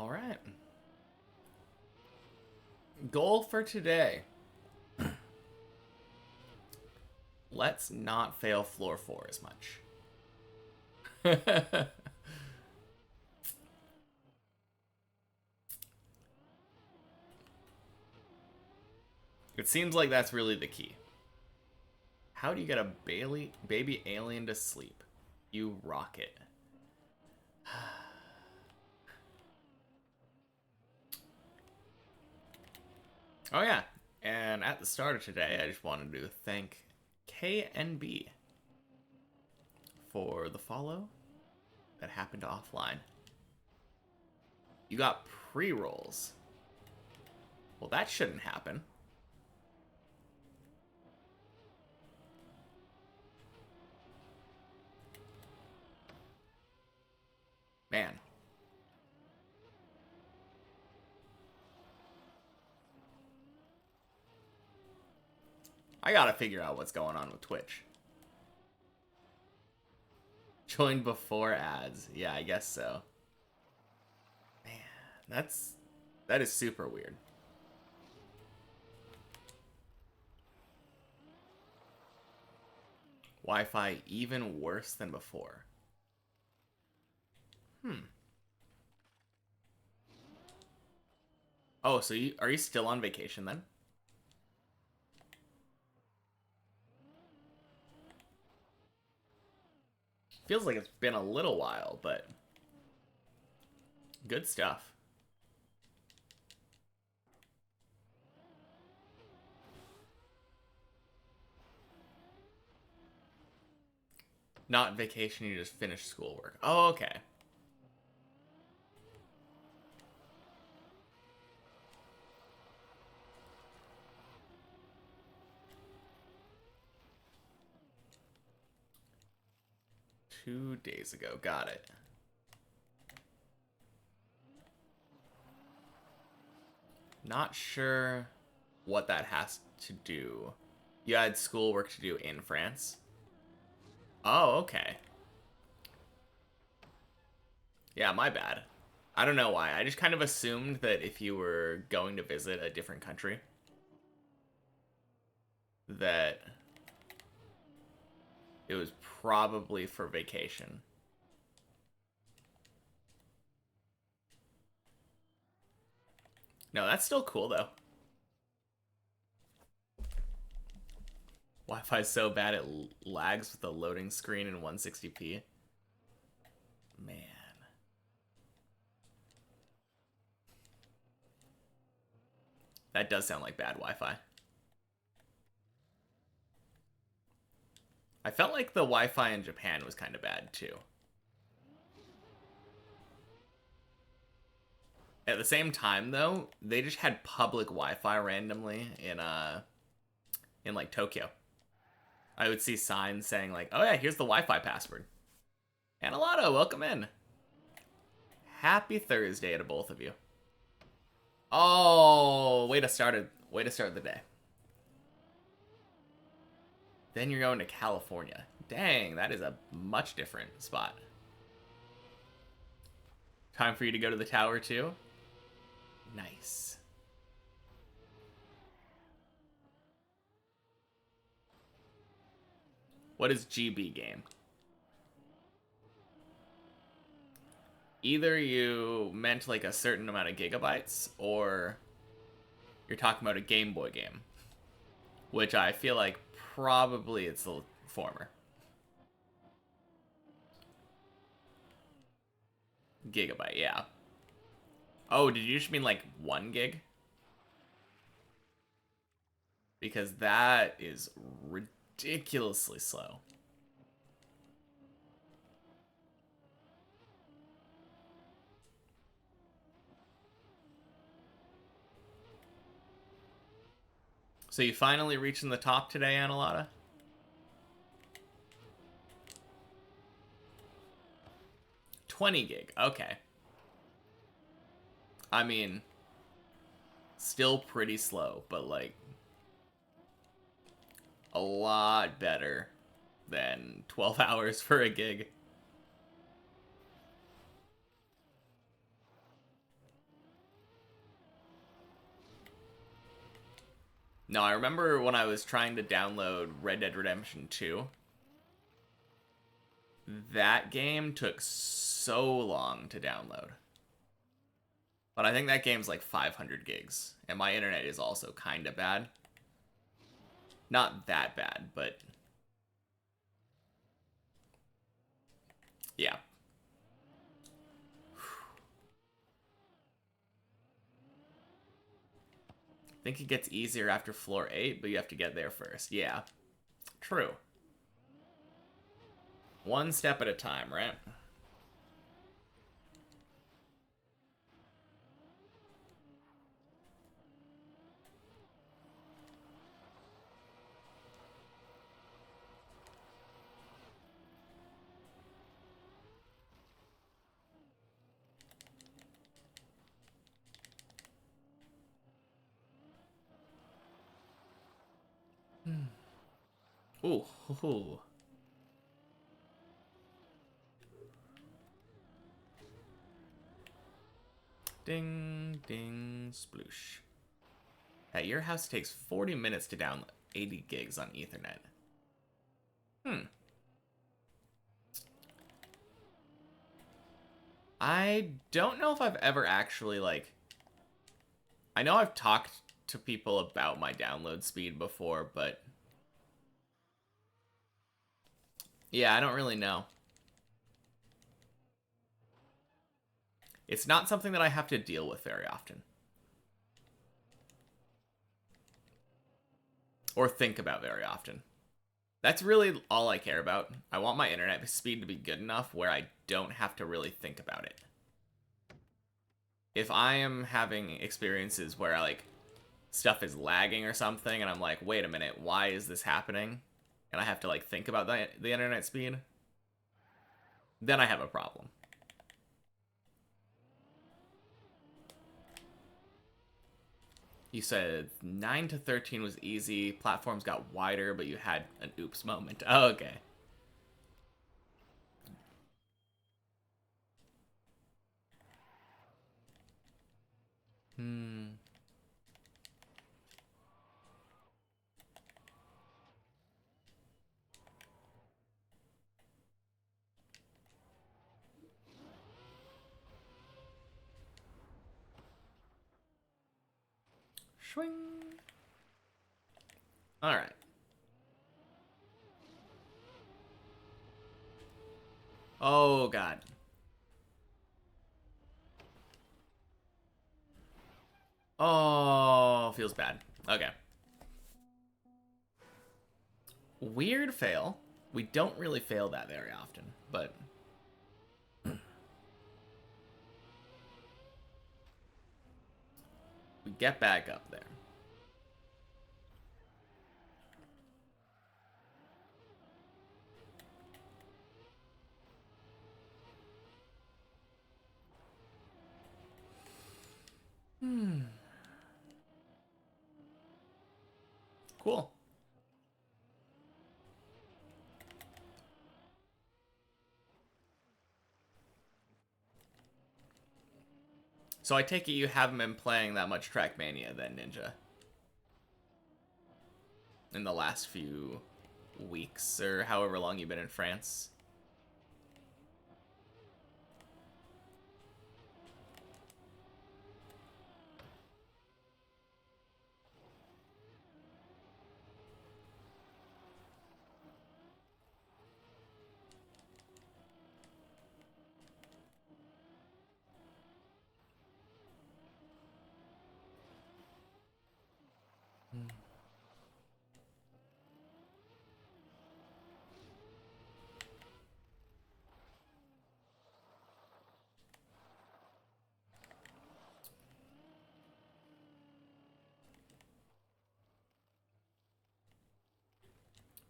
All right. Goal for today. Let's not fail floor 4 as much. It seems like that's really the key. How do you get a baby alien to sleep? You rock it. Oh yeah, and at the start of today, I just wanted to thank KNB for the follow that happened offline. You got pre-rolls. Well, that shouldn't happen. Man. I gotta figure out what's going on with Twitch. Joined before ads. Yeah, I guess so. Man, that is super weird. Wi-Fi even worse than before. Oh, so are you still on vacation then? Feels like it's been a little while, but good stuff. Not vacation, you just finished schoolwork. Oh, okay. Two days ago, got it. Not sure what that has to do. You had schoolwork to do in France? Oh, okay. Yeah, my bad. I don't know why. I just kind of assumed that if you were going to visit a different country, that it was probably for vacation. No, that's still cool, though. Wi-Fi's so bad it lags with the loading screen in 160p. Man. That does sound like bad Wi-Fi. I felt like the Wi-Fi in Japan was kind of bad, too. At the same time, though, they just had public Wi-Fi randomly in like Tokyo. I would see signs saying like, "Oh yeah, here's the Wi-Fi password." Analado, welcome in. Happy Thursday to both of you. Oh, way to start the day. Then you're going to California. Dang, that is a much different spot. Time for you to go to the tower too? Nice. What is GB game? Either you meant like a certain amount of gigabytes, or you're talking about a Game Boy game. Which I feel like probably it's the former. Gigabyte, yeah. Oh, did you just mean like 1 gig? Because that is ridiculously slow. So you finally reaching the top today, Analata? $20 gig, okay. I mean, still pretty slow, but like a lot better than 12 hours for a gig. No, I remember when I was trying to download Red Dead Redemption 2. That game took so long to download. But I think that game's like 500 gigs. And my internet is also kind of bad. Not that bad, but... yeah. I think it gets easier after floor 8, but you have to get there first. Yeah. True. One step at a time, right? Ooh. Ooh. Ding, ding, sploosh. At your house, it takes 40 minutes to download 80 gigs on Ethernet. I don't know if I've ever actually, like... I know I've talked to people about my download speed before, but... yeah, I don't really know. It's not something that I have to deal with very often. Or think about very often. That's really all I care about. I want my internet speed to be good enough where I don't have to really think about it. If I am having experiences where, like, stuff is lagging or something, and I'm like, wait a minute, why is this happening? And I have to, like, think about the internet speed, then I have a problem. You said 9 to 13 was easy, platforms got wider, but you had an oops moment. Oh, okay. Swing. Alright. Oh, God. Oh, feels bad. Okay. Weird fail. We don't really fail that very often, but... we get back up there. Cool. So I take it you haven't been playing that much Trackmania then, Ninja? In the last few weeks, or however long you've been in France?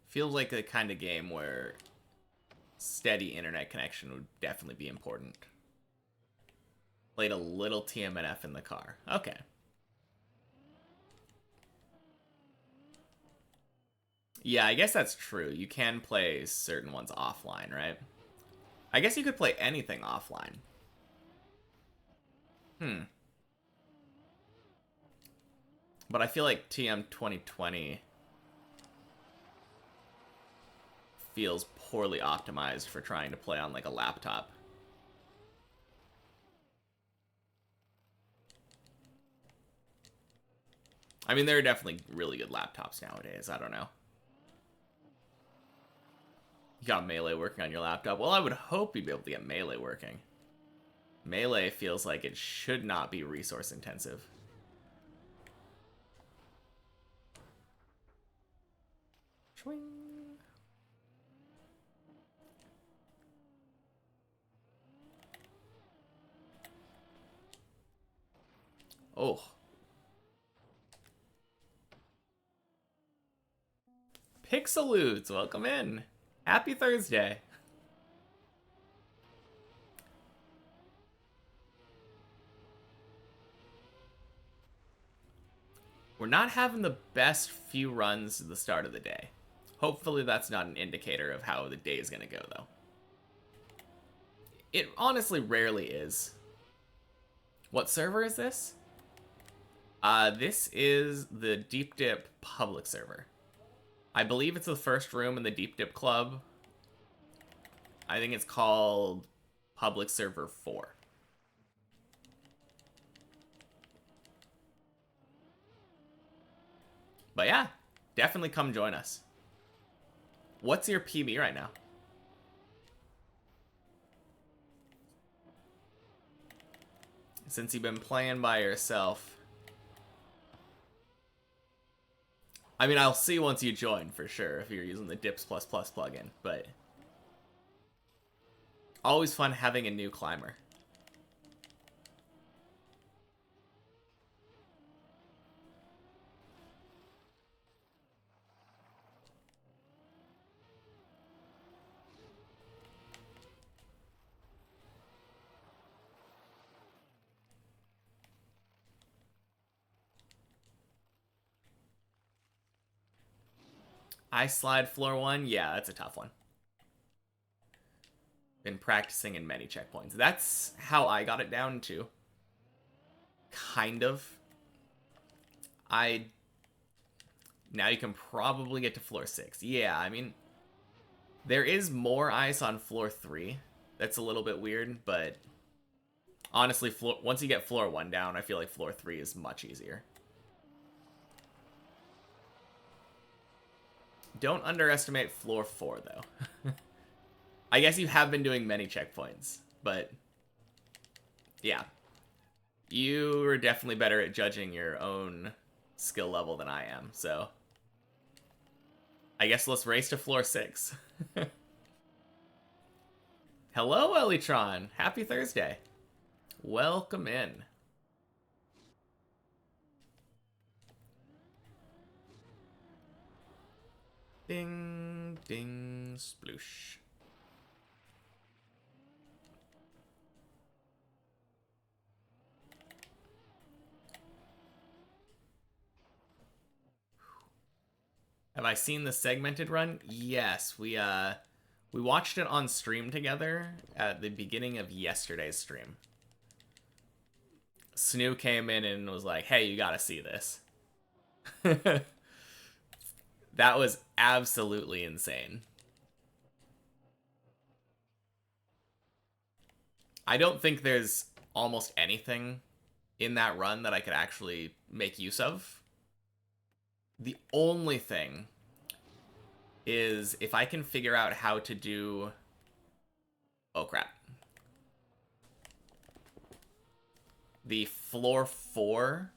Feels like the kind of game where steady internet connection would definitely be important. Played a little TMNF in the car. Okay. Yeah, I guess that's true. You can play certain ones offline, right? I guess you could play anything offline. But I feel like TM 2020 feels poorly optimized for trying to play on like a laptop. I mean, there are definitely really good laptops nowadays. I don't know. You got Melee working on your laptop? Well, I would hope you'd be able to get Melee working. Melee feels like it should not be resource intensive. Swing. Oh. Pixeludes, welcome in. Happy Thursday. We're not having the best few runs at the start of the day. Hopefully that's not an indicator of how the day is going to go, though. It honestly rarely is. What server is this? This is the Deep Dip public server. I believe it's the first room in the Deep Dip Club. I think it's called Public Server 4. But yeah, definitely come join us. What's your PB right now? Since you've been playing by yourself. I mean, I'll see once you join for sure if you're using the Dips++ plugin, but always fun having a new climber. I slide floor 1? Yeah, that's a tough one. Been practicing in many checkpoints. That's how I got it down to. Kind of. Now you can probably get to floor 6. Yeah, I mean, there is more ice on floor 3. That's a little bit weird, but honestly, once you get floor 1 down, I feel like floor 3 is much easier. Don't underestimate floor 4, though. I guess you have been doing many checkpoints, but yeah. You are definitely better at judging your own skill level than I am, so I guess let's race to floor 6. Hello, Elytron. Happy Thursday. Welcome in. Ding, ding, sploosh. Have I seen the segmented run? Yes, we watched it on stream together at the beginning of yesterday's stream. Snoo came in and was like, hey, you gotta see this. That was absolutely insane. I don't think there's almost anything in that run that I could actually make use of. The only thing is if I can figure out how to do... Oh, crap. The floor 4.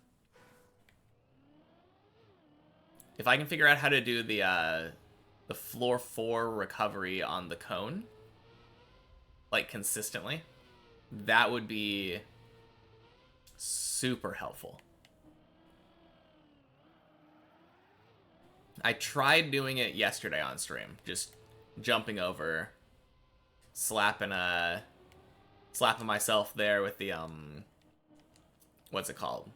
If I can figure out how to do the floor 4 recovery on the cone, like, consistently, that would be super helpful. I tried doing it yesterday on stream, just jumping over, slapping myself there with the what's it called?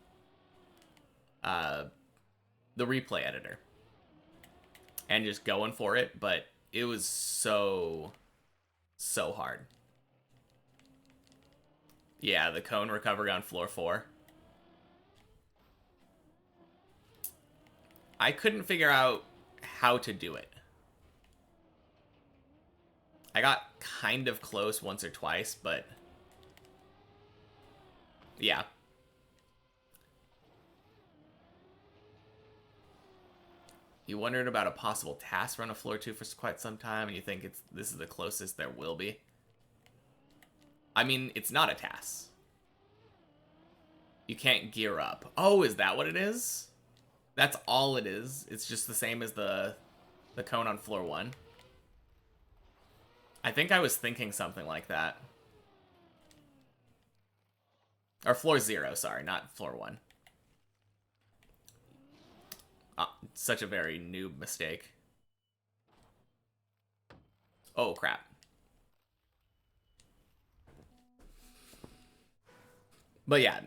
The replay editor. And just going for it, but it was so hard. Yeah, the cone recovery on floor 4. I couldn't figure out how to do it. I got kind of close once or twice, but yeah. You wondered about a possible task run of floor 2 for quite some time, and you think this is the closest there will be. I mean, it's not a task. You can't gear up. Oh, is that what it is? That's all it is. It's just the same as the cone on floor 1. I think I was thinking something like that. Or floor 0, sorry, not floor 1. Such a very noob mistake. Oh, crap. But yeah,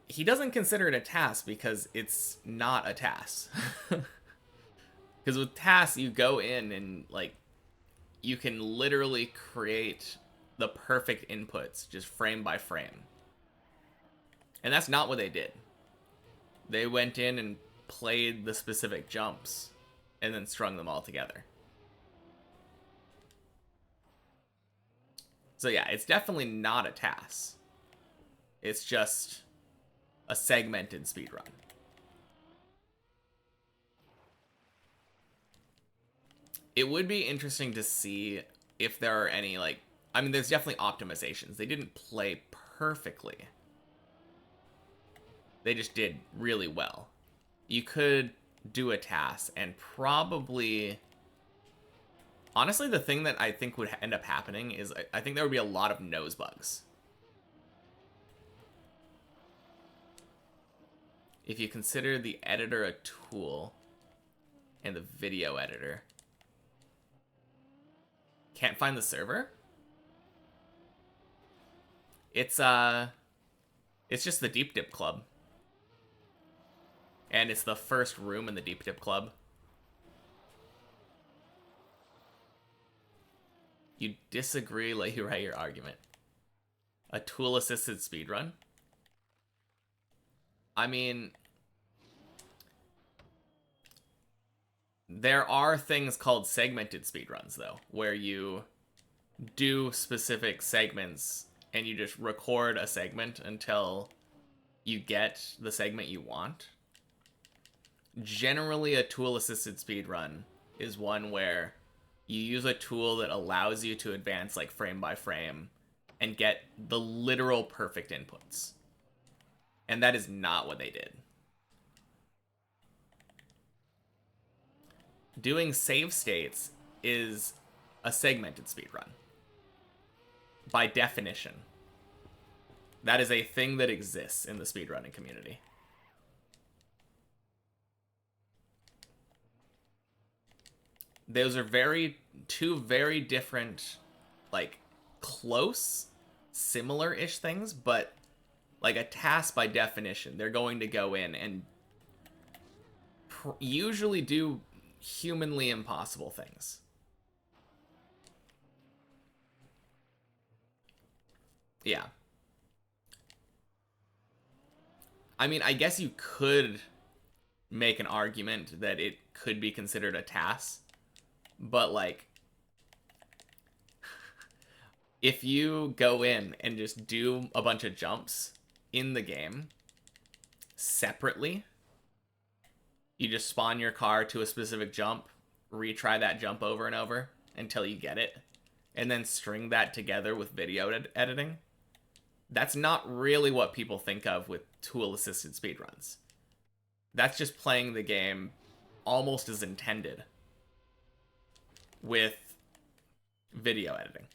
he doesn't consider it a task because it's not a task. Because with tasks, you go in and, like, you can literally create the perfect inputs just frame by frame. And that's not what they did. They went in and played the specific jumps and then strung them all together. So yeah, it's definitely not a task. It's just a segmented speedrun. It would be interesting to see if there are any, like, I mean, there's definitely optimizations. They didn't play perfectly. They just did really well. You could do a task and probably... Honestly, the thing that I think would end up happening is I think there would be a lot of nose bugs. If you consider the editor a tool and the video editor. Can't find the server? It's just the Deep Dip Club. And it's the first room in the Deep Dip Club. You disagree, let you write your argument. A tool-assisted speedrun? I mean... There are things called segmented speedruns, though, where you do specific segments and you just record a segment until you get the segment you want. Generally, a tool-assisted speedrun is one where you use a tool that allows you to advance, like, frame by frame and get the literal perfect inputs. And that is not what they did. Doing save states is a segmented speedrun. By definition. That is a thing that exists in the speedrunning community. Those are two very different, like, close, similar-ish things, but, like, a task by definition, they're going to go in and usually do humanly impossible things. Yeah. I mean, I guess you could make an argument that it could be considered a task, but, like, if you go in and just do a bunch of jumps in the game separately, you just spawn your car to a specific jump, retry that jump over and over until you get it, and then string that together with video editing. That's not really what people think of with tool-assisted speedruns. That's just playing the game almost as intended with video editing.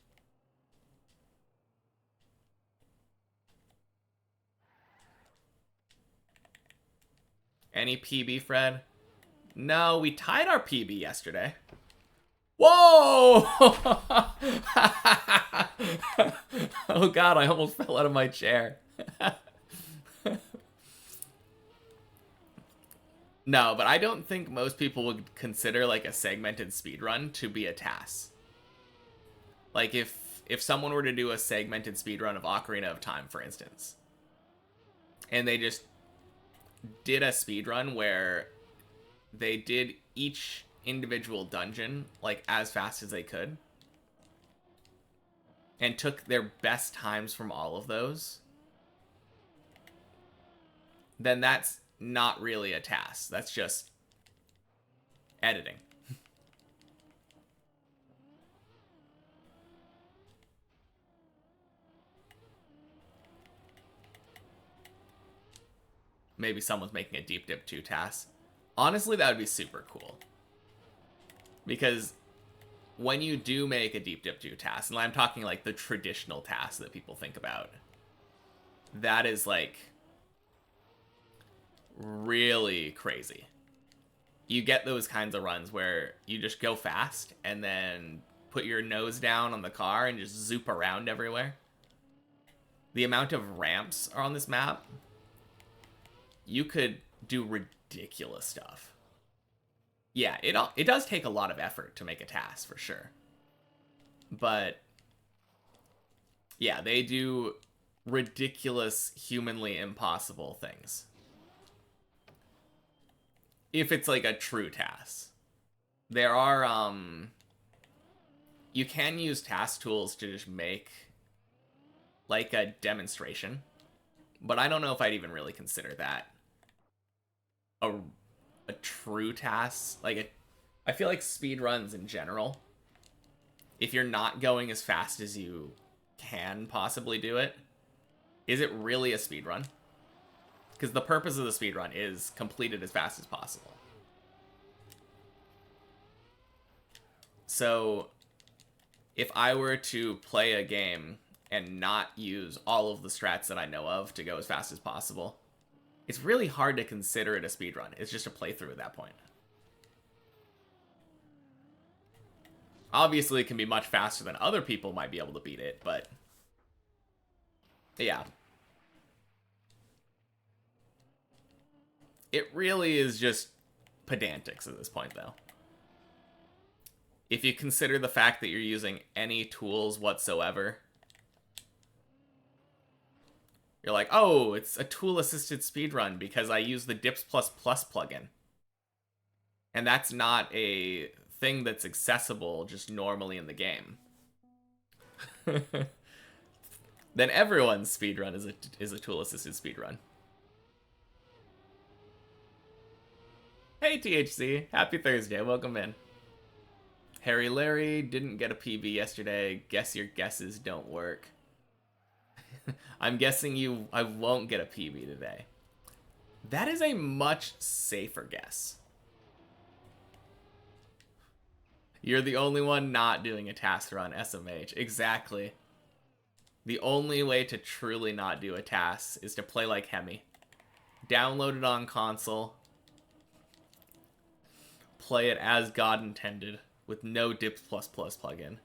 Any PB, Fred? No, we tied our PB yesterday. Whoa! Oh god, I almost fell out of my chair. No, but I don't think most people would consider, like, a segmented speedrun to be a task. Like, if someone were to do a segmented speedrun of Ocarina of Time, for instance, and they just did a speedrun where they did each individual dungeon like as fast as they could and took their best times from all of those, then that's not really a task. That's just editing. Maybe someone's making a Deep Dip 2 task. Honestly, that would be super cool. Because when you do make a Deep Dip 2 task, and I'm talking like the traditional tasks that people think about, that is like really crazy. You get those kinds of runs where you just go fast and then put your nose down on the car and just zoop around everywhere. The amount of ramps are on this map, you could do ridiculous stuff. Yeah, it does take a lot of effort to make a task, for sure. But yeah, they do ridiculous, humanly impossible things. If it's like a true task. There are, you can use task tools to just make like a demonstration. But I don't know if I'd even really consider that a true task. Like, I feel like speed runs in general, if you're not going as fast as you can possibly do it, is it really a speed run? Because the purpose of the speed run is complete it as fast as possible. So if I were to play a game and not use all of the strats that I know of to go as fast as possible, it's really hard to consider it a speedrun. It's just a playthrough at that point. Obviously, it can be much faster than other people might be able to beat it, but yeah. It really is just pedantics at this point, though. If you consider the fact that you're using any tools whatsoever, you're like, oh, it's a tool-assisted speedrun because I use the Dips++ plugin. And that's not a thing that's accessible just normally in the game. Then everyone's speedrun is a tool-assisted speedrun. Hey, THC. Happy Thursday. Welcome in. Harry Larry didn't get a PB yesterday. Guess your guesses don't work. I'm guessing I won't get a PB today. That is a much safer guess. You're the only one not doing a task run, SMH. Exactly. The only way to truly not do a task is to play like Hemi. Download it on console. Play it as God intended, with no Dips++ plugin.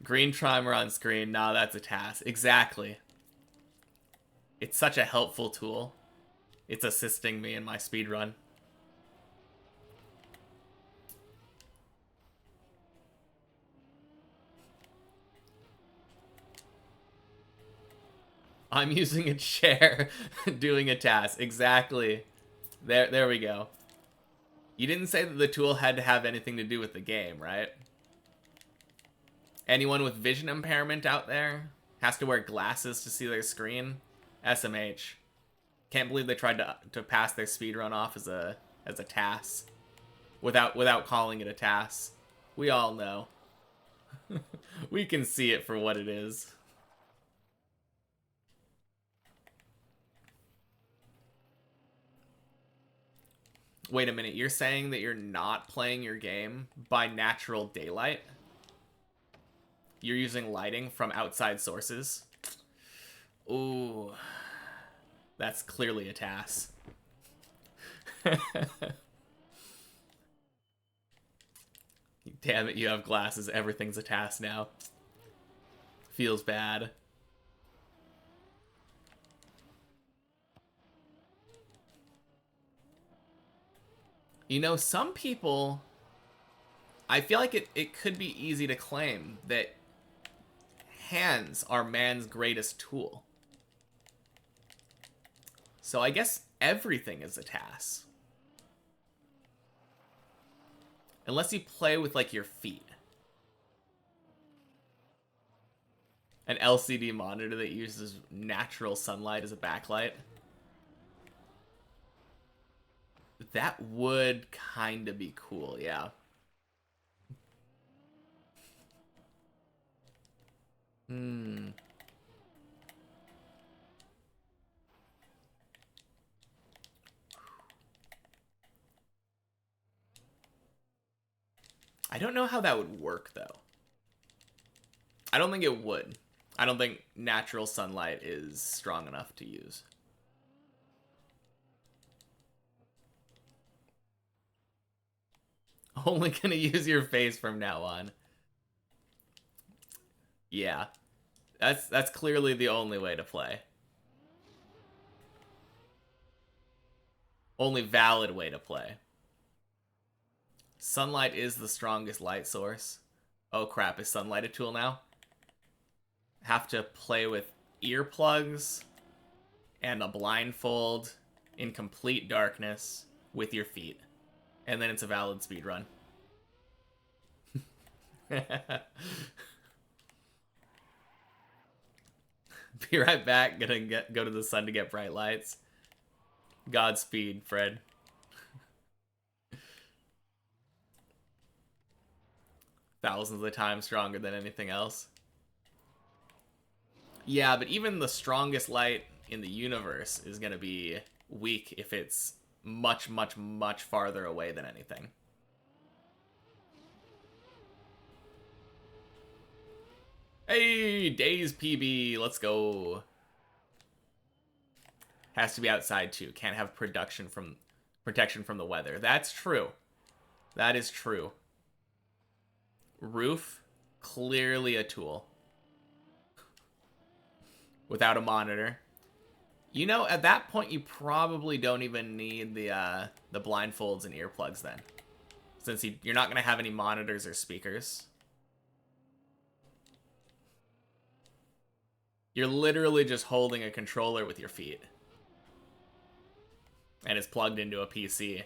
Green Trimer on screen. Nah, that's a task. Exactly. It's such a helpful tool. It's assisting me in my speedrun. I'm using a chair doing a task. Exactly. There we go. You didn't say that the tool had to have anything to do with the game, right? Anyone with vision impairment out there has to wear glasses to see their screen? SMH. Can't believe they tried to pass their speedrun off as a task without calling it a task. We all know. We can see it for what it is. Wait a minute, you're saying that you're not playing your game by natural daylight? You're using lighting from outside sources? Ooh. That's clearly a task. Damn it, you have glasses. Everything's a task now. Feels bad. You know, some people... I feel like it could be easy to claim that hands are man's greatest tool. So I guess everything is a TAS. Unless you play with, like, your feet. An LCD monitor that uses natural sunlight as a backlight. That would kind of be cool, yeah. I don't know how that would work, though. I don't think it would. I don't think natural sunlight is strong enough to use. Only gonna use your face from now on. Yeah. That's clearly the only way to play. Only valid way to play. Sunlight is the strongest light source. Oh crap, is sunlight a tool now? Have to play with earplugs and a blindfold in complete darkness with your feet. And then it's a valid speedrun. Be right back. Go to the sun to get bright lights. Godspeed, Fred. Thousands of times stronger than anything else. Yeah, but even the strongest light in the universe is going to be weak if it's much, much, much farther away than anything. Hey, Days PB, let's go. Has to be outside too. Can't have protection from the weather. That's true. That is true. Roof, clearly a tool. Without a monitor. You know, at that point, you probably don't even need the blindfolds and earplugs then. Since you're not going to have any monitors or speakers. You're literally just holding a controller with your feet. And it's plugged into a PC.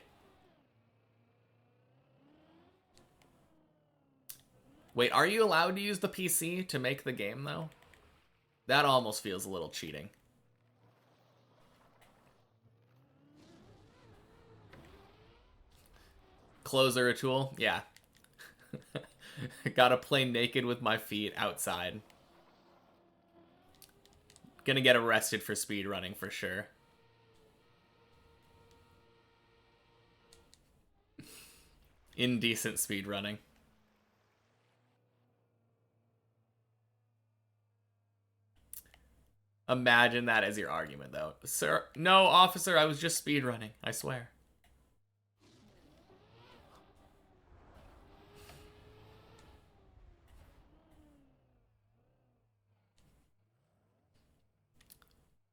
Wait, are you allowed to use the PC to make the game, though? That almost feels a little cheating. Closer a tool? Yeah. Gotta play naked with my feet outside. Gonna get arrested for speedrunning for sure. Indecent speedrunning. Imagine that as your argument, though. Sir, no, officer, I was just speedrunning. I swear.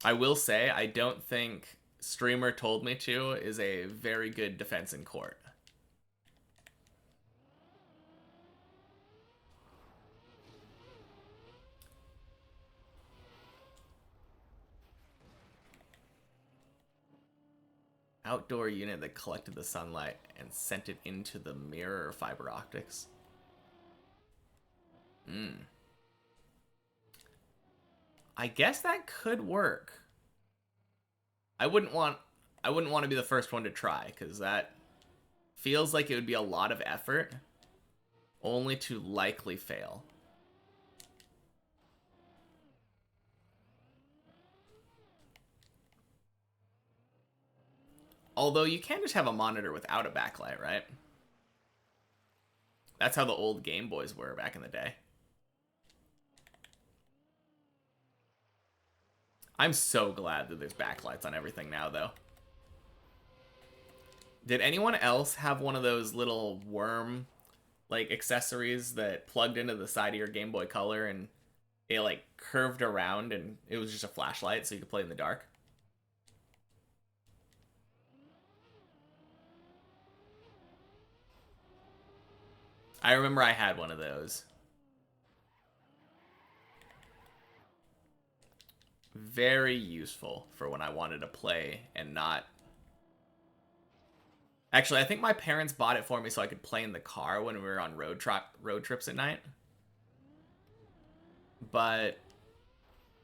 I will say, I don't think streamer told me to is a very good defense in court. Outdoor unit that collected the sunlight and sent it into the mirror fiber optics. I guess that could work. I wouldn't want to be the first one to try, because that feels like it would be a lot of effort, only to likely fail. Although you can just have a monitor without a backlight, right? That's how the old Game Boys were back in the day. I'm so glad that there's backlights on everything now, though. Did anyone else have one of those little worm, like, accessories that plugged into the side of your Game Boy Color and it, like, curved around and it was just a flashlight so you could play in the dark? I remember I had one of those. Very useful for when I wanted to play and not... Actually, I think my parents bought it for me so I could play in the car when we were on road trips at night. But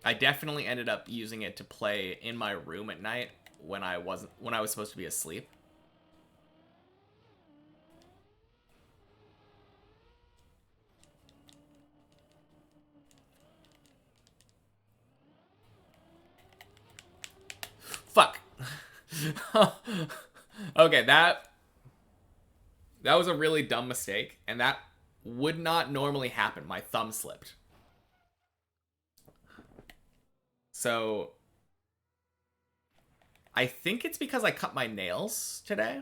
I definitely ended up using it to play in my room at night when I was supposed to be asleep. Fuck. Okay, that was a really dumb mistake, and that would not normally happen. My thumb slipped. So I think it's because I cut my nails today.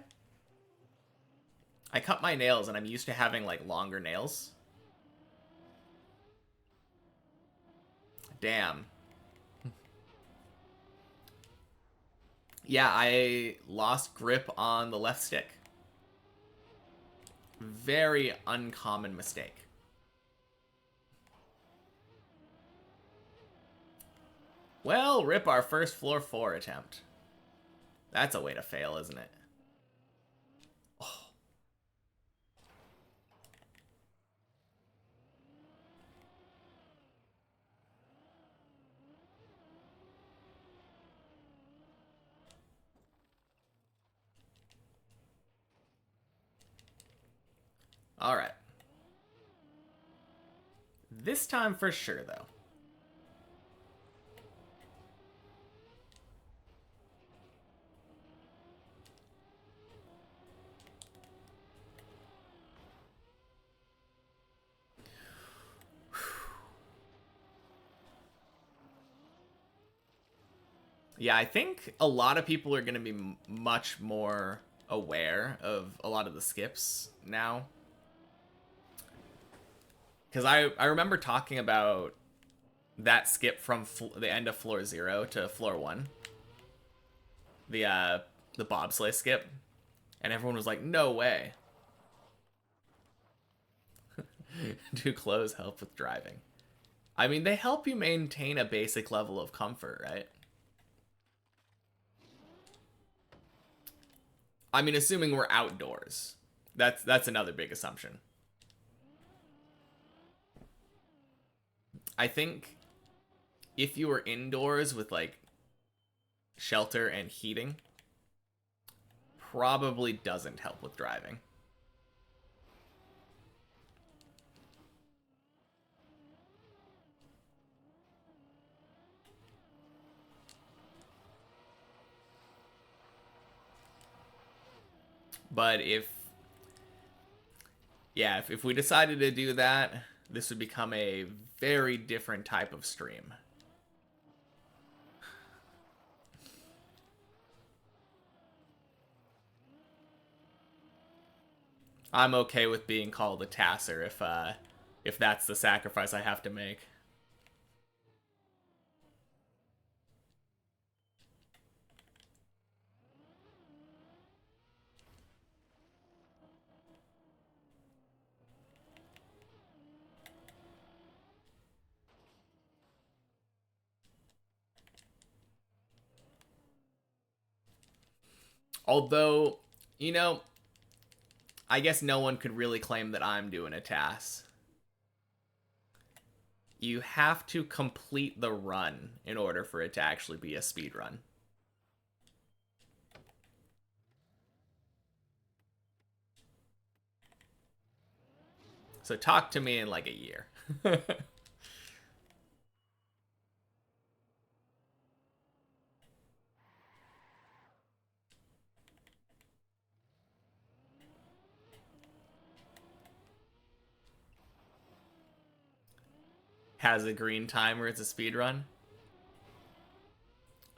I cut my nails and I'm used to having like longer nails. Damn. Yeah, I lost grip on the left stick. Very uncommon mistake. Well, rip our first floor 4 attempt. That's a way to fail, isn't it? Oh. All right. This time for sure, though. Yeah, I think a lot of people are going to be much more aware of a lot of the skips now. Because I remember talking about that skip from the end of floor 0 to floor 1. The bobsleigh skip. And everyone was like, no way. Do clothes help with driving? I mean, they help you maintain a basic level of comfort, right? I mean, assuming we're outdoors. That's another big assumption. I think if you were indoors with like shelter and heating, probably doesn't help with driving. But if we decided to do that, this would become a very different type of stream. I'm okay with being called a tasser if that's the sacrifice I have to make. Although, you know, I guess no one could really claim that I'm doing a task. You have to complete the run in order for it to actually be a speed run. So talk to me in like a year. Has a green timer, it's a speed run.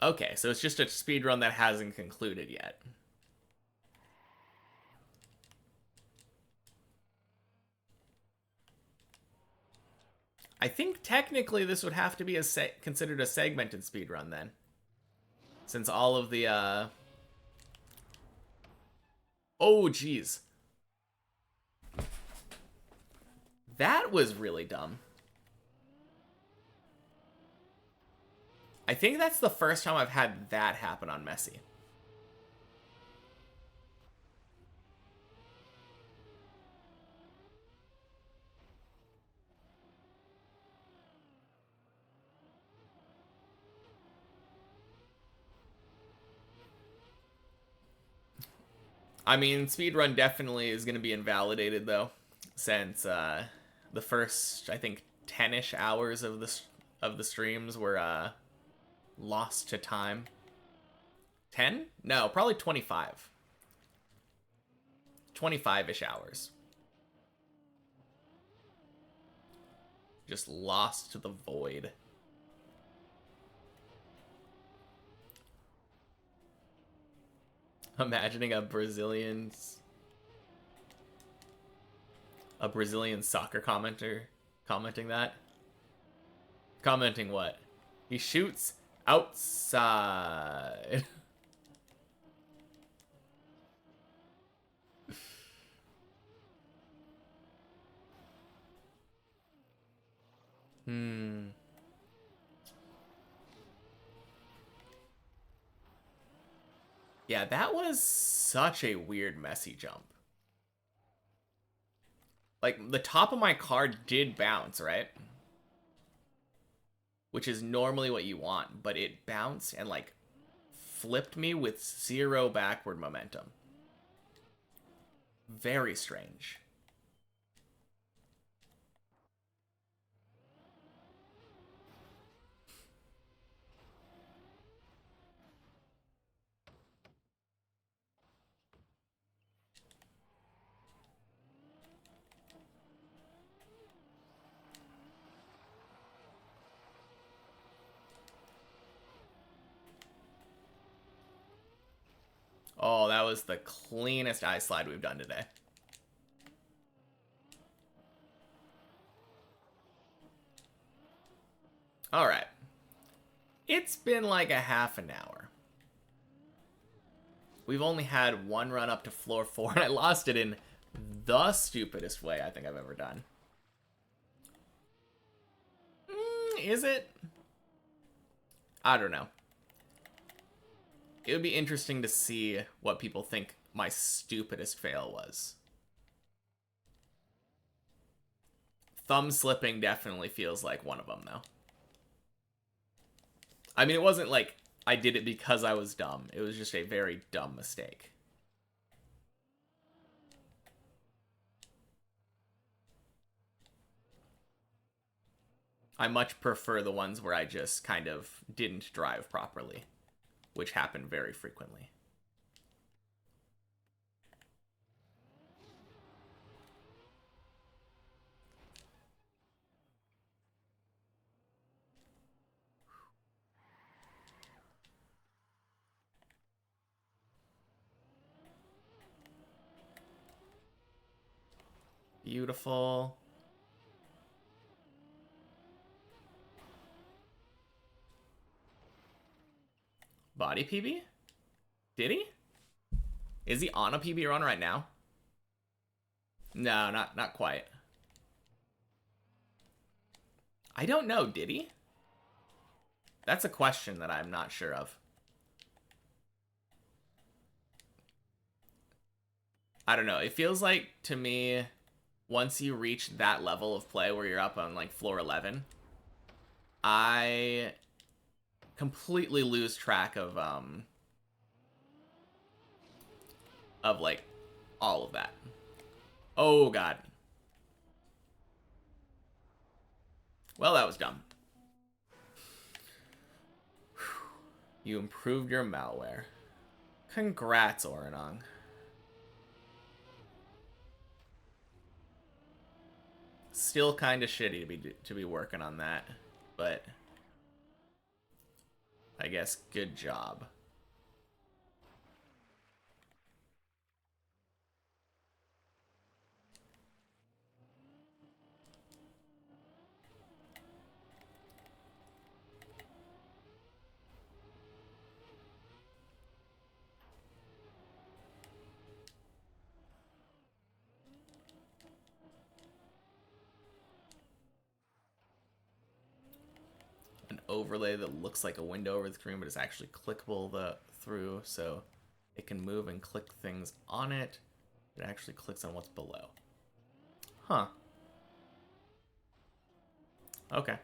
Okay, so it's just a speed run that hasn't concluded yet. I think technically this would have to be considered a segmented speedrun then. Since all of the, Oh, jeez. That was really dumb. I think that's the first time I've had that happen on Messi. I mean, speedrun definitely is going to be invalidated, though, since the first, I think, 10-ish hours of the streams were lost to time. 10? No, probably 25. 25-ish hours. Just lost to the void. Imagining a Brazilian soccer commenter commenting that. Commenting what? He shoots outside. Yeah, that was such a weird Messi jump. Like, the top of my car did bounce, right? Which is normally what you want, but it bounced and, like, flipped me with 0 backward momentum. Very strange. Oh, that was the cleanest ice slide we've done today. All right. It's been like a half an hour. We've only had one run up to floor 4, and I lost it in the stupidest way I think I've ever done. Is it? I don't know. It would be interesting to see what people think my stupidest fail was. Thumb slipping definitely feels like one of them, though. I mean, it wasn't like I did it because I was dumb. It was just a very dumb mistake. I much prefer the ones where I just kind of didn't drive properly, which happen very frequently. Beautiful. Body PB? Did he? Is he on a PB run right now? No, not quite. I don't know, did he? That's a question that I'm not sure of. I don't know. It feels like, to me, once you reach that level of play where you're up on, like, floor 11, I completely lose track of like, all of that. Oh, God. Well, that was dumb. You improved your malware. Congrats, Oranong. Still kind of shitty to be working on that, but I guess good job. An overlay that looks like a window over the screen, but it's actually clickable through, so it can move and click things on it. It actually clicks on what's below. Huh. Okay.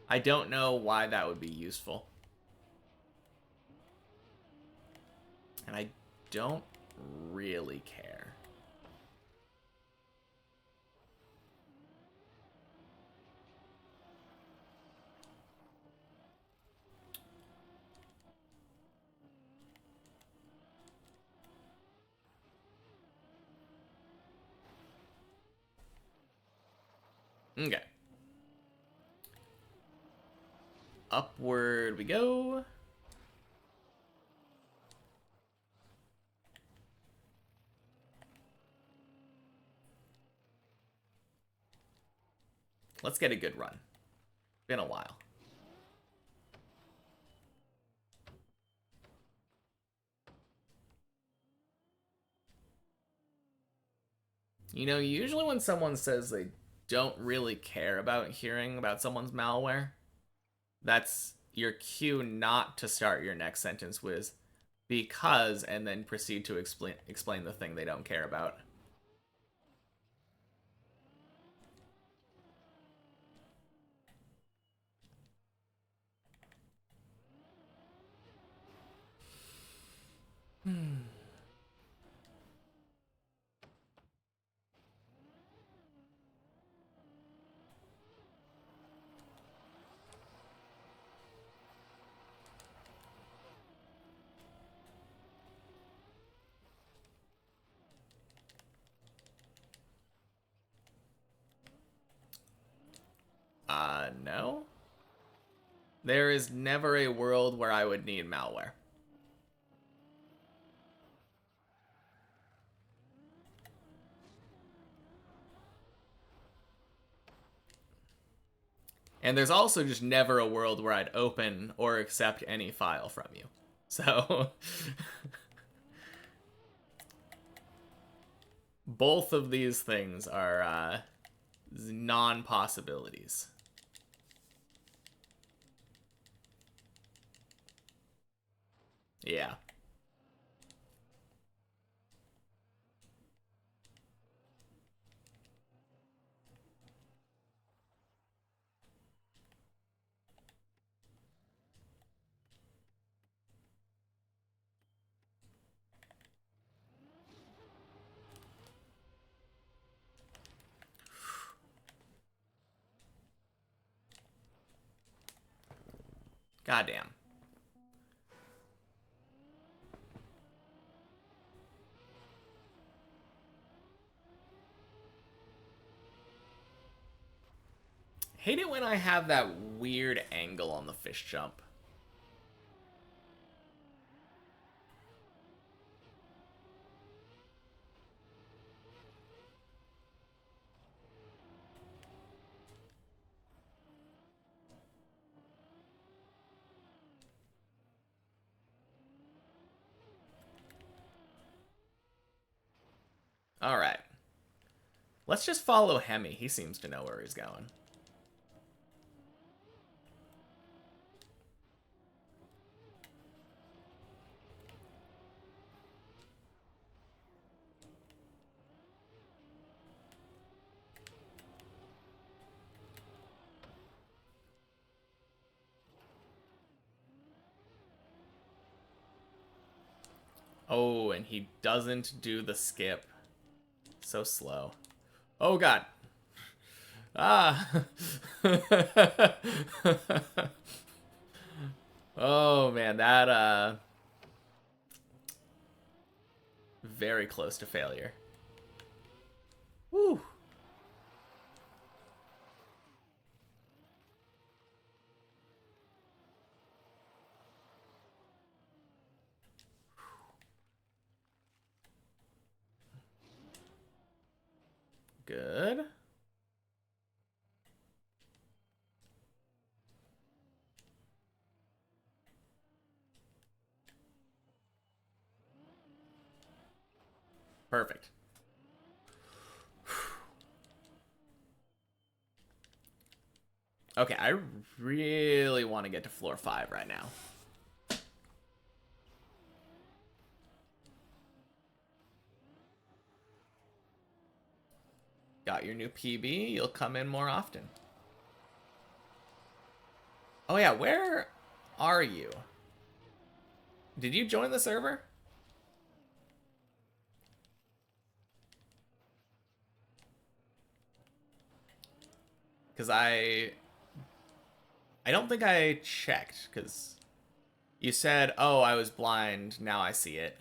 I don't know why that would be useful. And I don't really care. Okay. Upward we go. Let's get a good run. Been a while. You know, usually when someone says they don't really care about hearing about someone's malware, that's your cue not to start your next sentence with because, and then proceed to explain the thing they don't care about. No. There is never a world where I would need malware. And there's also just never a world where I'd open or accept any file from you. So both of these things are non-possibilities. Yeah. Goddamn. Hate it when I have that weird angle on the fish jump. Alright. Let's just follow Hemi. He seems to know where he's going. Oh, and he doesn't do the skip. So slow. Oh, God. Ah. Oh, man. That, very close to failure. Woo. Good. Perfect. Okay, I really want to get to floor 5 right now. Got your new PB. You'll come in more often. Oh yeah, where are you? Did you join the server? Because I don't think I checked, because you said, oh, I was blind, now I see it.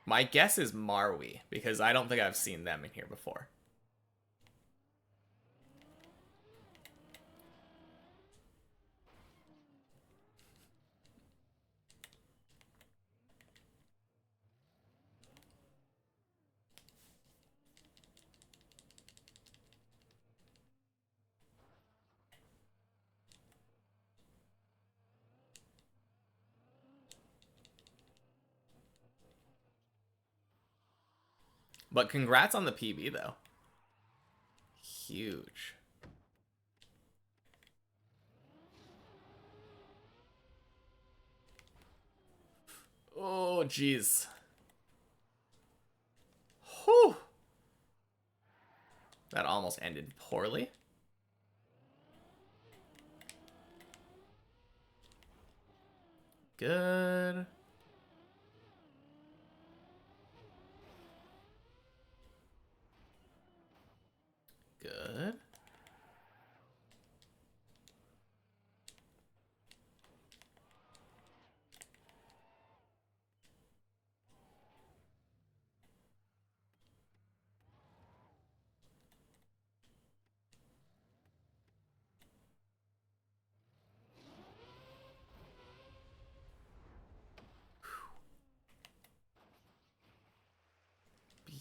My guess is Marwi, because I don't think I've seen them in here before. But congrats on the PB, though. Huge. Oh, jeez. Whew. That almost ended poorly. Good. Good.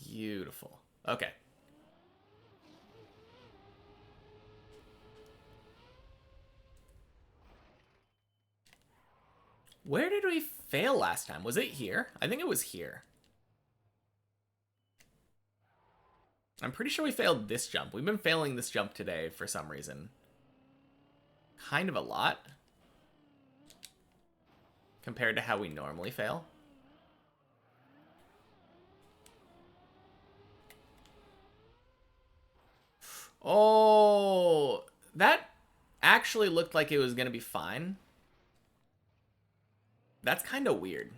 Beautiful. Okay. Where did we fail last time? Was it here? I think it was here. I'm pretty sure we failed this jump. We've been failing this jump today for some reason. Kind of a lot. Compared to how we normally fail. Oh, that actually looked like it was going to be fine. That's kind of weird.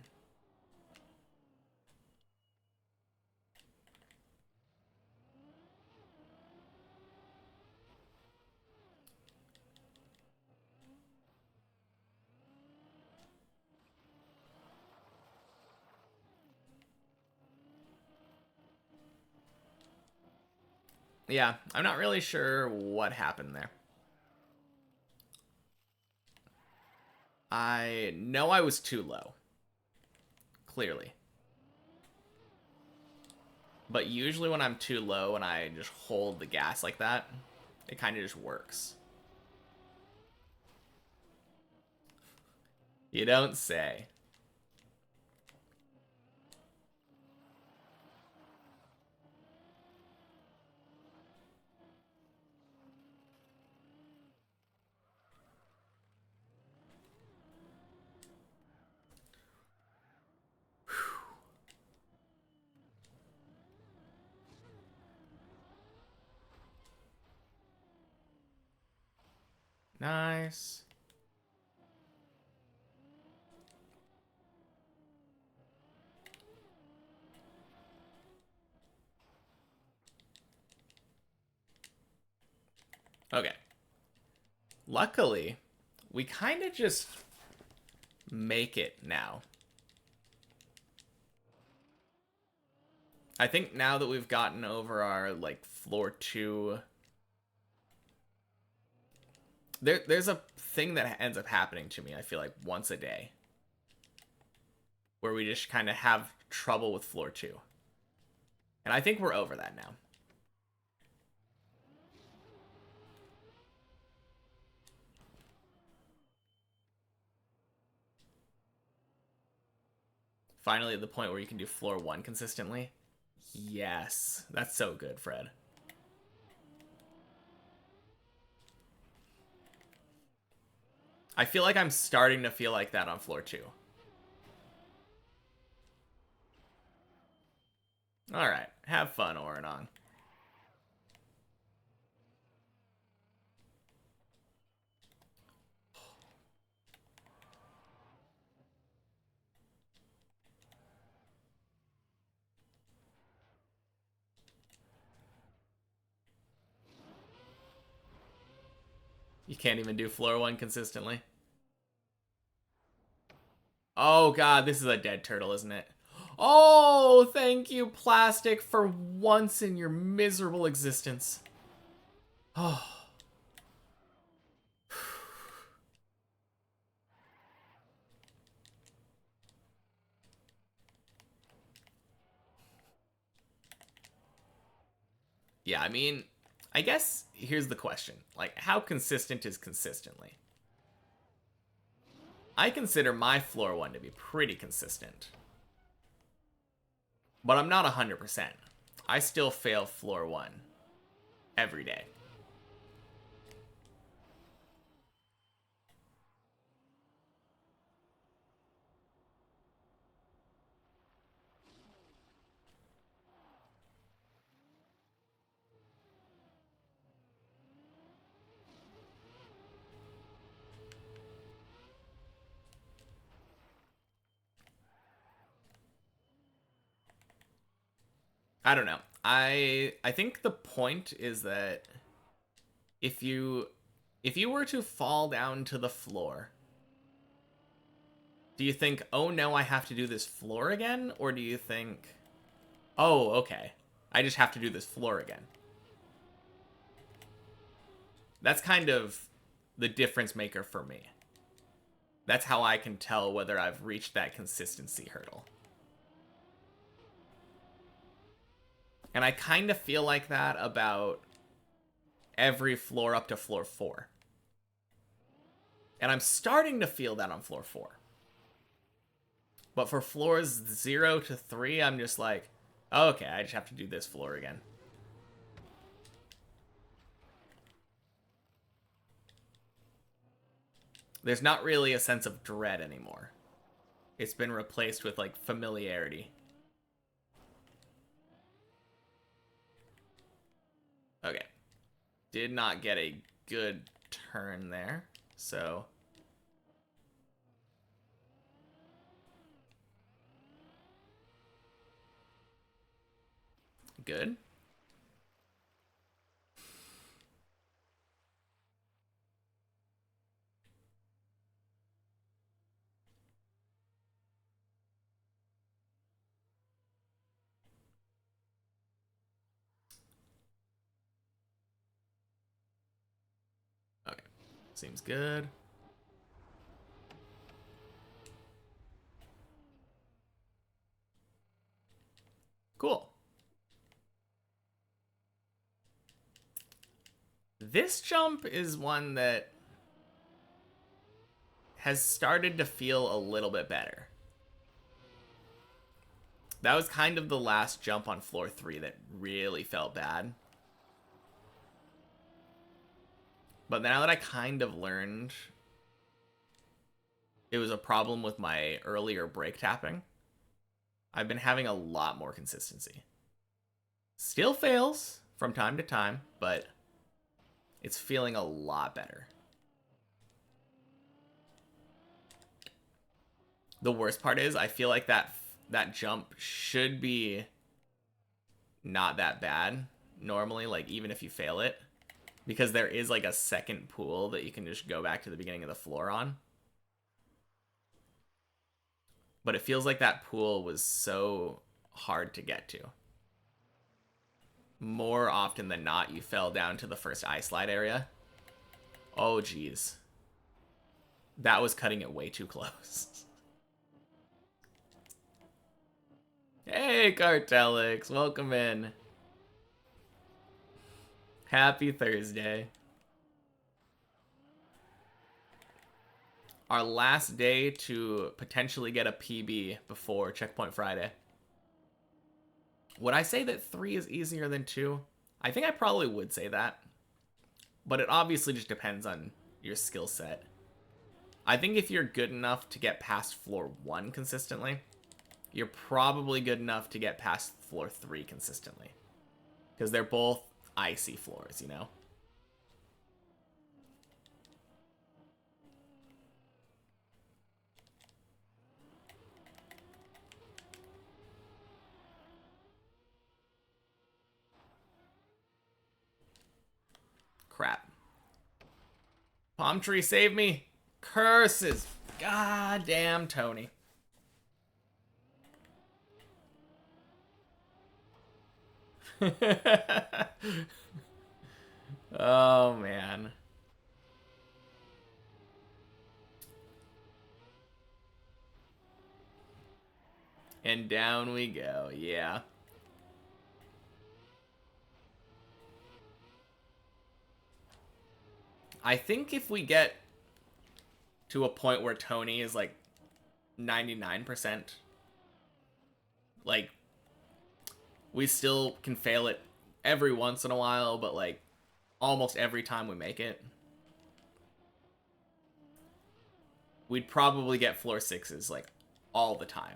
Yeah, I'm not really sure what happened there. I know I was too low. Clearly. But usually when I'm too low and I just hold the gas like that, it kind of just works. You don't say. Nice. Okay. Luckily, we kind of just make it now. I think now that we've gotten over our, like, floor 2... There's a thing that ends up happening to me, I feel like, once a day. Where we just kind of have trouble with floor 2. And I think we're over that now. Finally at the point where you can do floor 1 consistently. Yes. That's so good, Fred. I feel like I'm starting to feel like that on floor 2. Alright. Have fun, Oranon. You can't even do floor 1 consistently. Oh god, this is a dead turtle, isn't it? Oh, thank you, Plastic, for once in your miserable existence. Oh. Yeah, I mean, I guess here's the question. Like, how consistent is consistently? I consider my floor 1 to be pretty consistent. But I'm not 100%. I still fail floor 1 every day. I don't know. I think the point is that if you were to fall down to the floor, do you think, "Oh no, I have to do this floor again?" Or do you think, "Oh, okay. I just have to do this floor again." That's kind of the difference maker for me. That's how I can tell whether I've reached that consistency hurdle. And I kind of feel like that about every floor up to floor 4. And I'm starting to feel that on floor 4. But for floors 0 to 3, I'm just like, oh, okay, I just have to do this floor again. There's not really a sense of dread anymore. It's been replaced with, like, familiarity. Okay. Did not get a good turn there, so... Good. Okay. Seems good. Cool. This jump is one that has started to feel a little bit better. That was kind of the last jump on floor 3 that really felt bad. But now that I kind of learned it was a problem with my earlier brake tapping, I've been having a lot more consistency. Still fails from time to time, but it's feeling a lot better. The worst part is I feel like that jump should be not that bad normally, like even if you fail it, because there is like a second pool that you can just go back to the beginning of the floor on. But it feels like that pool was so hard to get to. More often than not, you fell down to the first ice slide area. Oh, geez. That was cutting it way too close. Hey, Cartelix. Welcome in. Happy Thursday. our last day to potentially get a PB before Checkpoint Friday. Would I say that 3 is easier than 2? I think I probably would say that. But it obviously just depends on your skill set. I think if you're good enough to get past floor 1 consistently, you're probably good enough to get past floor 3 consistently. Because they're both icy floors, you know? Crap. Palm tree, save me! Curses! God damn, Tony. Oh, man. And down we go, yeah. I think if we get to a point where Tony is like 99%, like, we still can fail it every once in a while, but like almost every time we make it, we'd probably get floor 6s like all the time.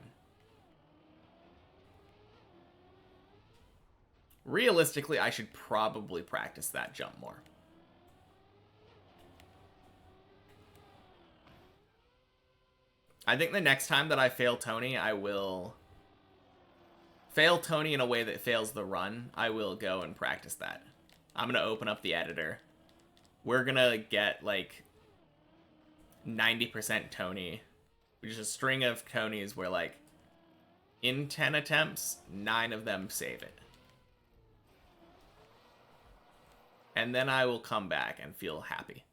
Realistically, I should probably practice that jump more. I think the next time that I fail Tony, I will fail Tony in a way that fails the run. I will go and practice that. I'm going to open up the editor. We're going to get like 90% Tony, which is a string of Tonys where like in 10 attempts, 9 of them save it. And then I will come back and feel happy.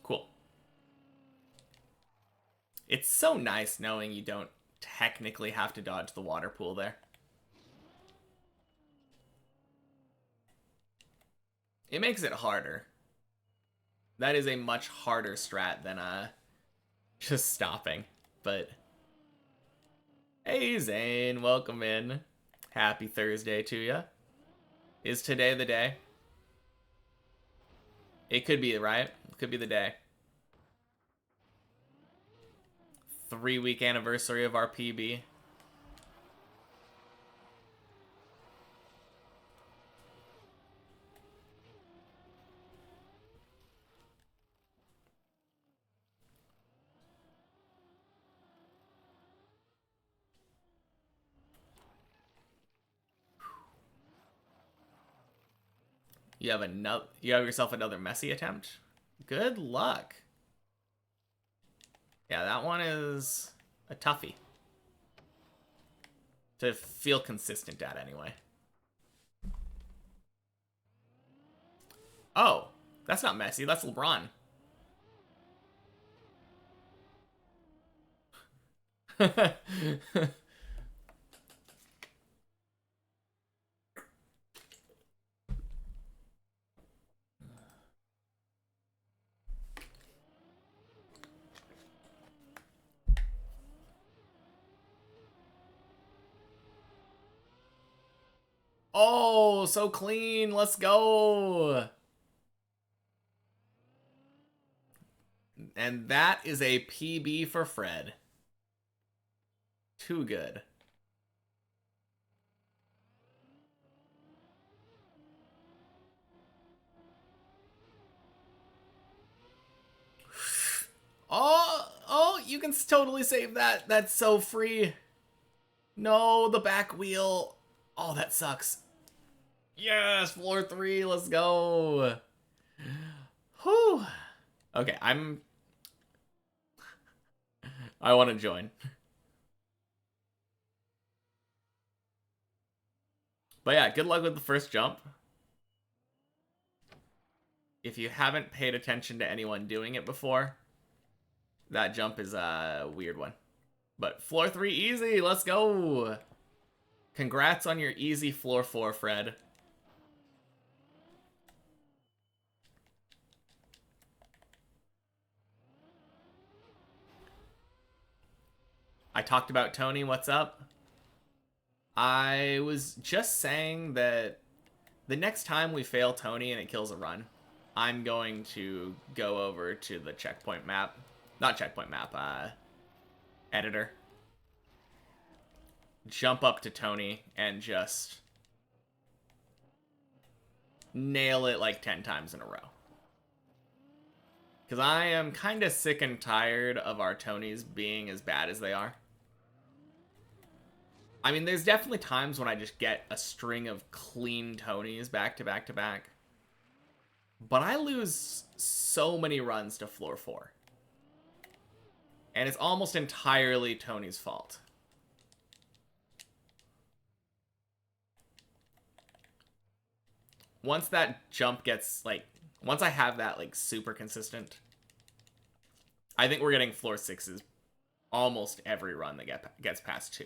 Cool. It's so nice knowing you don't technically have to dodge the water pool there. It makes it harder. That is a much harder strat than just stopping. But hey Zane, welcome in. Happy Thursday to you. Is today the day? It could be, right? It could be the day. 3-week anniversary of our PB. You have yourself another messy attempt. Good luck. Yeah, that one is a toughie to feel consistent at anyway. Oh, that's not Messi, that's LeBron. Oh, so clean. Let's go. And that is a PB for Fred. Too good. Oh, you can totally save that. That's so free. No, the back wheel. Oh, that sucks. Yes, floor 3, let's go. Whew. Okay, I want to join. But yeah, good luck with the first jump. If you haven't paid attention to anyone doing it before, that jump is a weird one. But floor 3 easy, let's go. Congrats on your easy floor 4, Fred. I talked about Tony, what's up? I was just saying that the next time we fail Tony and it kills a run, I'm going to go over to the checkpoint map. Not checkpoint map, editor. Jump up to Tony and just nail it like 10 times in a row. Because I am kind of sick and tired of our Tonys being as bad as they are. I mean, there's definitely times when I just get a string of clean Tonys back to back to back. But I lose so many runs to floor 4. And it's almost entirely Tony's fault. Once that jump gets, like, once I have that, like, super consistent, I think we're getting floor 6s almost every run that gets past 2.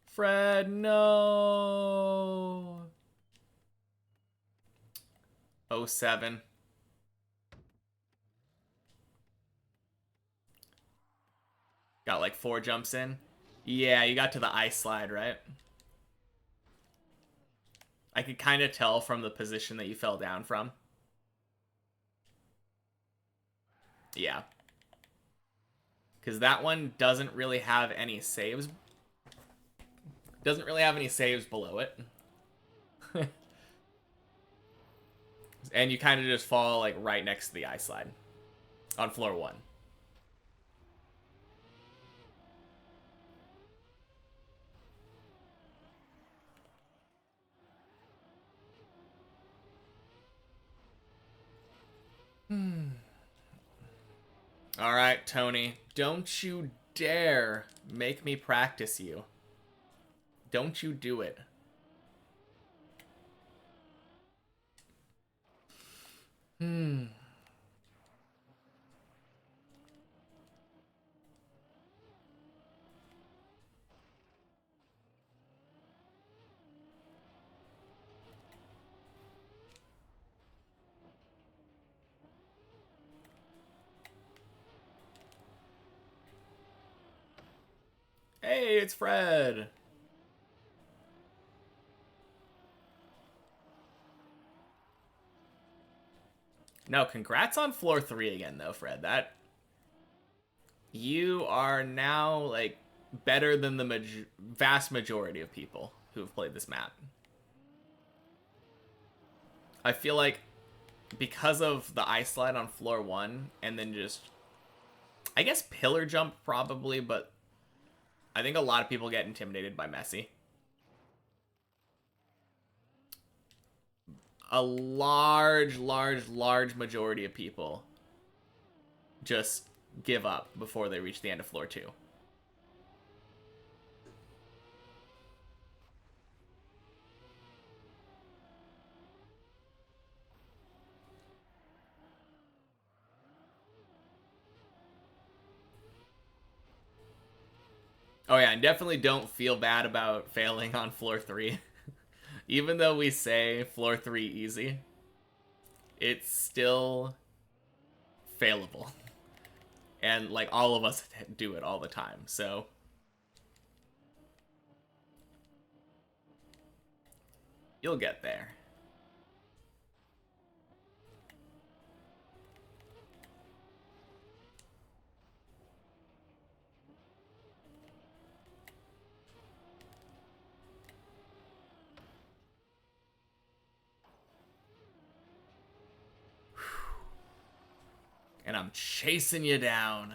Fred, no. 07. Got like 4 jumps in. Yeah, you got to the ice slide, right? I could kind of tell from the position that you fell down from. Yeah. Because that one doesn't really have any saves. Doesn't really have any saves below it. And you kind of just fall like right next to the ice slide. On floor 1. Alright, Tony. Don't you dare make me practice you. Don't you do it. Hey, it's Fred. No, congrats on floor 3 again, though, Fred. That you are now like better than the vast majority of people who have played this map. I feel like because of the ice slide on floor 1, and then just, I guess pillar jump probably, but I think a lot of people get intimidated by Messi. A large majority of people just give up before they reach the end of floor 2. Oh yeah, and definitely don't feel bad about failing on floor 3. Even though we say floor 3 easy, it's still failable. And like all of us do it all the time, so you'll get there. And I'm chasing you down.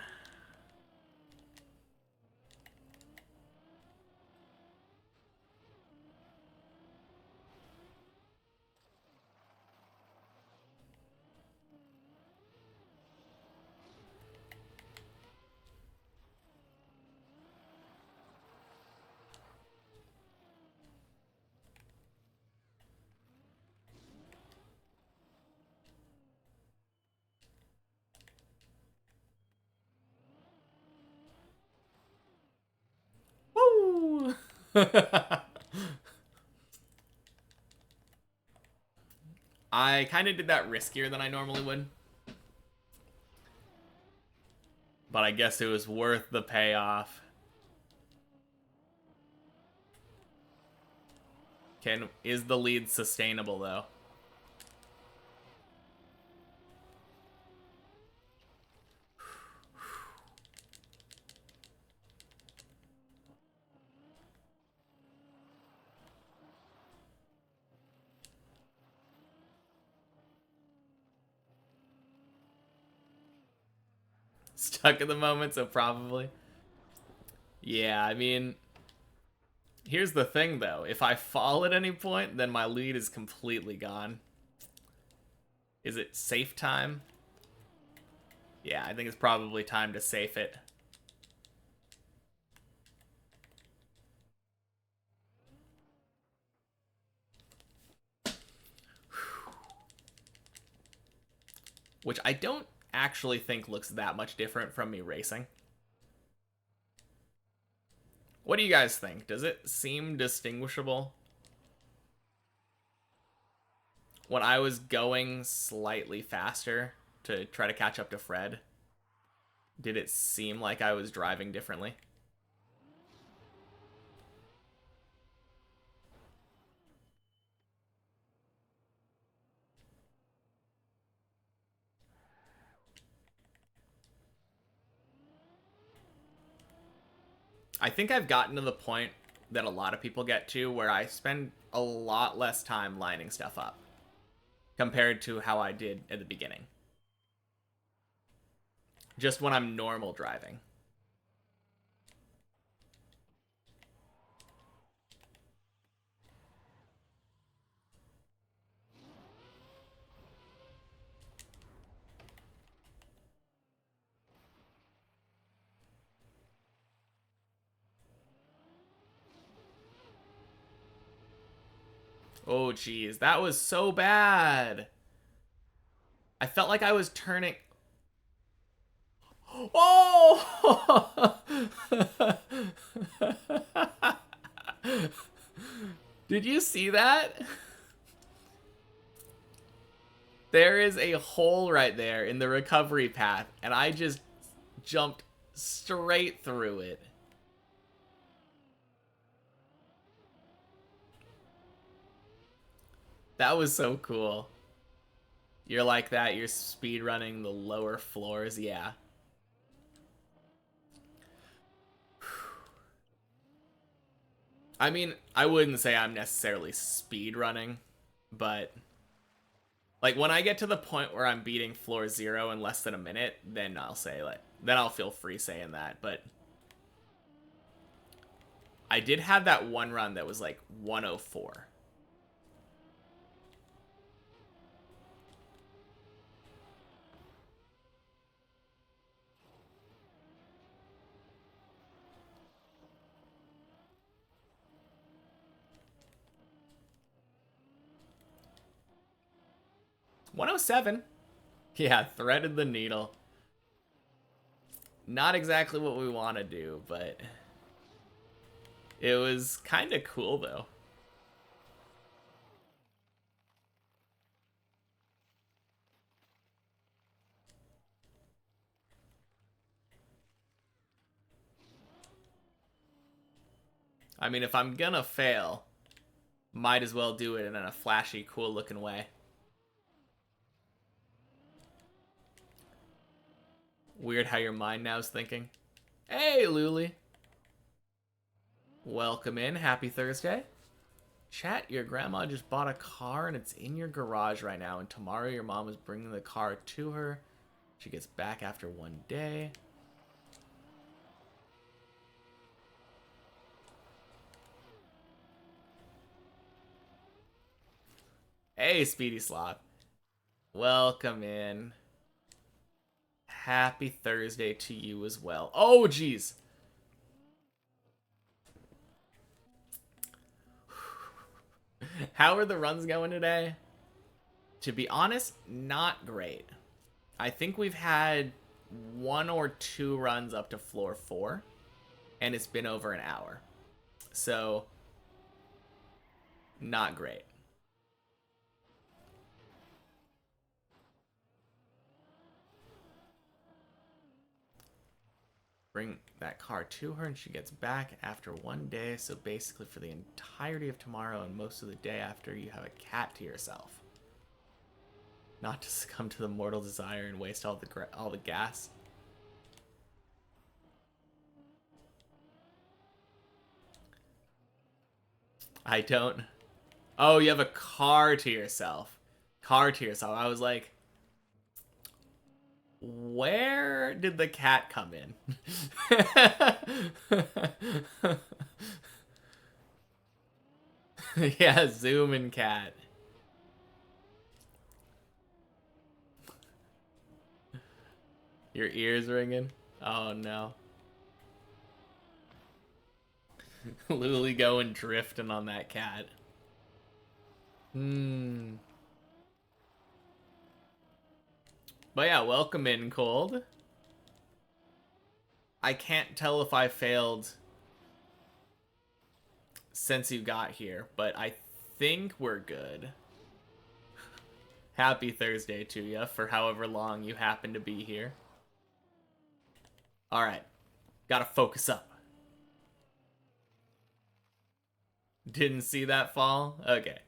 I kind of did that riskier than I normally would. But I guess it was worth the payoff. Is the lead sustainable, though? Stuck at the moment, so probably. Yeah, I mean, here's the thing, though. If I fall at any point, then my lead is completely gone. Is it safe time? Yeah, I think it's probably time to safe it. Which I don't actually think looks that much different from me racing. What do you guys think? Does it seem distinguishable? When I was going slightly faster to try to catch up to Fred, did it seem like I was driving differently? I think I've gotten to the point that a lot of people get to where I spend a lot less time lining stuff up compared to how I did at the beginning. Just when I'm normal driving. Oh, geez. That was so bad. I felt like I was turning... Oh! Did you see that? There is a hole right there in the recovery path, and I just jumped straight through it. That was so cool. You're like that, you're speedrunning the lower floors, yeah. I mean, I wouldn't say I'm necessarily speedrunning, but like when I get to the point where I'm beating floor 0 in less than a minute, then I'll say then I'll feel free saying that, but I did have that one run that was like 104. $107. Yeah, threaded the needle. Not exactly what we want to do, but it was kind of cool, though. I mean, if I'm gonna fail, might as well do it in a flashy, cool-looking way. Weird how your mind now is thinking. Hey, Luli. Welcome in. Happy Thursday. Chat, your grandma just bought a car and it's in your garage right now. And tomorrow your mom is bringing the car to her. She gets back after one day. Hey, Speedy Sloth. Welcome in. Happy Thursday to you as well. Oh, jeez. How are the runs going today? To be honest, not great. I think we've had 1 or 2 runs up to floor 4, and it's been over an hour. So Not great. Bring that car to her and she gets back after 1 day. So basically for the entirety of tomorrow and most of the day after, you have a cat to yourself. Not to succumb to the mortal desire and waste all the gas. I don't. Oh, you have a car to yourself. Car to yourself. I was like, where did the cat come in? Yeah, zoom in cat. Your ears ringing? Oh no. Literally going drifting on that cat. But yeah, welcome in, Cold. I can't tell if I failed since you got here, but I think we're good. Happy Thursday to you for however long you happen to be here. Alright. Gotta focus up. Didn't see that fall? Okay.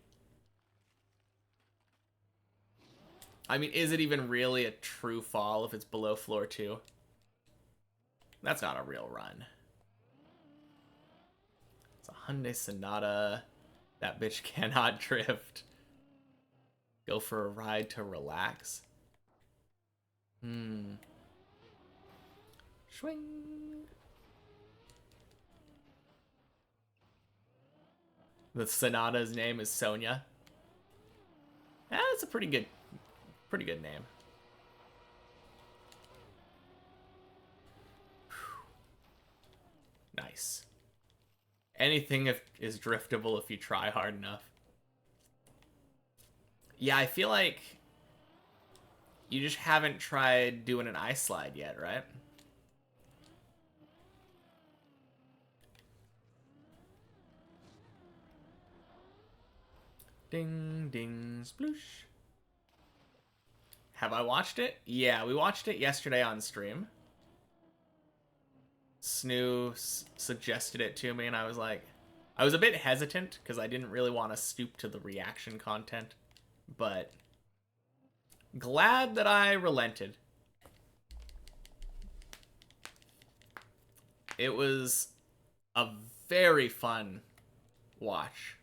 I mean, is it even really a true fall if it's below floor 2? That's not a real run. It's a Hyundai Sonata. That bitch cannot drift. Go for a ride to relax. Swing. The Sonata's name is Sonia. That's a pretty good name. Nice. Anything is driftable if you try hard enough. Yeah, I feel like you just haven't tried doing an ice slide yet, right? Ding, ding, sploosh. Have I watched it? Yeah, we watched it yesterday on stream. Snoo suggested it to me, and I was like, I was a bit hesitant because I didn't really want to stoop to the reaction content, but glad that I relented. It was a very fun watch,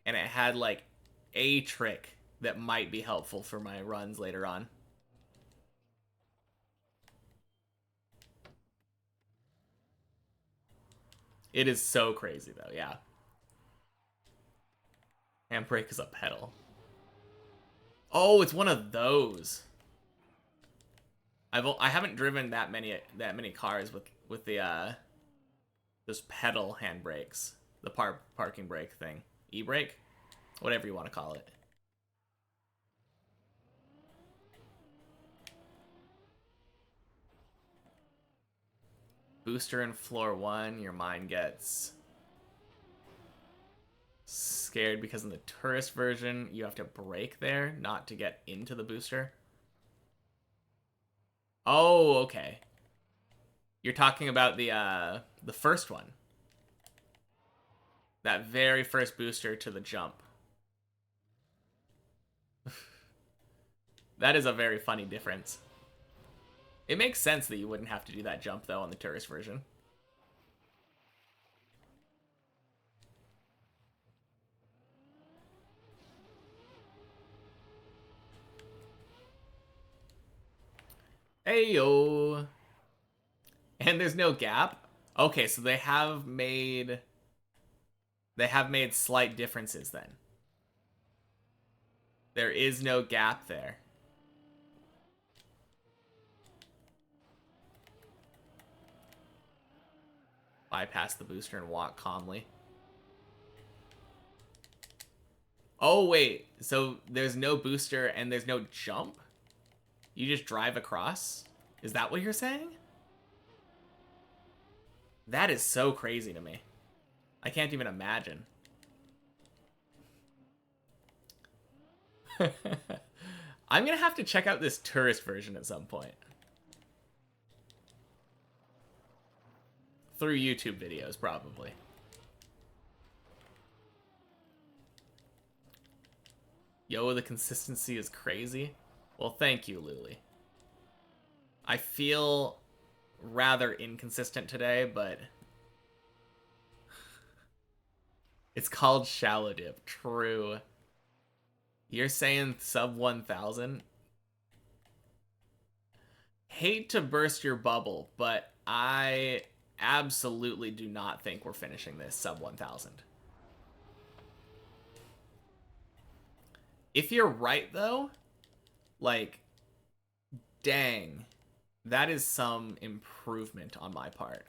and it had like a trick that might be helpful for my runs later on. It is so crazy though, yeah. Handbrake is a pedal. Oh, it's one of those. I haven't driven that many cars with the those pedal handbrakes, the parking brake thing, e-brake, whatever you want to call it. Booster in floor 1, your mind gets scared because in the tourist version you have to brake there not to get into the booster. Oh, okay. You're talking about the first one. That very first booster to the jump. That is a very funny difference. It makes sense that you wouldn't have to do that jump though on the tourist version. Ayo. And there's no gap. Okay, so they have made slight differences then. There is no gap there. Bypass the booster and walk calmly. Oh, wait. So there's no booster and there's no jump? You just drive across? Is that what you're saying? That is so crazy to me. I can't even imagine. I'm gonna have to check out this tourist version at some point. Through YouTube videos, probably. Yo, the consistency is crazy. Well, thank you, Luli. I feel rather inconsistent today, but it's called Shallow Dip. True. You're saying sub 1,000? Hate to burst your bubble, but I absolutely do not think we're finishing this sub 1,000. If you're right, though, like, dang, that is some improvement on my part.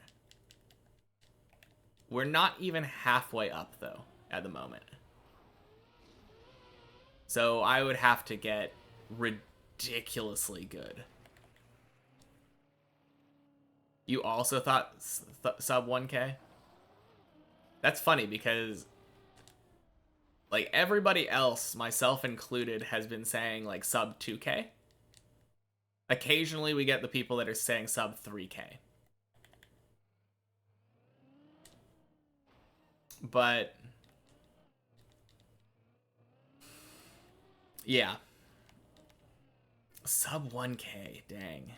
We're not even halfway up, though, at the moment. So I would have to get ridiculously good. You also thought sub 1K? That's funny because, like, everybody else, myself included, has been saying, like, sub 2K. Occasionally we get the people that are saying sub 3K. But yeah. Sub 1K, dang.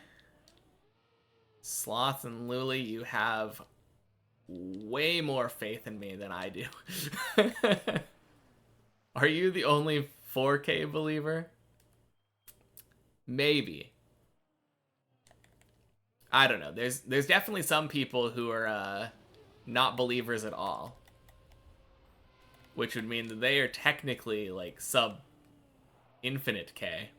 Sloth and Luli, you have way more faith in me than I do. Are you the only 4K believer? Maybe. I don't know. There's definitely some people who are not believers at all. Which would mean that they are technically like sub infinite K.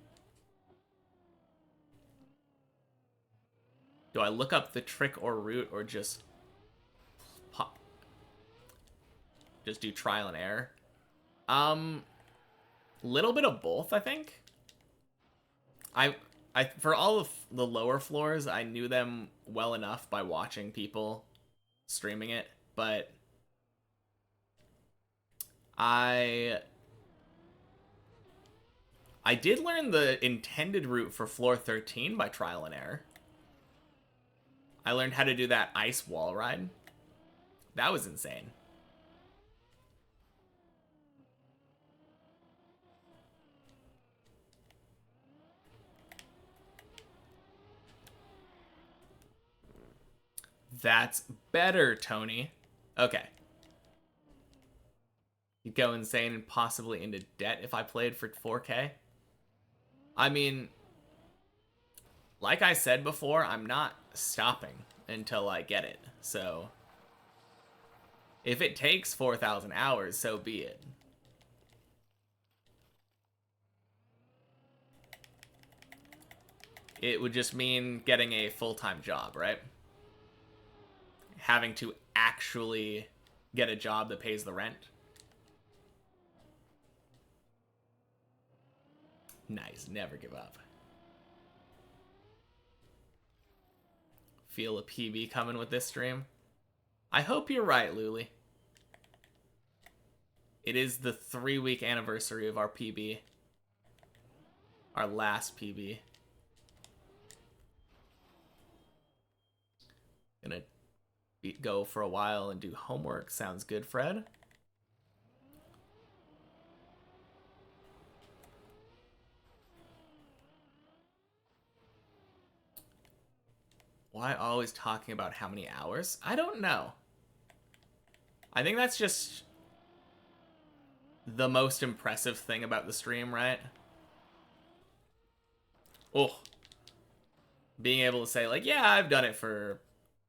Do I look up the trick or root or just pop? Just do trial and error? Little bit of both, I think. I for all of the lower floors, I knew them well enough by watching people streaming it, but I did learn the intended route for floor 13 by trial and error. I learned how to do that ice wall ride. That was insane. That's better, Tony. Okay. You'd go insane and possibly into debt if I played for 4K. I mean, like I said before, I'm not stopping until I get it. So, if it takes 4,000 hours, so be it. It would just mean getting a full-time job, right? Having to actually get a job that pays the rent. Nice, never give up. Feel a PB coming with this stream? I hope you're right, Luli. It is the 3-week anniversary of our PB. Our last PB. Gonna go for a while and do homework. Sounds good, Fred. Why always talking about how many hours? I don't know. I think that's just the most impressive thing about the stream, right? Oh. Being able to say, like, yeah, I've done it for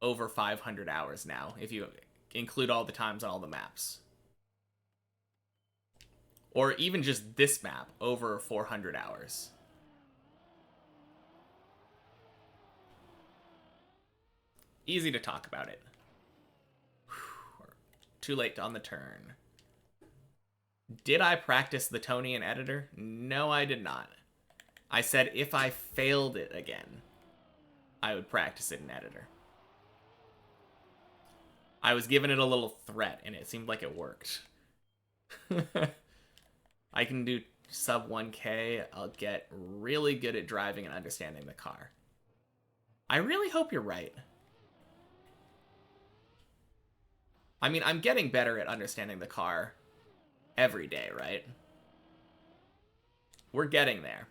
over 500 hours now, if you include all the times on all the maps. Or even just this map, over 400 hours. Easy to talk about it. Too late on the turn. Did I practice the Tony in editor? No, I did not. I said if I failed it again, I would practice it in editor. I was given it a little threat, and it seemed like it worked. I can do sub 1K, I'll get really good at driving and understanding the car. I really hope you're right. I mean, I'm getting better at understanding the car every day, right? We're getting there.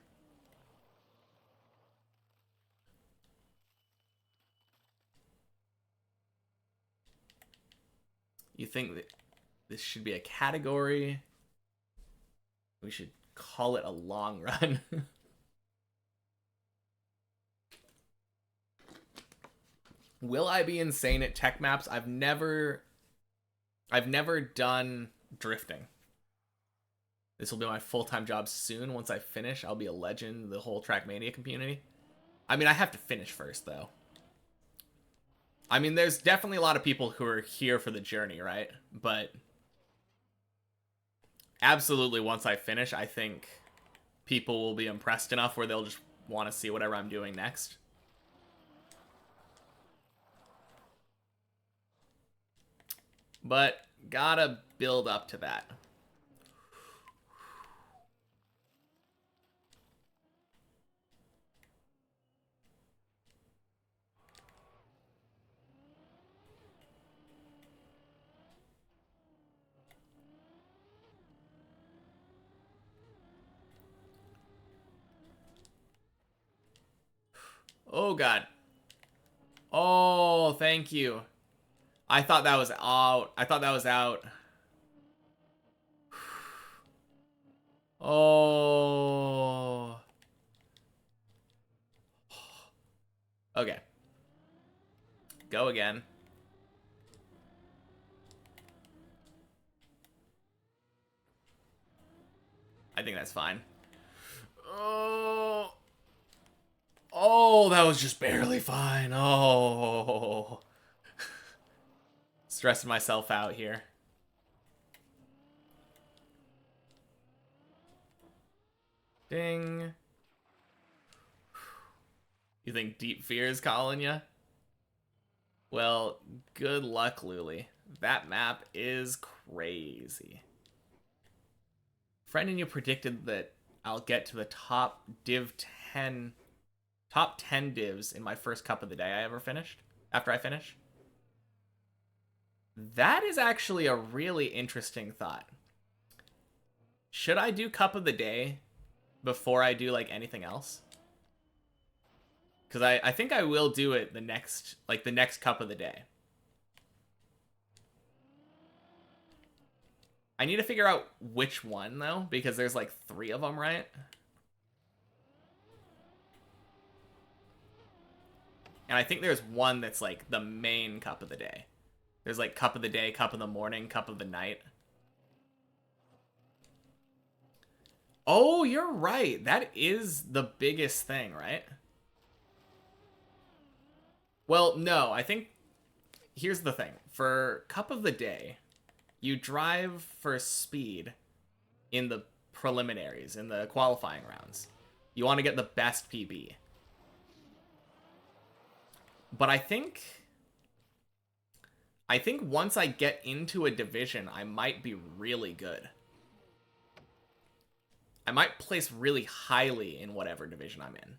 You think that this should be a category? We should call it a long run. Will I be insane at tech maps? I've never done drifting. This will be my full-time job soon. Once I finish, I'll be a legend, the whole Trackmania community. I mean, I have to finish first, though. I mean, there's definitely a lot of people who are here for the journey, right? But absolutely, once I finish, I think people will be impressed enough where they'll just want to see whatever I'm doing next. But gotta build up to that. Oh, God. Oh, thank you. I thought that was out. I thought that was out. Oh. Okay. Go again. I think that's fine. Oh. Oh, that was just barely fine. Oh. Stressing myself out here. Ding. You think Deep Fear is calling ya? Well, good luck, Luli. That map is crazy. Friend and you predicted that I'll get to the top 10 divs in my first cup of the day I ever finished, after I finish. That is actually a really interesting thought. Should I do cup of the day before I do like anything else? Because I think I will do it the next cup of the day. I need to figure out which one though, because there's like 3 of them, right? And I think there's one that's like the main cup of the day. There's like cup of the day, cup of the morning, cup of the night. Oh, you're right. That is the biggest thing, right? Well, no, I think here's the thing. For cup of the day, you drive for speed in the preliminaries, in the qualifying rounds. You want to get the best PB. But I think once I get into a division, I might be really good. I might place really highly in whatever division I'm in.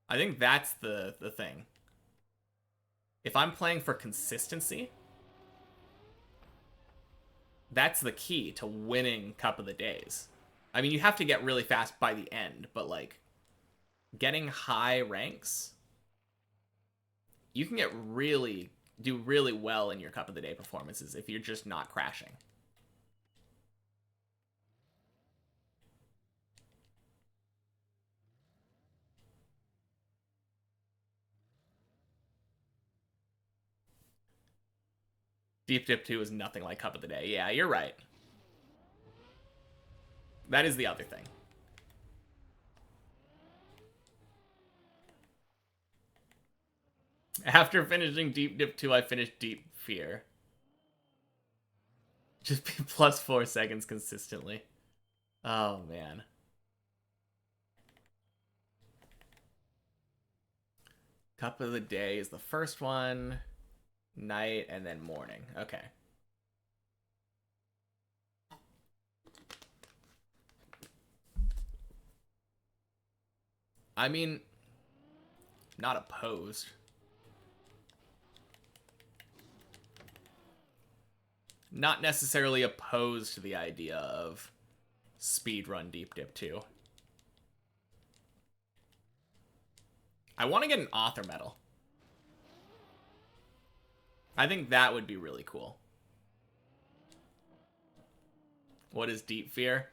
I think that's the thing. If I'm playing for consistency, that's the key to winning Cup of the Days. I mean, you have to get really fast by the end, but like getting high ranks, you can do really well in your Cup of the Day performances if you're just not crashing. Deep Dip 2 is nothing like Cup of the Day. Yeah, you're right. That is the other thing. After finishing Deep Dip 2, I finished Deep Fear. Just be plus 4 seconds consistently. Oh, man. Cup of the Day is the first one. Night and then morning. Okay. I mean, not opposed. Not necessarily opposed to the idea of speedrun Deep Dip 2. I want to get an author medal. I think that would be really cool. What is Deep Fear?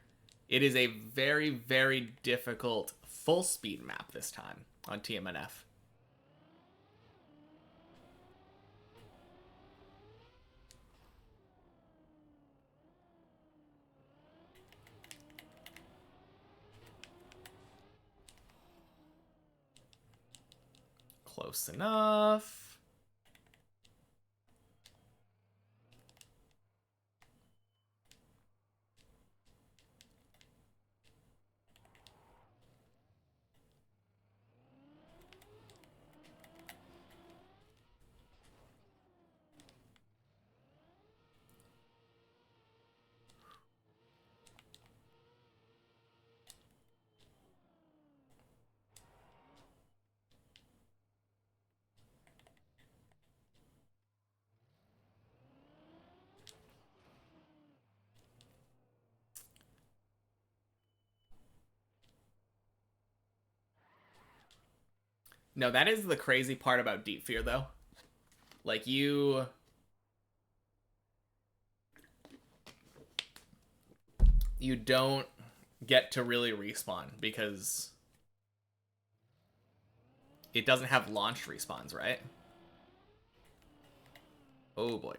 It is a very, very difficult full speed map this time on TMNF. Close enough. No, that is the crazy part about Deep Fear, though. Like, you don't get to really respawn because it doesn't have launched respawns, right? Oh boy.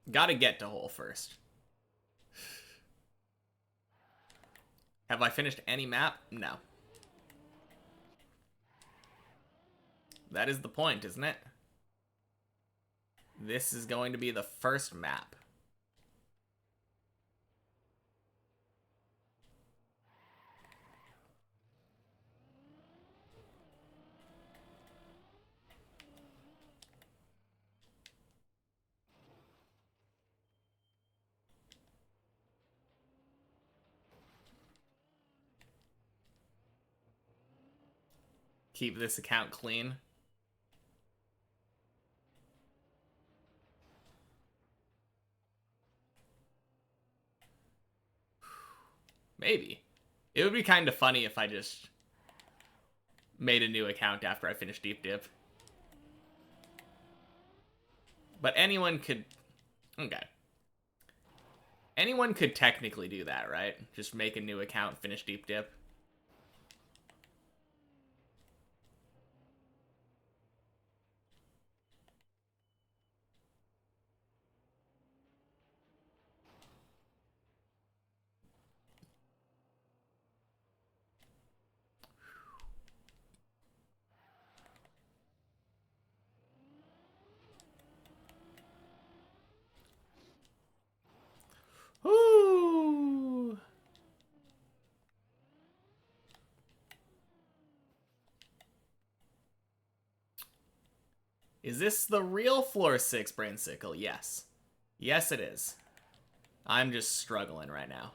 Gotta get to hole first. Have I finished any map? No. That is the point, isn't it? This is going to be the first map. Keep this account clean. Maybe. It would be kind of funny if I just made a new account after I finished Deep Dip. But anyone could... Okay. Anyone could technically do that, right? Just make a new account, finish Deep Dip. Ooh. Is this the real floor 6 Brainsicle? Yes. Yes, it is. I'm just struggling right now.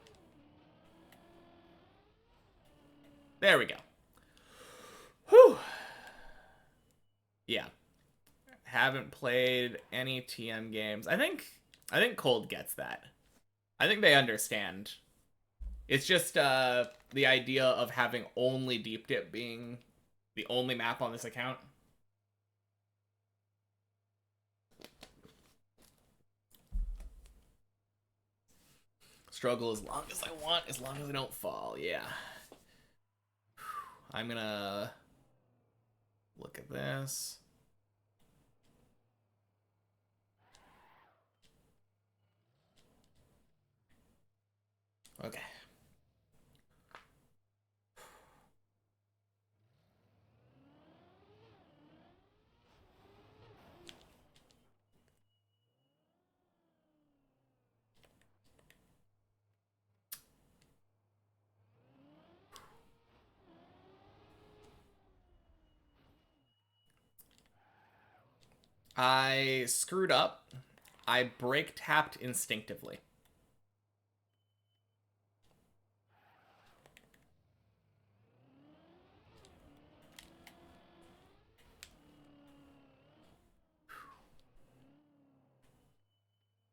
There we go. Whew. Yeah. Haven't played any TM games. I think Cold gets that. I think they understand. It's just the idea of having only Deep Dip being the only map on this account. Struggle as long as I want, as long as I don't fall. Yeah. I'm gonna look at this. Okay. I screwed up. I brake tapped instinctively.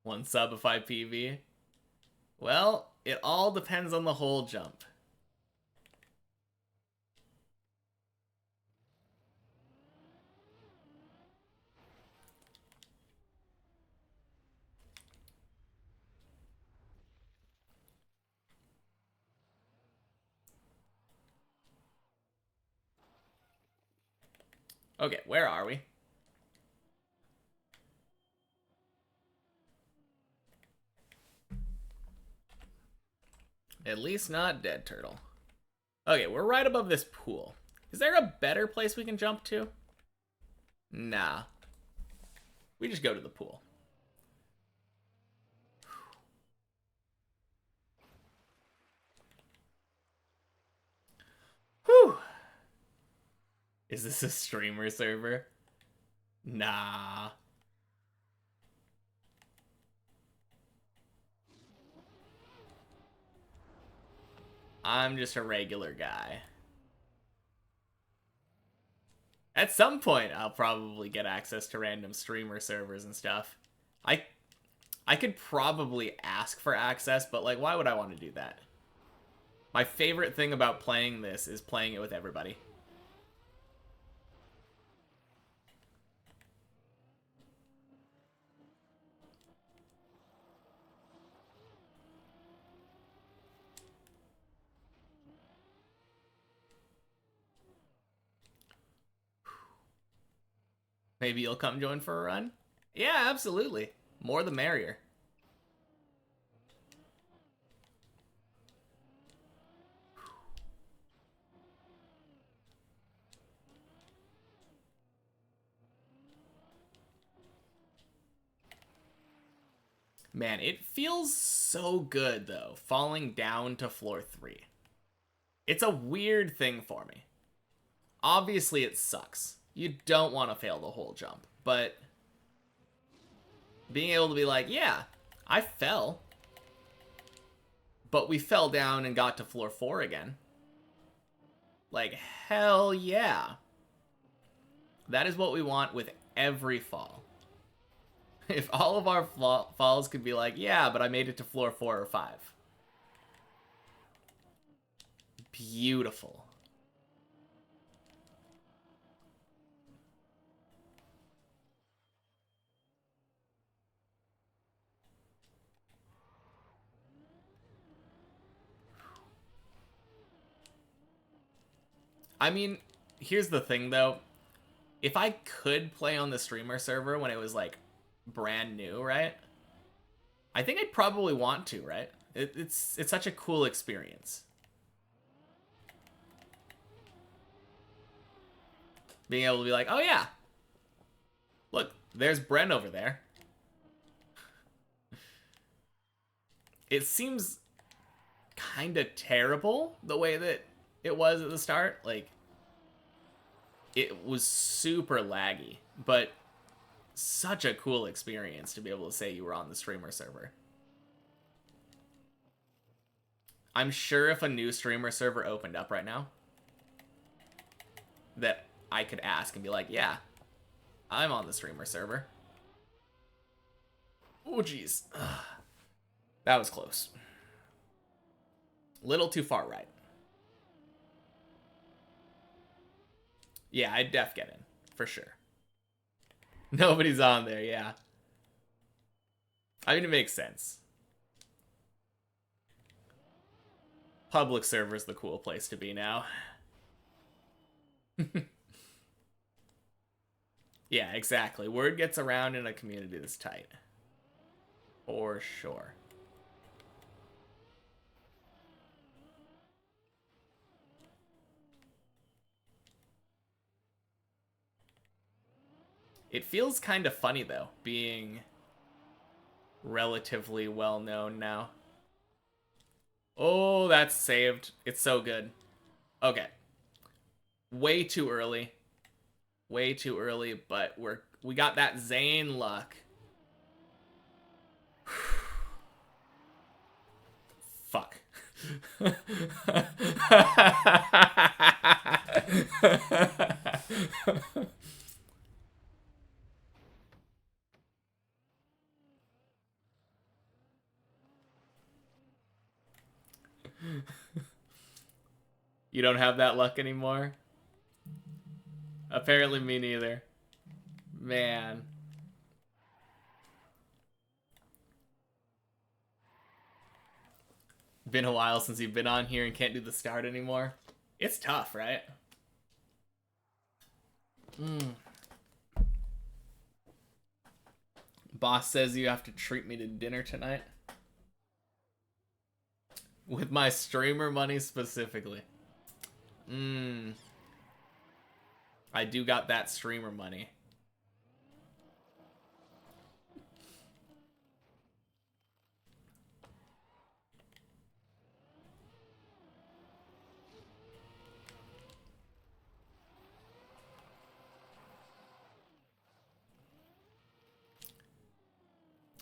One sub if I PV. Well, it all depends on the whole jump. Okay, where are we? At least not Dead Turtle. Okay, we're right above this pool. Is there a better place we can jump to? Nah. We just go to the pool. Whew. Is this a streamer server? Nah. I'm just a regular guy. At some point, I'll probably get access to random streamer servers and stuff. I could probably ask for access, but like, why would I want to do that? My favorite thing about playing this is playing it with everybody. Maybe you'll come join for a run? Yeah, absolutely. More the merrier. Man, it feels so good, though, falling down to floor 3. It's a weird thing for me. Obviously, it sucks. You don't want to fail the whole jump, but being able to be like, yeah, I fell, but we fell down and got to floor 4 again. Like, hell yeah. That is what we want with every fall. If all of our falls could be like, yeah, but I made it to floor 4 or 5. Beautiful. I mean, here's the thing though. If I could play on the streamer server when it was like brand new, right? I think I'd probably want to, right? It's such a cool experience. Being able to be like, oh yeah, look, there's Bren over there. It seems kind of terrible the way that it was at the start. Like, it was super laggy, but such a cool experience to be able to say you were on the streamer server. I'm sure if a new streamer server opened up right now, that I could ask and be like, yeah, I'm on the streamer server. Oh, jeez. That was close. Little too far right. Yeah, I'd def get in, for sure. Nobody's on there, yeah. I mean, it makes sense. Public server's the cool place to be now. Yeah, exactly. Word gets around in a community that's tight. For sure. It feels kind of funny, though, being relatively well known now. Oh, that's saved. It's so good. Okay. Way too early. Way too early, but We got that Zane luck. Fuck. You don't have that luck anymore? Apparently me neither. Man. Been a while since you've been on here and can't do the start anymore. It's tough, right? Boss says you have to treat me to dinner tonight. With my streamer money specifically. I do got that streamer money.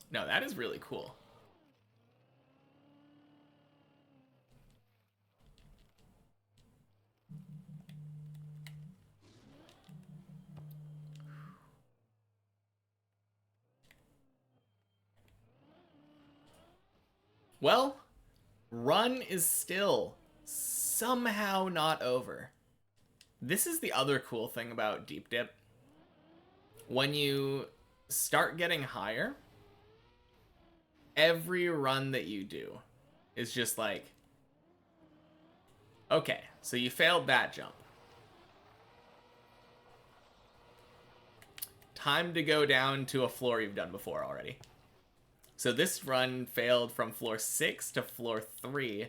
No, that is really cool. Well, run is still somehow not over. This is the other cool thing about Deep Dip. When you start getting higher, every run that you do is just like, okay, so you failed that jump. Time to go down to a floor you've done before already. So this run failed from floor 6 to floor 3,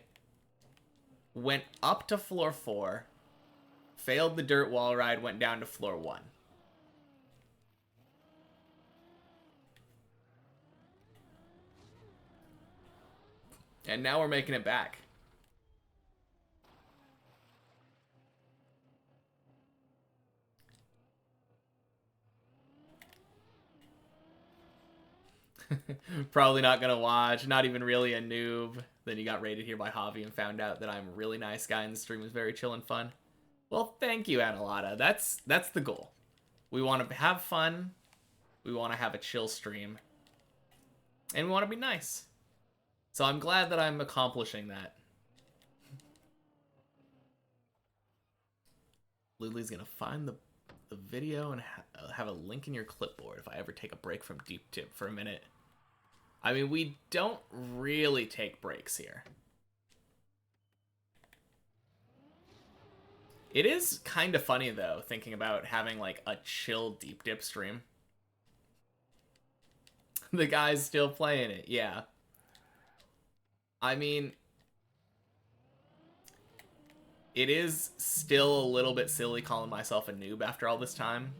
went up to floor 4, failed the dirt wall ride, went down to floor 1. And now we're making it back. Probably not gonna watch, not even really a noob. Then you got rated here by Javi and found out that I'm a really nice guy and the stream was very chill and fun. Well, thank you, Analata. That's the goal. We want to have fun. We want to have a chill stream. And we want to be nice. So I'm glad that I'm accomplishing that. Lily's gonna find the video and have a link in your clipboard if I ever take a break from Deep Dip for a minute. I mean, we don't really take breaks here. It is kind of funny, though, thinking about having, like, a chill Deep Dip stream. The guy's still playing it, yeah. I mean, it is still a little bit silly calling myself a noob after all this time.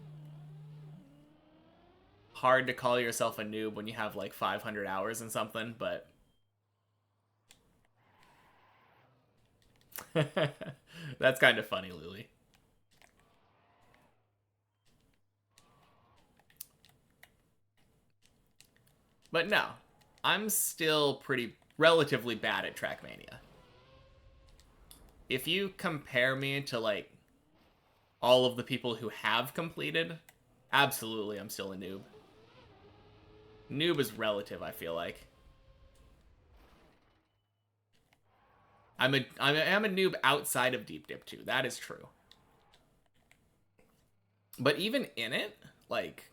Hard to call yourself a noob when you have like 500 hours and something, but that's kind of funny, Lily. But no, I'm still relatively bad at Trackmania. If you compare me to like all of the people who have completed, absolutely I'm still a noob. Noob is relative, I feel like. I'm a noob outside of Deep Dip too. That is true. But even in it, like,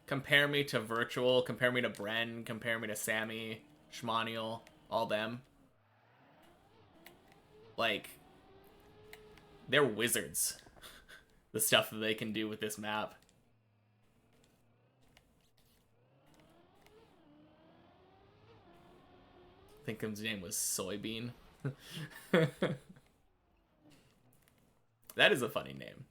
compare me to Virtual, compare me to Bren, compare me to Sammy, Schmaniel, all them. Like, they're wizards. The stuff that they can do with this map. I think his name was Soybean. That is a funny name.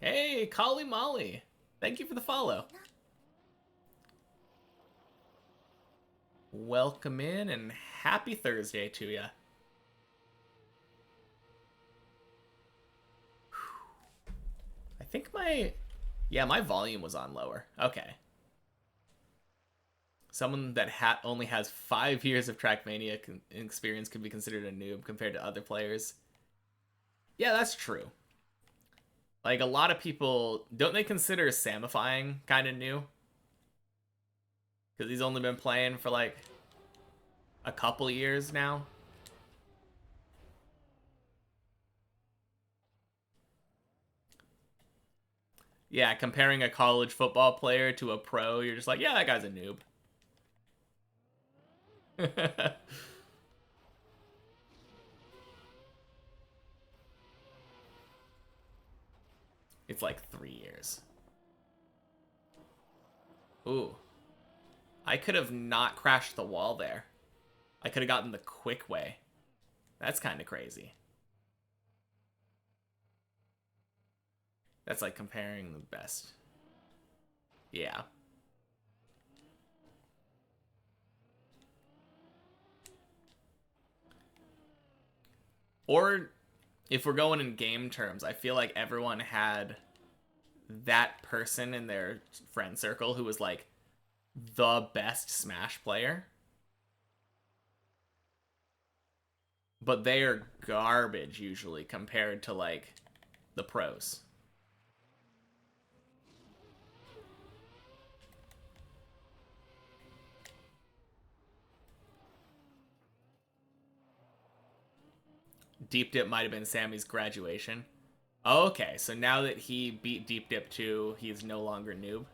Hey, Kali Molly. Thank you for the follow. Welcome in and happy Thursday to you. I think my volume was on lower. Okay. Someone that only has 5 years of Trackmania experience could be considered a noob compared to other players. Yeah, that's true. Like, a lot of people, don't they consider Samifying kind of new? Because he's only been playing for, like, a couple years now. Yeah, comparing a college football player to a pro, you're just like, yeah, that guy's a noob. It's like 3 years. Ooh. I could have not crashed the wall there. I could have gotten the quick way. That's kind of crazy. That's like comparing the best. Yeah. Or if we're going in game terms, I feel like everyone had that person in their friend circle who was like the best Smash player. But they are garbage usually compared to like the pros. Deep Dip might have been Sammy's graduation. Okay, so now that he beat Deep Dip 2, he's no longer Noob.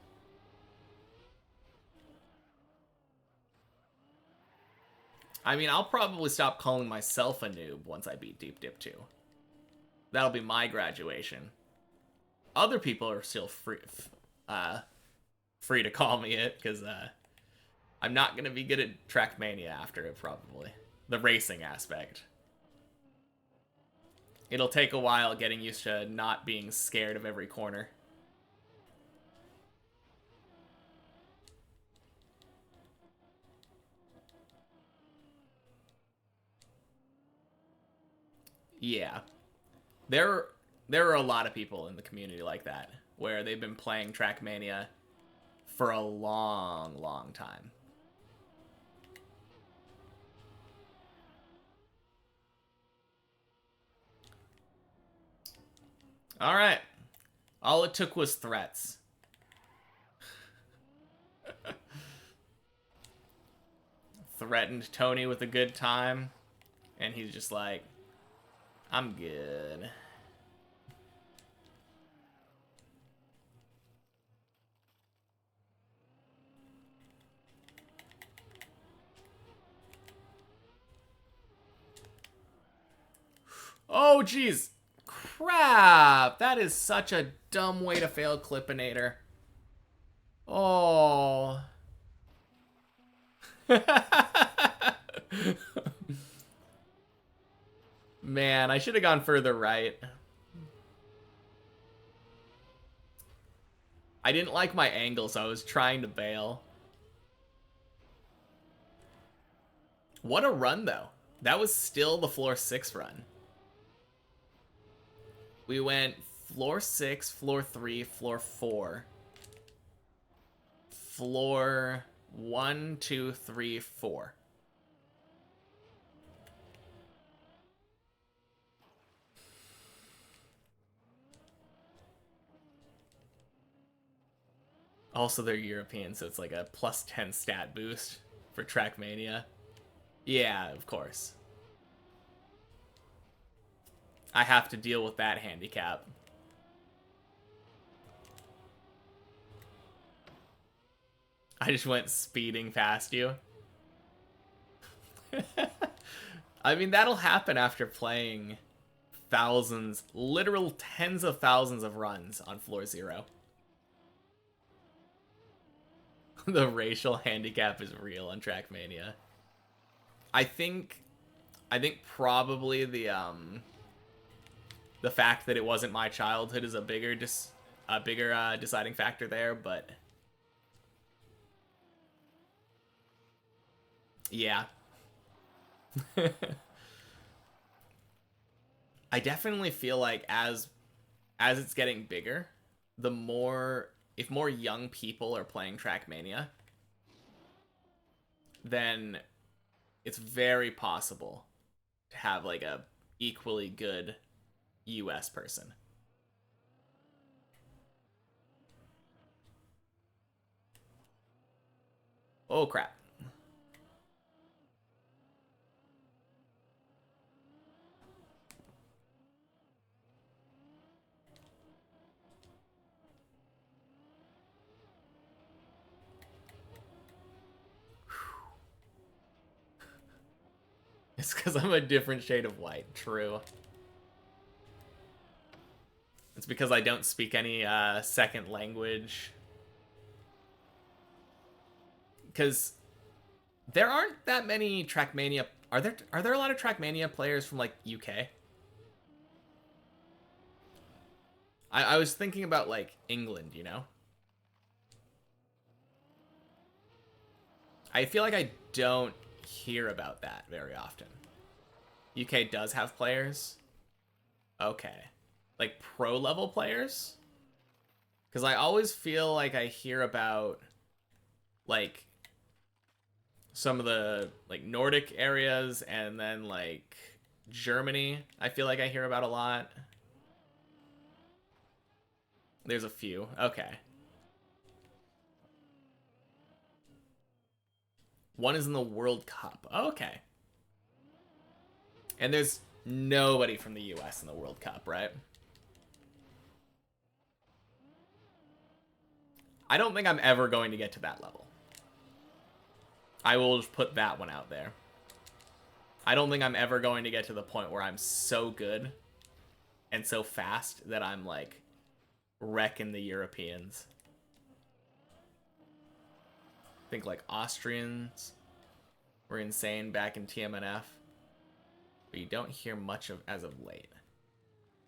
I mean, I'll probably stop calling myself a noob once I beat Deep Dip 2. That'll be my graduation. Other people are still free to call me it, because I'm not going to be good at Trackmania after it, probably. The racing aspect. It'll take a while getting used to not being scared of every corner. Yeah. There are a lot of people in the community like that, where they've been playing Trackmania for a long, long time. Alright. All it took was threats. Threatened Tony with a good time, and he's just like, I'm good. Oh, jeez. Crap. That is such a dumb way to fail Clippinator. Oh. Man, I should have gone further right. I didn't like my angle, so I was trying to bail. What a run, though. That was still the floor 6 run. We went floor 6, floor 3, floor 4. Floor 1, 2, 3, 4. Also, they're European, so it's like a plus 10 stat boost for Trackmania. Yeah, of course. I have to deal with that handicap. I just went speeding past you. I mean, that'll happen after playing thousands, literal tens of thousands of runs on floor 0. The racial handicap is real on Trackmania. I think probably the fact that it wasn't my childhood is a bigger deciding factor there, but Yeah. I definitely feel like as it's getting bigger, the more if more young people are playing Trackmania, then it's very possible to have like a equally good US person. Oh crap. It's because I'm a different shade of white. True. It's because I don't speak any second language. Because there aren't that many Trackmania. Are there a lot of Trackmania players from like UK? I was thinking about like England. I feel like I don't hear about that very often. UK does have players. Okay. Like pro level players? Because I always feel like I hear about like some of the like Nordic areas and then like Germany. I feel like I hear about a lot. There's a few. Okay. One is in the World Cup. Okay. And there's nobody from the US in the World Cup, right? I don't think I'm ever going to get to that level. I will just put that one out there. I don't think I'm ever going to get to the point where I'm so good and so fast that I'm like wrecking the Europeans. I think like Austrians were insane back in TMNF, but you don't hear much of as of late.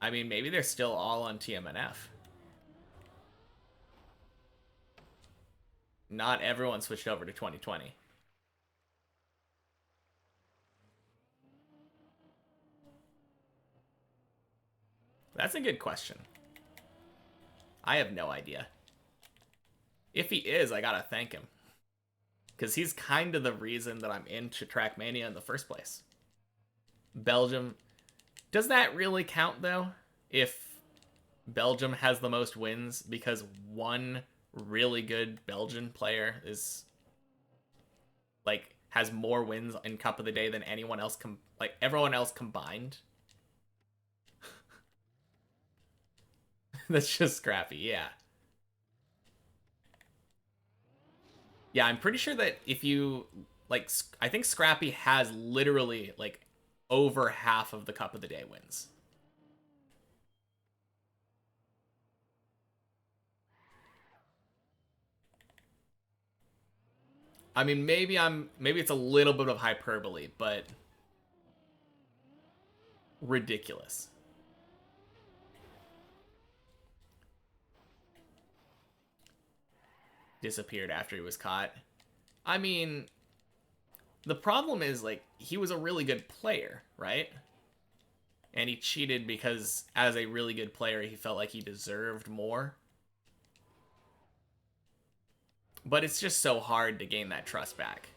I mean, maybe they're still all on TMNF. Not everyone switched over to 2020. That's a good question. I have no idea. If he is, I gotta thank him. Because he's kind of the reason that I'm into Trackmania in the first place. Belgium. Does that really count, though? If Belgium has the most wins because one really good Belgian player is like has more wins in Cup of the Day than anyone else like everyone else combined. That's just scrappy, yeah. Yeah, I'm pretty sure that if you like I think Scrappy has literally like over half of the Cup of the Day wins. I mean, maybe it's a little bit of hyperbole, but ridiculous. Disappeared after he was caught. I mean, the problem is like he was a really good player, right? And he cheated because as a really good player, he felt like he deserved more. But it's just so hard to gain that trust back.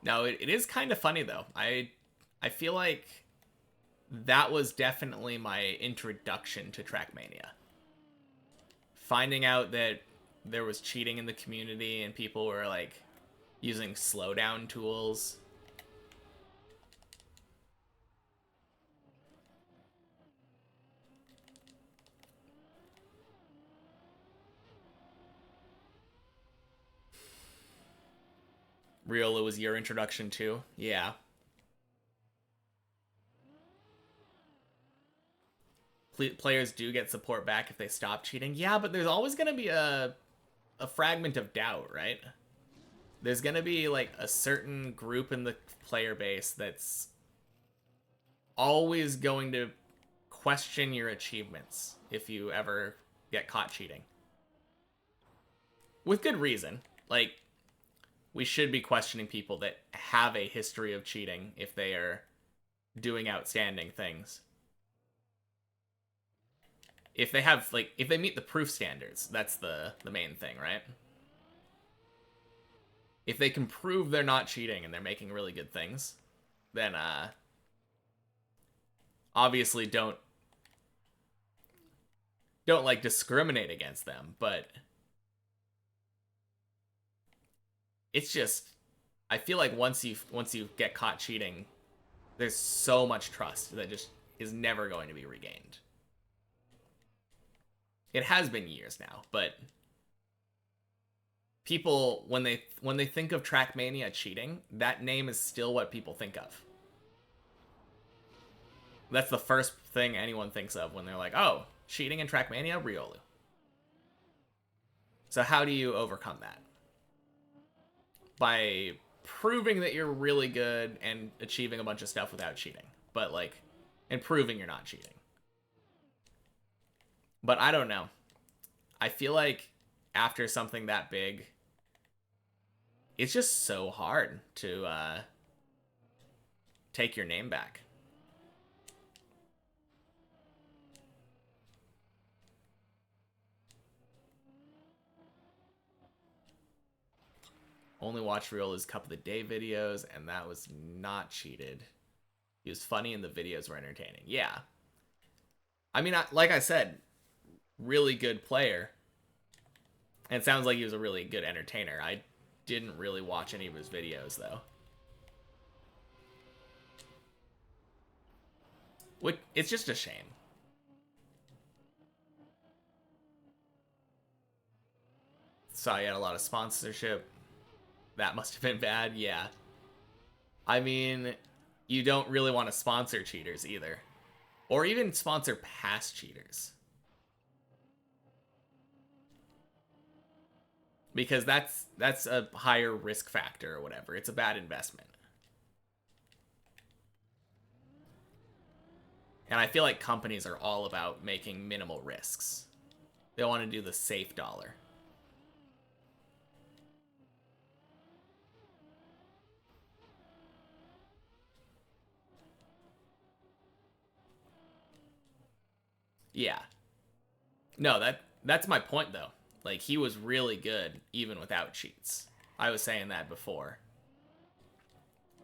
Now, it is kind of funny though. I feel like that was definitely my introduction to Trackmania. Finding out that there was cheating in the community and people were like using slowdown tools. Riola was your introduction to? Yeah. players do get support back if they stop cheating. Yeah, but there's always going to be a fragment of doubt, right? There's going to be like a certain group in the player base that's always going to question your achievements if you ever get caught cheating. With good reason. Like, we should be questioning people that have a history of cheating if they are doing outstanding things. If they have, like, if they meet the proof standards, that's the main thing, right? If they can prove they're not cheating and they're making really good things, then, obviously don't like discriminate against them, but it's just, I feel like once you get caught cheating, there's so much trust that just is never going to be regained. It has been years now, but people, when they think of Trackmania cheating, that name is still what people think of. That's the first thing anyone thinks of when they're like, oh, cheating in Trackmania, Riolu. So how do you overcome that? By proving that you're really good and achieving a bunch of stuff without cheating. But, like, and proving you're not cheating. But I don't know. I feel like after something that big, it's just so hard to take your name back. Only watched Riola's Cup of the Day videos, and that was not cheated. He was funny and the videos were entertaining. Yeah. I mean, like I said, really good player. And it sounds like he was a really good entertainer. I didn't really watch any of his videos, though. It's just a shame. Saw he had a lot of sponsorship. That must have been bad, yeah. I mean, you don't really want to sponsor cheaters either. Or even sponsor past cheaters. Because that's a higher risk factor or whatever. It's a bad investment. And I feel like companies are all about making minimal risks. They want to do the safe dollar. Yeah. No, that's my point, though. Like, he was really good even without cheats. I was saying that before.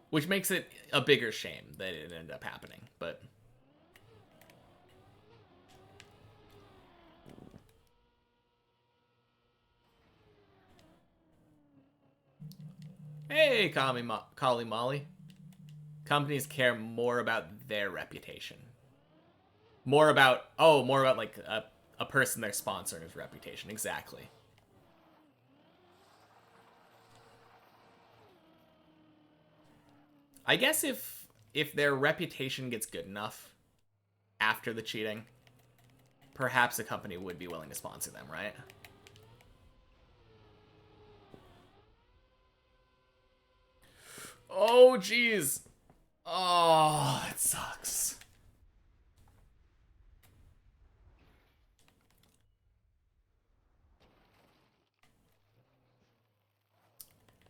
Which makes it a bigger shame that it ended up happening, but... Hey, Kali Molly. Companies care more about their reputation. More about like a person they're sponsoring's reputation. Exactly. I guess if their reputation gets good enough after the cheating, perhaps a company would be willing to sponsor them, right? Oh, jeez. Oh, it sucks.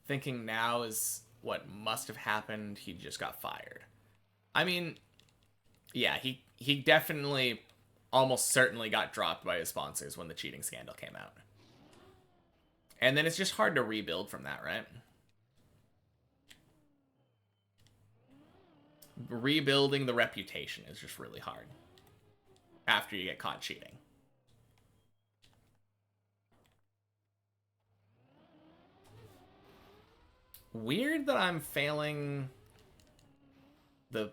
Thinking now is what must have happened. He just got fired. I mean, yeah, he definitely almost certainly got dropped by his sponsors when the cheating scandal came out. And then it's just hard to rebuild from that, right? Rebuilding the reputation is just really hard after you get caught cheating. Weird that I'm failing the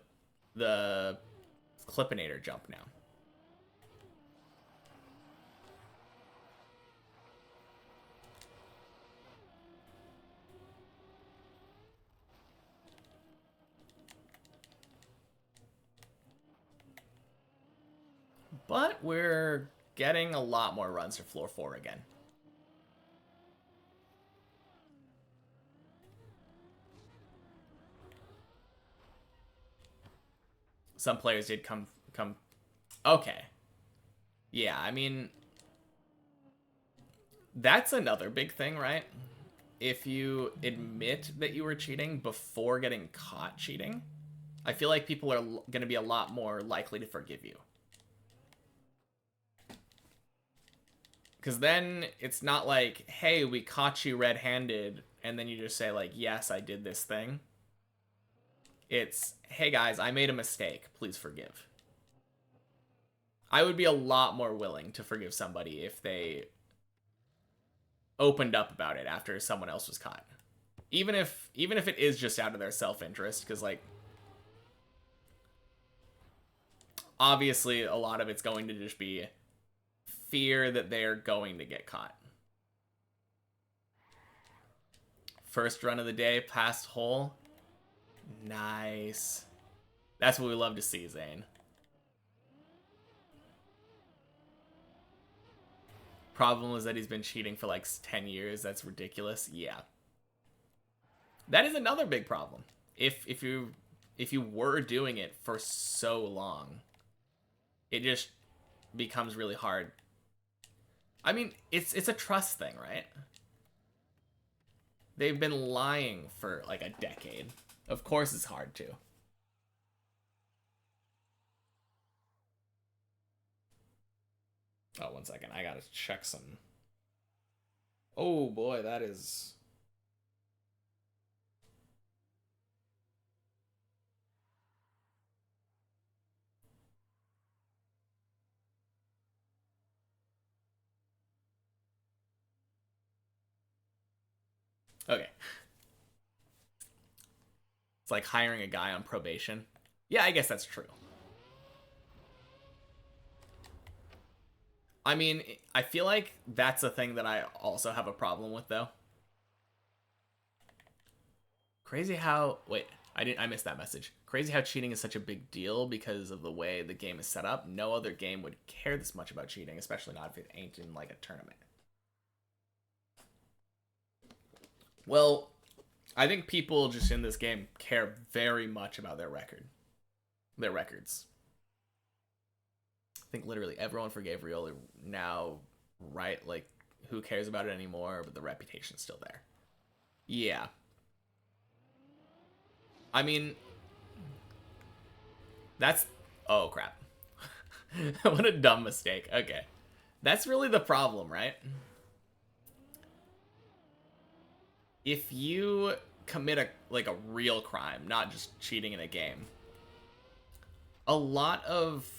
Clippinator jump now. But we're getting a lot more runs to floor 4 again. Some players did come. Okay. Yeah, I mean, that's another big thing, right? If you admit that you were cheating before getting caught cheating, I feel like people are going to be a lot more likely to forgive you. Because then it's not like, hey, we caught you red-handed, and then you just say, like, yes, I did this thing. It's, hey, guys, I made a mistake. Please forgive. I would be a lot more willing to forgive somebody if they opened up about it after someone else was caught. Even if it is just out of their self-interest, because, like, obviously a lot of it's going to just be fear that they're going to get caught. First run of the day, past hole. Nice. That's what we love to see, Zane. Problem is that he's been cheating for like 10 years. That's ridiculous. Yeah. That is another big problem. If you were doing it for so long, it just becomes really hard. I mean, it's a trust thing, right? They've been lying for like a decade. Of course it's hard to. Oh, 1 second. I gotta check some. Oh boy, that is. Okay. It's like hiring a guy on probation. Yeah, I guess that's true. I mean, I feel like that's a thing that I also have a problem with, though. Crazy how... Wait, I missed that message. Crazy how cheating is such a big deal because of the way the game is set up. No other game would care this much about cheating, especially not if it ain't in, like, a tournament. Well, I think people just in this game care very much about their records. I think literally everyone forgave Rioli now, right? Like, who cares about it anymore? But the reputation's still there. Yeah. I mean, that's... Oh, crap. What a dumb mistake. Okay. That's really the problem, right? If you commit a real crime, not just cheating in a game, a lot of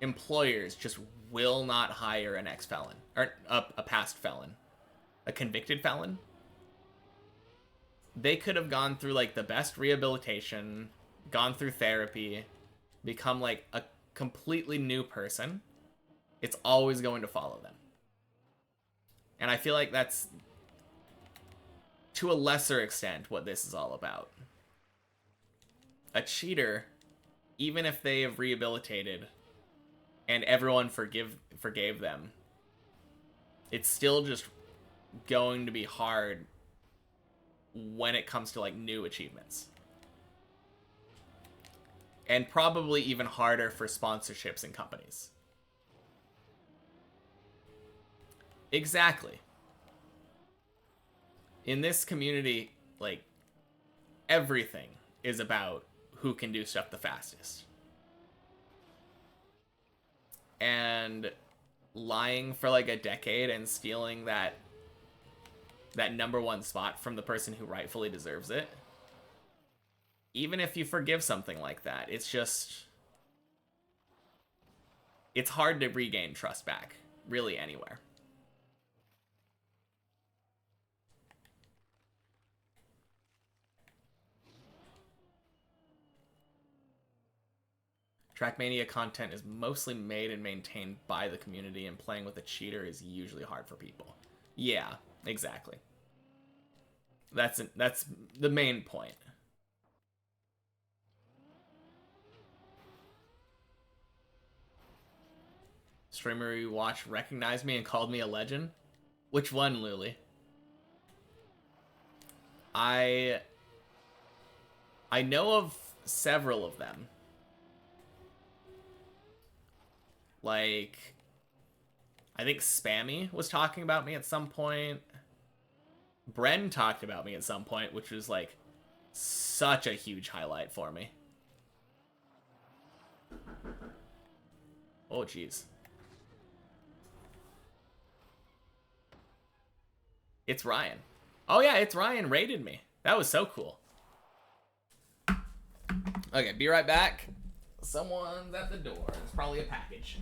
employers just will not hire an ex-felon or a past felon, a convicted felon. They could have gone through like the best rehabilitation, gone through therapy, become like a completely new person. It's always going to follow them. And I feel like that's to a lesser extent what this is all about. A cheater, even if they have rehabilitated and everyone forgave them, it's still just going to be hard when it comes to like new achievements. And probably even harder for sponsorships and companies. Exactly. In this community, like, everything is about who can do stuff the fastest. And lying for like a decade and stealing that #1 spot from the person who rightfully deserves it, even if you forgive something like that, it's hard to regain trust back, really anywhere. Trackmania content is mostly made and maintained by the community, and playing with a cheater is usually hard for people. Yeah, exactly. That's the main point. Streamer you watch recognized me and called me a legend? Which one, Luli? I know of several of them. Like, I think Spammy was talking about me at some point. Bren talked about me at some point, which was like such a huge highlight for me. Oh, jeez. It's Ryan. Oh, yeah, it's Ryan raided me. That was so cool. Okay, be right back. Someone's at the door. It's probably a package.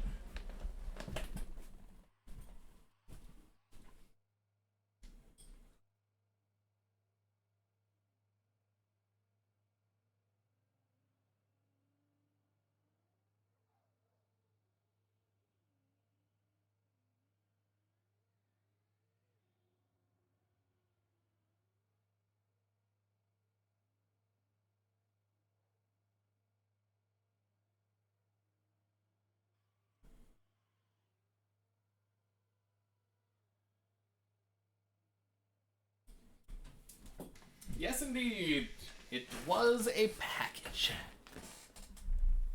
Yes, indeed. It was a package.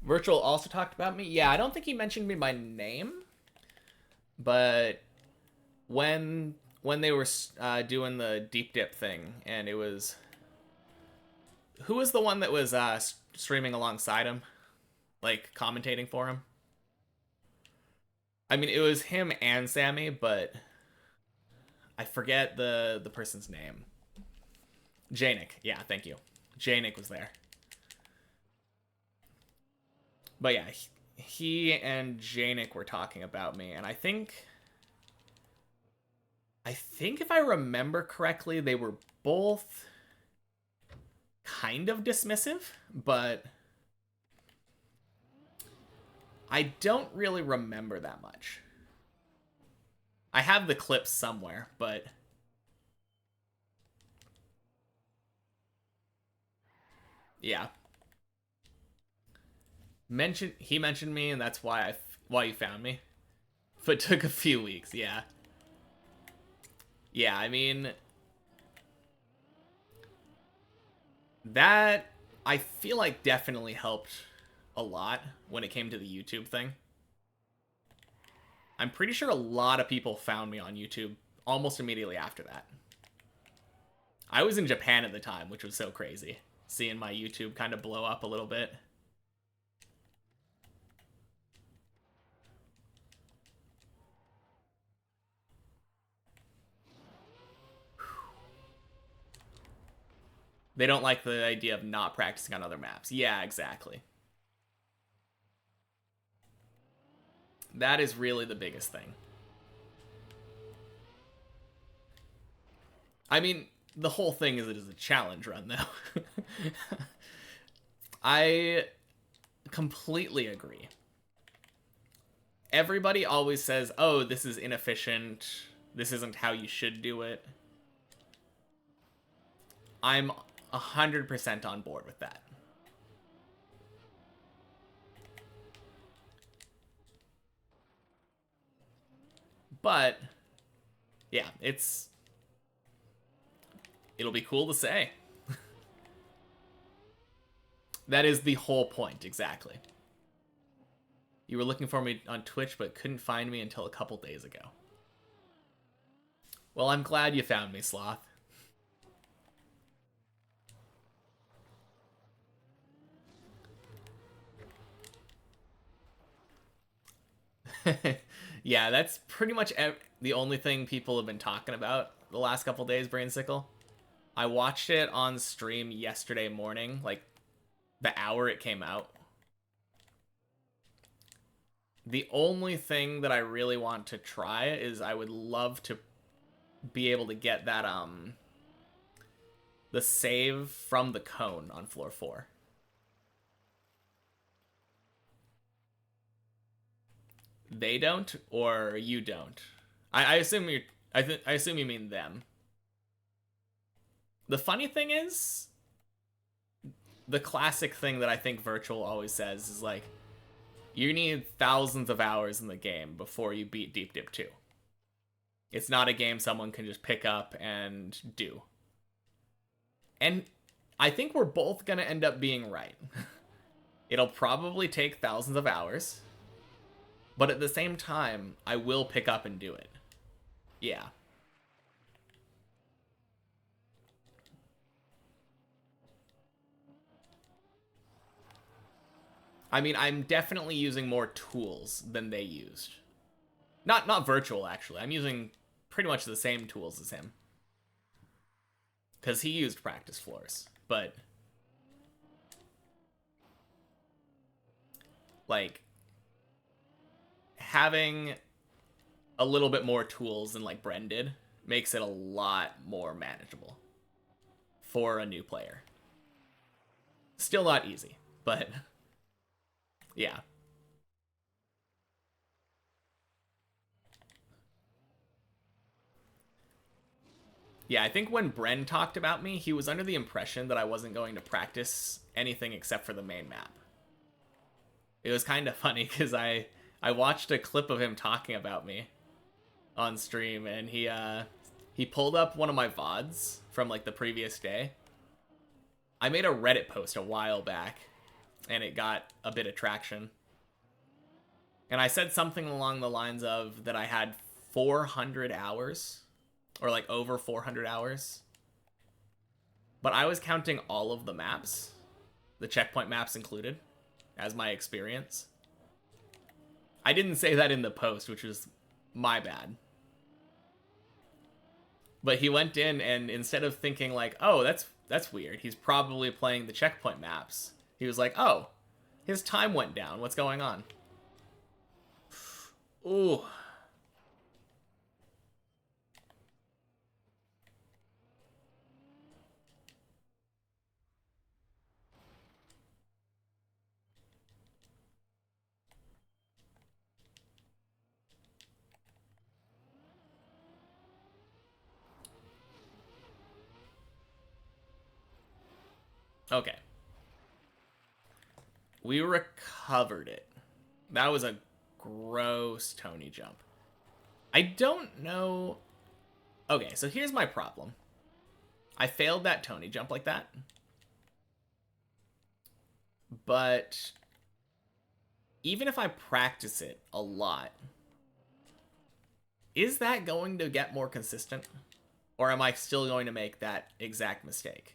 Virtual also talked about me. Yeah, I don't think he mentioned me by name, but when they were doing the deep dip thing, and it was, who was the one that was streaming alongside him, like commentating for him? I mean, it was him and Sammy, but I forget the person's name. Janik. Yeah, thank you. Janik was there. But yeah, he and Janik were talking about me, and I think if I remember correctly, they were both kind of dismissive, but I don't really remember that much. I have the clips somewhere, but yeah. He mentioned me, and that's why you found me. But it took a few weeks, yeah. Yeah, I mean, that I feel like definitely helped a lot when it came to the YouTube thing. I'm pretty sure a lot of people found me on YouTube almost immediately after that. I was in Japan at the time, which was so crazy. Seeing my YouTube kind of blow up a little bit. They don't like the idea of not practicing on other maps. Yeah, exactly. That is really the biggest thing. I mean, the whole thing is it is a challenge run, though. I completely agree. Everybody always says, oh, this is inefficient. This isn't how you should do it. I'm 100% on board with that. But, yeah, it'll be cool to say. That is the whole point, exactly. You were looking for me on Twitch, but couldn't find me until a couple days ago. Well, I'm glad you found me, Sloth. Yeah, that's pretty much the only thing people have been talking about the last couple days, Brainsicle. I watched it on stream yesterday morning, like the hour it came out. The only thing that I really want to try is I would love to be able to get that the save from the cone on floor 4. They don't, or you don't? I assume I assume you mean them. The funny thing is, the classic thing that I think Virtual always says is like, You need thousands of hours in the game before you beat Deep Dip 2. It's not a game someone can just pick up and do. And I think we're both going to end up being right. It'll probably take thousands of hours. But at the same time, I will pick up and do it. Yeah. I mean, I'm definitely using more tools than they used. Not virtual, actually. I'm using pretty much the same tools as him. Because he used practice floors. But, like, having a little bit more tools than, like, Bren did makes it a lot more manageable for a new player. Still not easy, but yeah. Yeah, I think when Bren talked about me, he was under the impression that I wasn't going to practice anything except for the main map. It was kind of funny because I watched a clip of him talking about me on stream, and he pulled up one of my VODs from like the previous day. I made a Reddit post a while back, and it got a bit of traction. And I said something along the lines of that I had 400 hours, or like over 400 hours. But I was counting all of the maps, the checkpoint maps included, as my experience. I didn't say that in the post, which was my bad. But he went in, and instead of thinking like, oh, that's weird, he's probably playing the checkpoint maps, he was like, oh, his time went down. What's going on? Ooh. Okay. We recovered it. That was a gross Tony jump. I don't know. Okay, so here's my problem. I failed that Tony jump like that. But even if I practice it a lot, is that going to get more consistent? Or am I still going to make that exact mistake?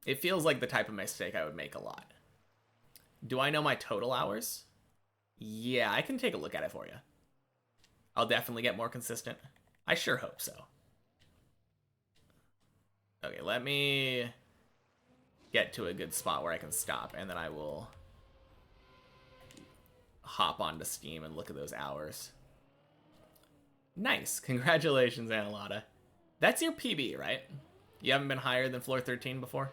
It feels like the type of mistake I would make a lot. Do I know my total hours? Yeah, I can take a look at it for you. I'll definitely get more consistent. I sure hope so. Okay, let me get to a good spot where I can stop, and then I will hop onto Steam and look at those hours. Nice. Congratulations, Analata. That's your PB, right? You haven't been higher than floor 13 before?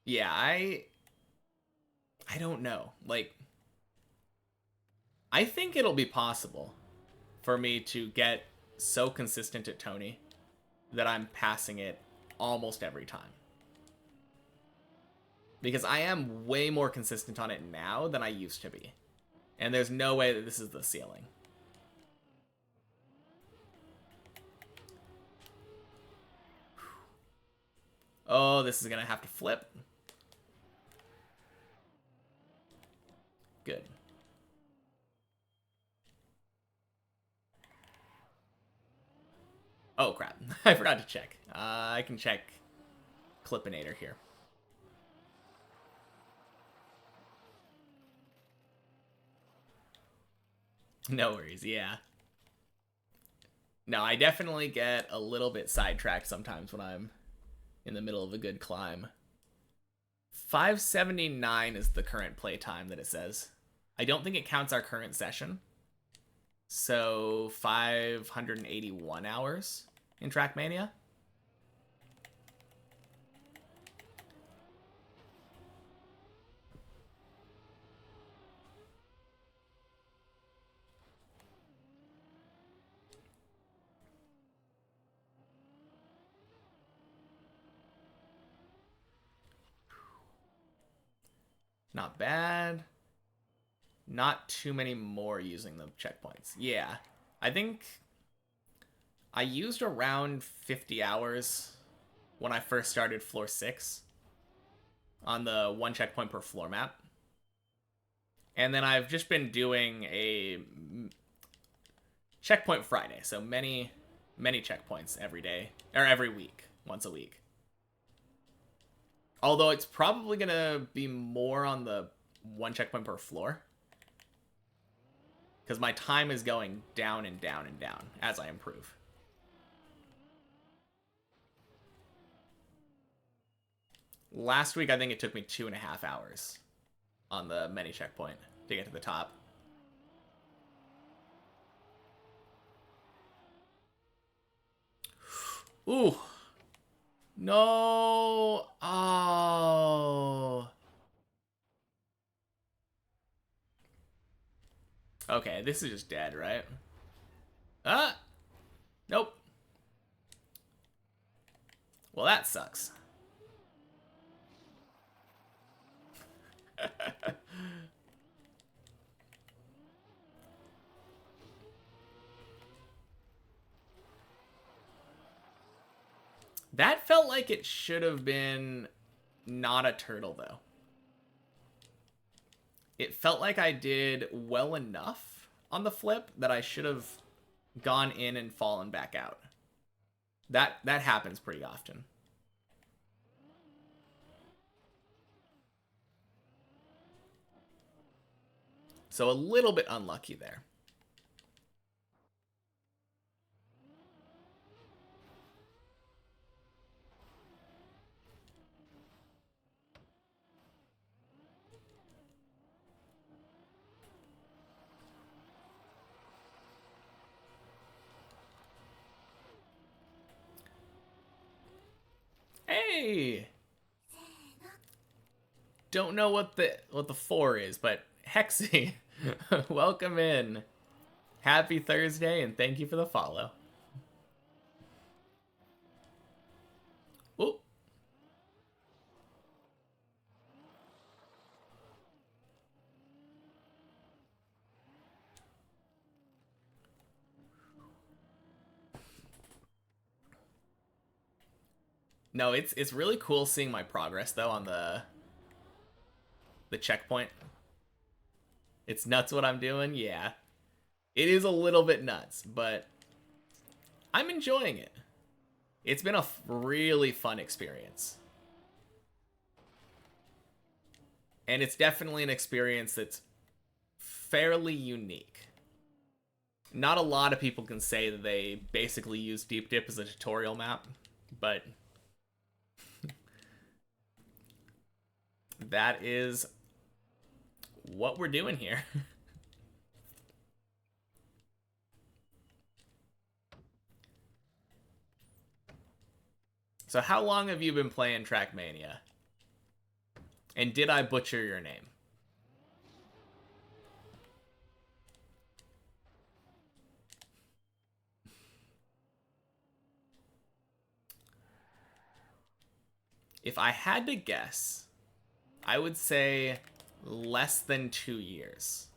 Yeah, I don't know. Like, I think it'll be possible for me to get so consistent at Tony that I'm passing it almost every time. Because I am way more consistent on it now than I used to be. And there's no way that this is the ceiling. Oh, this is going to have to flip. Good. Oh, crap. I forgot to check. I can check Clippinator here. No worries, yeah. No, I definitely get a little bit sidetracked sometimes when I'm in the middle of a good climb. 579 is the current playtime that it says. I don't think it counts our current session. So 581 hours in Trackmania. Not bad. Not too many more using the checkpoints. Yeah. I think I used around 50 hours when I first started floor 6 on the 1 checkpoint per floor map. And then I've just been doing a checkpoint Friday, so many checkpoints every day, or every week, once a week. Although it's probably gonna be more on the 1 checkpoint per floor, because my time is going down and down and down as I improve. Last week, I think it took me 2.5 hours on the many checkpoint to get to the top. Ooh. No. Oh. Okay, this is just dead, right? Nope. Well, that sucks. That felt like it should have been not a turtle, though. It felt like I did well enough on the flip that I should have gone in and fallen back out. That happens pretty often. So a little bit unlucky there. Hey! Don't know what the 4 is, but Hexy, welcome in. Happy Thursday, and thank you for the follow. Ooh. No, it's really cool seeing my progress though on the checkpoint. It's nuts what I'm doing, yeah. It is a little bit nuts, but I'm enjoying it. It's been a really fun experience. And it's definitely an experience that's fairly unique. Not a lot of people can say that they basically use Deep Dip as a tutorial map, but that is what we're doing here. So how long have you been playing Trackmania? And did I butcher your name? If I had to guess, I would say less than 2 years.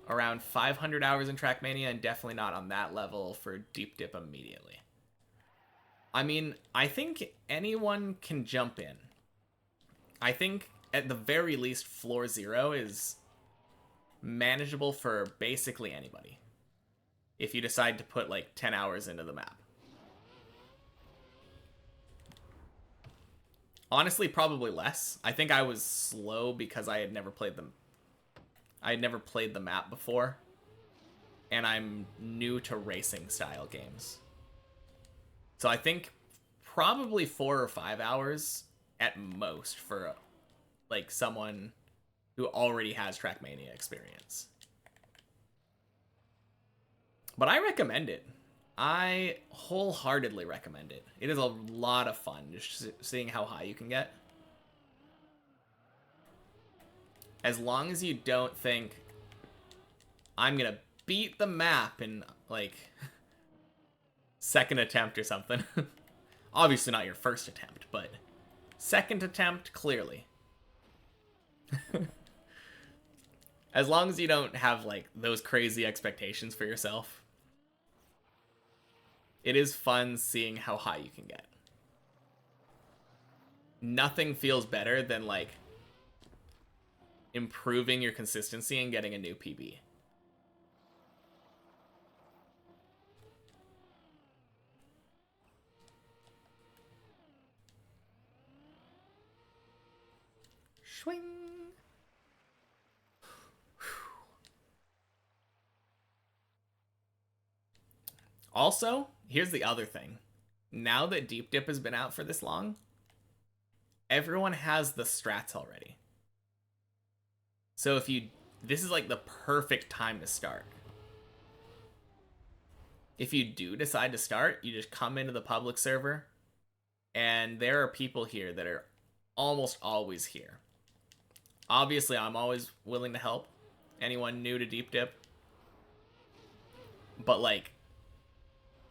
Around 500 hours in Trackmania, and definitely not on that level for Deep Dip immediately. I mean, I think anyone can jump in. I think, at the very least, Floor 0 is manageable for basically anybody. If you decide to put, like, 10 hours into the map. Honestly, probably less. I think I was slow because I had never played them. I had never played the map before. And I'm new to racing style games. So I think probably 4 or 5 hours at most for like someone who already has Trackmania experience. But I recommend it. I wholeheartedly recommend it. It is a lot of fun just seeing how high you can get. As long as you don't think, I'm gonna beat the map in, like, second attempt or something. Obviously not your first attempt, but Second attempt, clearly. As long as you don't have, like, those crazy expectations for yourself. It is fun seeing how high you can get. Nothing feels better than, like, improving your consistency and getting a new PB. Swing. Also, here's the other thing. Now that Deep Dip has been out for this long, everyone has the strats already. So this is like the perfect time to start. If you do decide to start, you just come into the public server, and there are people here that are almost always here. Obviously, I'm always willing to help anyone new to Deep Dip. But, like,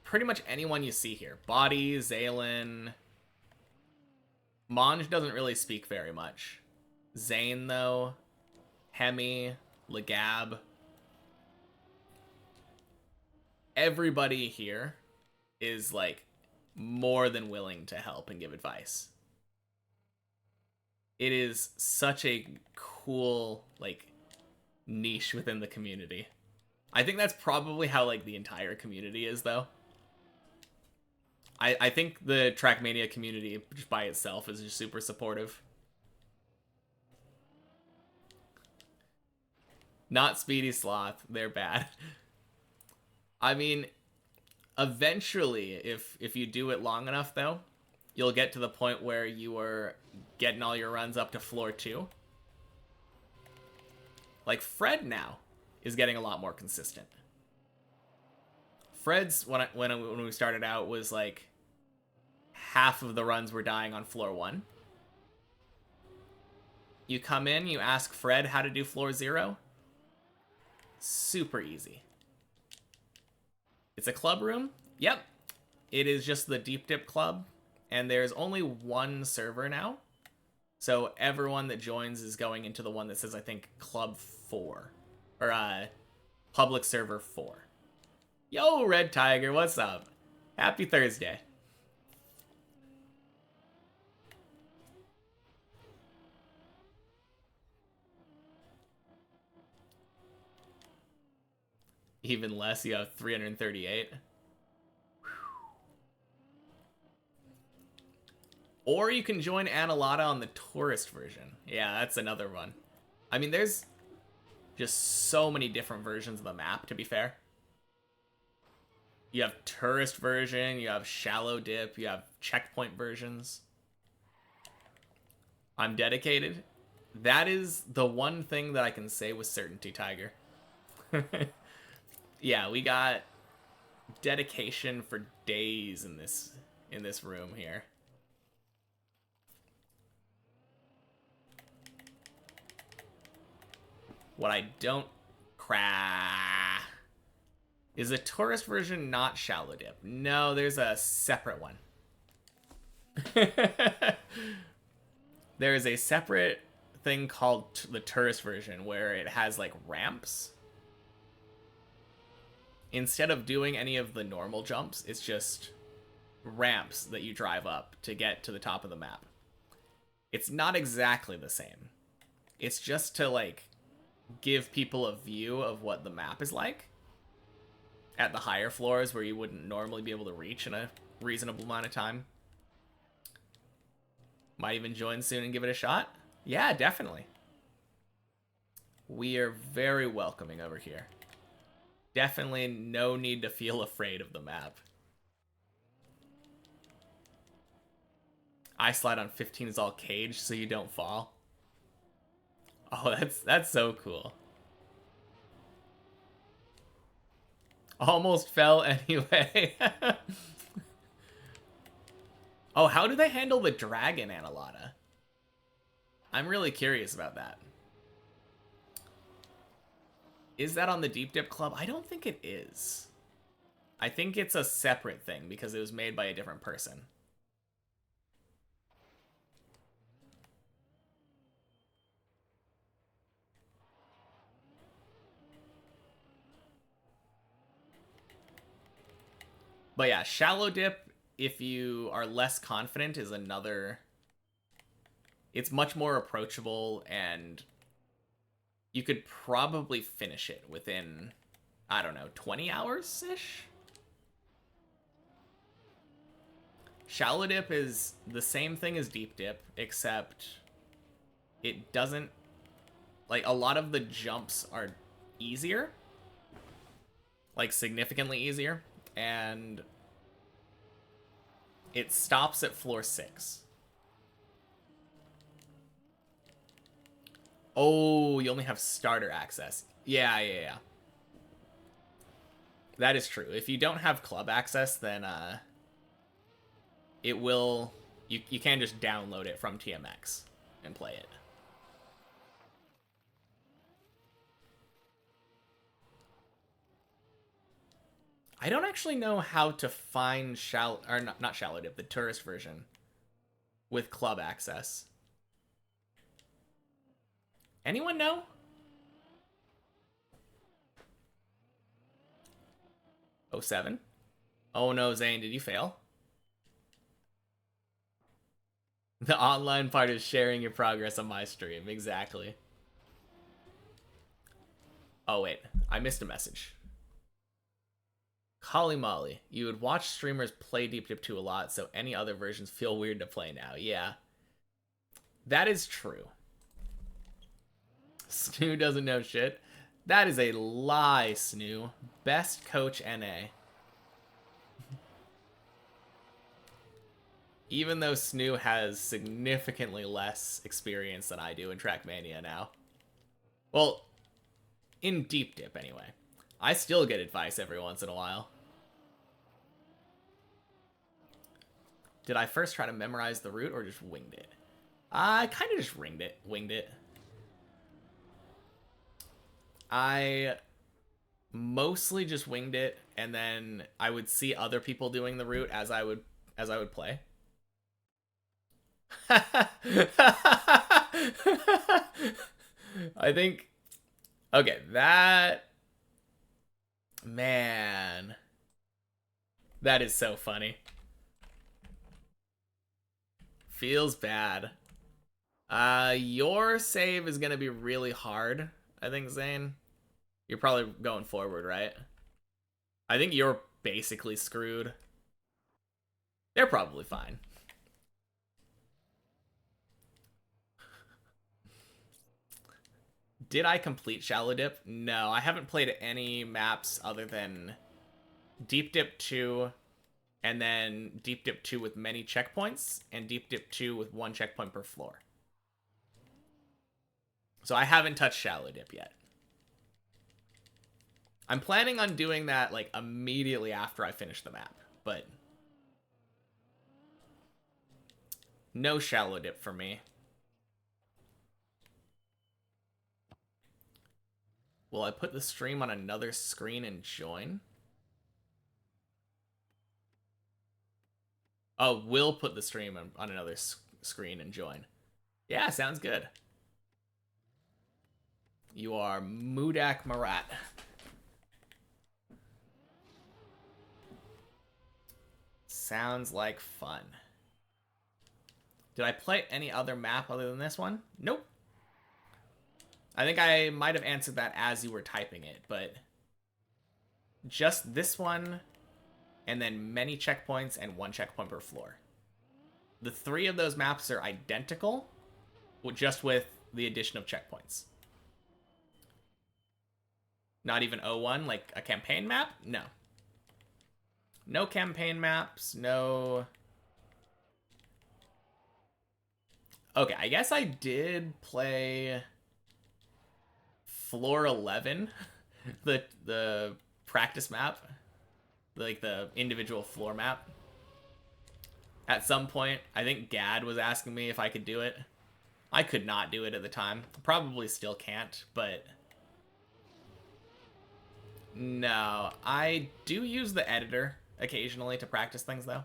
pretty much anyone you see here. Body, Zaylin. Monj doesn't really speak very much. Zane, though. Hemi. Legab. Everybody here is, like, more than willing to help and give advice. It is such a cool, like, niche within the community. I think that's probably how, like, the entire community is, though. I think the Trackmania community, just by itself, is just super supportive. Not Speedy Sloth. They're bad. I mean, eventually, if you do it long enough, though, you'll get to the point where you are getting all your runs up to floor 2. Like, Fred now is getting a lot more consistent. Fred's, when we started out, was like half of the runs were dying on floor 1. You come in, you ask Fred how to do floor 0. Super easy. It's a club room. Yep. It is just the Deep Dip club. And there's only one server now. So everyone that joins is going into the one that says, I think, Club 4. Or, Public Server 4. Yo, Red Tiger, what's up? Happy Thursday. Even less, you have 338. Or you can join Analata on the tourist version. Yeah, that's another one. I mean, there's just so many different versions of the map, to be fair. You have tourist version, you have shallow dip, you have checkpoint versions. I'm dedicated. That is the one thing that I can say with certainty, Tiger. Yeah, we got dedication for days in this room here. What I don't is a tourist version not shallow dip. No, there's a separate one. There is a separate thing called the tourist version where it has like ramps. Instead of doing any of the normal jumps, it's just ramps that you drive up to get to the top of the map. It's not exactly the same. It's just to, like, give people a view of what the map is like at the higher floors where you wouldn't normally be able to reach in a reasonable amount of time. Might even join soon and give it a shot. Yeah, definitely. We are very welcoming over here. Definitely no need to feel afraid of the map. I slide on 15 is all caged so you don't fall. Oh, that's so cool. Almost fell anyway. Oh, how do they handle the dragon, Analata? I'm really curious about that. Is that on the Deep Dip Club? I don't think it is. I think it's a separate thing because it was made by a different person. But yeah, Shallow Dip, if you are less confident, is another... It's much more approachable, and you could probably finish it within, I don't know, 20 hours-ish? Shallow Dip is the same thing as Deep Dip, except it doesn't... Like, a lot of the jumps are easier. Like, significantly easier. And it stops at floor 6. Oh, you only have starter access. Yeah. That is true. If you don't have club access, then it will... You can just download it from TMX and play it. I don't actually know how to find not Shallow Dip, the tourist version with club access. Anyone know? Oh, 07? Oh no, Zane, did you fail? The online part is sharing your progress on my stream. Exactly. Oh, wait. I missed a message. Holly Molly, you would watch streamers play Deep Dip 2 a lot, so any other versions feel weird to play now. Yeah. That is true. Snoo doesn't know shit. That is a lie, Snoo. Best coach NA. Even though Snoo has significantly less experience than I do in Trackmania now. Well, in Deep Dip, anyway. I still get advice every once in a while. Did I first try to memorize the route or just winged it? I kind of just winged it. I mostly just winged it, and then I would see other people doing the route as I would play. I think... Okay, that... Man. That is so funny. Feels bad. Your save is gonna be really hard, I think, Zane. You're probably going forward, right? I think you're basically screwed. They're probably fine. Did I complete Shallow Dip? No, I haven't played any maps other than Deep Dip 2, and then Deep Dip 2 with many checkpoints, and Deep Dip 2 with 1 checkpoint per floor. So I haven't touched Shallow Dip yet. I'm planning on doing that, like, immediately after I finish the map, but no Shallow Dip for me. Will I put the stream on another screen and join? Oh, we'll put the stream on another screen and join. Yeah, sounds good. You are Mudak Marat. Sounds like fun. Did I play any other map other than this one? Nope. I think I might have answered that as you were typing it, but just this one, and then many checkpoints and 1 checkpoint per floor. The 3 of those maps are identical, just with the addition of checkpoints. Not even 01, like a campaign map? No. No campaign maps, no... Okay, I guess I did play floor 11, the practice map, like the individual floor map. At some point, I think Gad was asking me if I could do it. I could not do it at the time. Probably still can't, but... No, I do use the editor occasionally to practice things, though.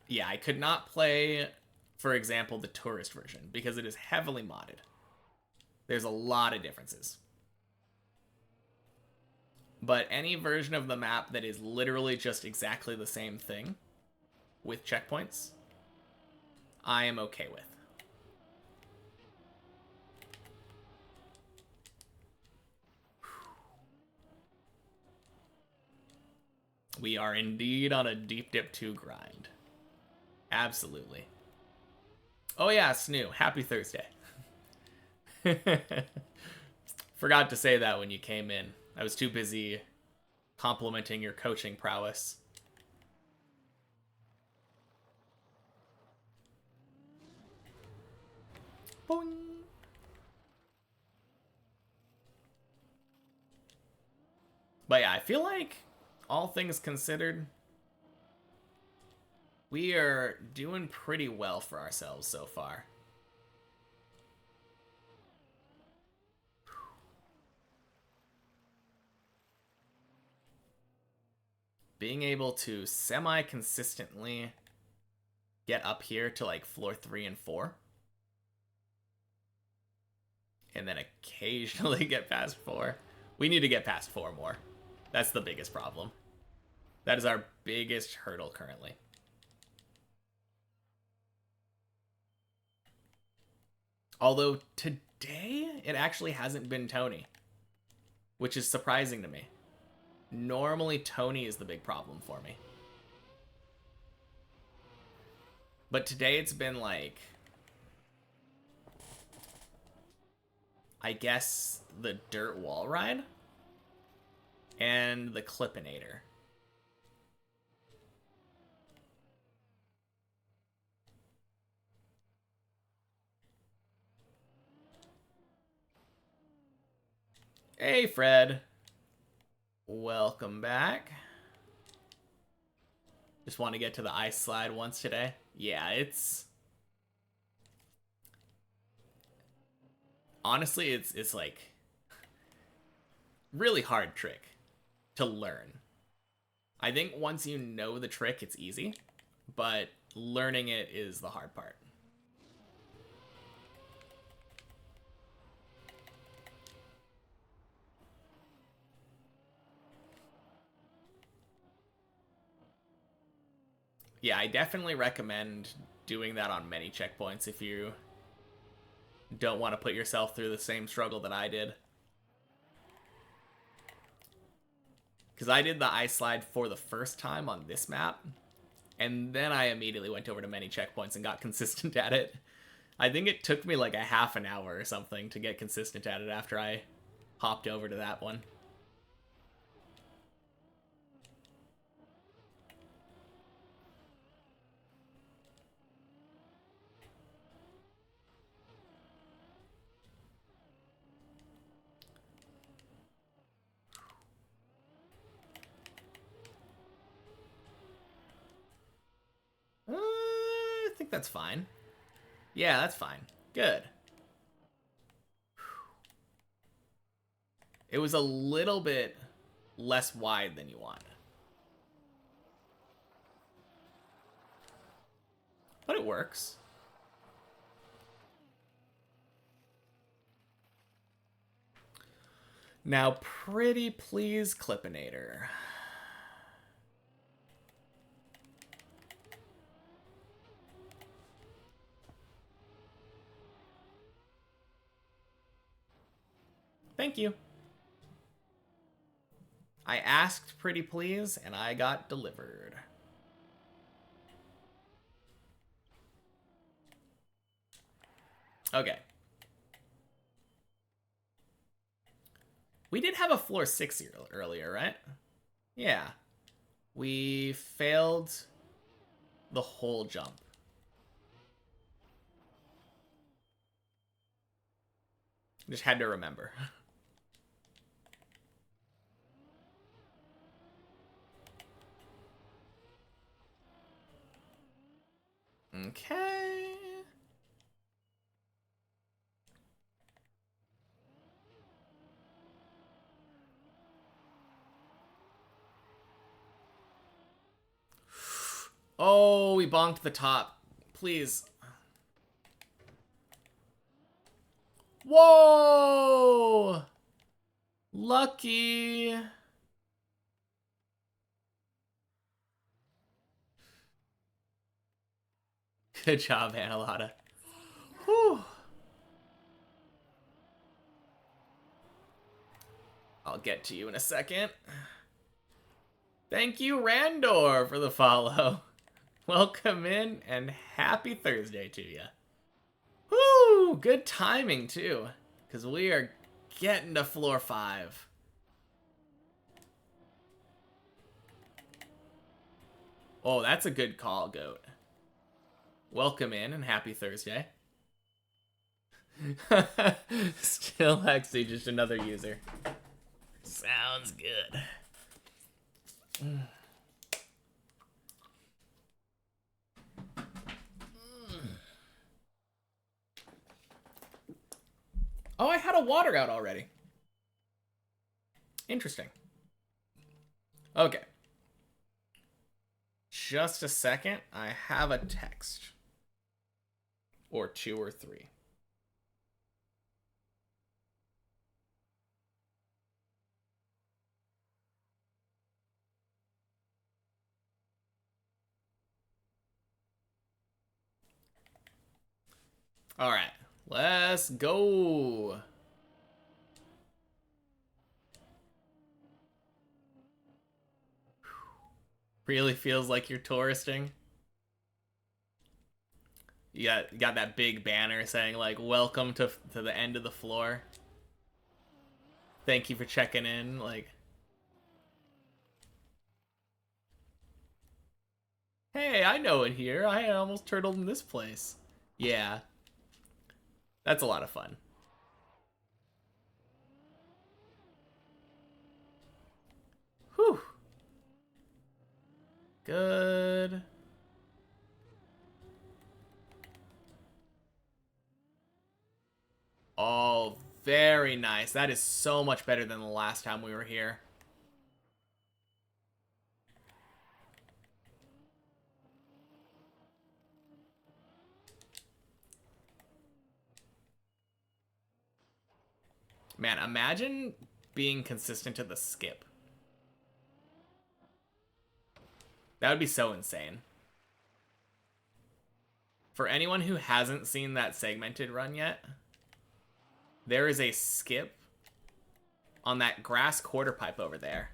Yeah, I could not play, for example, the tourist version, because it is heavily modded. There's a lot of differences. But any version of the map that is literally just exactly the same thing with checkpoints, I am okay with. We are indeed on a Deep Dip 2 grind. Absolutely. Oh yeah, Snoo, happy Thursday. Forgot to say that when you came in. I was too busy complimenting your coaching prowess. Boing. But yeah, I feel like, all things considered, we are doing pretty well for ourselves so far. Being able to semi-consistently get up here to like floor 3 and 4. And then occasionally get past 4. We need to get past 4 more. That's the biggest problem. That is our biggest hurdle currently. Although today, it actually hasn't been Tony, which is surprising to me. Normally, Tony is the big problem for me. But today it's been like, I guess, the dirt wall ride and the Clippinator. Hey, Fred. Welcome back. Just want to get to the ice slide once today. Yeah, it's... Honestly, it's like... really hard trick to learn. I think once you know the trick, it's easy. But learning it is the hard part. Yeah, I definitely recommend doing that on many checkpoints if you don't want to put yourself through the same struggle that I did. Because I did the ice slide for the first time on this map, and then I immediately went over to many checkpoints and got consistent at it. I think it took me like a half an hour or something to get consistent at it after I hopped over to that one. I think that's fine. Yeah, that's fine. Good. It was a little bit less wide than you want. But it works. Now, pretty please, Clippinator. Thank you. I asked pretty please, and I got delivered. Okay. We did have a floor 6 earlier, right? Yeah. We failed the whole jump. Just had to remember. Okay. Oh, we bonked the top. Please. Whoa! Lucky. Good job, Annalada. Whew. I'll get to you in a second. Thank you, Randor, for the follow. Welcome in, and happy Thursday to you. Woo! Good timing, too, because we are getting to floor 5. Oh, that's a good call, Goat. Welcome in, and happy Thursday. Still Hexy, just another user. Sounds good. Oh, I had a water out already. Interesting. Okay. Just a second. I have a text. Or 2 or 3. All right. Let's go. Really feels like you're touristing. You got that big banner saying like welcome to the end of the floor. Thank you for checking in, like hey, I know it here. I almost turtled in this place. Yeah. That's a lot of fun. Whew. Good. Oh, very nice. That is so much better than the last time we were here. Man, imagine being consistent to the skip. That would be so insane. For anyone who hasn't seen that segmented run yet, there is a skip on that grass quarter pipe over there.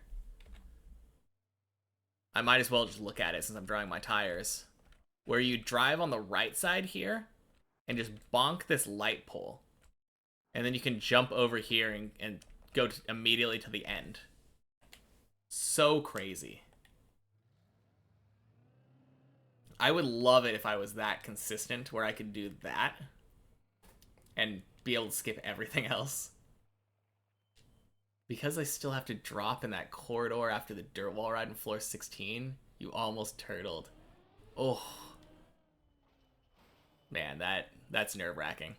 I might as well just look at it since I'm drawing my tires. Where you drive on the right side here and just bonk this light pole. And then you can jump over here and go immediately to the end. So crazy. I would love it if I was that consistent where I could do that and be able to skip everything else. Because I still have to drop in that corridor after the dirt wall ride in floor 16, you almost turtled. Oh. Man, that's nerve-wracking.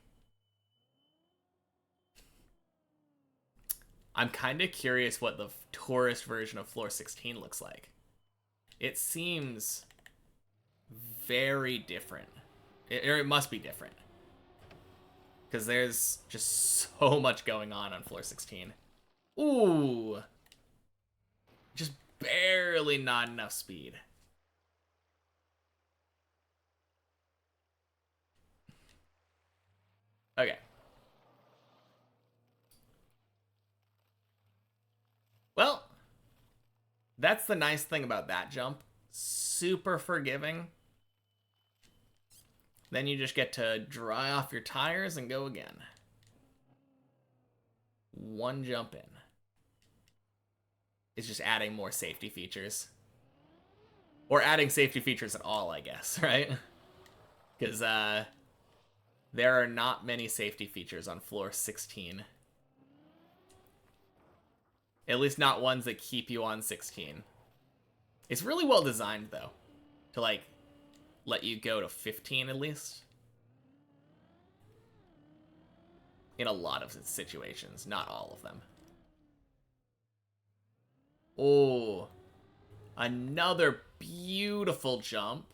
I'm kind of curious what the tourist version of floor 16 looks like. It seems very different. It must be different. Because there's just so much going on floor 16. Ooh. Just barely not enough speed. Okay. Well, that's the nice thing about that jump. Super forgiving. Then you just get to dry off your tires and go again. One jump in. It's just adding more safety features. Or adding safety features at all, I guess, right? Because there are not many safety features on floor 16. At least not ones that keep you on 16. It's really well designed, though, to, like, let you go to 15 at least. In a lot of situations, not all of them. Oh, another beautiful jump.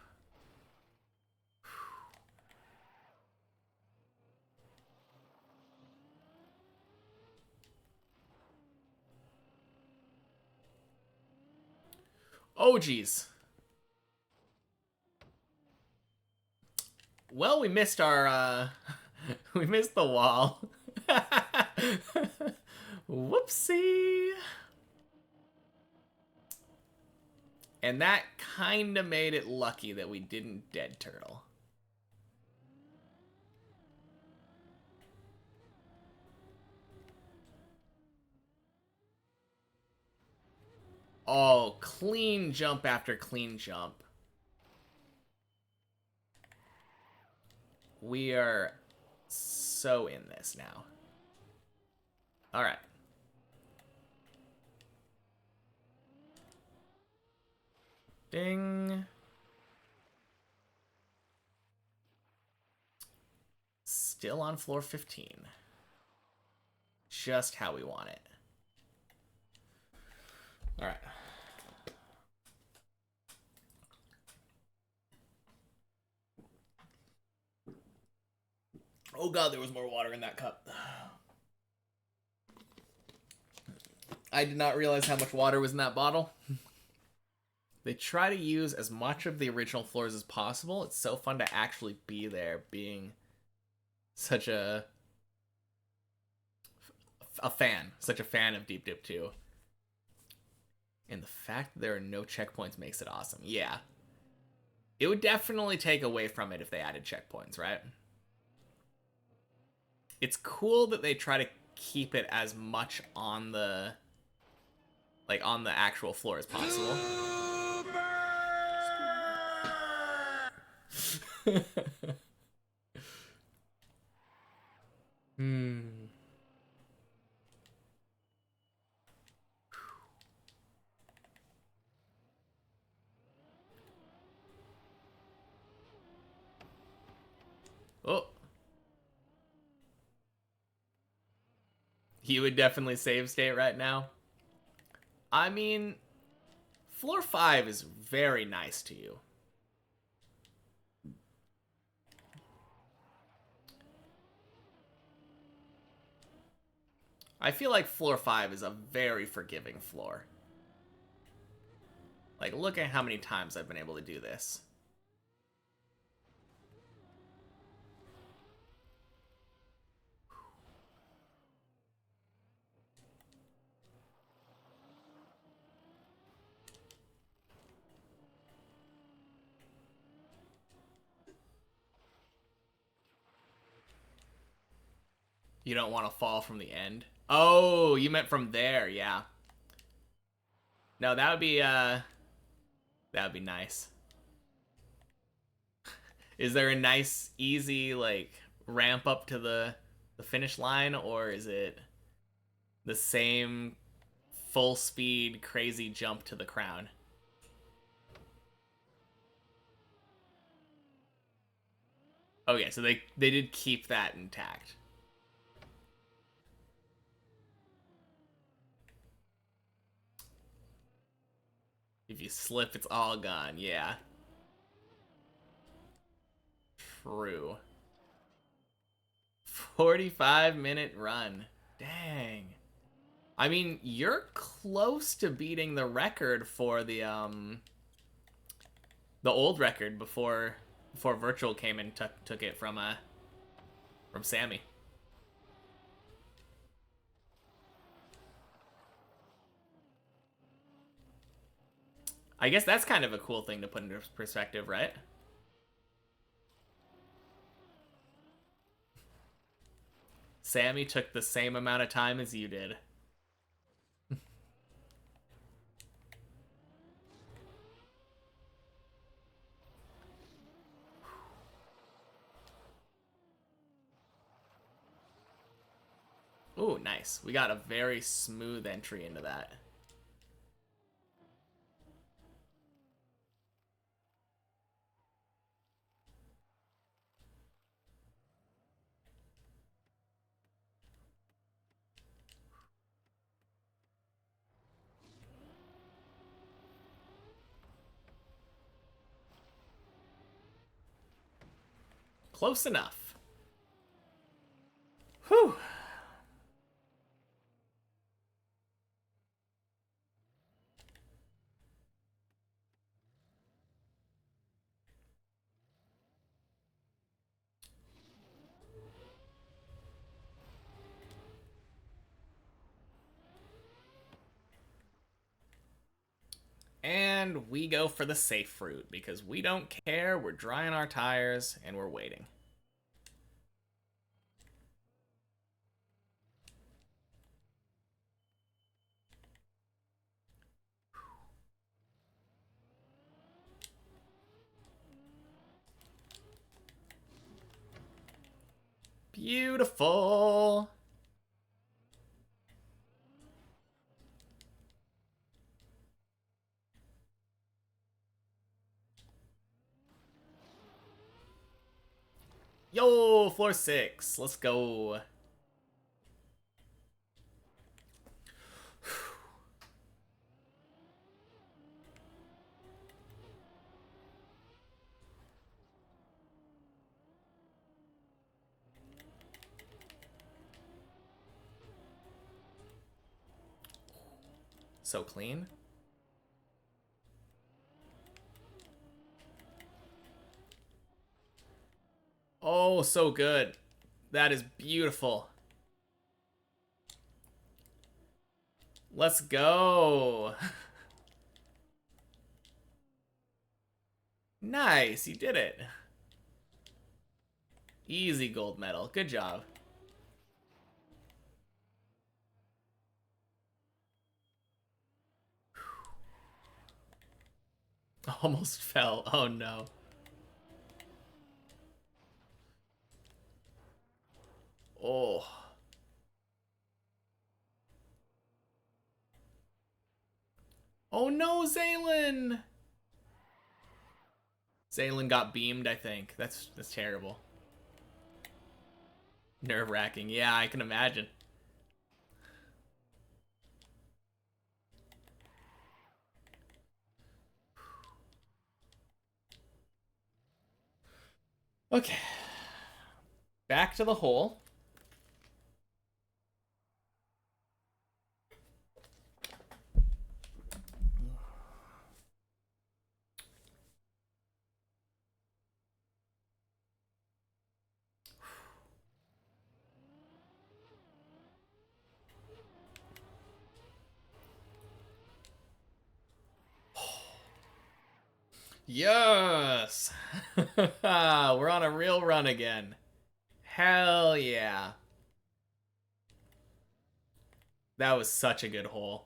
Oh, geez. Well, we missed our, we missed the wall. Whoopsie. And that kind of made it lucky that we didn't dead turtle. Oh, clean jump after clean jump. We are so in this now. All right. Ding. Still on floor 15. Just how we want it. All right. Oh god, there was more water in that cup. I did not realize how much water was in that bottle. They try to use as much of the original floors as possible. It's so fun to actually be there, being such a fan. Such a fan of Deep Dip 2. And the fact that there are no checkpoints makes it awesome. Yeah. It would definitely take away from it if they added checkpoints, right? It's cool that they try to keep it as much on the... like, on the actual floor as possible. Oh. You would definitely save state right now. I mean, floor 5 is very nice to you. I feel like floor 5 is a very forgiving floor. Like, look at how many times I've been able to do this. You don't want to fall from the end? Oh, you meant from there, yeah. No, that would be nice. Is there a nice, easy, like, ramp up to the finish line, or is it the same full speed, crazy jump to the crown? Okay, so they did keep that intact. If you slip, it's all gone, yeah. True. 45-minute run. Dang. I mean, you're close to beating the record for the old record before Virtual came and took it from Sammy. I guess that's kind of a cool thing to put into perspective, right? Sammy took the same amount of time as you did. Ooh, nice. We got a very smooth entry into that. Close enough. Whew. And we go for the safe route because we don't care. We're drying our tires and we're waiting. Beautiful. Yo, floor 6. Let's go. So clean. Oh, so good. That is beautiful. Let's go. Nice, you did it. Easy gold medal. Good job. Almost fell. Oh no. Oh. Oh no, Zaylin! Zaylin got beamed, I think. That's terrible. Nerve-wracking. Yeah, I can imagine. Okay. Back to the hole. Yes! We're on a real run again. Hell yeah. That was such a good hole.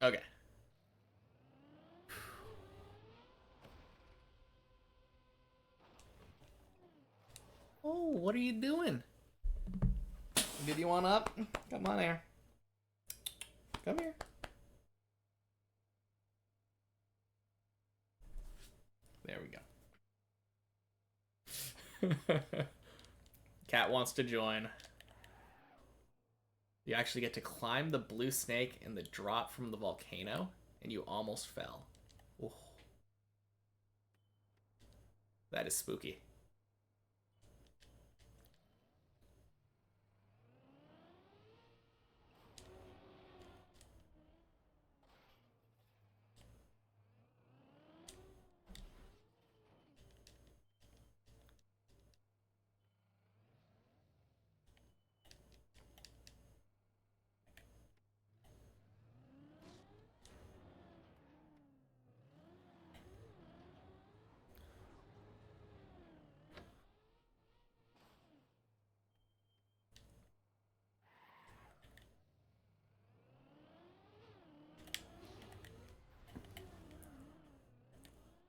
Okay. Oh, what are you doing? Did you want up? Come on here. Come here. There we go. Cat wants to join. You actually get to climb the blue snake in the drop from the volcano, and you almost fell. Ooh. That is spooky.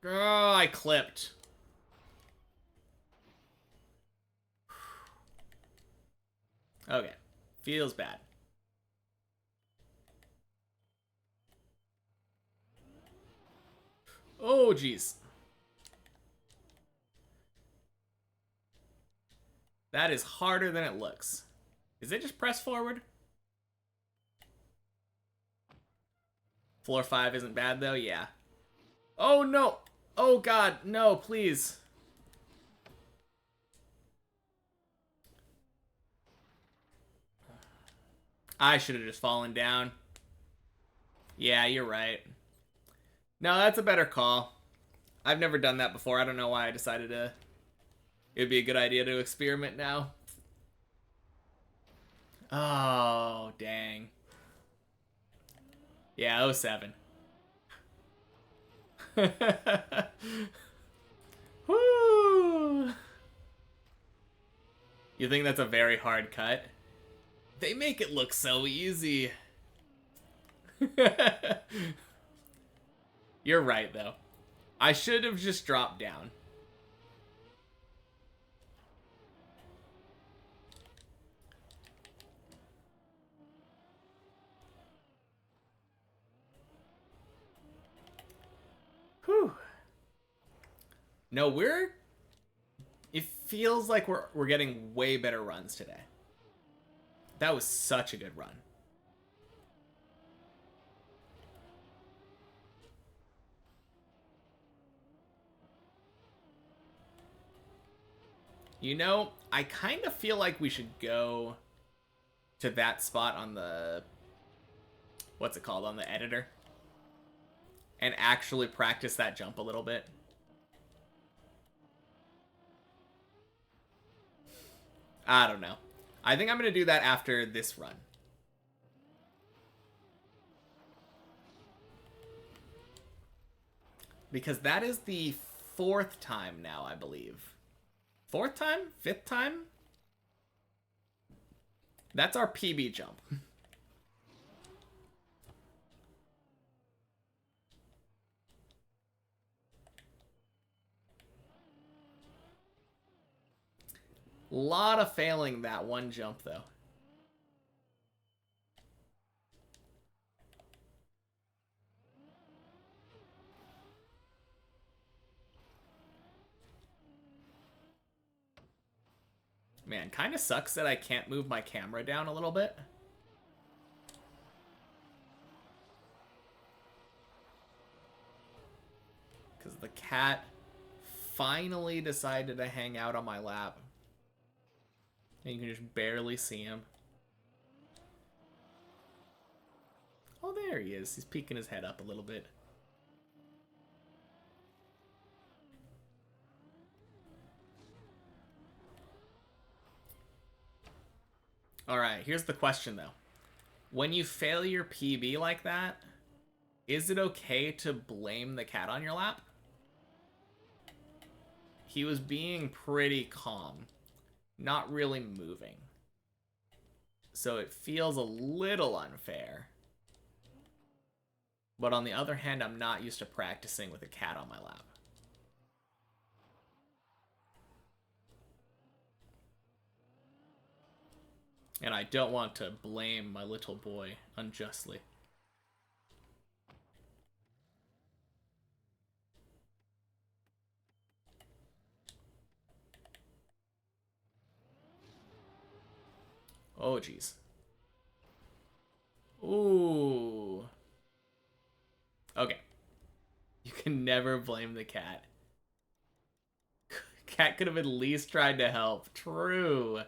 Girl, I clipped. Okay. Feels bad. Oh, jeez. That is harder than it looks. Is it just press forward? Floor 5 isn't bad, though? Yeah. Oh, no. Oh, God. No, please. I should have just fallen down. Yeah, you're right. No, that's a better call. I've never done that before. I don't know why I decided to. It would be a good idea to experiment now. Oh, dang. Yeah, oh 07. Woo! You think that's a very hard cut? They make it look so easy. You're right, though. I should have just dropped down. Whew. No, it feels like we're getting way better runs today. That was such a good run. You know, I kind of feel like we should go to that spot on the, what's it called, on the editor, and actually practice that jump a little bit. I don't know. I think I'm going to do that after this run. Because that is the 4th time now, I believe. 4th time? 5th time? That's our PB jump. Lot of failing that one jump, though. Man, kind of sucks that I can't move my camera down a little bit. Because the cat finally decided to hang out on my lap. And you can just barely see him. Oh, there he is. He's peeking his head up a little bit. Alright, here's the question, though. When you fail your PB like that, is it okay to blame the cat on your lap? He was being pretty calm, not really moving. So it feels a little unfair. But on the other hand, I'm not used to practicing with a cat on my lap. And I don't want to blame my little boy unjustly. Oh, jeez. Ooh. Okay. You can never blame the cat. Cat could have at least tried to help. True.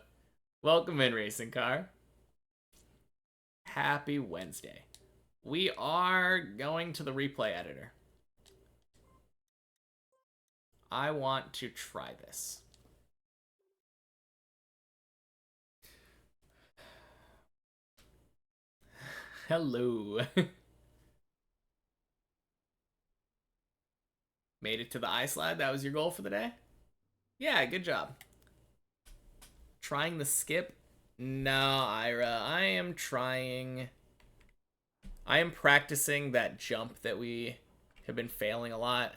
Welcome in, racing car. Happy Wednesday. We are going to the replay editor. I want to try this. Hello. Made it to the iSlide. That was your goal for the day? Yeah, good job. Trying the skip? No, Ira. I am practicing that jump that we have been failing a lot.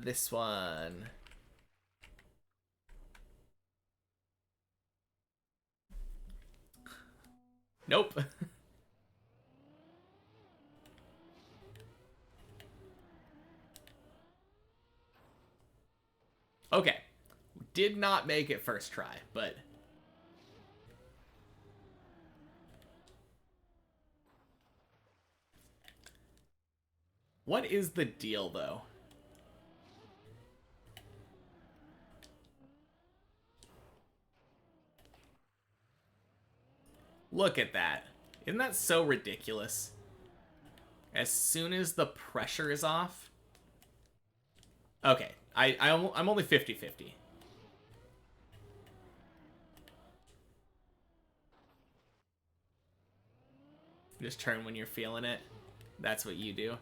This one. Nope. Okay. Did not make it first try, but... What is the deal, though? Look at that. Isn't that so ridiculous? As soon as the pressure is off... Okay, I'm only 50-50. Just turn when you're feeling it. That's what you do.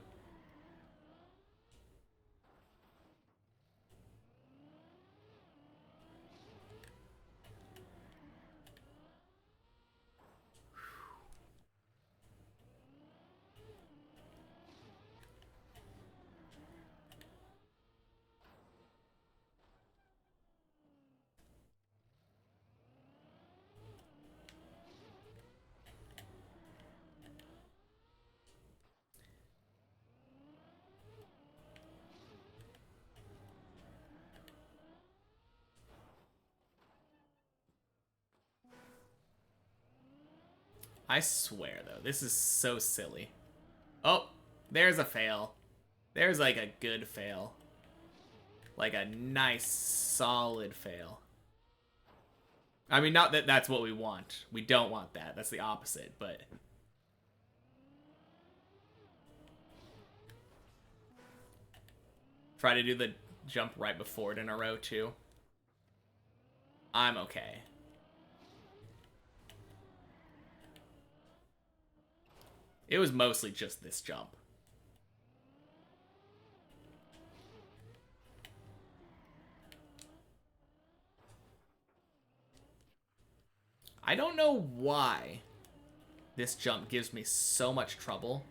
I swear, though, this is so silly. Oh, there's a fail. There's like a good fail. Like a nice, solid fail. I mean, not that that's what we want. We don't want that. That's the opposite, but... Try to do the jump right before it in a row, too. I'm okay. It was mostly just this jump. I don't know why this jump gives me so much trouble.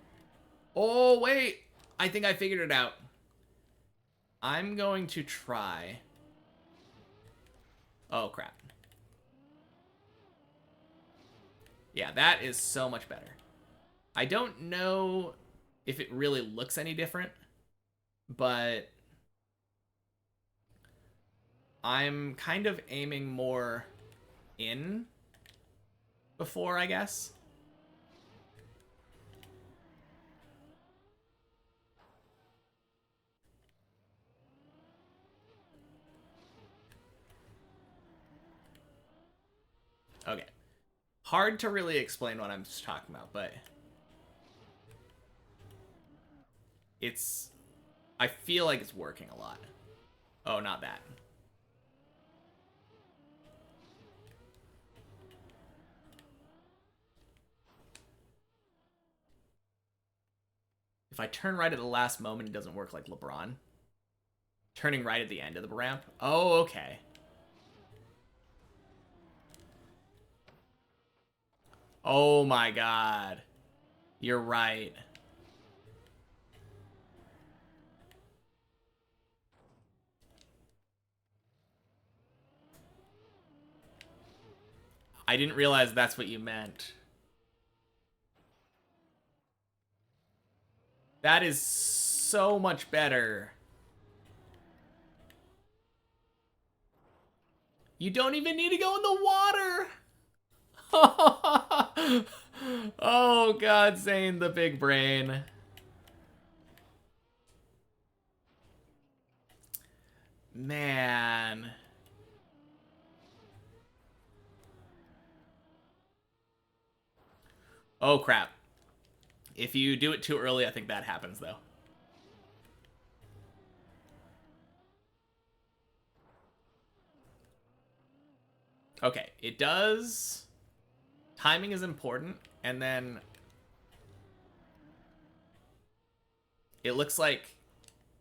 Oh, wait! I think I figured it out. I'm going to try... Oh, crap. Yeah, that is so much better. I don't know if it really looks any different, but I'm kind of aiming more in before, I guess. Okay. Hard to really explain what I'm talking about, but it's... I feel like it's working a lot. Oh, not that. If I turn right at the last moment, it doesn't work like LeBron. Turning right at the end of the ramp. Oh, okay. Oh my god. You're right. I didn't realize that's what you meant. That is so much better. You don't even need to go in the water. Oh, God, Zane, the big brain. Man. Oh, crap. If you do it too early, I think that happens, though. Okay, it does... Timing is important, and then... It looks like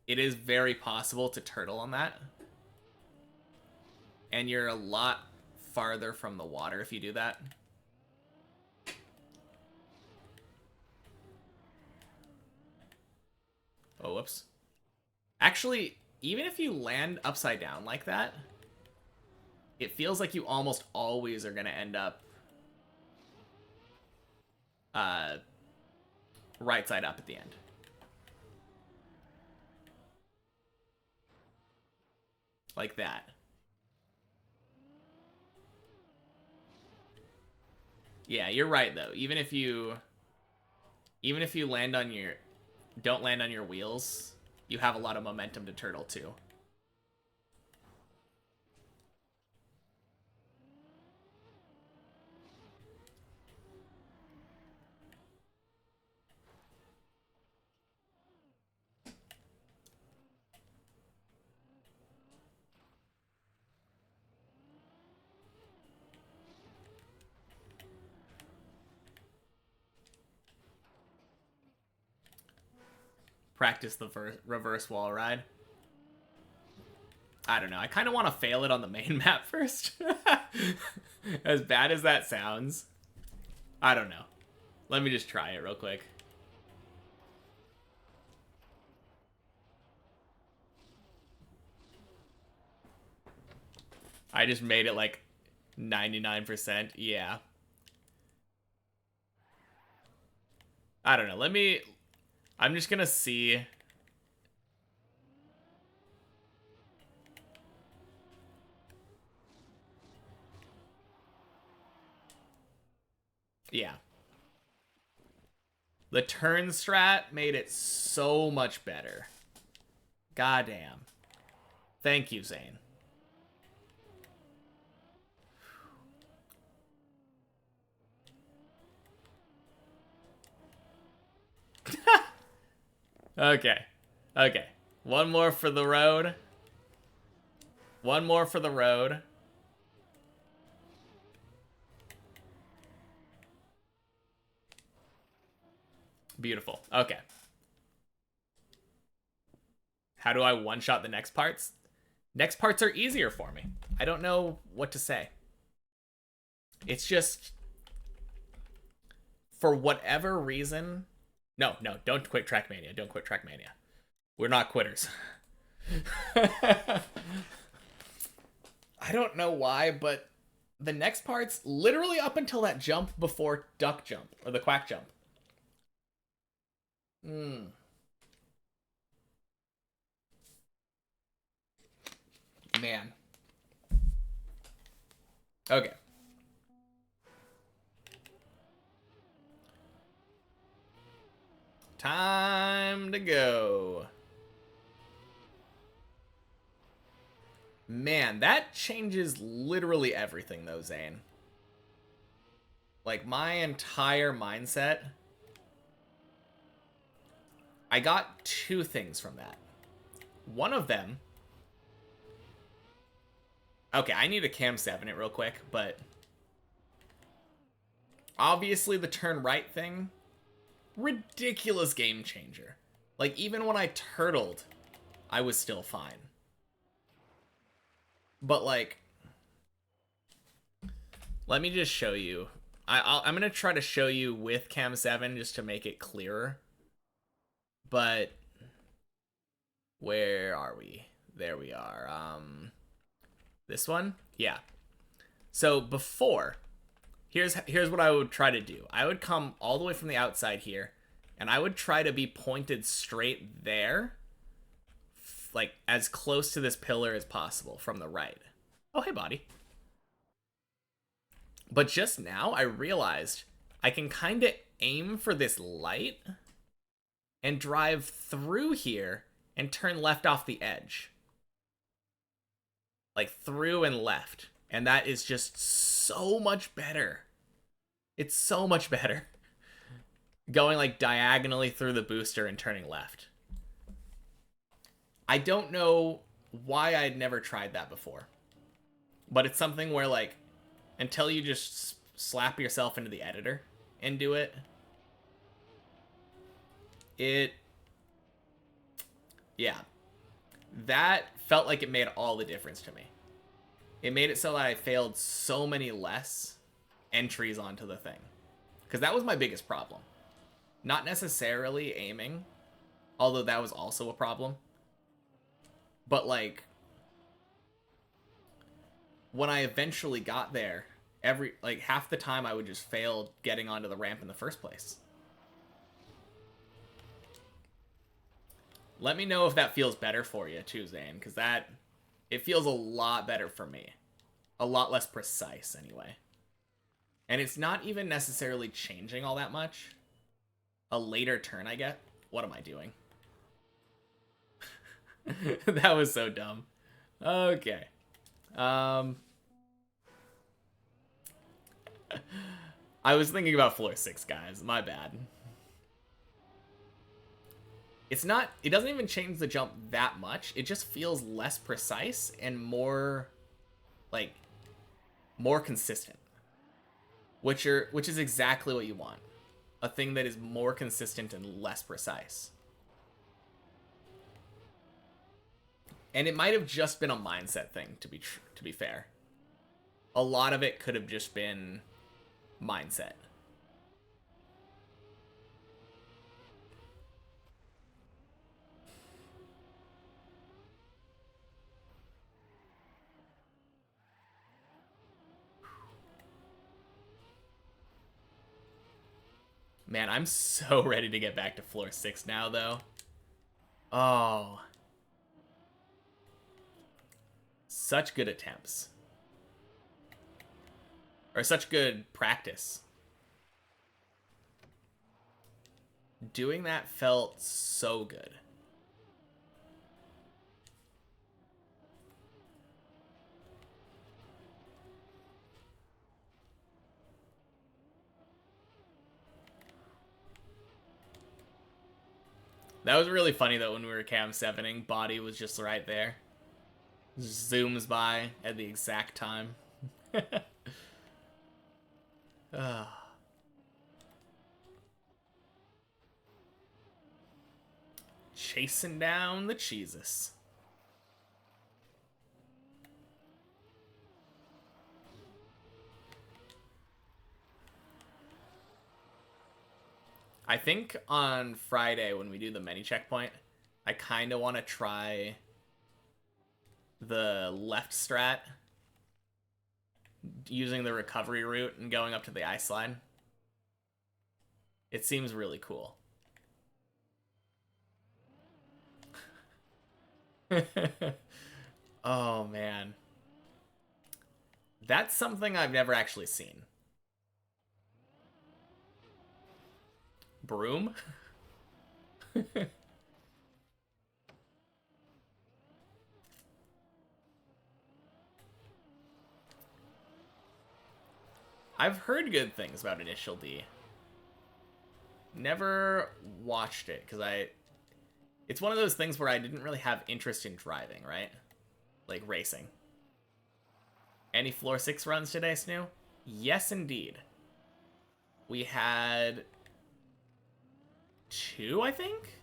it is very possible to turtle on that. And you're a lot farther from the water if you do that. Oh, whoops. Actually, even if you land upside down like that, it feels like you almost always are going to end up right side up at the end. Like that. Yeah, you're right though. Even if you land on your don't land on your wheels, you have a lot of momentum to turtle too. practice the reverse wall ride. I don't know. I kind of want to fail it on the main map first. As bad as that sounds. I don't know. Let me just try it real quick. I just made it like 99%. Yeah. I don't know. I'm just gonna see. Yeah. The turn strat made it so much better. Goddamn. Thank you, Zane. Okay. Okay. One more for the road. One more for the road. Beautiful. Okay. How do I one-shot the next parts? Next parts are easier for me. I don't know what to say. It's just... For whatever reason... No, don't quit Trackmania. Don't quit Trackmania. We're not quitters. I don't know why, but the next parts, literally up until that jump before duck jump, or the quack jump. Man. Okay. Time to go. Man, that changes literally everything though, Zane. Like, my entire mindset. I got two things from that. One of them... Okay, I need to cam 7 it real quick, but... Obviously the turn right thing... Ridiculous game changer. Like, even when I turtled, I was still fine. But, like... Let me just show you. I'm going to try to show you with cam 7 just to make it clearer. But... Where are we? There we are. This one? Yeah. So before, here's what I would try to do. I would come all the way from the outside here, and I would try to be pointed straight there, like as close to this pillar as possible from the right. Oh, hey, buddy. But just now, I realized I can kind of aim for this light and drive through here and turn left off the edge. Like, through and left. And that is just so much better. It's so much better. Going, like, diagonally through the booster and turning left. I don't know why I'd never tried that before. But it's something where, like, until you just slap yourself into the editor and do it, yeah. That felt like it made all the difference to me. It made it so that I failed so many less entries onto the thing. Because that was my biggest problem. Not necessarily aiming, although that was also a problem. But, like, when I eventually got there, half the time I would just fail getting onto the ramp in the first place. Let me know if that feels better for you too, Zane, because it feels a lot better for me. A lot less precise, anyway. And it's not even necessarily changing all that much. A later turn I get. What am I doing? That was so dumb. Okay. I was thinking about floor 6, guys. My bad. It doesn't even change the jump that much. It just feels less precise and more, like, more consistent. Which is exactly what you want. A thing that is more consistent and less precise. And it might have just been a mindset thing, to be fair. A lot of it could have just been mindset. Man, I'm so ready to get back to floor 6 now, though. Oh. Such good attempts. Or such good practice. Doing that felt so good. That was really funny, though, when we were cam 7ing. Body was just right there. Zooms by at the exact time. Chasing down the cheeses. I think on Friday when we do the mini checkpoint, I kind of want to try the left strat using the recovery route and going up to the ice line. It seems really cool. Oh, man. That's something I've never actually seen. Broom? I've heard good things about Initial D. Never watched it, because it's one of those things where I didn't really have interest in driving, right? Like racing. Any floor 6 runs today, Snoo? Yes, indeed. We had 2, I think?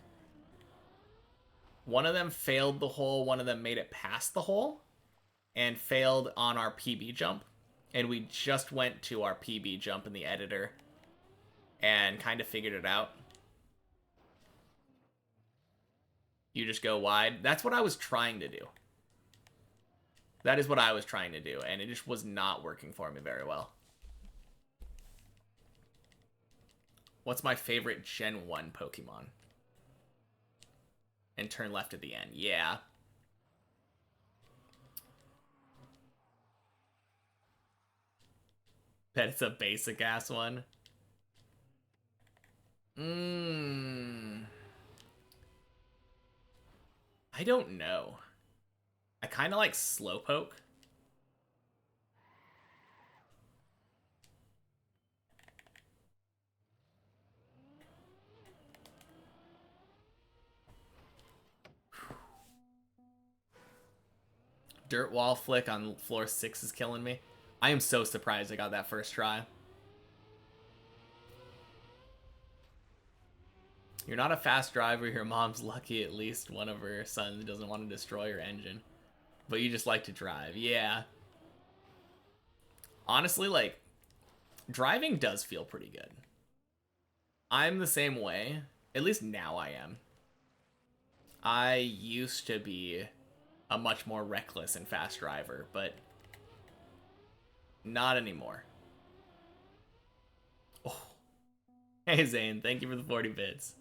One of them failed the hole, one of them made it past the hole, and failed on our PB jump. And we just went to our PB jump in the editor and kind of figured it out. You just go wide. That's what I was trying to do. That is what I was trying to do, and it just was not working for me very well. What's my favorite Gen 1 Pokemon? And turn left at the end. Yeah. Bet it's a basic-ass one. I don't know. I kind of like Slowpoke. Dirt wall flick on floor 6 is killing me. I am so surprised I got that first try. You're not a fast driver. Your mom's lucky at least one of her sons doesn't want to destroy your engine. But you just like to drive. Yeah. Honestly, like, driving does feel pretty good. I'm the same way. At least now I am. I used to be a much more reckless and fast driver, but not anymore. Oh. Hey, Zane. Thank you for the 40 bits.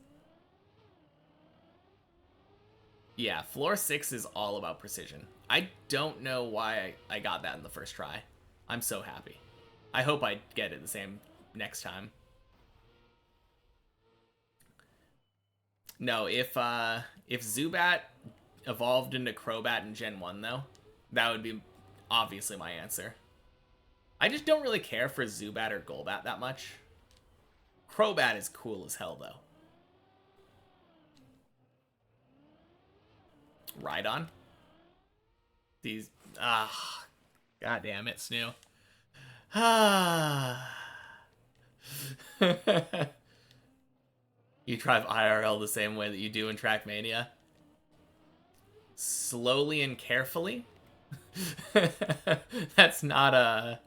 Yeah, floor 6 is all about precision. I don't know why I got that in the first try. I'm so happy. I hope I get it the same next time. No, if Zubat evolved into Crobat in Gen 1, though, that would be obviously my answer. I just don't really care for Zubat or Golbat that much. Crobat is cool as hell, though. Rhydon? These... God damn it, Snoo. You drive IRL the same way that you do in Trackmania? slowly and carefully. That's not a...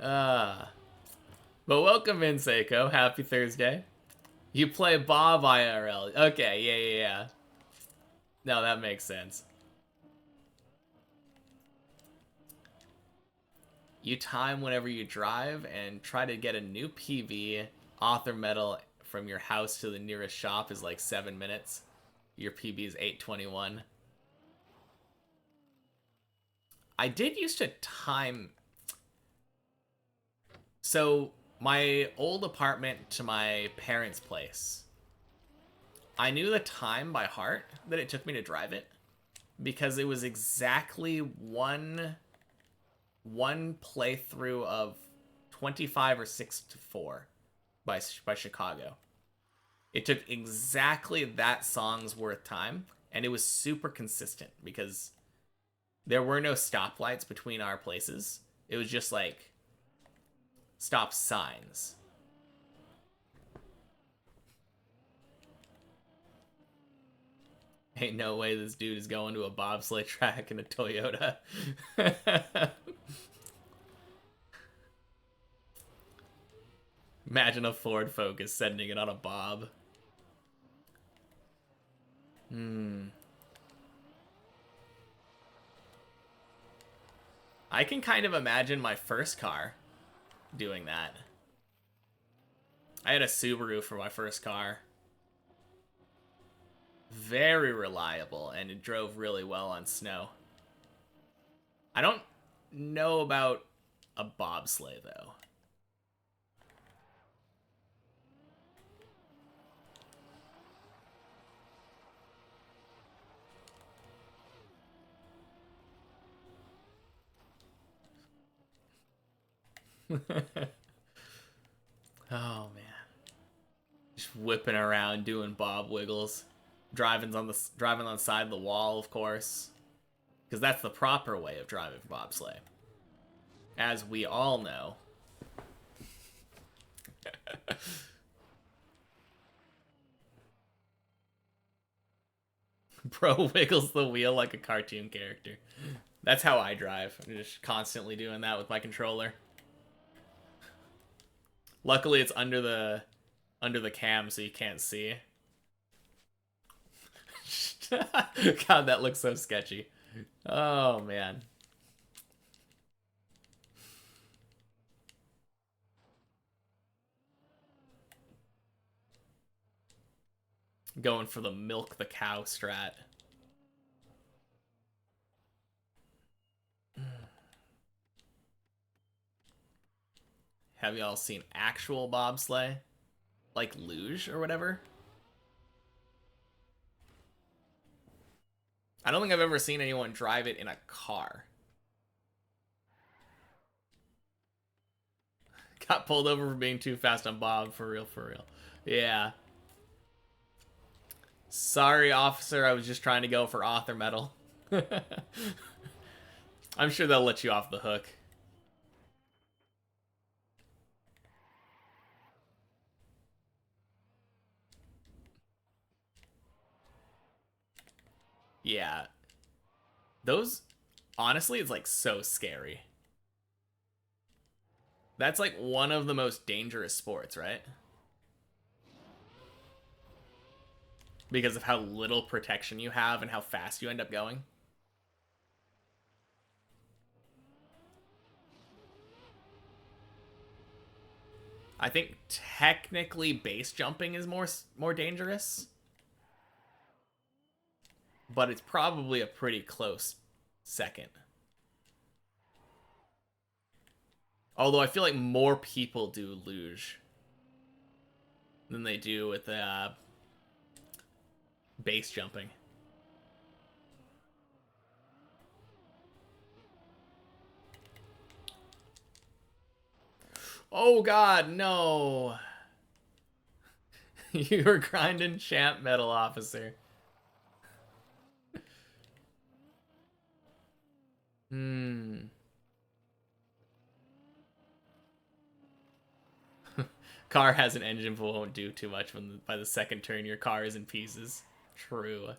uh, but welcome in, Seiko. Happy Thursday. You play Bob IRL. Okay, yeah. No, that makes sense. You time whenever you drive and try to get a new PV. Author medal from your house to the nearest shop is like 7 minutes. Your PB is 8:21. I did used to time... So, my old apartment to my parents' place, I knew the time by heart that it took me to drive it, because it was exactly one playthrough of 25 or 6 to 4 by Chicago. It took exactly that song's worth time, and it was super consistent because there were no stoplights between our places. It was just like stop signs. Ain't no way this dude is going to a bobsleigh track in a Toyota. Imagine a Ford Focus sending it on a bob. I can kind of imagine my first car doing that. I had a Subaru for my first car. Very reliable, and it drove really well on snow. I don't know about a bobsleigh, though. Oh, man. Just whipping around doing bob wiggles. Driving on the side of the wall, of course. Because that's the proper way of driving bobsleigh. As we all know. Bro wiggles the wheel like a cartoon character. That's how I drive. I'm just constantly doing that with my controller. Luckily, it's under the cam, so you can't see. God, that looks so sketchy. Oh, man. Going for the milk the cow strat. Have y'all seen actual bobsleigh? Like luge or whatever? I don't think I've ever seen anyone drive it in a car. Got pulled over for being too fast on Bob, for real, for real. Yeah. Sorry, officer, I was just trying to go for author medal. I'm sure they'll let you off the hook. Yeah. Those, honestly, it's like so scary. That's like one of the most dangerous sports, right? Because of how little protection you have and how fast you end up going. I think technically base jumping is more dangerous. But it's probably a pretty close second. Although I feel like more people do luge than they do with base jumping. Oh god, no. You were grinding champ metal, officer. Car has an engine but won't do too much when by the second turn your car is in pieces. True.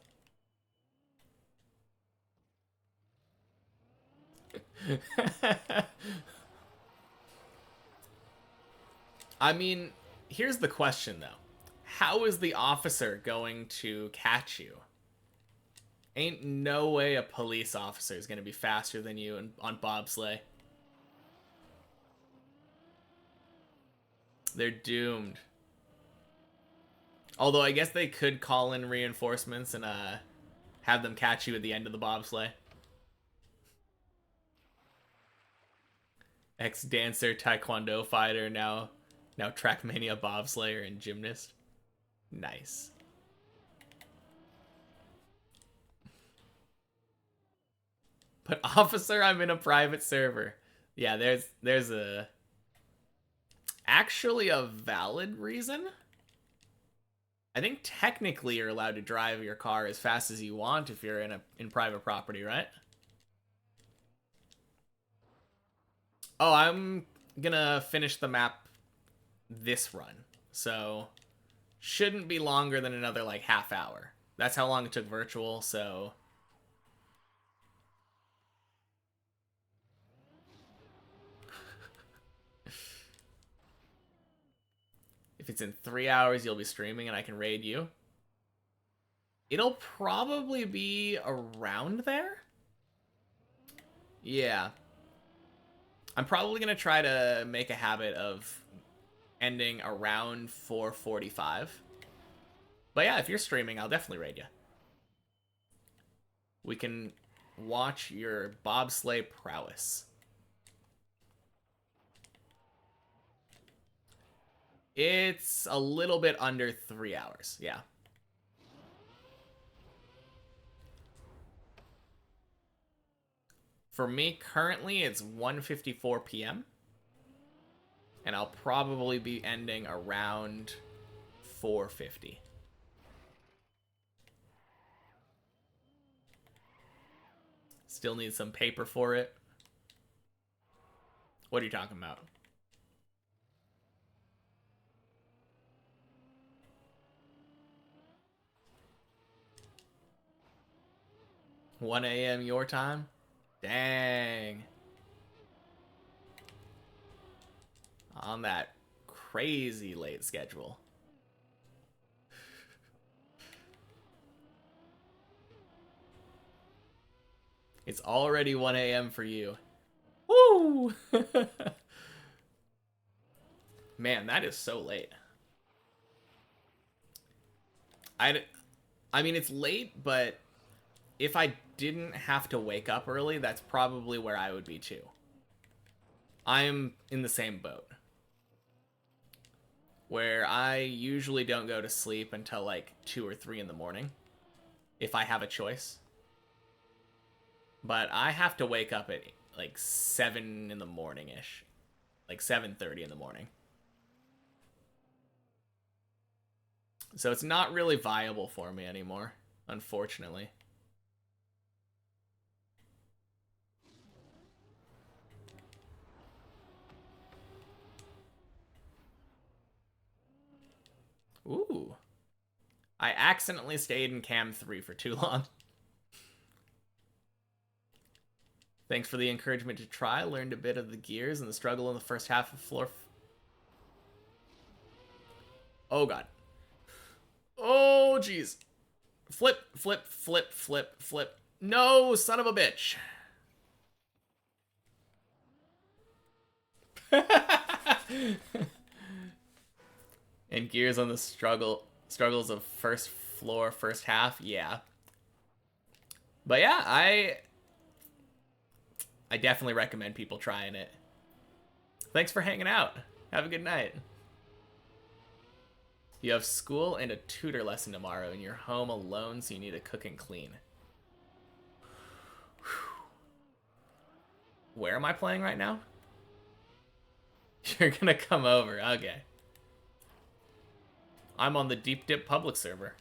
I mean, here's the question though. How is the officer going to catch you? Ain't no way a police officer is going to be faster than you on bobsleigh. They're doomed. Although I guess they could call in reinforcements and have them catch you at the end of the bobsleigh. Ex-dancer, taekwondo fighter, now Trackmania bobslayer and gymnast. Nice. But officer, I'm in a private server. Yeah, there's actually a valid reason. I think technically you're allowed to drive your car as fast as you want if you're in private property, right? Oh, I'm gonna finish the map this run, so shouldn't be longer than another like half hour. That's how long it took virtual, so if it's in 3 hours, you'll be streaming and I can raid you. It'll probably be around there. Yeah. I'm probably going to try to make a habit of ending around 4:45. But yeah, if you're streaming, I'll definitely raid you. We can watch your bobsleigh prowess. It's a little bit under 3 hours, yeah. For me, currently, it's 1:54 p.m. And I'll probably be ending around 4:50. Still need some paper for it. What are you talking about? One a.m. your time? Dang. On that crazy late schedule. It's already 1 a.m. for you. Woo! Man, that is so late. I mean, it's late, but if I didn't have to wake up early, that's probably where I would be too. I'm in the same boat. Where I usually don't go to sleep until like 2 or 3 in the morning. If I have a choice. But I have to wake up at like 7 in the morning-ish. Like 7:30 in the morning. So it's not really viable for me anymore, unfortunately. Ooh. I accidentally stayed in cam 3 for too long. Thanks for the encouragement to try. Learned a bit of the gears and the struggle in the first half of floor. Oh, God. Oh, jeez. Flip, flip, flip, flip, flip. No, son of a bitch. And gears on the struggles of first floor, first half. Yeah. But yeah, I definitely recommend people trying it. Thanks for hanging out. Have a good night. You have school and a tutor lesson tomorrow, and you're home alone, so you need to cook and clean. Where am I playing right now? You're gonna come over. Okay. I'm on the Deep Dip public server.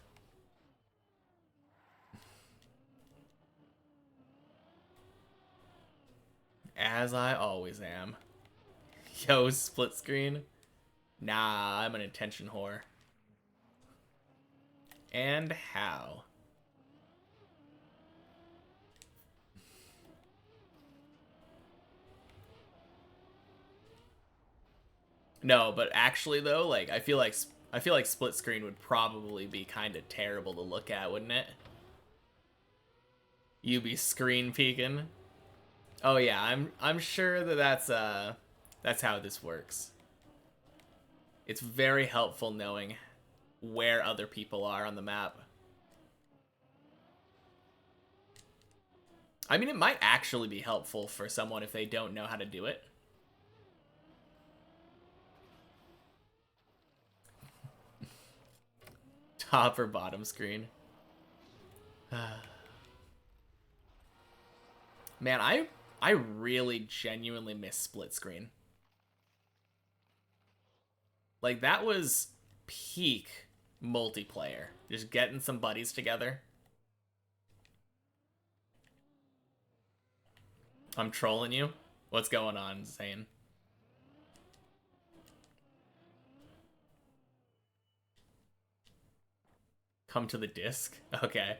As I always am. Yo, split screen. Nah, I'm an attention whore. And how? No, but actually though, like I feel like split screen would probably be kind of terrible to look at, wouldn't it? You be screen peeking. Oh yeah, I'm sure that that's how this works. It's very helpful knowing where other people are on the map. I mean, it might actually be helpful for someone if they don't know how to do it. Top or bottom screen. Man, I really genuinely miss split screen. Like that was peak multiplayer. Just getting some buddies together. I'm trolling you. What's going on, Zane? Come to the disc? Okay.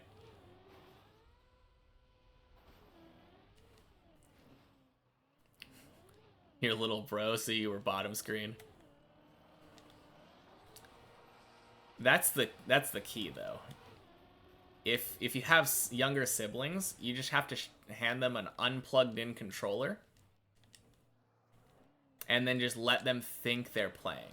Your little bro, so you were bottom screen. That's the key though. If you have younger siblings, you just have to hand them an unplugged in controller and then just let them think they're playing.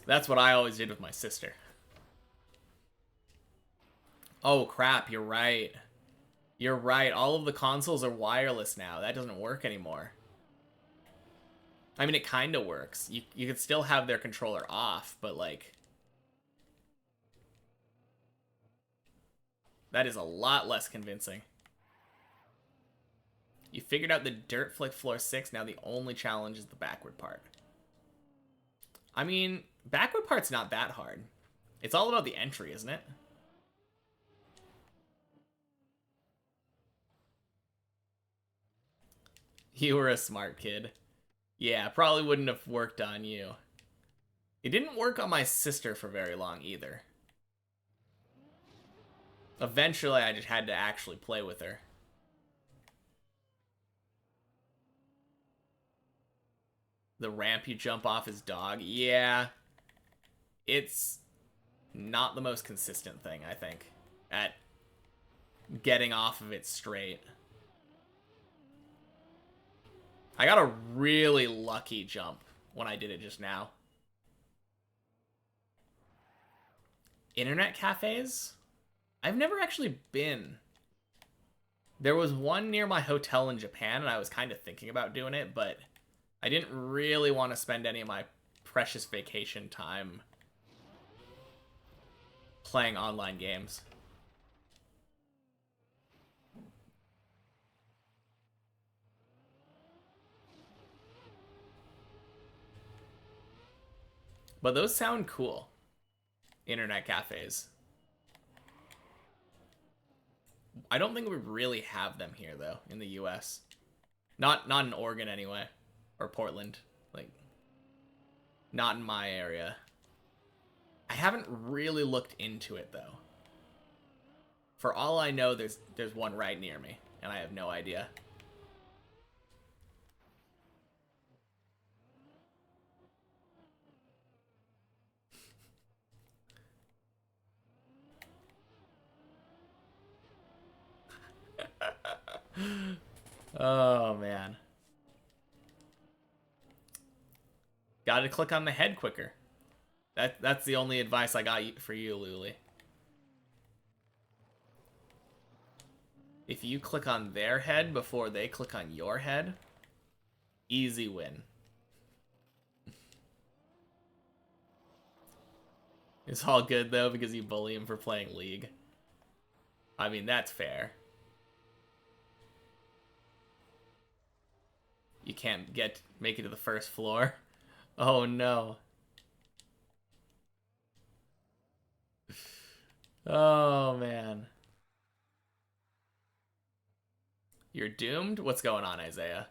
That's what I always did with my sister. Oh crap, you're right. You're right. All of the consoles are wireless now. That doesn't work anymore. I mean, it kind of works. You could still have their controller off, but like that is a lot less convincing. You figured out the dirt flick floor 6, now the only challenge is the backward part. I mean, backward part's not that hard. It's all about the entry, isn't it? You were a smart kid. Yeah, probably wouldn't have worked on you. It didn't work on my sister for very long either. Eventually, I just had to actually play with her. The ramp you jump off is dog. Yeah. It's not the most consistent thing, I think, at getting off of it straight. I got a really lucky jump when I did it just now. Internet cafes? I've never actually been. There was one near my hotel in Japan, and I was kind of thinking about doing it, but I didn't really want to spend any of my precious vacation time playing online games. But those sound cool. Internet cafes. I don't think we really have them here though in the US. Not in Oregon anyway, or Portland. Like not in my area. I haven't really looked into it though. For all I know, there's one right near me, and I have no idea. Oh man. Gotta click on the head quicker. That's the only advice I got for you, Luli. If you click on their head before they click on your head, easy win. It's all good though because you bully him for playing League. I mean, that's fair. You can't make it to the first floor. Oh no. Oh man. You're doomed? What's going on, Isaiah?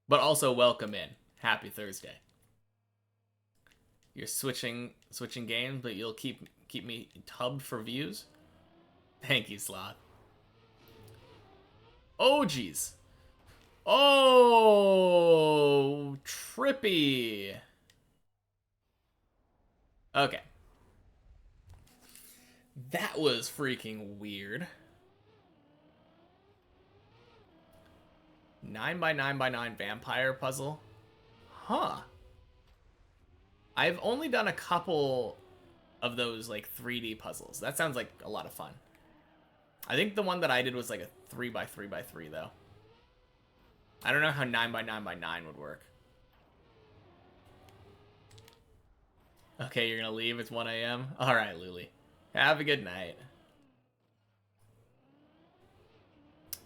But also welcome in. Happy Thursday. You're switching games, but you'll keep me tubbed for views? Thank you, Sloth. Oh, jeez. Oh, trippy. Okay. That was freaking weird. 9x9x9 vampire puzzle? Huh. I've only done a couple of those, like, 3D puzzles. That sounds like a lot of fun. I think the one that I did was, like, a 3x3x3, though. I don't know how 9x9x9 would work. Okay, you're gonna leave. It's 1 a.m. Alright, Luli. Have a good night.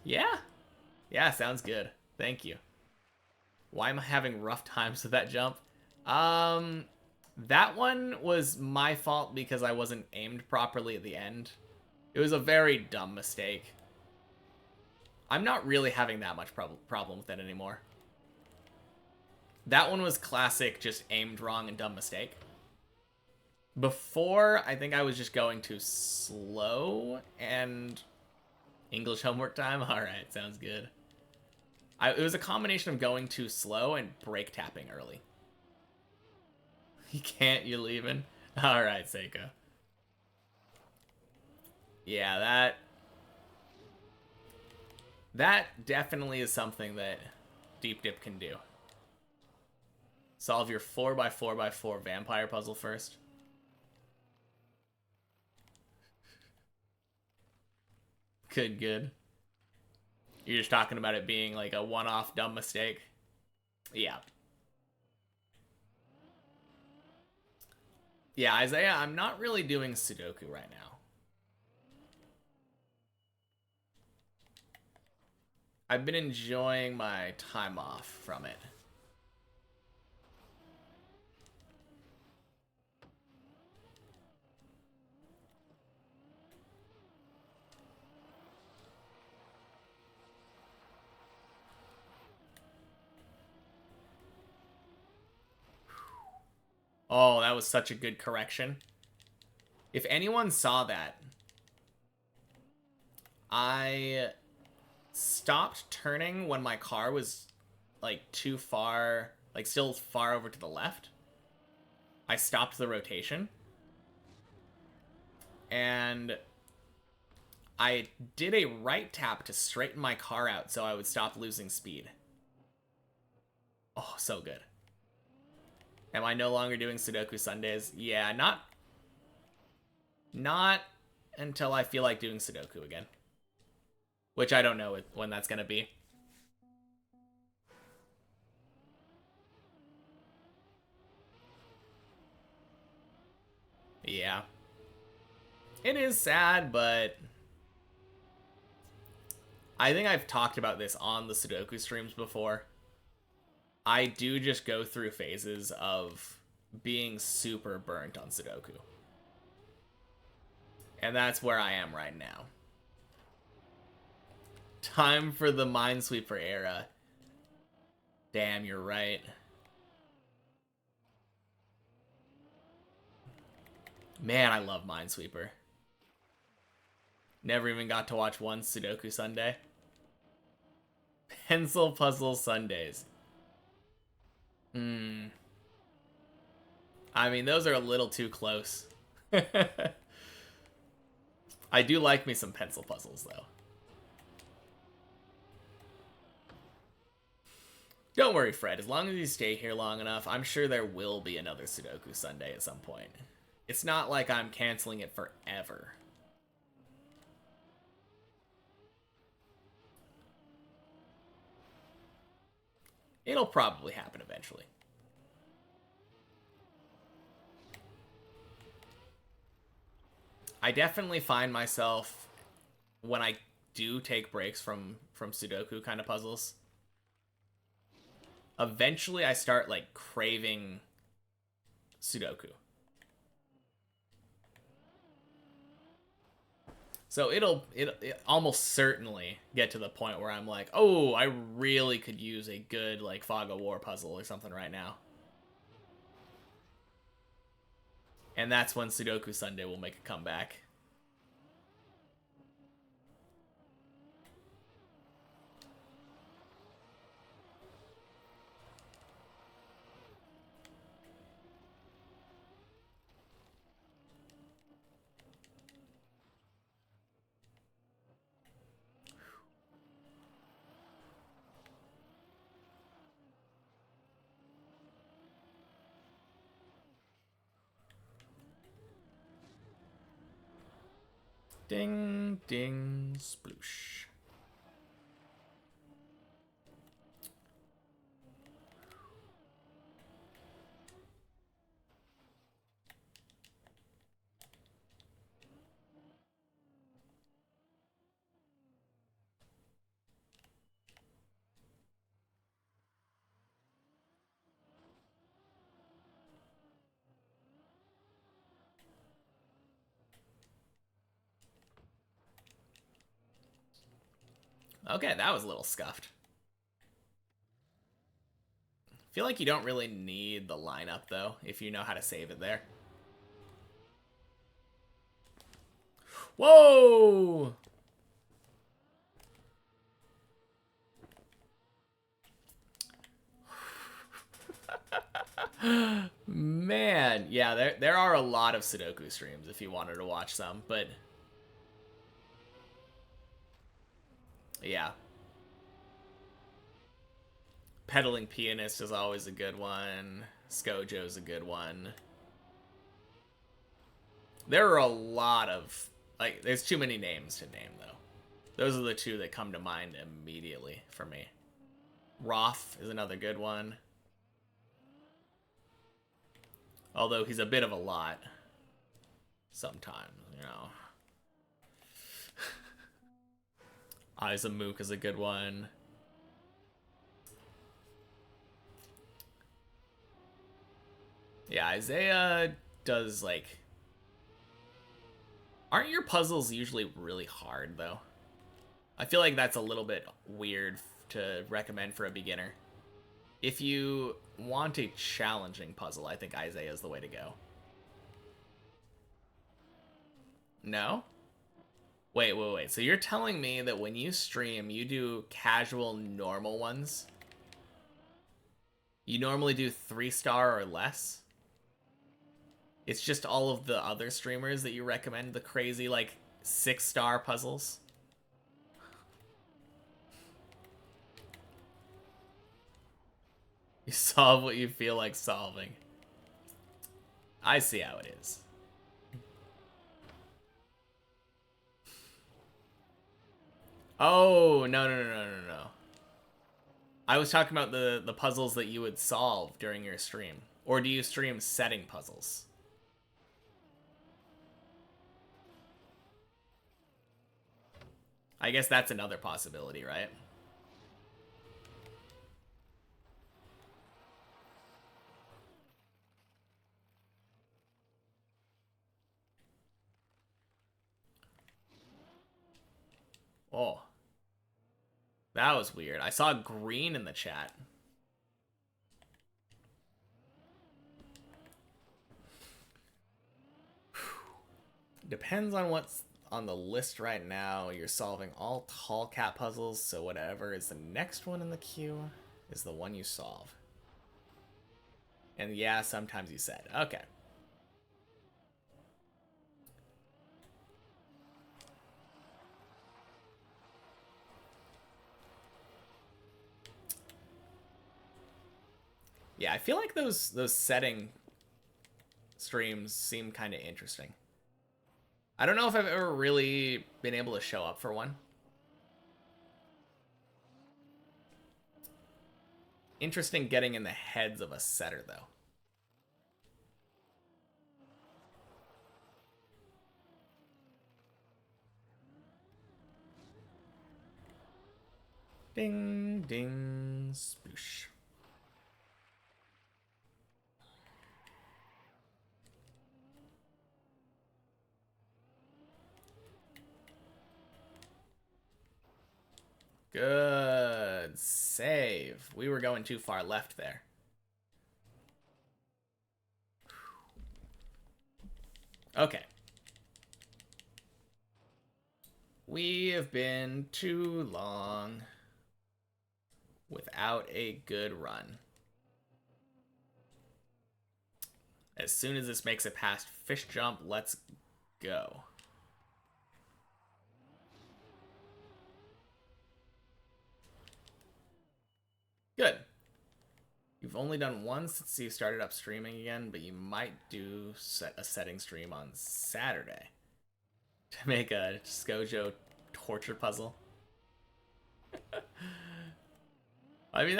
Yeah. Yeah, sounds good. Thank you. Why am I having rough times with that jump? That one was my fault because I wasn't aimed properly at the end. It was a very dumb mistake. I'm not really having that much problem with it anymore. That one was classic, just aimed wrong and dumb mistake. Before, I think I was just going too slow and English homework time. All right, sounds good. It was a combination of going too slow and brake tapping early. You can't, you're leaving? All right, Seiko. Yeah, that definitely is something that Deep Dip can do. Solve your 4x4x4 vampire puzzle first. Good. You're just talking about it being like a one-off dumb mistake. Yeah. Yeah, Isaiah, I'm not really doing Sudoku right now. I've been enjoying my time off from it. Oh, that was such a good correction. If anyone saw that, I stopped turning when my car was like too far, like still far over to the left. I stopped the rotation. And I did a right tap to straighten my car out so I would stop losing speed. Oh, so good. Am I no longer doing Sudoku Sundays? Yeah, not until I feel like doing Sudoku again. Which I don't know when that's gonna be. Yeah. It is sad, but I think I've talked about this on the Sudoku streams before. I do just go through phases of being super burnt on Sudoku. And that's where I am right now. Time for the Minesweeper era. Damn, you're right. Man, I love Minesweeper. Never even got to watch one Sudoku Sunday. Pencil Puzzle Sundays. I mean, those are a little too close. I do like me some pencil puzzles, though. Don't worry, Fred. As long as you stay here long enough, I'm sure there will be another Sudoku Sunday at some point. It's not like I'm canceling it forever. It'll probably happen eventually. I definitely find myself, when I do take breaks from Sudoku kind of puzzles, eventually I start like craving Sudoku. So it almost certainly get to the point where I'm like, oh, I really could use a good like Fog of War puzzle or something right now. And that's when Sudoku Sunday will make a comeback. Ding, ding, sploosh. Okay, that was a little scuffed. I feel like you don't really need the lineup, though, if you know how to save it there. Whoa! Man, yeah, there are a lot of Sudoku streams if you wanted to watch some, but yeah. Pedaling Pianist is always a good one. Skojo's a good one. There are a lot of, like, there's too many names to name, though. Those are the two that come to mind immediately for me. Roth is another good one. Although he's a bit of a lot. Sometimes, you know. Izamook is a good one. Yeah, Isaiah does, like... Aren't your puzzles usually really hard, though? I feel like that's a little bit weird to recommend for a beginner. If you want a challenging puzzle, I think Isaiah is the way to go. No? Wait. So you're telling me that when you stream, you do casual, normal ones? You normally do 3-star or less? It's just all of the other streamers that you recommend the crazy, like, 6-star puzzles? You solve what you feel like solving. I see how it is. Oh, no. I was talking about the puzzles that you would solve during your stream. Or do you stream setting puzzles? I guess that's another possibility, right? Oh. That was weird. I saw green in the chat. Depends on what's on the list right now. You're solving all tall cat puzzles, so whatever is the next one in the queue is the one you solve. And yeah, sometimes you said. Okay. Yeah, I feel like those setting streams seem kind of interesting. I don't know if I've ever really been able to show up for one. Interesting getting in the heads of a setter, though. Ding, ding, sploosh. Good save. We were going too far left there. Okay. We have been too long without a good run. As soon as this makes it past fish jump, let's go. Good. You've only done one since you started up streaming again, but you might do a setting stream on Saturday to make a Scojo torture puzzle. I mean,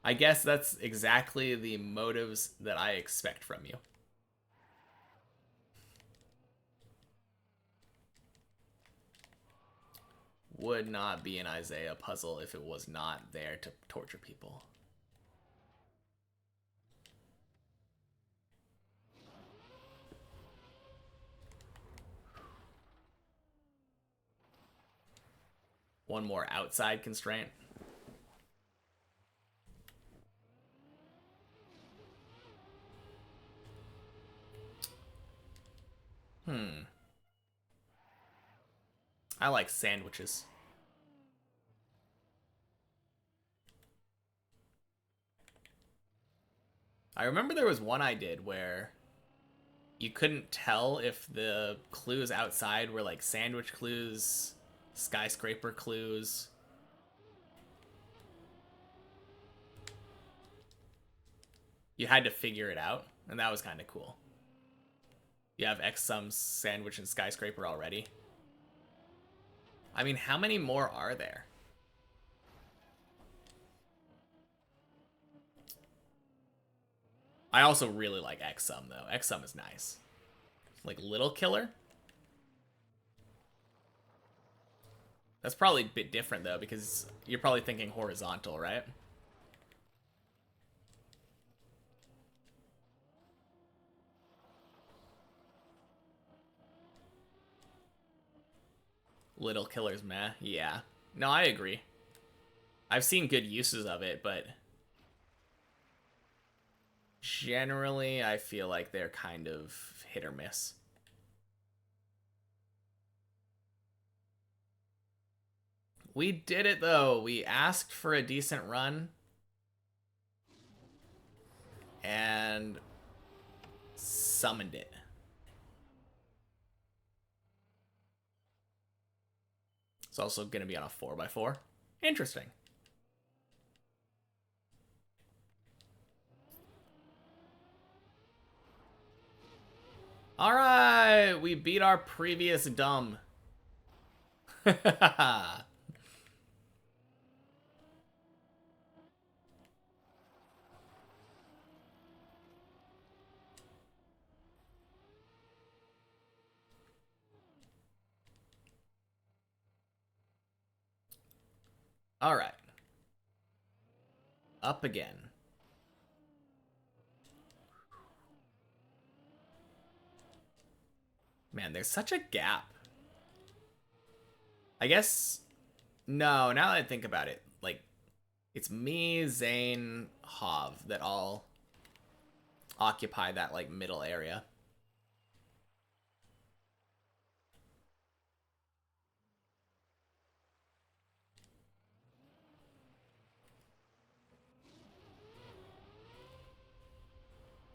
I guess that's exactly the motives that I expect from you. Would not be an Isaiah puzzle if it was not there to torture people. One more outside constraint. I like sandwiches. I remember there was one I did where you couldn't tell if the clues outside were like sandwich clues, skyscraper clues. You had to figure it out, and that was kind of cool. You have X sum sandwich and skyscraper already. I mean, how many more are there? I also really like X sum though. X sum is nice. Like Little Killer? That's probably a bit different though, because you're probably thinking horizontal, right? Little Killer's meh. Yeah. No, I agree. I've seen good uses of it, but generally I feel like they're kind of hit or miss. We did it though. We asked for a decent run and summoned it. It's also going to be on a 4x4. Interesting. All right, we beat our previous dumb. All right. Up again. Man, there's such a gap. I guess, no, now that I think about it, like, it's me, Zane, Hav that all occupy that, like, middle area.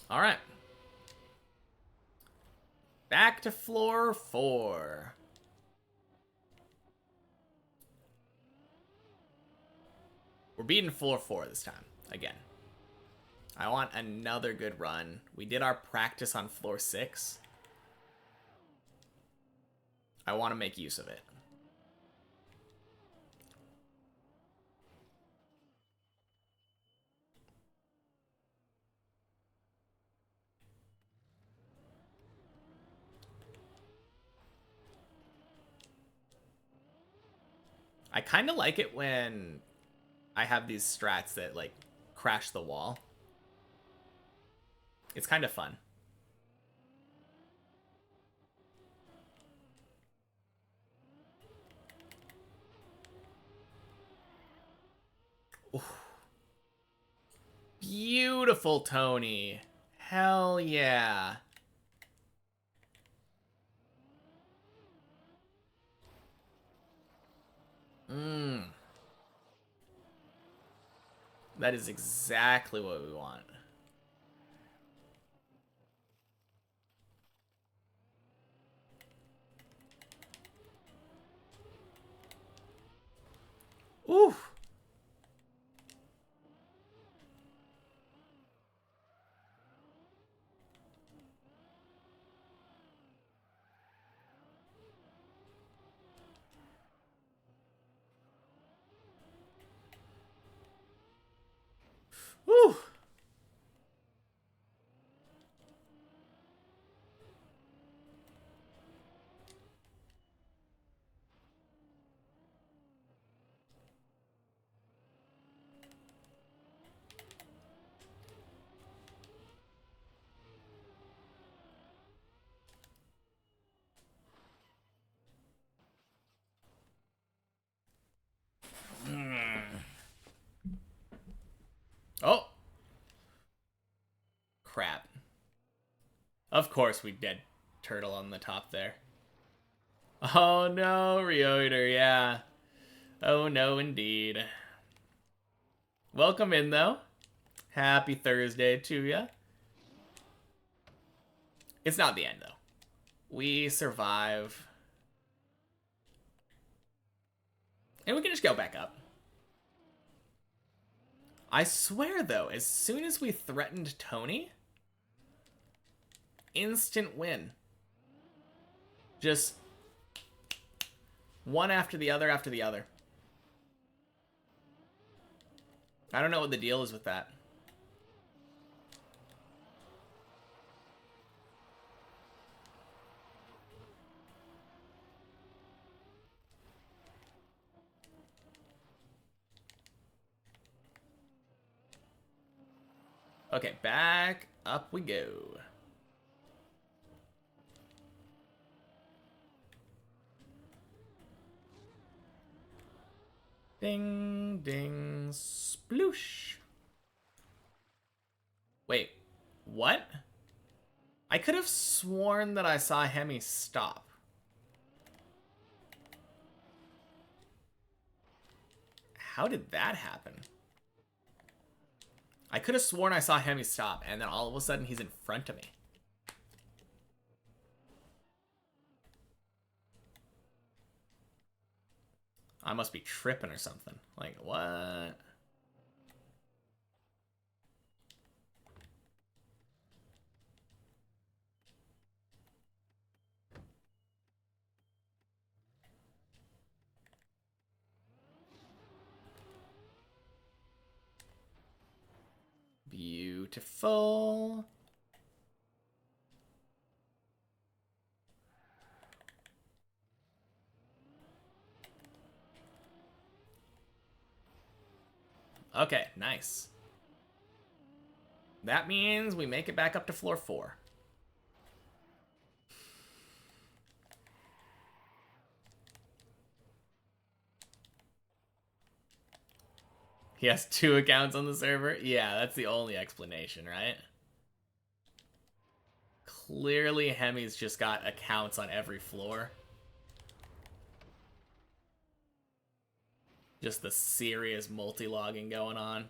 All right. Back to floor 4. We're beating floor 4 this time, again. I want another good run. We did our practice on floor 6. I want to make use of it. I kind of like it when I have these strats that, like, crash the wall. It's kind of fun. Ooh. Beautiful, Tony. Hell yeah. That is exactly what we want. Ooh. Woo! Oh! Crap. Of course we dead turtle on the top there. Oh no, Reoider, yeah. Oh no, indeed. Welcome in, though. Happy Thursday to ya. It's not the end, though. We survive. And we can just go back up. I swear, though, as soon as we threatened Tony, instant win. Just one after the other after the other. I don't know what the deal is with that. Okay, back up we go. Ding, ding, sploosh. Wait, what? I could have sworn that I saw Hemi stop. How did that happen? I could have sworn I saw Hemi stop, and then all of a sudden he's in front of me. I must be tripping or something. Like, what? Beautiful. Okay, nice. That means we make it back up to floor 4. He has 2 accounts on the server? Yeah, that's the only explanation, right? Clearly, Hemi's just got accounts on every floor. Just the serious multi-logging going on.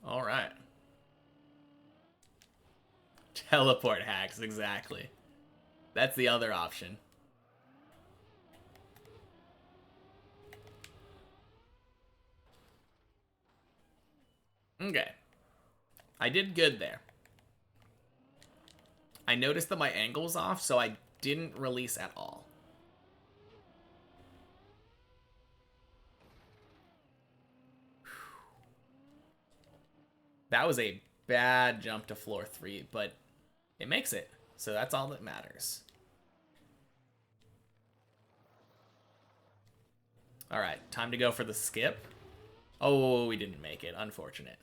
All right. Teleport hacks, exactly. That's the other option. Okay. I did good there. I noticed that my angle's off, so I didn't release at all. That was a bad jump to floor 3, but it makes it, so that's all that matters. All right, time to go for the skip. Oh, we didn't make it. Unfortunate.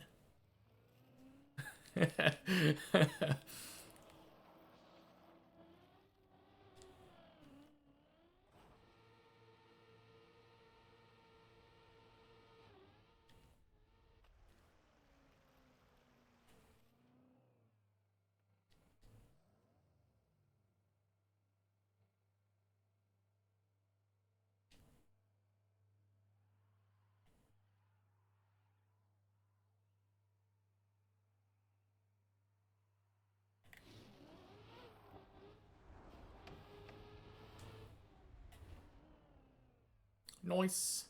Nice.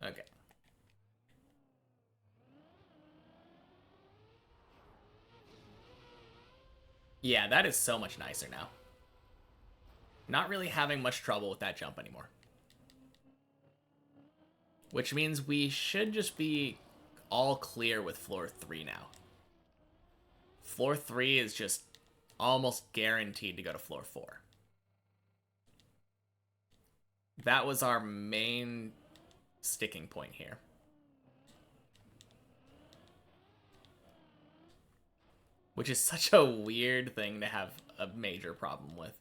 Okay. Yeah, that is so much nicer now. Not really having much trouble with that jump anymore. Which means we should just be all clear with floor 3 now. Floor 3 is just almost guaranteed to go to floor 4. That was our main sticking point here. Which is such a weird thing to have a major problem with.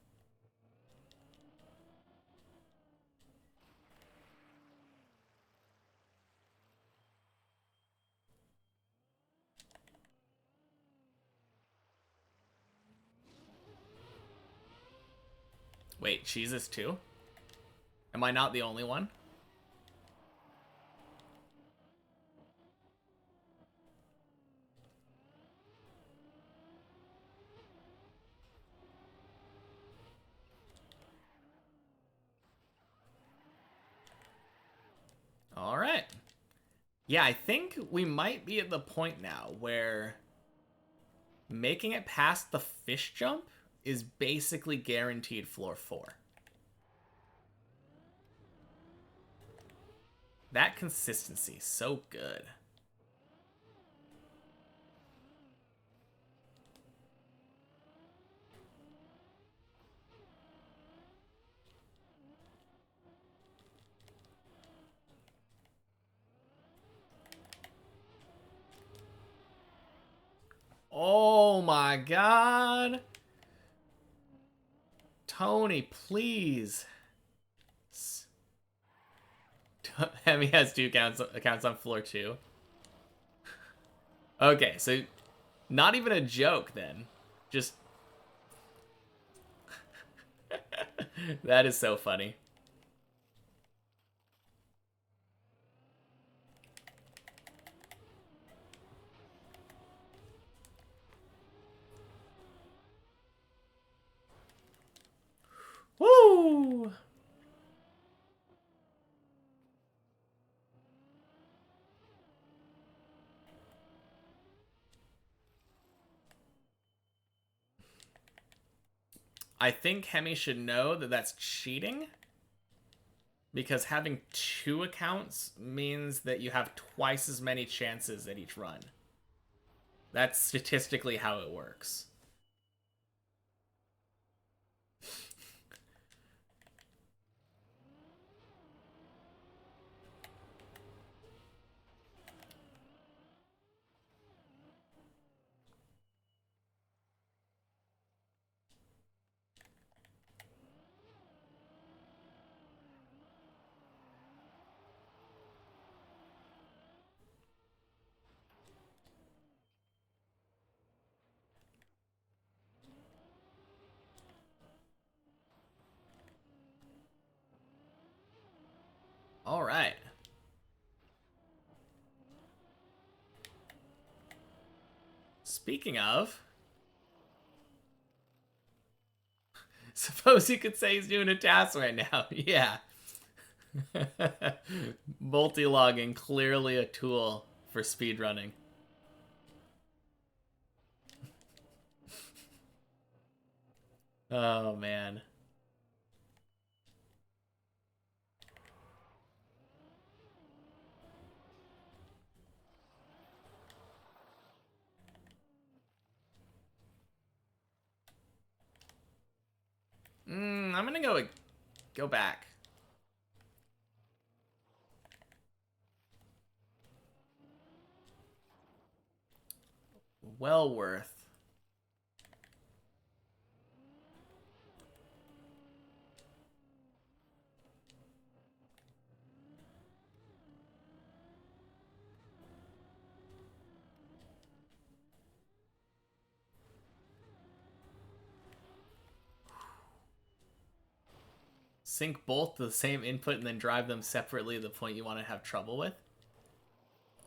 Wait, she's this too? Am I not the only one? All right. Yeah, I think we might be at the point now where making it past the fish jump is basically guaranteed floor 4. That consistency, so good. Oh my god. Tony, please. Hemi has 2 accounts on floor 2. Okay, so not even a joke then. Just that is so funny. Woo! I think Hemi should know that that's cheating. Because having 2 accounts means that you have twice as many chances at each run. That's statistically how it works. All right. Speaking of, suppose you could say he's doing a task right now. Yeah. Multi-logging, clearly a tool for speedrunning. Oh, man. I'm gonna go back. Well worth. Sync both to the same input and then drive them separately to the point you want to have trouble with?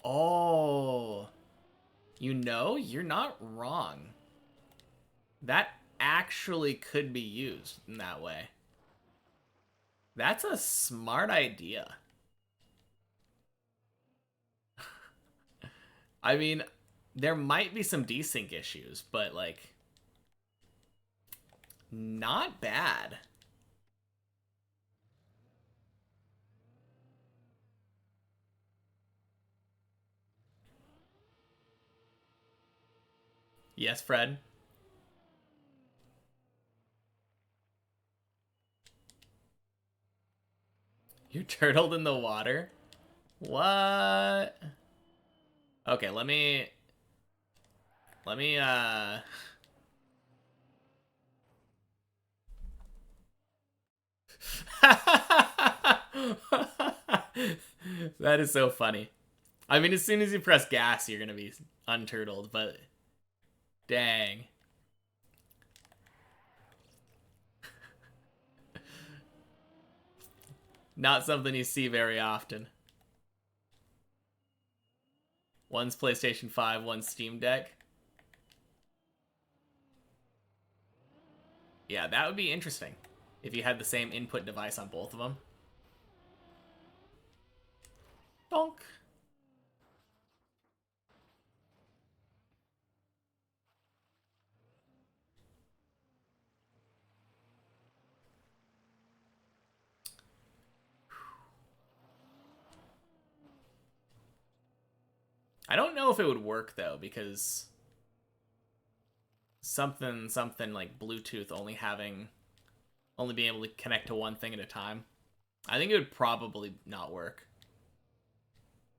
Oh. You know, you're not wrong. That actually could be used in that way. That's a smart idea. I mean, there might be some desync issues, but like, not bad. Yes, Fred? You turtled in the water? What? Okay, let me, that is so funny. I mean, as soon as you press gas, you're gonna be unturtled, but dang. Not something you see very often. One's PlayStation 5, one's Steam Deck. Yeah, that would be interesting if you had the same input device on both of them. Donk. I don't know if it would work though, because something like Bluetooth only being able to connect to one thing at a time. I think it would probably not work.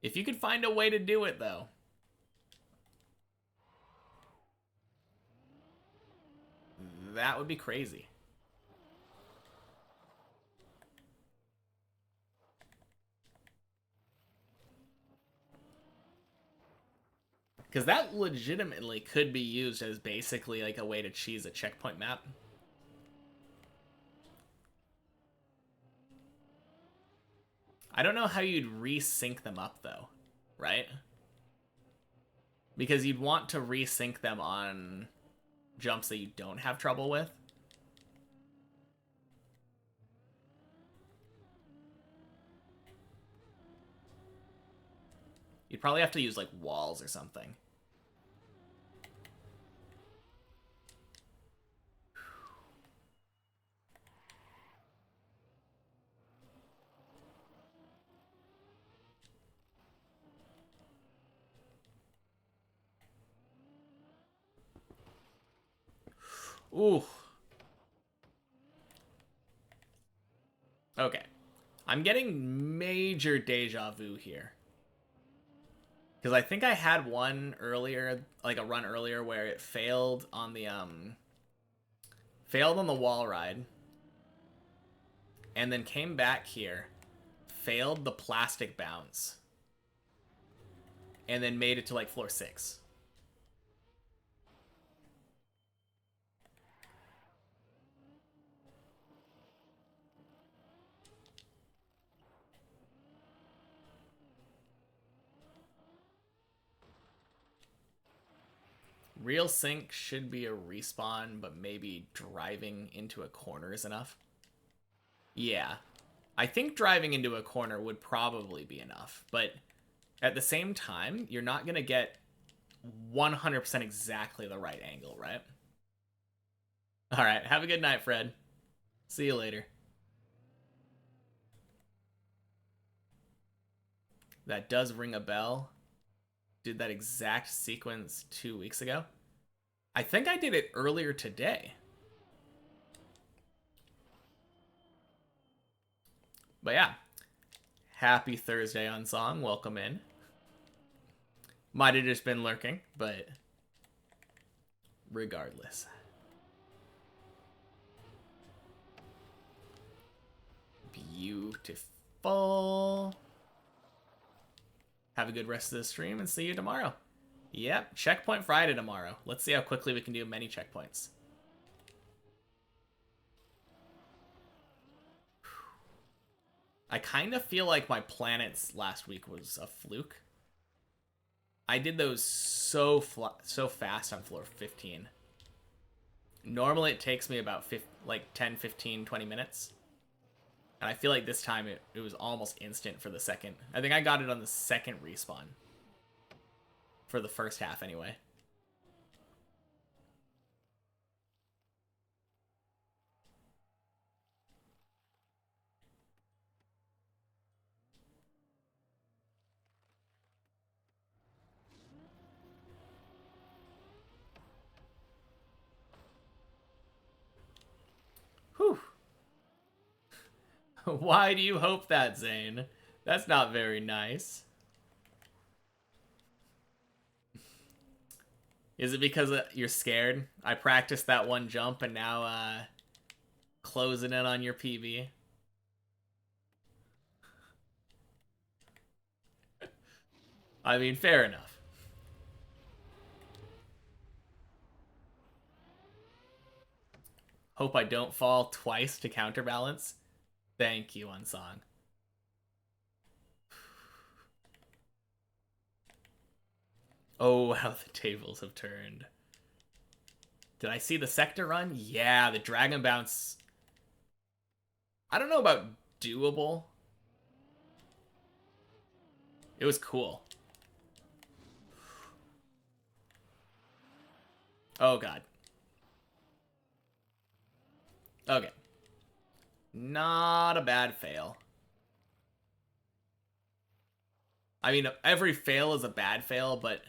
If you could find a way to do it though. That would be crazy. Because that legitimately could be used as basically like a way to cheese a checkpoint map. I don't know how you'd resync them up though, right? Because you'd want to resync them on jumps that you don't have trouble with. You'd probably have to use like walls or something. Ooh. Okay. I'm getting major deja vu here. Because I think I had one earlier, like a run earlier, where it failed on the wall ride, and then came back here, failed the plastic bounce, and then made it to like floor 6. Real sync should be a respawn, but maybe driving into a corner is enough. Yeah. I think driving into a corner would probably be enough, but at the same time, you're not going to get 100% exactly the right angle, right? All right, have a good night, Fred. See you later. That does ring a bell. Did that exact sequence 2 weeks ago. I think I did it earlier today. But yeah, happy Thursday, Unsong. Welcome in. Might have just been lurking, but regardless. Beautiful. Have a good rest of the stream and see you tomorrow. Yep, checkpoint Friday tomorrow. Let's see how quickly we can do many checkpoints. I kind of feel like my planets last week was a fluke. I did those so fast on floor 15. Normally it takes me about 10, 15, 20 minutes. And I feel like this time it was almost instant for the second. I think I got it on the second respawn. For the first half, anyway. Whew. Why do you hope that, Zane? That's not very nice. Is it because you're scared? I practiced that one jump and now closing in on your PB. I mean, fair enough. Hope I don't fall twice to counterbalance. Thank you, Unsong. Oh, how the tables have turned. Did I see the sector run? Yeah, the dragon bounce. I don't know about doable. It was cool. Oh, God. Okay. Not a bad fail. I mean, every fail is a bad fail, but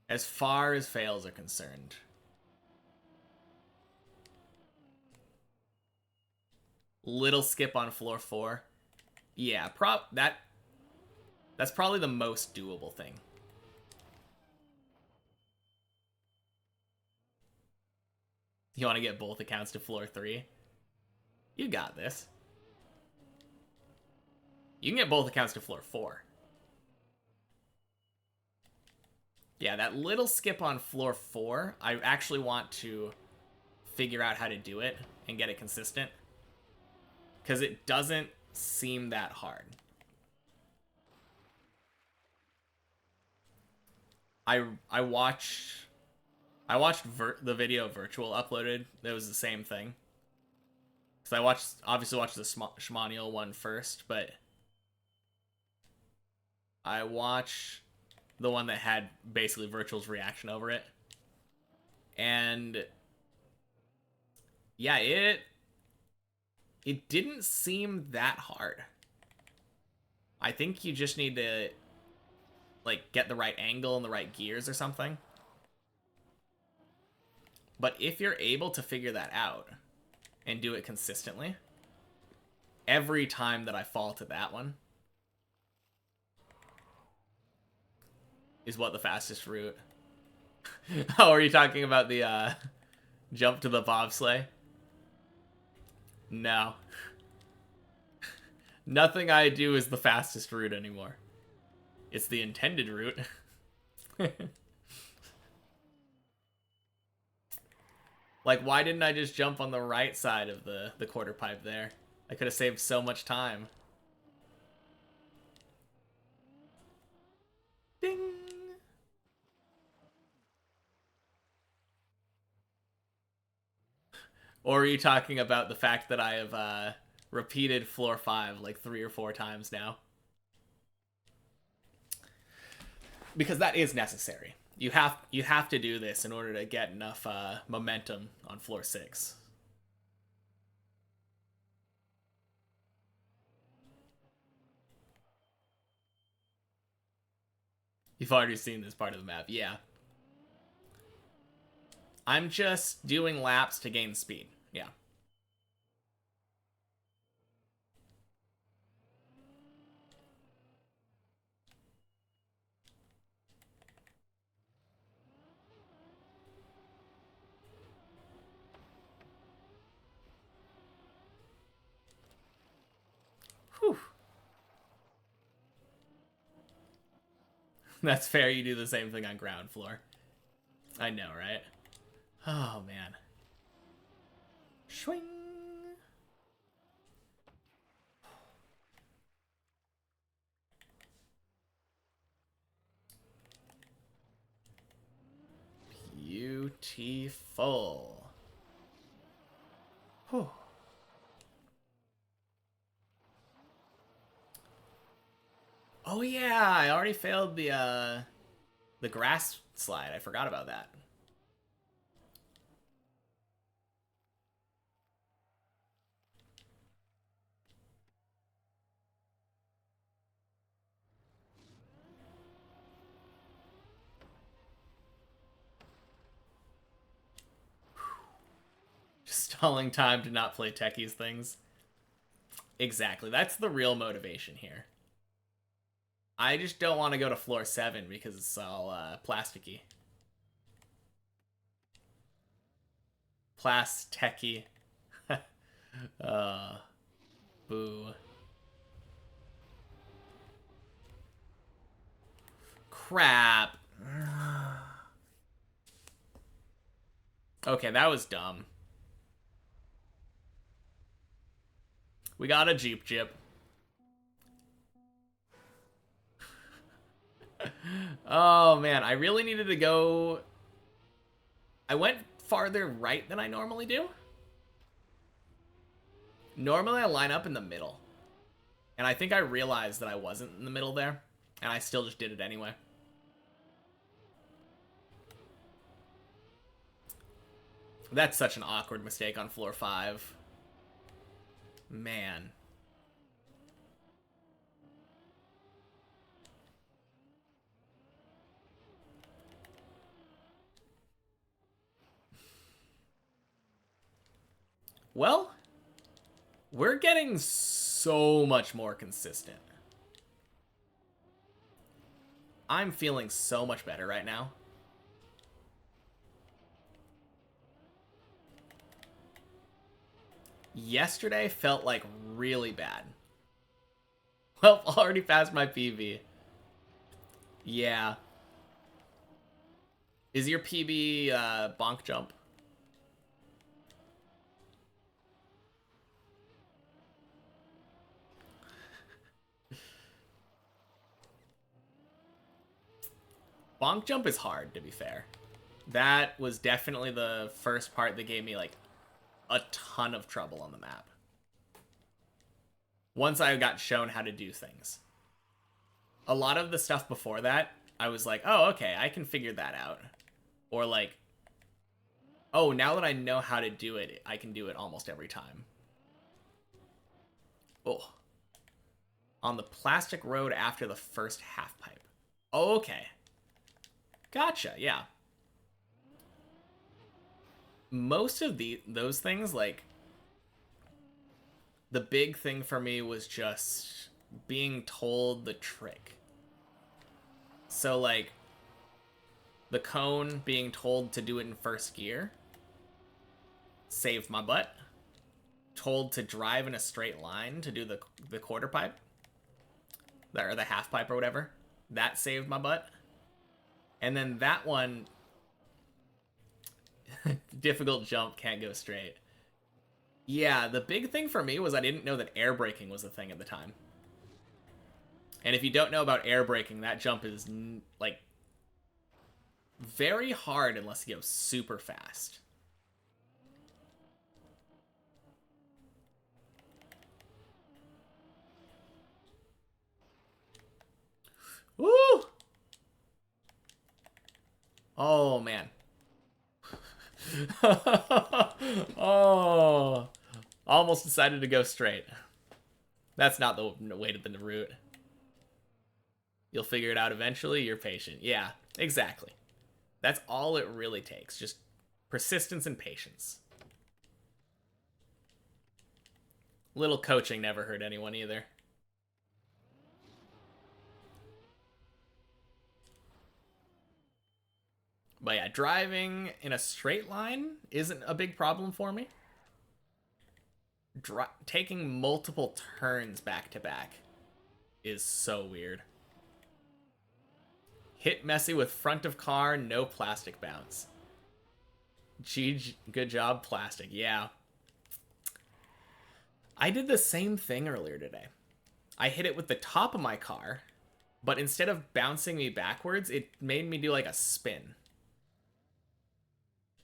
as far as fails are concerned. Little skip on floor 4. Yeah, that's probably the most doable thing. You want to get both accounts to floor 3? You got this. You can get both accounts to floor 4. Yeah, that little skip on floor 4, I actually want to figure out how to do it and get it consistent. Because it doesn't seem that hard. I watched the video Virtual uploaded. That was the same thing. Because I obviously watched the Shmaniel one first, but I watched the one that had basically Virtual's reaction over it. And yeah, it didn't seem that hard. I think you just need to like get the right angle and the right gears or something. But if you're able to figure that out and do it consistently, every time that I fall to that one is what the fastest route. Oh, are you talking about the jump to the bobsleigh? No. Nothing I do is the fastest route anymore. It's the intended route. Like, why didn't I just jump on the right side of the quarter pipe there? I could have saved so much time. Ding! Or are you talking about the fact that I have repeated floor 5 like 3 or 4 times now? Because that is necessary. You have to do this in order to get enough momentum on floor 6. You've already seen this part of the map, yeah. I'm just doing laps to gain speed, yeah. That's fair, you do the same thing on ground floor. I know, right? Oh, man. Swing. Beautiful. Whew. Oh yeah, I already failed the grass slide. I forgot about that. Just stalling time to not play techies things. Exactly. That's the real motivation here. I just don't want to go to floor 7 because it's all plasticky. Plasticky. Boo. Crap. Okay, that was dumb. We got a Jeep Jip. Oh, man. I really needed to go... I went farther right than I normally do. Normally, I line up in the middle. And I think I realized that I wasn't in the middle there. And I still just did it anyway. That's such an awkward mistake on floor 5. Man. Well, we're getting so much more consistent. I'm feeling so much better right now. Yesterday felt like really bad. Well, already passed my PB. Yeah. Is your PB bonk jump? Bonk jump is hard, to be fair. That was definitely the first part that gave me, like, a ton of trouble on the map. Once I got shown how to do things. A lot of the stuff before that, I was like, oh, okay, I can figure that out. Or like, oh, now that I know how to do it, I can do it almost every time. Oh. On the plastic road after the first half pipe. Oh, okay. Gotcha, yeah. Most of those things, like, the big thing for me was just being told the trick. So, like, the cone being told to do it in first gear saved my butt. Told to drive in a straight line to do the quarter pipe, or the half pipe or whatever, that saved my butt. And then that one, difficult jump, can't go straight. Yeah, the big thing for me was I didn't know that air braking was a thing at the time. And if you don't know about air braking, that jump is, like, very hard unless you go super fast. Woo! Oh, man. Oh. Almost decided to go straight. That's not the way to the route. You'll figure it out eventually. You're patient. Yeah, exactly. That's all it really takes. Just persistence and patience. Little coaching never hurt anyone either. But yeah, driving in a straight line isn't a big problem for me. Taking multiple turns back to back is so weird. Hit messy with front of car, no plastic bounce. Gee, good job, plastic. Yeah. I did the same thing earlier today. I hit it with the top of my car, but instead of bouncing me backwards, it made me do like a spin.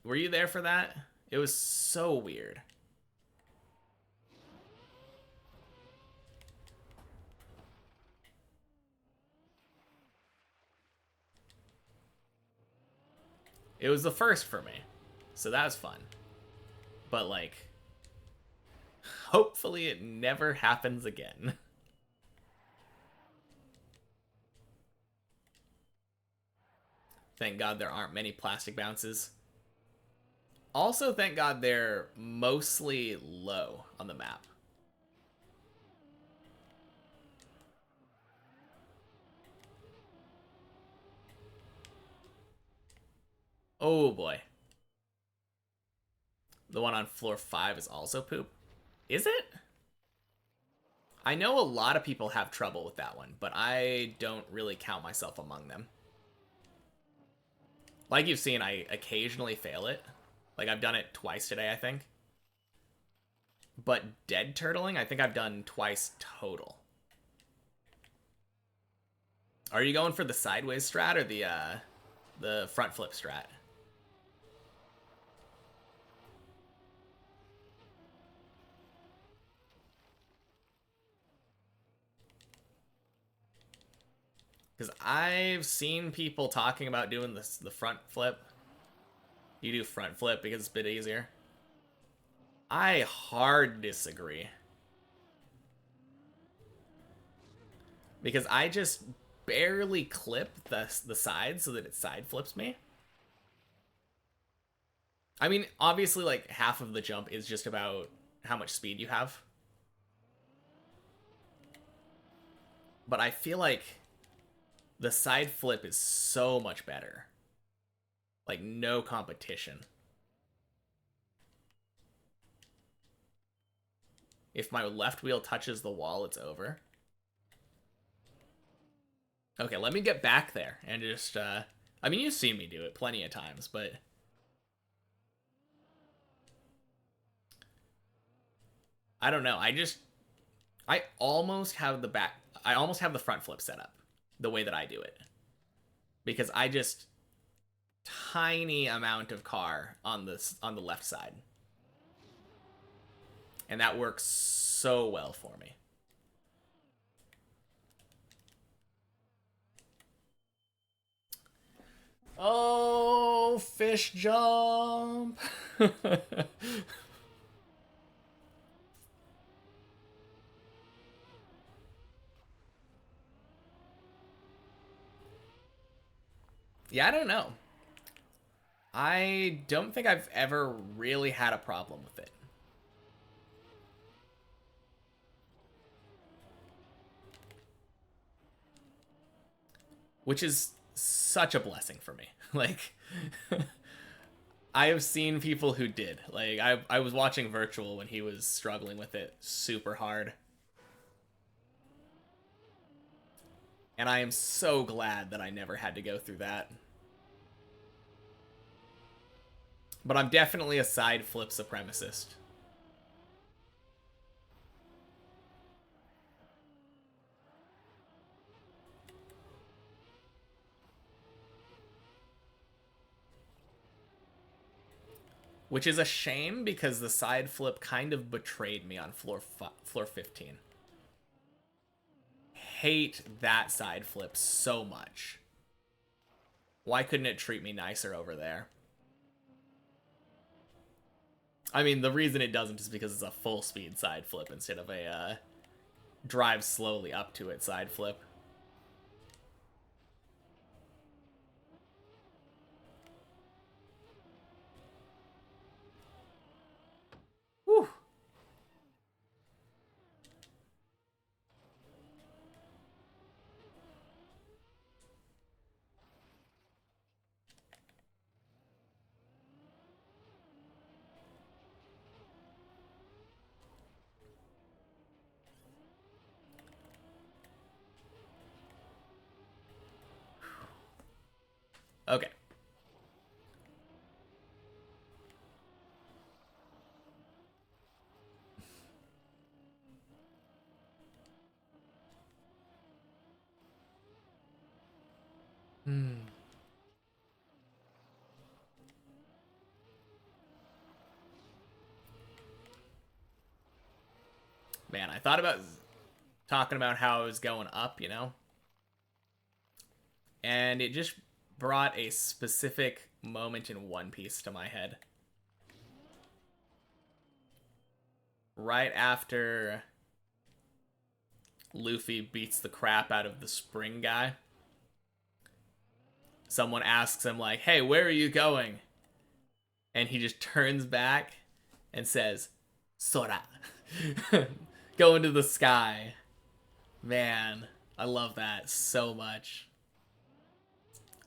Were you there for that? It was so weird. It was the first for me, so that was fun. But like, hopefully it never happens again. Thank God there aren't many plastic bounces. Also, thank God they're mostly low on the map. Oh boy. The one on floor 5 is also poop. Is it? I know a lot of people have trouble with that one, but I don't really count myself among them. Like you've seen, I occasionally fail it. Like I've done it twice today, I think. But dead turtling, I think I've done twice total. Are you going for the sideways strat or the front flip strat? Because I've seen people talking about doing the front flip. You do front flip because it's a bit easier. I hard disagree. Because I just barely clip the side so that it side flips me. I mean, obviously, like, half of the jump is just about how much speed you have. But I feel like the side flip is so much better. Like, no competition. If my left wheel touches the wall, it's over. Okay, let me get back there and just, I mean, you've seen me do it plenty of times, but I don't know. I almost have I almost have the front flip set up the way that I do it. Because I just tiny amount of car on the left side. And that works so well for me. Oh, fish jump. Yeah, I don't know. I don't think I've ever really had a problem with it. Which is such a blessing for me. Like, I have seen people who did. Like, I was watching Virtual when he was struggling with it super hard. And I am so glad that I never had to go through that. But I'm definitely a side flip supremacist. Which is a shame because the side flip kind of betrayed me on floor 15. Hate that side flip so much. Why couldn't it treat me nicer over there? I mean, the reason it doesn't is because it's a full speed side flip instead of a drive slowly up to it side flip. Whew. Man, I thought about talking about how it was going up, you know? And it just brought a specific moment in One Piece to my head. Right after Luffy beats the crap out of the spring guy, someone asks him, like, hey, where are you going? And he just turns back and says, Sora. Go into the sky. Man, I love that so much.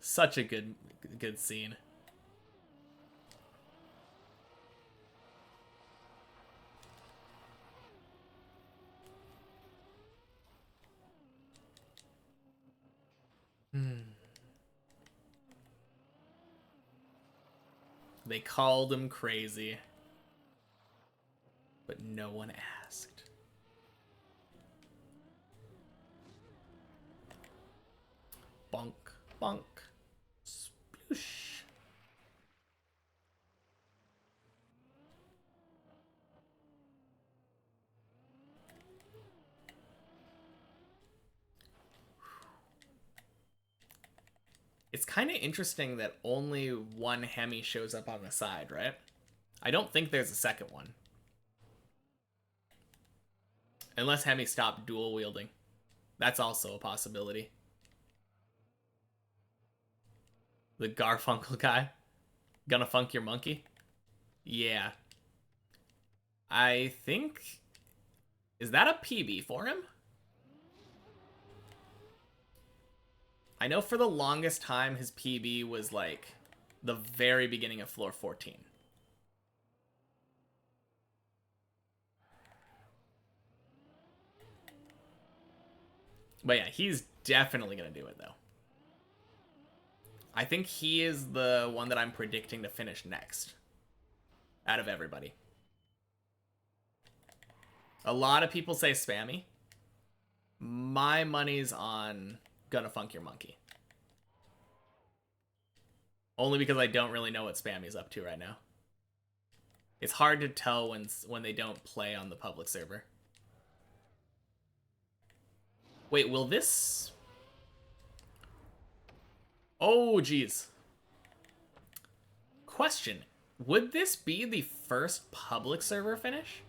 Such a good scene. They called him crazy, but no one asked. Bonk, bonk, sploosh. It's kind of interesting that only one Hemi shows up on the side, right? I don't think there's a second one. Unless Hemi stopped dual wielding. That's also a possibility. The Garfunkel guy? Gonna funk your monkey? Yeah. I think... Is that a PB for him? I know for the longest time his PB was like the very beginning of floor 14. But yeah, he's definitely going to do it though. I think he is the one that I'm predicting to finish next out of everybody. A lot of people say Spammy. My money's on Gonna Funk Your Monkey. Only because I don't really know what Spammy's up to right now. It's hard to tell when they don't play on the public server. Wait, will this... Oh, geez. Question. Would this be the first public server finish?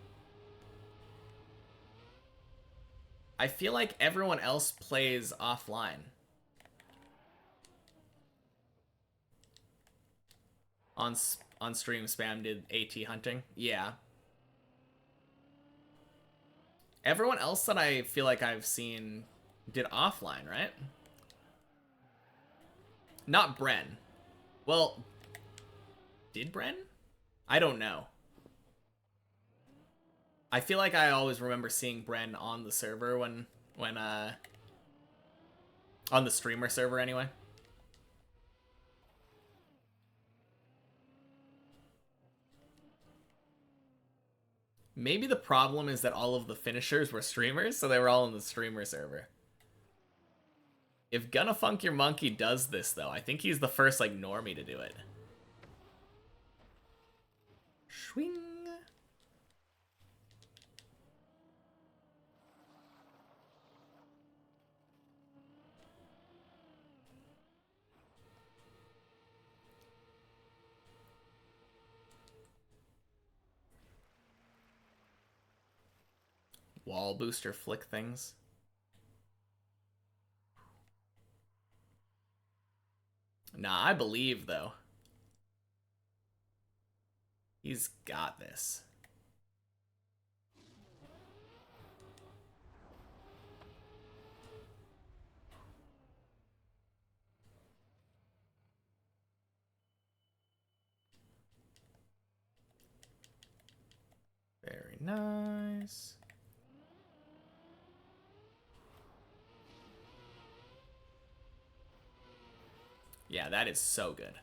I feel like everyone else plays offline. On stream, Spam did AT hunting. Yeah. Everyone else that I feel like I've seen did offline, right? Not Bren. Well, did Bren? I don't know. I feel like I always remember seeing Bren on the server when on the streamer server anyway. Maybe the problem is that all of the finishers were streamers, so they were all in the streamer server. If Gonna Funk Your Monkey does this, though, I think he's the first, like, normie to do it. Swing. Wall booster flick things. Nah, I believe, though. He's got this. Very nice. Yeah, that is so good.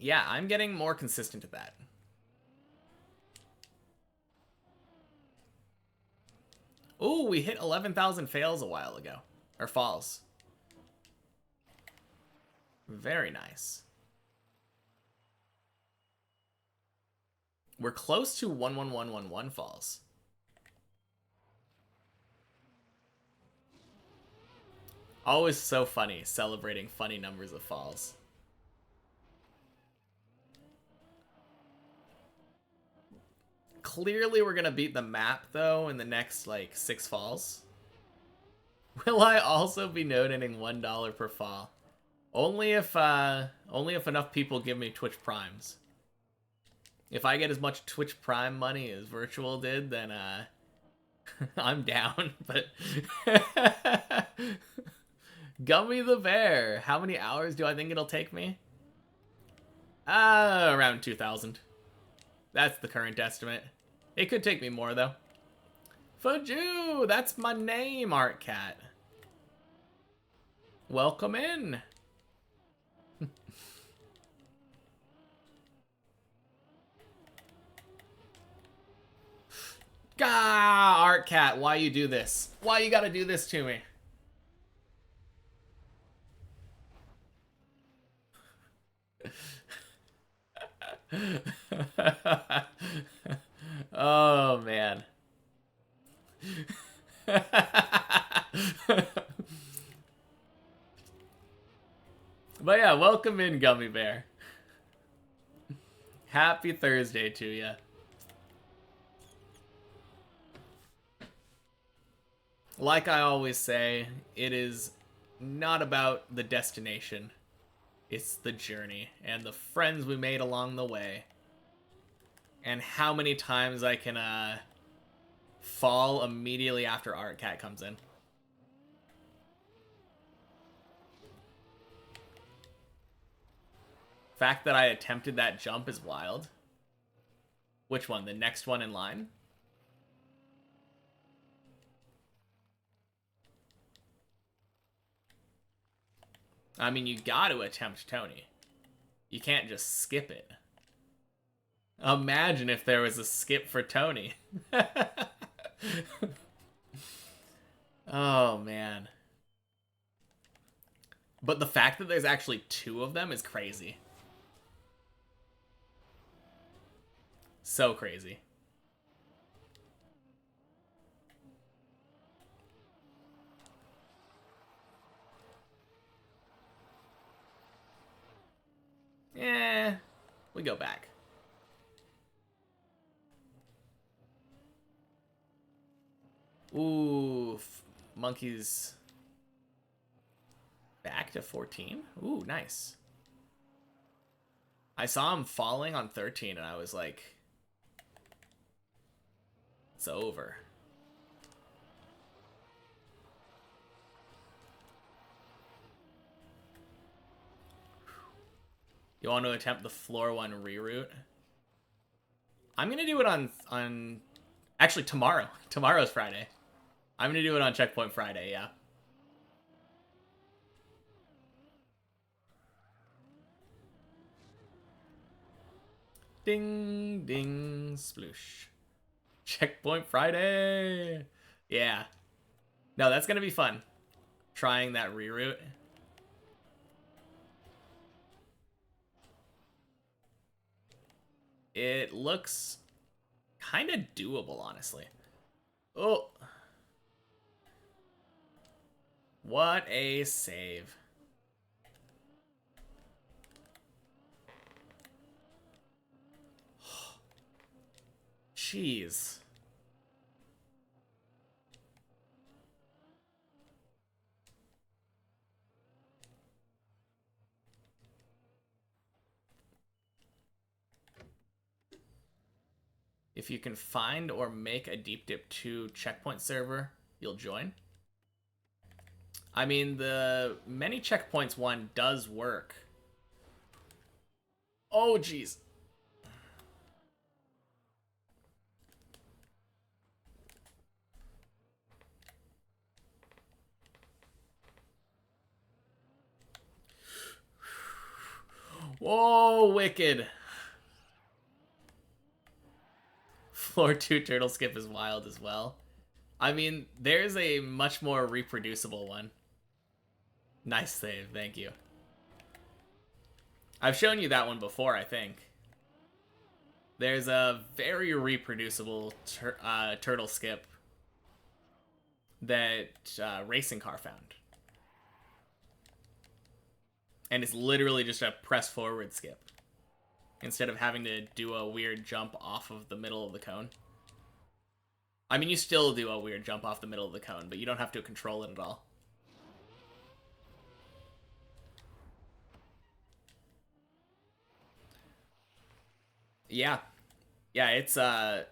Yeah, I'm getting more consistent at that. Ooh, we hit 11,000 fails a while ago. Or falls. Very nice. We're close to 11111 falls. Always so funny, celebrating funny numbers of falls. Clearly we're gonna beat the map, though, in the next, like, 6 falls. Will I also be donating $1 per fall? Only if enough people give me Twitch Primes. If I get as much Twitch Prime money as Virtual did, then, I'm down, but... Gummy the Bear. How many hours do I think it'll take me? Around 2,000. That's the current estimate. It could take me more, though. Fuju! That's my name, Art Cat. Welcome in. Gah, Art Cat, why you do this? Why you gotta do this to me? Oh, man. But yeah, welcome in, Gummy Bear. Happy Thursday to ya. Like I always say, it is not about the destination. It's the journey and the friends we made along the way. And how many times I can fall immediately after Art Cat comes in. Fact that I attempted that jump is wild. Which one? The next one in line? I mean, you gotta attempt Tony. You can't just skip it. Imagine if there was a skip for Tony. Oh, man. But the fact that there's actually 2 of them is crazy. So crazy. Yeah, we go back. Ooh, monkeys back to 14. Ooh, nice. I saw him falling on 13 and I was like, it's over. You want to attempt the floor 1 reroute? I'm gonna do it on actually tomorrow. Tomorrow's Friday. I'm gonna do it on Checkpoint Friday, yeah. Ding, ding, sploosh. Checkpoint Friday! Yeah. No, that's gonna be fun. Trying that reroute. It looks kind of doable, honestly. Oh. What a save. Jeez. If you can find or make a Deep Dip 2 checkpoint server, you'll join. I mean, the many checkpoints one does work. Oh, jeez. Whoa, wicked. Floor 2 turtle skip is wild as well. I mean, there's a much more reproducible one. Nice save, thank you. I've shown you that one before, I think. There's a very reproducible turtle skip that Racing Car found. And it's literally just a press forward skip, instead of having to do a weird jump off of the middle of the cone. I mean, you still do a weird jump off the middle of the cone, but you don't have to control it at all. Yeah. Yeah, it's, the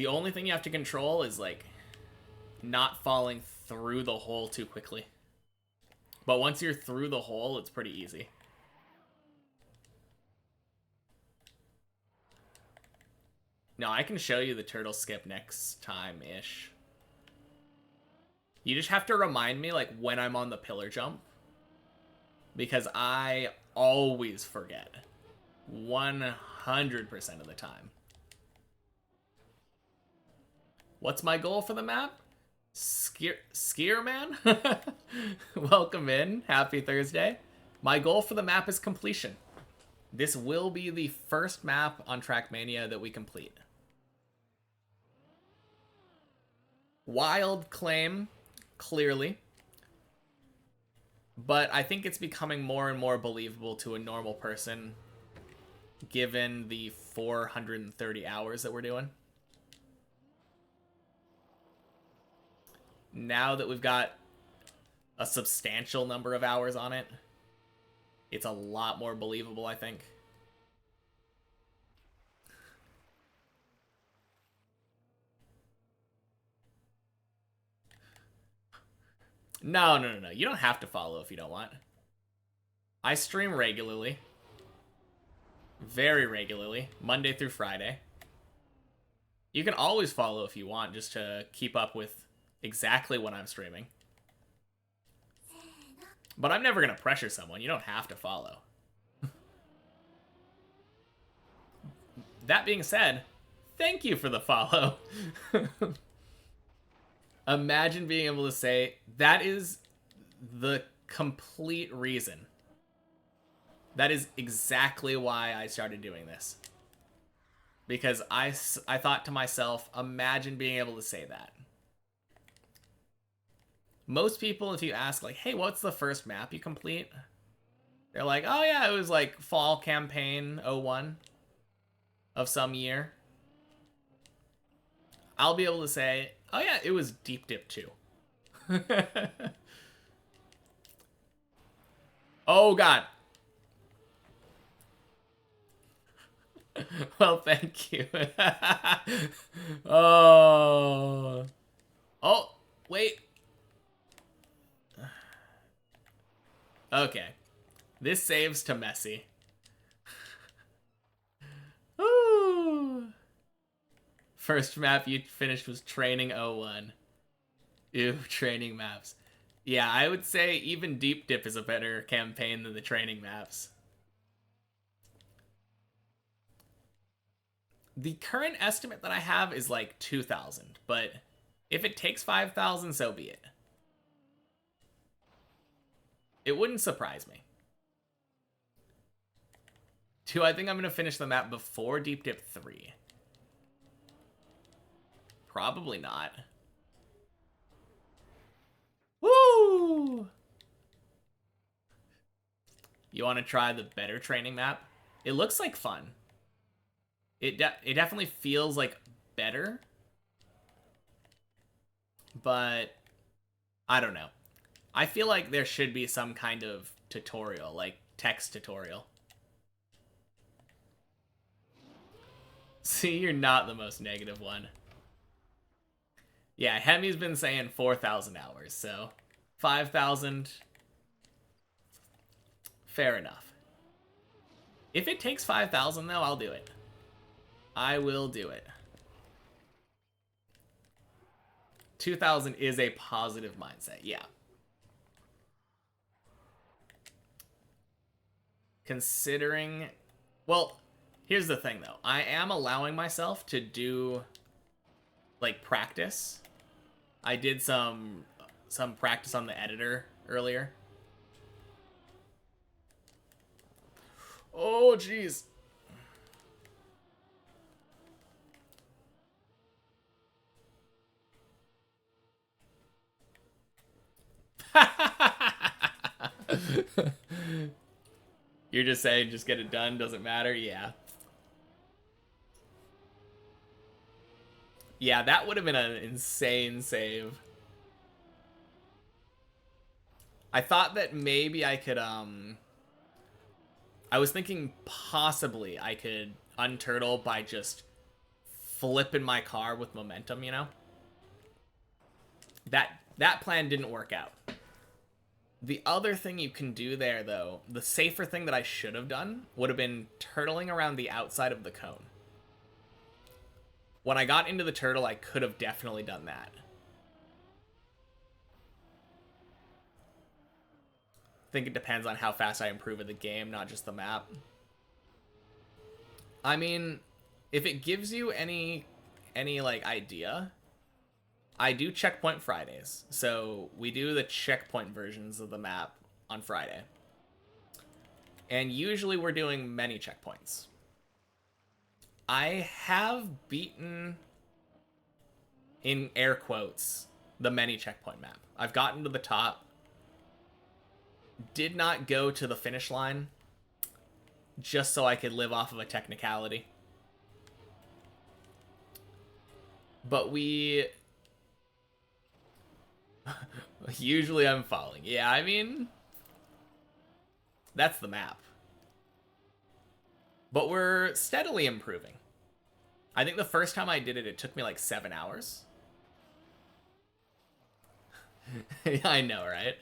only thing you have to control is, like, not falling through the hole too quickly. But once you're through the hole, it's pretty easy. No, I can show you the turtle skip next time-ish. You just have to remind me, like, when I'm on the pillar jump. Because I always forget. 100% of the time. What's my goal for the map? Skier man? Welcome in. Happy Thursday. My goal for the map is completion. This will be the first map on Trackmania that we complete. Wild claim, clearly. But I think it's becoming more and more believable to a normal person, given the 430 hours that we're doing. Now that we've got a substantial number of hours on it, it's a lot more believable, I think. No. You don't have to follow if you don't want. I stream regularly. Very regularly. Monday through Friday. You can always follow if you want, just to keep up with exactly when I'm streaming. But I'm never going to pressure someone. You don't have to follow. That being said, thank you for the follow. Imagine being able to say, that is the complete reason. That is exactly why I started doing this. Because I thought to myself, imagine being able to say that. Most people, if you ask, like, hey, what's the first map you complete? They're like, oh yeah, it was like Fall Campaign 01 of some year. I'll be able to say, oh yeah, it was Deep Dip 2. Oh god. Well, thank you. Oh. Oh, wait. Okay. This saves to Messi. Ooh. First map you finished was Training 01. Ew, training maps. Yeah, I would say even Deep Dip is a better campaign than the training maps. The current estimate that I have is like 2,000, but if it takes 5,000, so be it. It wouldn't surprise me. Do I think I'm going to finish the map before Deep Dip 3? Probably not. Woo! You want to try the better training map? It looks like fun. It definitely feels like better. But I don't know. I feel like there should be some kind of tutorial, like text tutorial. See, you're not the most negative one. Yeah, Hemi's been saying 4,000 hours, so 5,000. Fair enough. If it takes 5,000, though, I'll do it. I will do it. 2,000 is a positive mindset, yeah. Considering, well, here's the thing though. I am allowing myself to do like practice. I did some practice on the editor earlier. Oh jeez. You're just saying just get it done, doesn't matter? Yeah. Yeah, that would have been an insane save. I thought that maybe I could, I was thinking possibly I could unturtle by just flipping my car with momentum, you know? That plan didn't work out. The other thing you can do there, though, the safer thing that I should have done would have been turtling around the outside of the cone. When I got into the turtle, I could have definitely done that. I think it depends on how fast I improve at the game, not just the map. I mean, if it gives you any like idea, I do checkpoint Fridays. So we do the checkpoint versions of the map on Friday. And usually we're doing many checkpoints. I have beaten, in air quotes, the many checkpoint map. I've gotten to the top. Did not go to the finish line just so I could live off of a technicality. But we... Usually I'm falling. Yeah, I mean... That's the map. But we're steadily improving. I think the first time I did it, it took me like 7 hours. I know, right?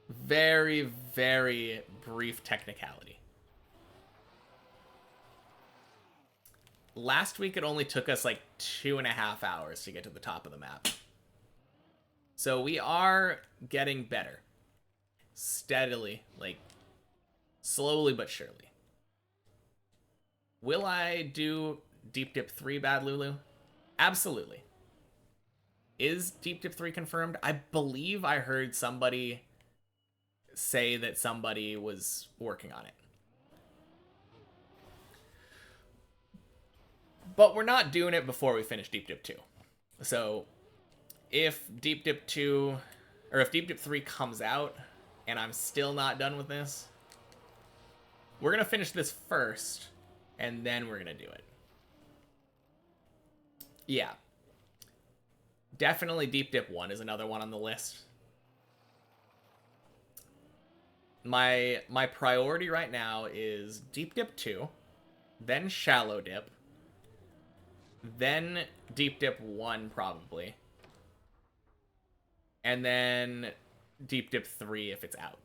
Very, very brief technicality. Last week, it only took us like 2.5 hours to get to the top of the map. So we are getting better. Steadily, like, slowly but surely. Will I do Deep Dip 3 Bad Lulu? Absolutely. Is Deep Dip 3 confirmed? I believe I heard somebody say that somebody was working on it. But we're not doing it before we finish Deep Dip 2. So if Deep Dip 2, or if Deep Dip 3 comes out and I'm still not done with this, we're going to finish this first and then we're going to do it. Yeah. Definitely Deep Dip 1 is another one on the list. My priority right now is Deep Dip 2, then Shallow Dip, then Deep Dip 1 probably, and then Deep Dip 3 if it's out.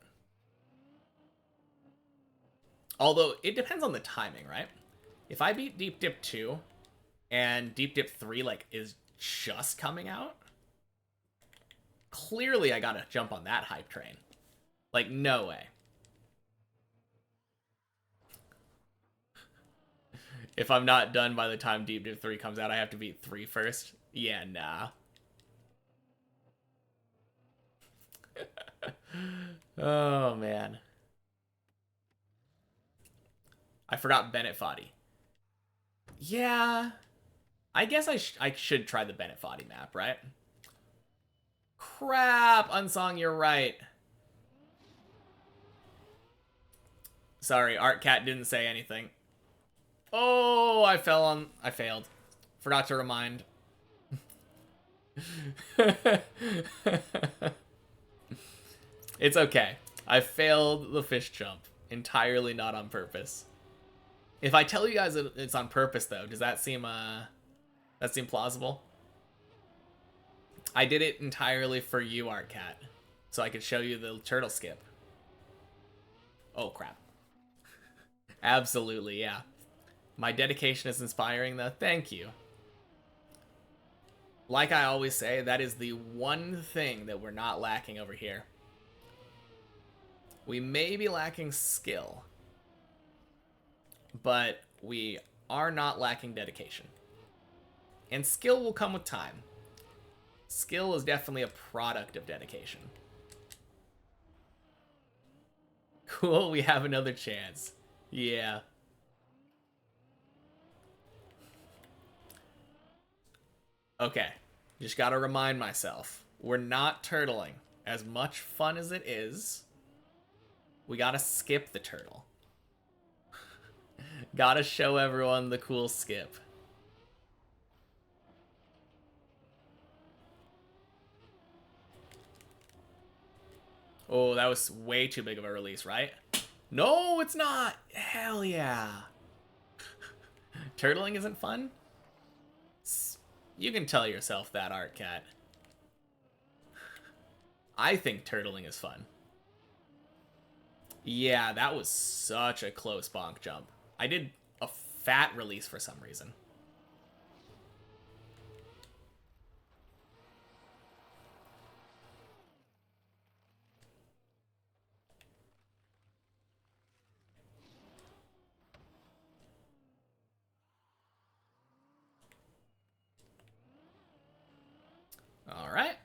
Although, it depends on the timing, right? If I beat Deep Dip 2 and Deep Dip 3 like is just coming out, clearly I gotta jump on that hype train. Like, no way. If I'm not done by the time Deep Dip 3 comes out, I have to beat 3 first. Yeah, nah. Oh, man. I forgot Bennett Foddy. Yeah. I guess I should try the Bennett Foddy map, right? Crap, Unsong, you're right. Sorry, ArtCat didn't say anything. Oh, I failed. Forgot to remind. It's okay. I failed the fish jump. Entirely not on purpose. If I tell you guys it's on purpose, though, does that seem plausible? I did it entirely for you, ArtCat, so I could show you the turtle skip. Oh, crap. Absolutely, yeah. My dedication is inspiring, though. Thank you. Like I always say, that is the one thing that we're not lacking over here. We may be lacking skill, but we are not lacking dedication. And skill will come with time. Skill is definitely a product of dedication. Cool, we have another chance. Yeah. Okay, just gotta remind myself. We're not turtling. As much fun as it is, we gotta skip the turtle. Gotta show everyone the cool skip. Oh, that was way too big of a release, right? No, it's not! Hell yeah! Turtling isn't fun? You can tell yourself that, Art Cat. I think turtling is fun. Yeah, that was such a close bonk jump. I did a fat release for some reason. Alright.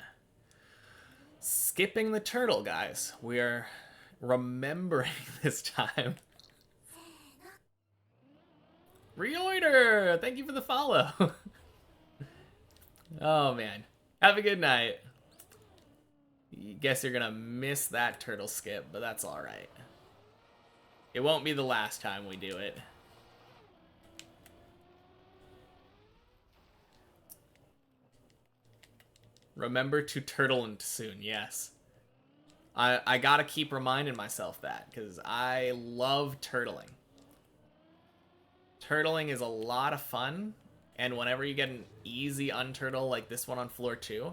Skipping the turtle, guys. We're remembering this time. Reorder! Thank you for the follow. Oh, man. Have a good night. Guess you're gonna miss that turtle skip, but that's alright. It won't be the last time we do it. Remember to turtle and soon, yes. I gotta keep reminding myself that, because I love turtling. Turtling is a lot of fun, and whenever you get an easy unturtle like this one on floor 2,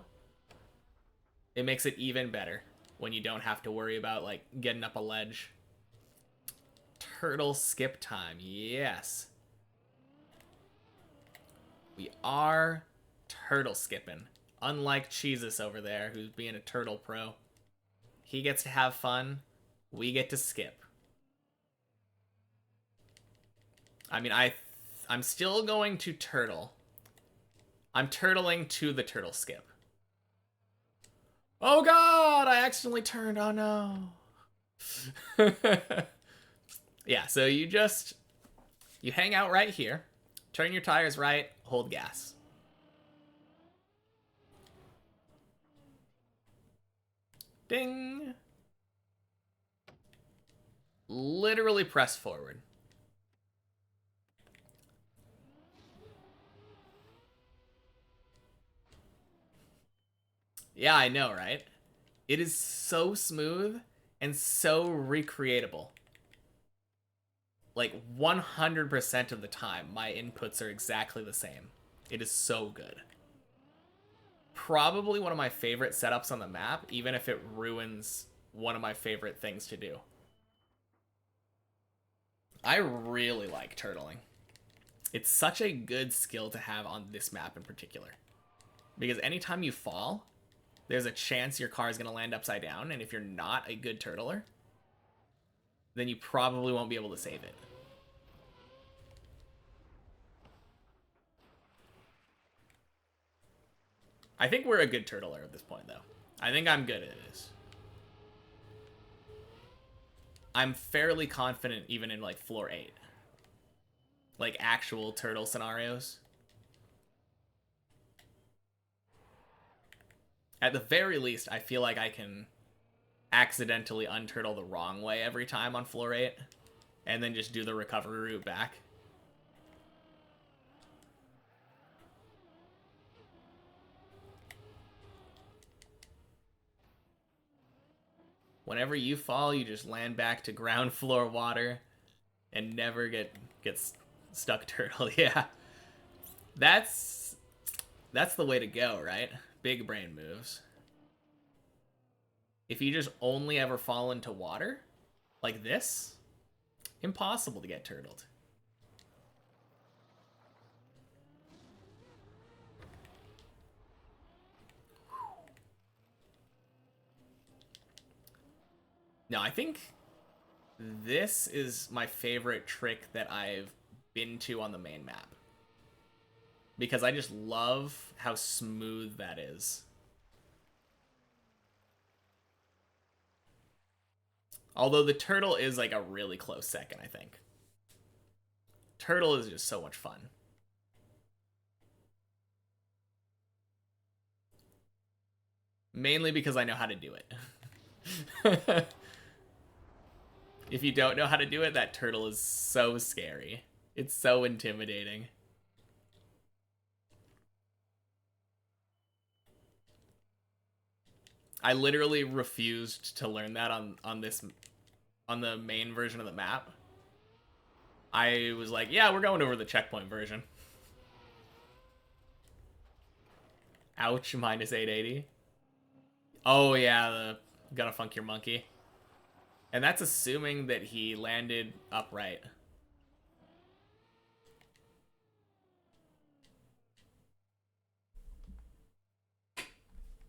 it makes it even better when you don't have to worry about, like, getting up a ledge. Turtle skip time, yes. We are turtle skipping. Unlike Jesus over there, who's being a turtle pro. He gets to have fun. We get to skip. I mean, I'm still going to turtle. I'm turtling to the turtle skip. Oh god, I accidentally turned. Oh no. Yeah, so you hang out right here. Turn your tires right, hold gas. Ding. Literally press forward. Yeah, I know, right? It is so smooth and so recreatable. Like 100% of the time, my inputs are exactly the same. It is so good. Probably one of my favorite setups on the map, even if it ruins one of my favorite things to do. I really like turtling. It's such a good skill to have on this map in particular. Because anytime you fall, there's a chance your car is going to land upside down, and if you're not a good turtler, then you probably won't be able to save it. I think we're a good turtler at this point, though. I think I'm good at this. I'm fairly confident even in, like, floor 8. Like, actual turtle scenarios. At the very least, I feel like I can accidentally unturtle the wrong way every time on floor 8. And then just do the recovery route back. Whenever you fall, you just land back to ground floor water and never get stuck turtle. Yeah. That's the way to go, right? Big brain moves. If you just only ever fall into water, like this, impossible to get turtled. No, I think this is my favorite trick that I've been to on the main map. Because I just love how smooth that is. Although the turtle is like a really close second, I think. Turtle is just so much fun. Mainly because I know how to do it. If you don't know how to do it, that turtle is so scary. It's so intimidating. I literally refused to learn that on the main version of the map. I was like, yeah, we're going over the checkpoint version. Ouch, minus 880. Oh yeah, the gotta funk your monkey. And that's assuming that he landed upright.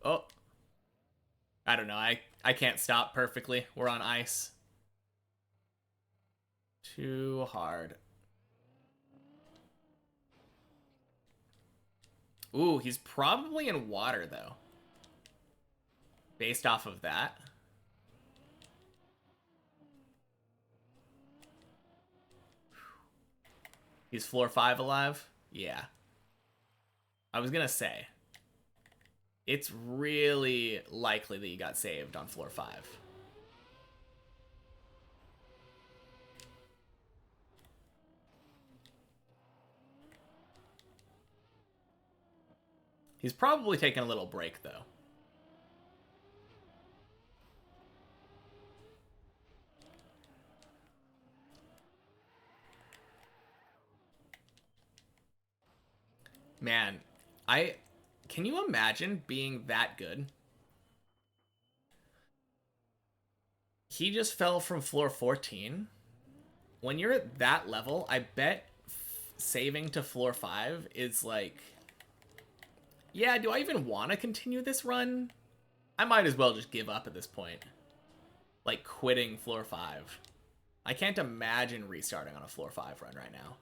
Oh. I don't know. I can't stop perfectly. We're on ice. Too hard. Ooh, he's probably in water, though. Based off of that. He's floor 5 alive? Yeah. I was gonna say. It's really likely that you got saved on floor 5. He's probably taking a little break, though. Man, can you imagine being that good? He just fell from floor 14. When you're at that level, I bet saving to floor 5 is like, yeah, do I even want to continue this run? I might as well just give up at this point. Like quitting floor 5. I can't imagine restarting on a floor 5 run right now.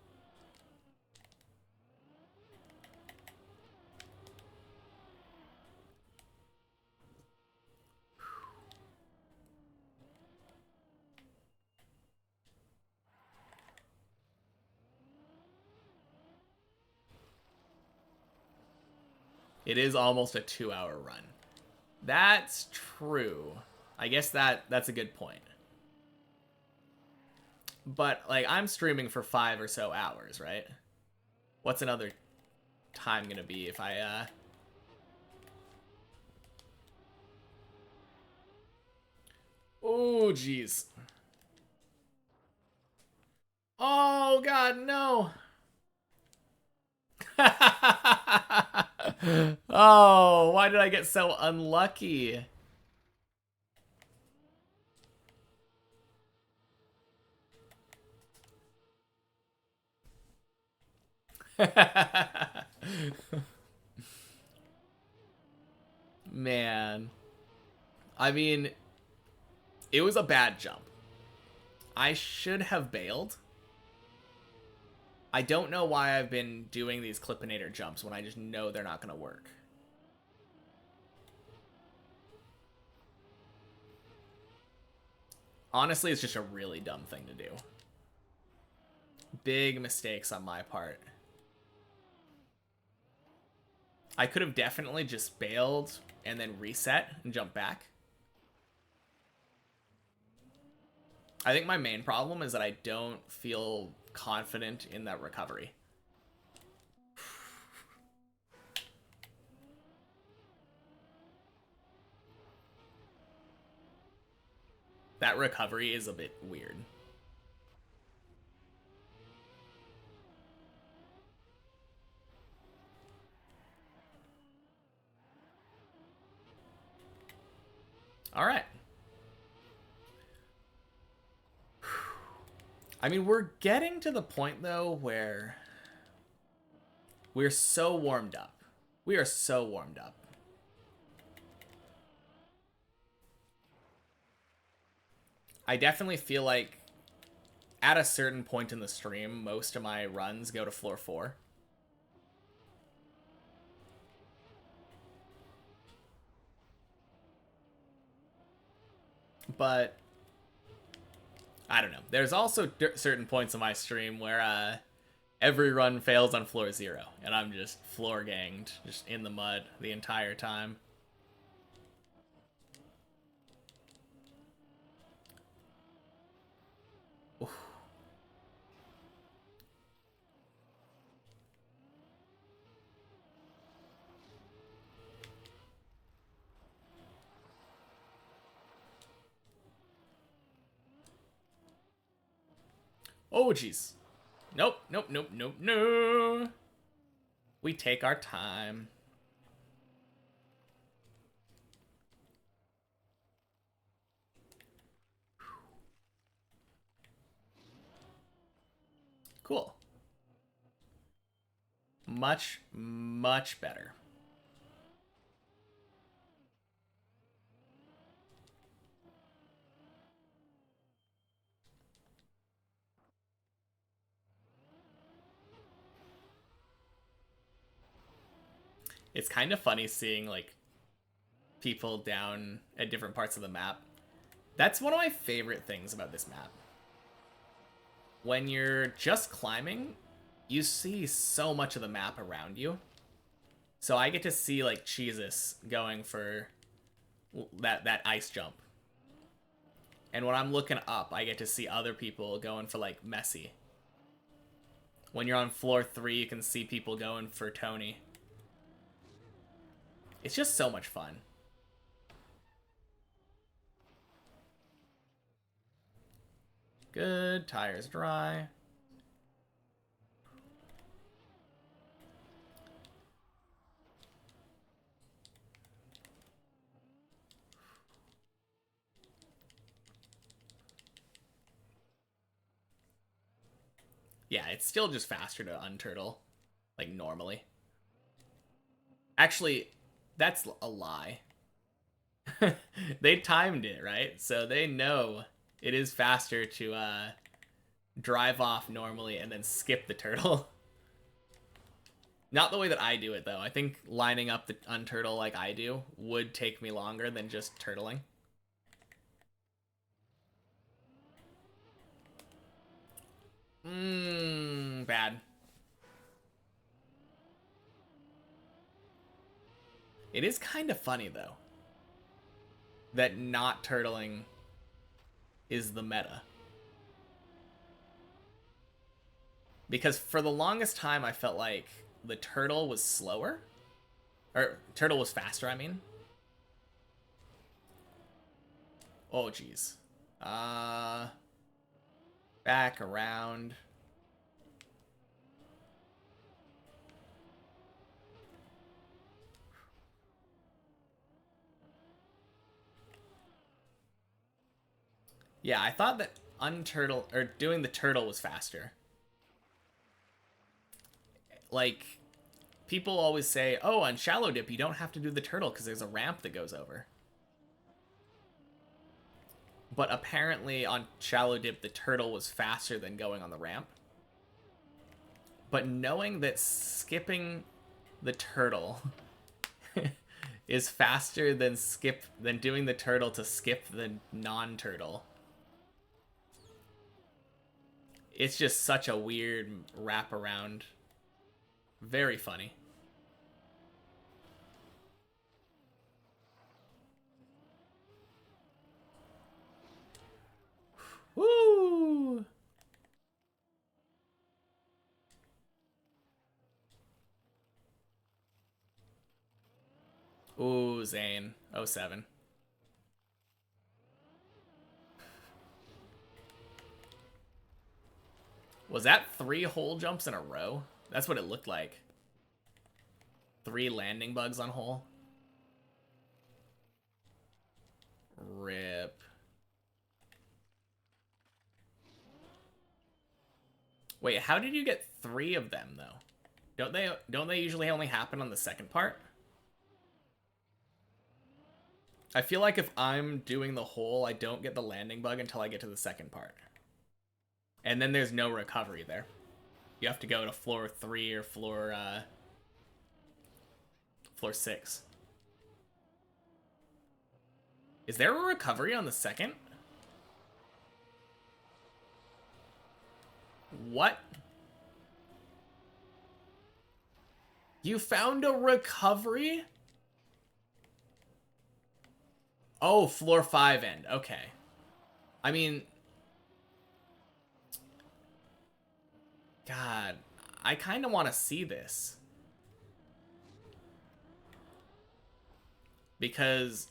It is almost a 2-hour run. That's true. I guess that's a good point. But like I'm streaming for 5 or so hours, right? What's another time gonna be if I Oh jeez. Oh god, no. Oh, why did I get so unlucky? Man. I mean, it was a bad jump. I should have bailed. I don't know why I've been doing these Clippinator jumps when I just know they're not going to work. Honestly, it's just a really dumb thing to do. Big mistakes on my part. I could have definitely just bailed and then reset and jump back. I think my main problem is that I don't feel confident in that recovery. That recovery is a bit weird. All right. I mean, we're getting to the point, though, where we're so warmed up. We are so warmed up. I definitely feel like at a certain point in the stream, most of my runs go to floor 4. But I don't know. There's also certain points in my stream where every run fails on floor 0, and I'm just floor ganged, just in the mud the entire time. Oof. Oh, jeez. Nope, nope, nope, nope, no. We take our time. Cool. Much, much better. It's kind of funny seeing, like, people down at different parts of the map. That's one of my favorite things about this map. When you're just climbing, you see so much of the map around you. So I get to see, like, Jesus going for that ice jump. And when I'm looking up, I get to see other people going for, like, Messi. When you're on floor 3, you can see people going for Tony. It's just so much fun. Good, tires dry. Yeah, it's still just faster to unturtle, like, normally. Actually, that's a lie. They timed it, right? So they know it is faster to drive off normally and then skip the turtle. Not the way that I do it, though. I think lining up the unturtle like I do would take me longer than just turtling. Bad. It is kind of funny, though, that not turtling is the meta. Because for the longest time, I felt like the turtle was slower. Or, turtle was faster, I mean. Oh, jeez. Back around. Yeah, I thought that unturtle, or doing the turtle was faster. Like, people always say, oh, on shallow dip, you don't have to do the turtle because there's a ramp that goes over. But apparently on shallow dip, the turtle was faster than going on the ramp. But knowing that skipping the turtle is faster than doing the turtle to skip the non-turtle, it's just such a weird wraparound. Very funny. Woo! Ooh, Zane. 07. Was that 3 hole jumps in a row? That's what it looked like. 3 landing bugs on hole. Rip. Wait, how did you get 3 of them though? Don't they usually only happen on the second part? I feel like if I'm doing the hole, I don't get the landing bug until I get to the second part. And then there's no recovery there. You have to go to floor 3 or floor 6. Is there a recovery on the second? What? You found a recovery? Oh, floor 5 end. Okay. I mean... God, I kind of want to see this. Because...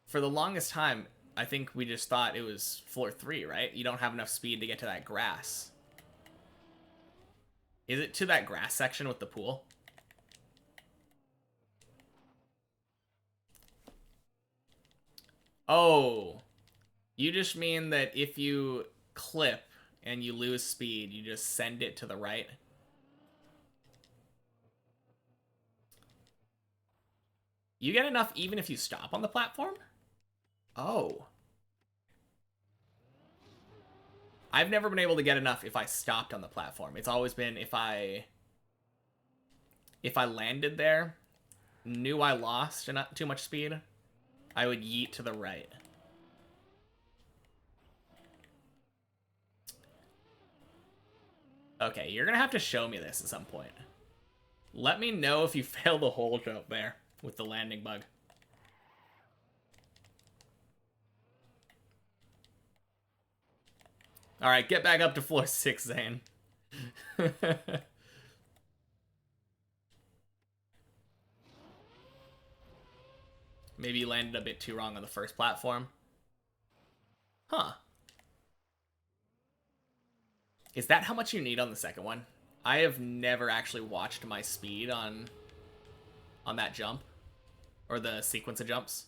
for the longest time, I think we just thought it was floor 3, right? You don't have enough speed to get to that grass. Is it to that grass section with the pool? Oh. You just mean that if you clip and you lose speed, you just send it to the right? You get enough even if you stop on the platform? Oh. I've never been able to get enough if I stopped on the platform. It's always been if I landed there, knew I lost not too much speed, I would yeet to the right. Okay, you're gonna have to show me this at some point. Let me know if you fail the hole jump there with the landing bug. Alright, get back up to floor 6, Zane. Maybe you landed a bit too wrong on the first platform. Huh. Is that how much you need on the second one? I have never actually watched my speed on that jump. Or the sequence of jumps.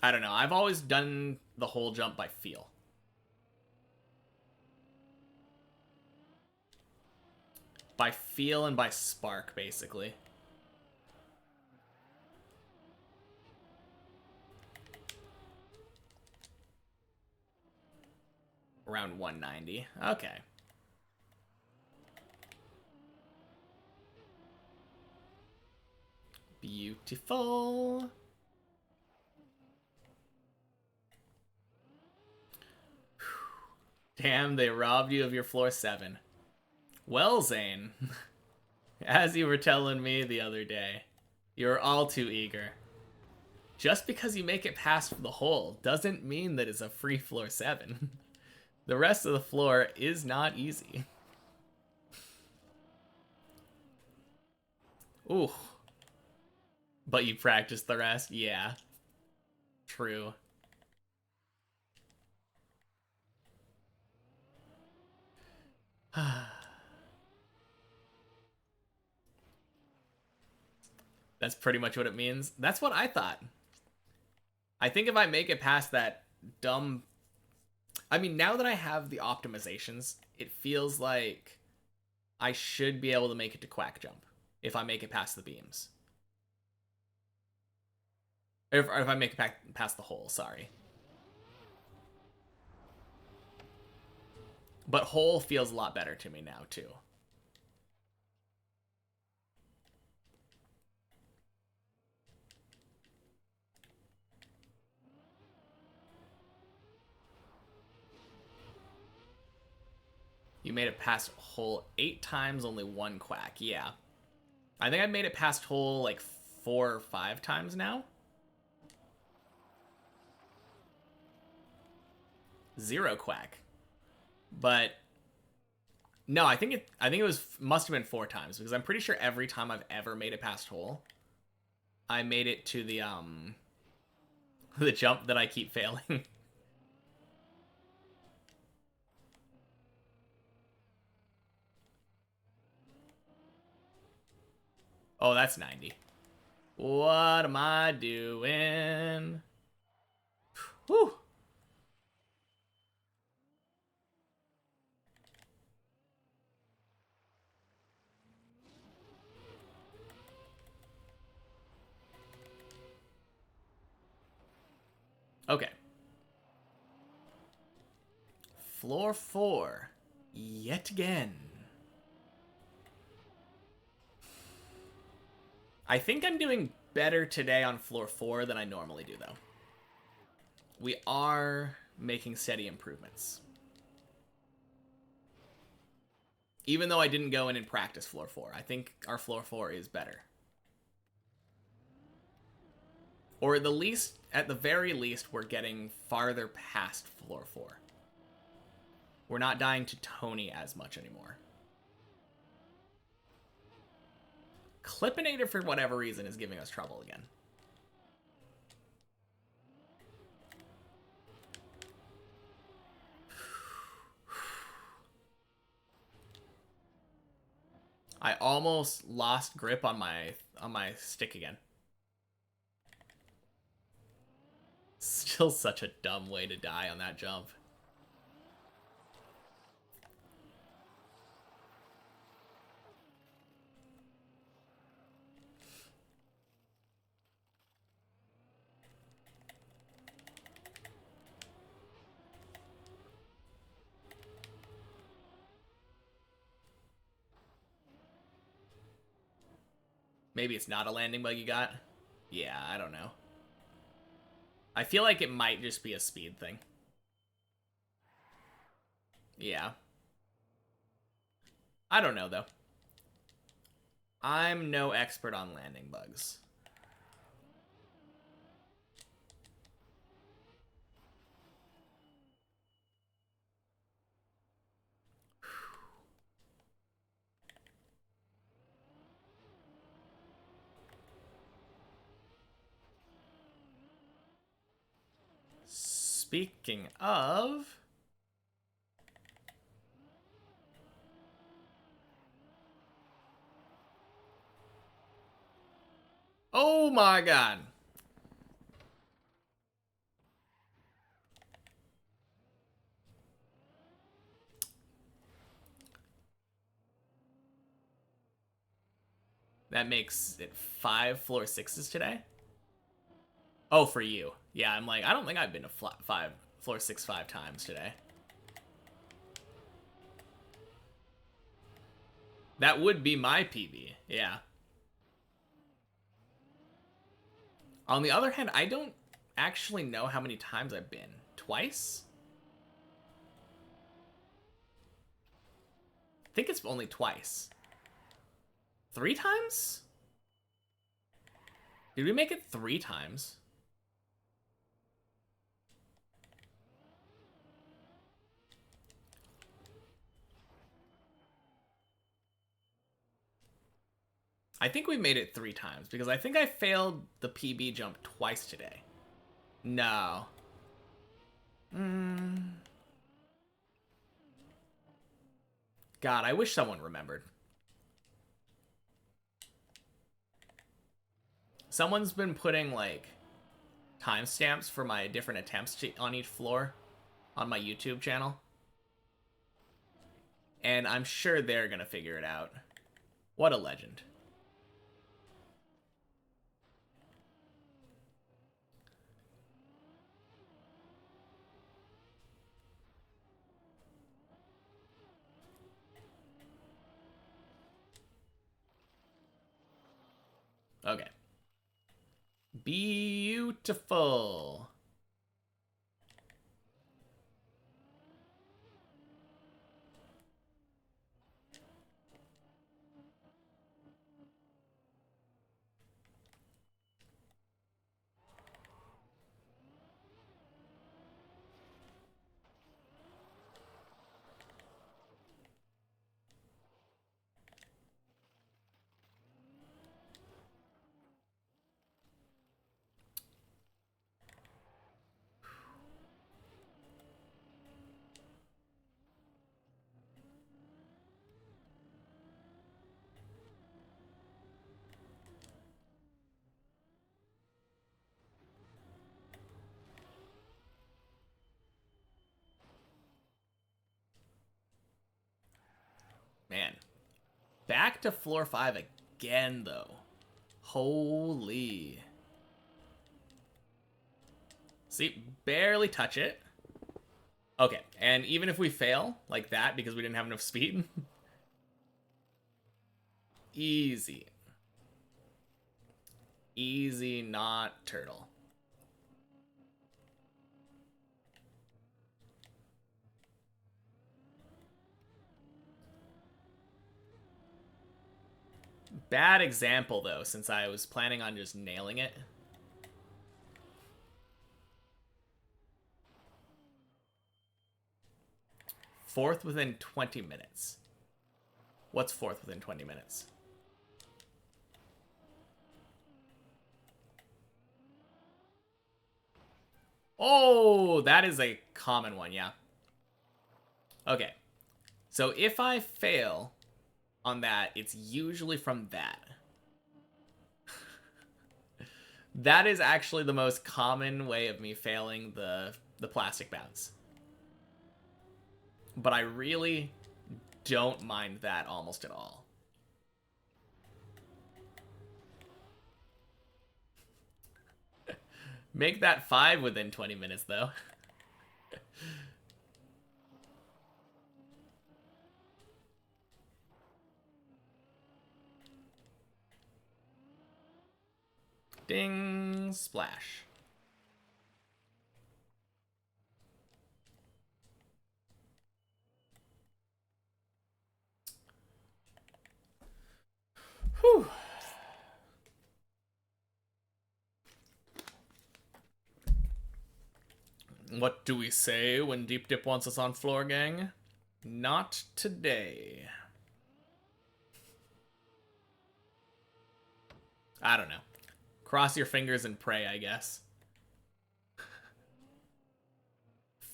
I don't know. I've always done the whole jump by feel. By feel and by spark, basically. Around 190. Okay. Beautiful. Damn, they robbed you of your floor 7. Well, Zane, as you were telling me the other day, you're all too eager. Just because you make it past the hole doesn't mean that it's a free floor 7. The rest of the floor is not easy. Ooh. But you practiced the rest? Yeah. True. That's pretty much what it means. That's what I thought. I think if I make it past that dumb... I mean, now that I have the optimizations, it feels like I should be able to make it to Quack Jump if I make it past the beams. Or if I make it past the hole, sorry. But hole feels a lot better to me now, too. You made it past hole 8 times, only 1 quack. Yeah. I think I made it past hole like 4 or 5 times now. 0 quack. But no, I think it must have been 4 times, because I'm pretty sure every time I've ever made it past hole, I made it to the the jump that I keep failing. Oh, that's 90. What am I doing? Whew. floor 4. Yet again. I think I'm doing better today on floor 4 than I normally do, though. We are making steady improvements. Even though I didn't go in and practice floor 4, I think our floor 4 is better. Or at the very least, we're getting farther past floor 4. We're not dying to Tony as much anymore. Clippinator, for whatever reason, is giving us trouble again. I almost lost grip on my stick again. Still such a dumb way to die on that jump. Maybe it's not a landing bug you got? Yeah, I don't know. I feel like it might just be a speed thing. Yeah. I don't know, though. I'm no expert on landing bugs. Speaking of... Oh my god. That makes it 5 floor 6s today? Oh, for you. Yeah, I'm like, I don't think I've been to floor 6 5 times today. That would be my PB, yeah. On the other hand, I don't actually know how many times I've been. Twice? I think it's only twice. 3 times? Did we make it 3 times? I think we made it 3 times because I think I failed the PB jump twice today. No. God, I wish someone remembered. Someone's been putting, like, timestamps for my different attempts on each floor on my YouTube channel. And I'm sure they're gonna figure it out. What a legend. Okay. Beautiful. Man. Back to floor 5 again, though. Holy. See, barely touch it. Okay, and even if we fail like that because we didn't have enough speed, easy. Easy, not turtle. Bad example, though, since I was planning on just nailing it. Fourth within 20 minutes. What's fourth within 20 minutes? Oh, that is a common one, yeah. Okay. So if I fail on that, it's usually from that. That is actually the most common way of me failing the plastic bounce. But I really don't mind that almost at all. Make that 5 within 20 minutes, though. Ding, splash. Whew. What do we say when Deep Dip wants us on floor, gang? Not today. I don't know. Cross your fingers and pray, I guess.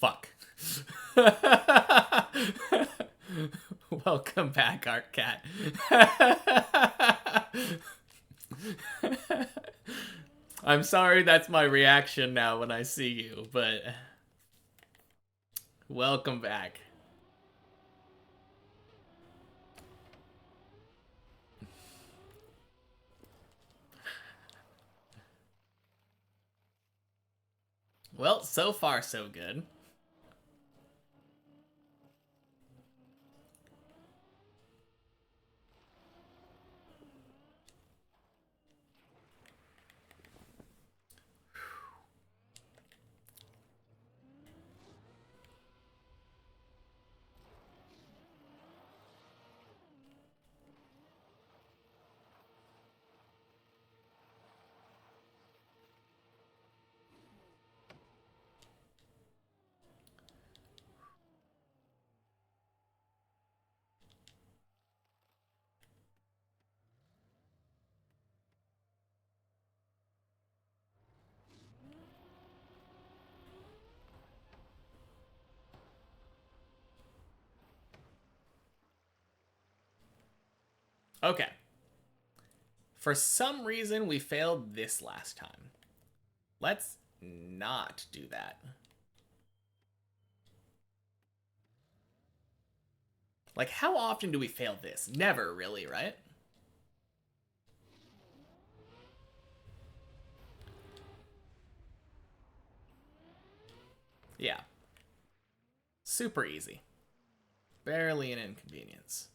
Fuck. Welcome back, Art Cat. I'm sorry that's my reaction now when I see you, but welcome back. Well, so far so good. Okay. For some reason, we failed this last time. Let's not do that. Like, how often do we fail this? Never, really, right? Yeah. Super easy. Barely an inconvenience.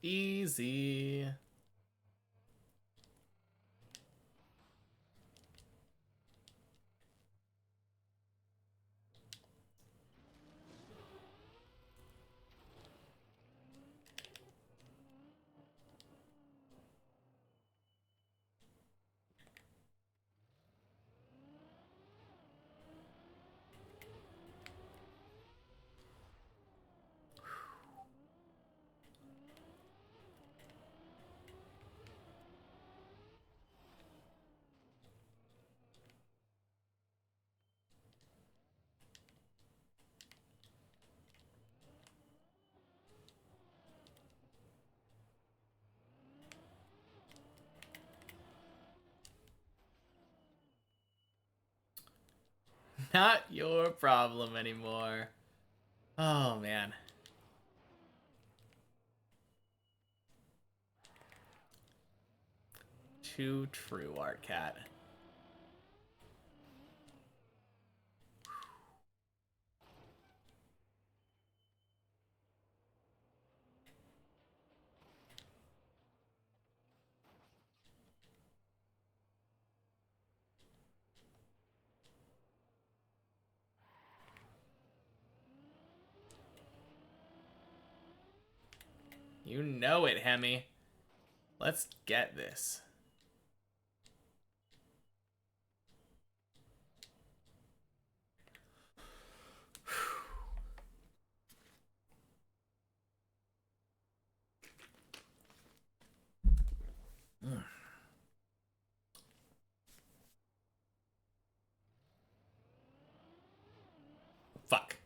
Easy. Not your problem anymore. Oh, man. Too true, Art Cat. You know it, Hemi. Let's get this. Fuck.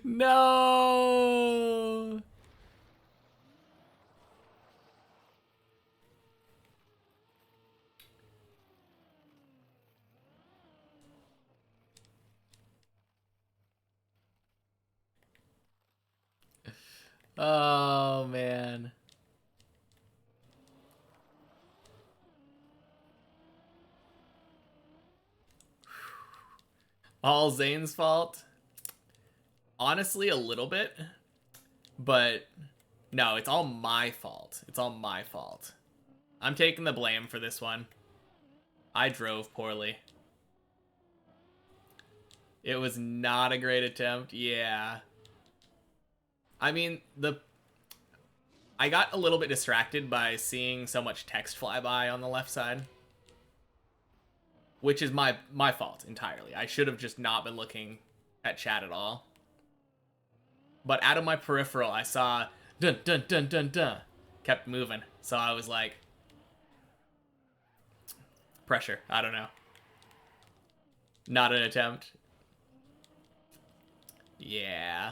No. Oh, man. All Zane's fault? Honestly, a little bit. But no, it's all my fault. It's all my fault. I'm taking the blame for this one. I drove poorly. It was not a great attempt. Yeah. I mean, I got a little bit distracted by seeing so much text fly by on the left side. Which is my fault entirely. I should have just not been looking at chat at all. But out of my peripheral, I saw dun dun dun dun dun. Kept moving. So I was like, pressure. I don't know. Not an attempt. Yeah.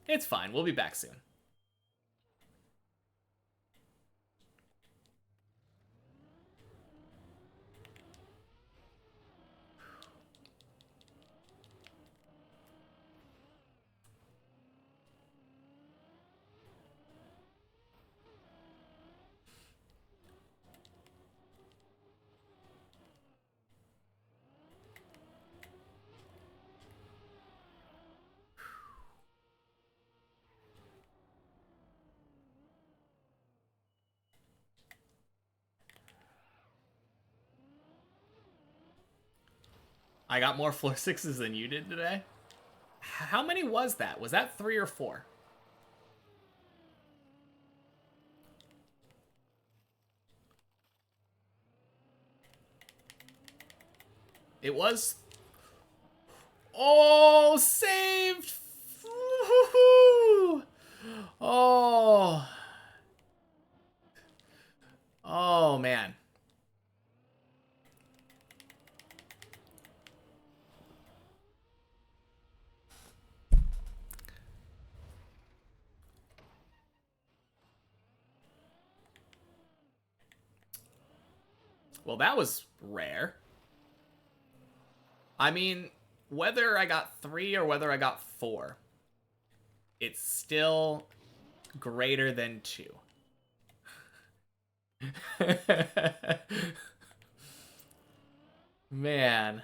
It's fine. We'll be back soon. I got more floor sixes than you did today. How many was that? Was that 3 or 4? It was... Oh, saved! Oh. Oh, man. Well, that was rare. I mean, whether I got 3 or whether I got 4, it's still greater than 2. Man.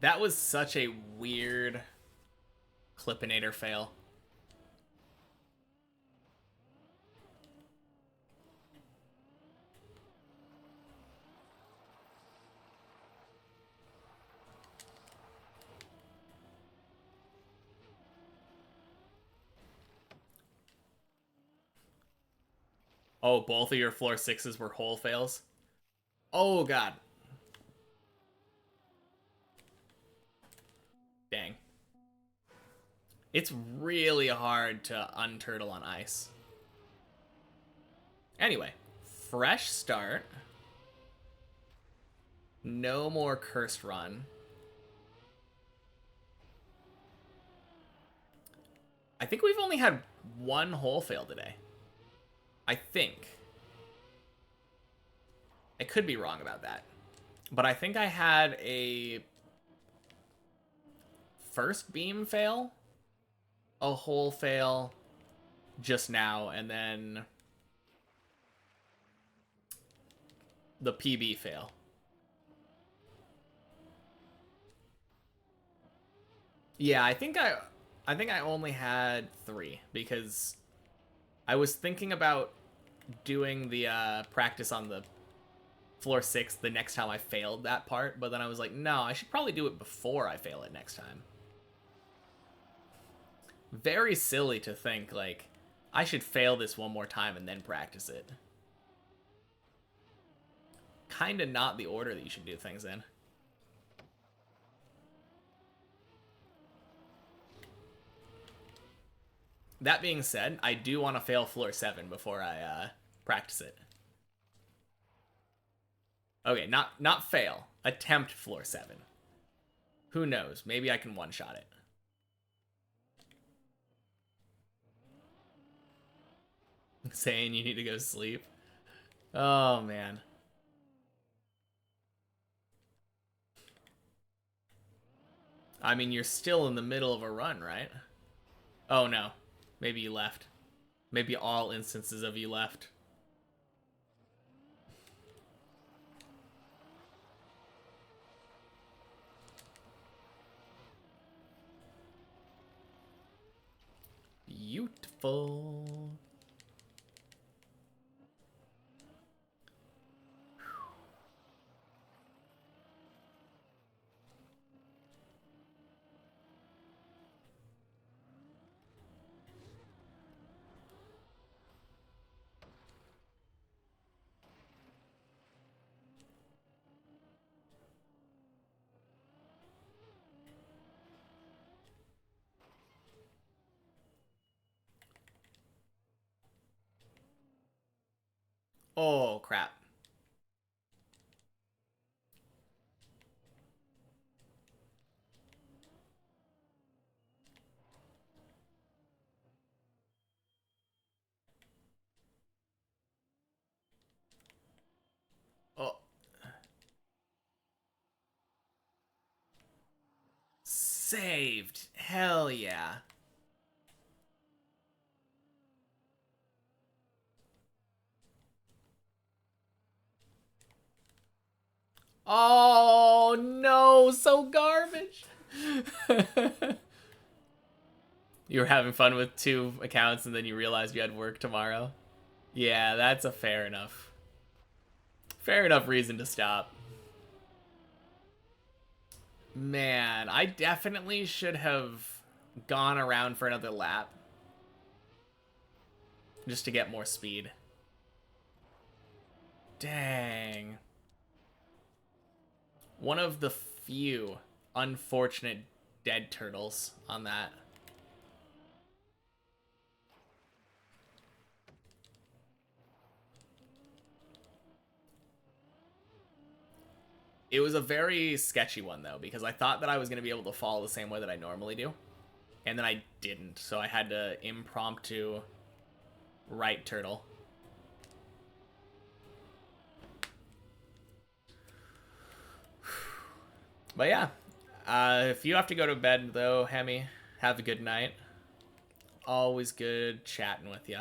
That was such a weird Clippinator fail. Oh, both of your floor 6s were hole fails? Oh, God. Dang. It's really hard to unturtle on ice. Anyway, fresh start. No more cursed run. I think we've only had 1 hole fail today. I think. I could be wrong about that. But I think I had a first beam fail, a hole fail just now, and then the PB fail. Yeah, I think I only had 3 because I was thinking about doing the practice on the floor 6 the next time I failed that part, but then I was like, no, I should probably do it before I fail it next time. Very silly to think, like, I should fail this one more time and then practice it. Kinda not the order that you should do things in. That being said, I do want to fail floor 7 before I practice it. Okay, not fail. Attempt floor 7. Who knows? Maybe I can one-shot it. Saying you need to go sleep. Oh, man. I mean, you're still in the middle of a run, right? Oh, no. Maybe you left. Maybe all instances of you left. Beautiful. Oh, crap. Oh. Saved. Hell yeah. Oh, no. So garbage. You were having fun with 2 accounts and then you realized you had work tomorrow. Yeah, that's a fair enough reason to stop. Man, I definitely should have gone around for another lap just to get more speed. Dang. One of the few unfortunate dead turtles on that. It was a very sketchy one, though, because I thought that I was going to be able to fall the same way that I normally do. And then I didn't, so I had to impromptu right turtle. But yeah, if you have to go to bed, though, Hemi, have a good night. Always good chatting with you.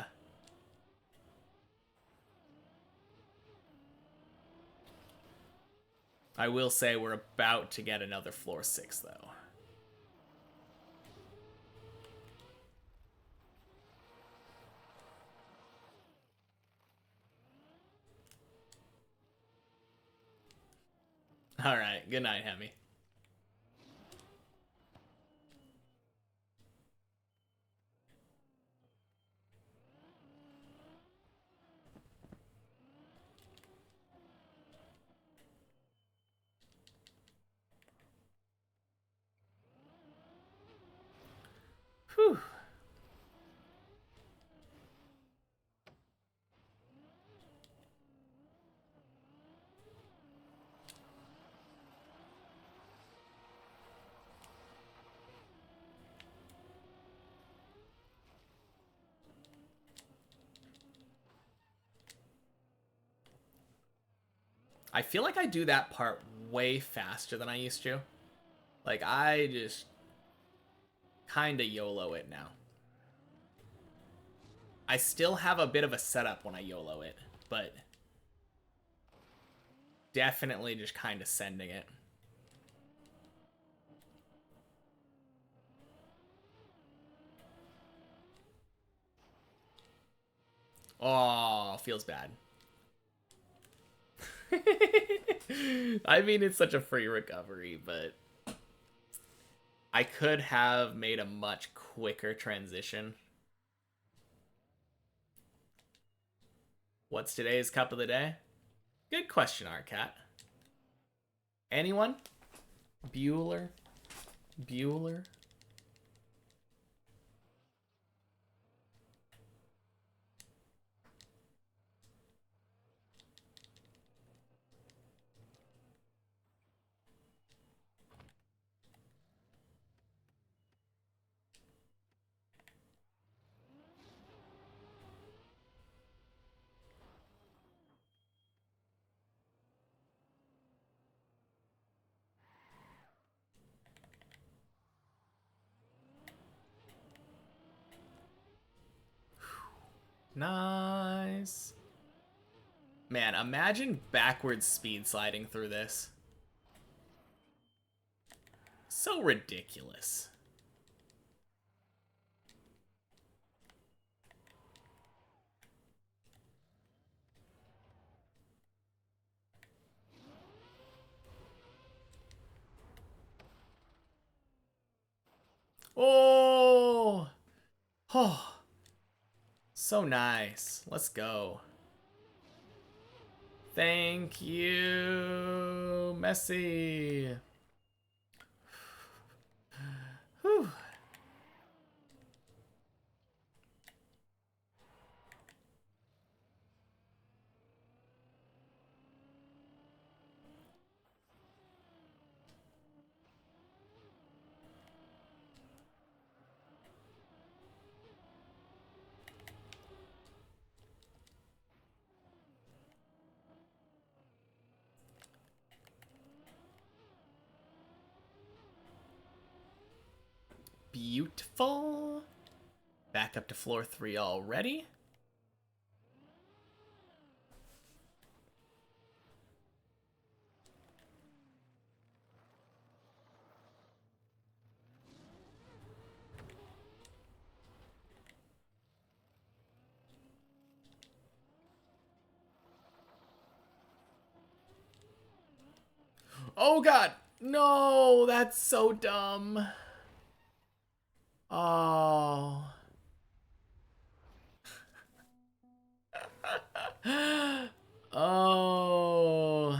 I will say we're about to get another floor 6, though. All right, good night, Hemi. Whew. I feel like I do that part way faster than I used to. Like, I just kind of YOLO it now. I still have a bit of a setup when I YOLO it, but definitely just kind of sending it. Oh, feels bad. I mean, it's such a free recovery, but I could have made a much quicker transition. What's today's cup of the day? Good question, Arcat. Anyone? Bueller? Bueller? Nice. Man, imagine backwards speed sliding through this. So ridiculous. Oh! Oh! So nice. Let's go. Thank you, Messi. Whew. Beautiful. Back up to floor 3 already. Oh god! No, that's so dumb. Oh. Oh.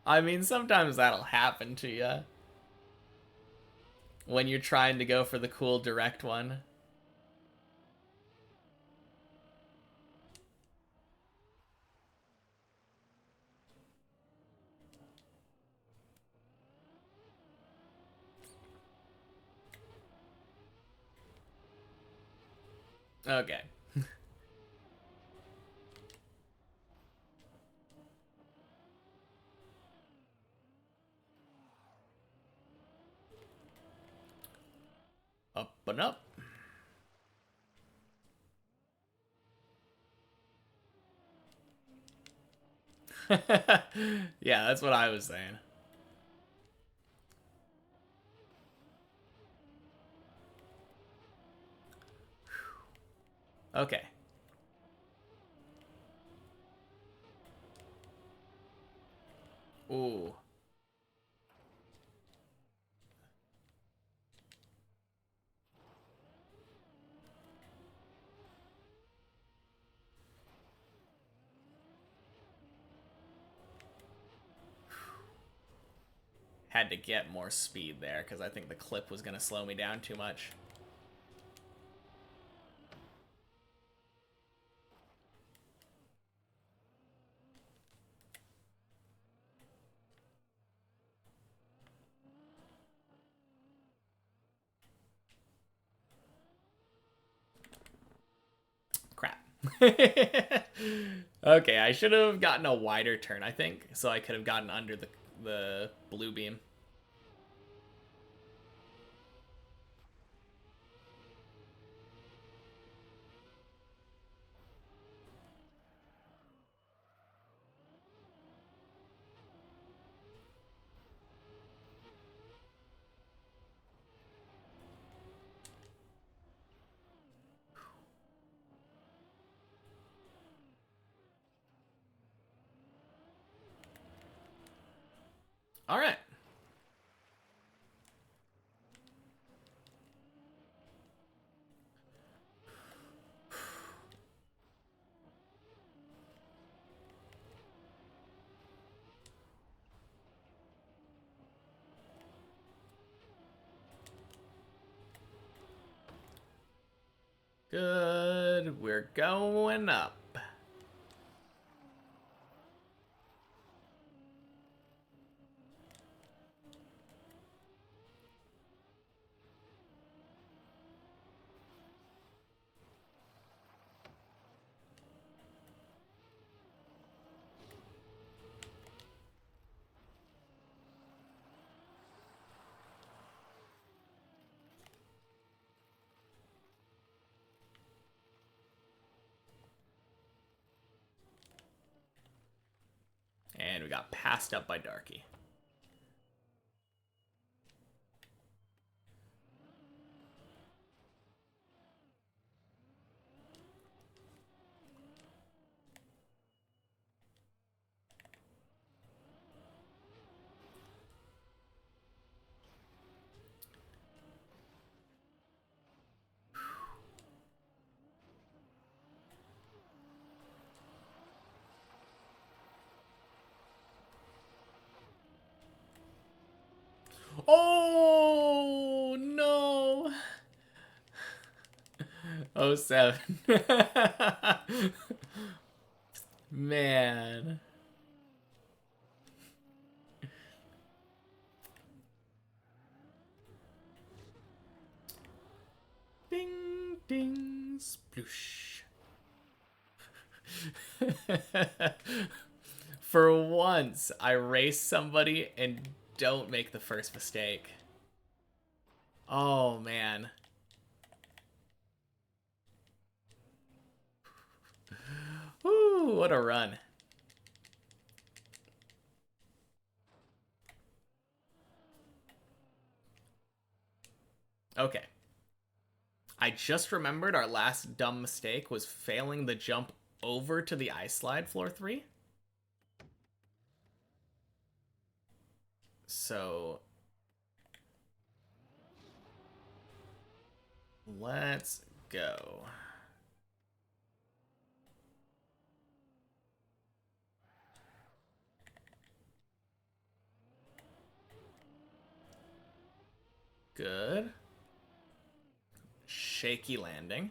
I mean, sometimes that'll happen to you. When you're trying to go for the cool direct one. Okay. Up and up. Yeah, that's what I was saying. Okay. Ooh. Had to get more speed there because I think the clip was going to slow me down too much. Crap. Okay, I should have gotten a wider turn, I think, so I could have gotten under the blue beam. All right. Good. We're going up. And we got passed up by Darky. Oh, no. Oh, 07. Man. Ding, ding, sploosh. For once, I race somebody and don't make the first mistake. Oh, man. Woo, what a run. Okay. I just remembered our last dumb mistake was failing the jump over to the ice slide floor 3. So let's go. Good. Shaky landing.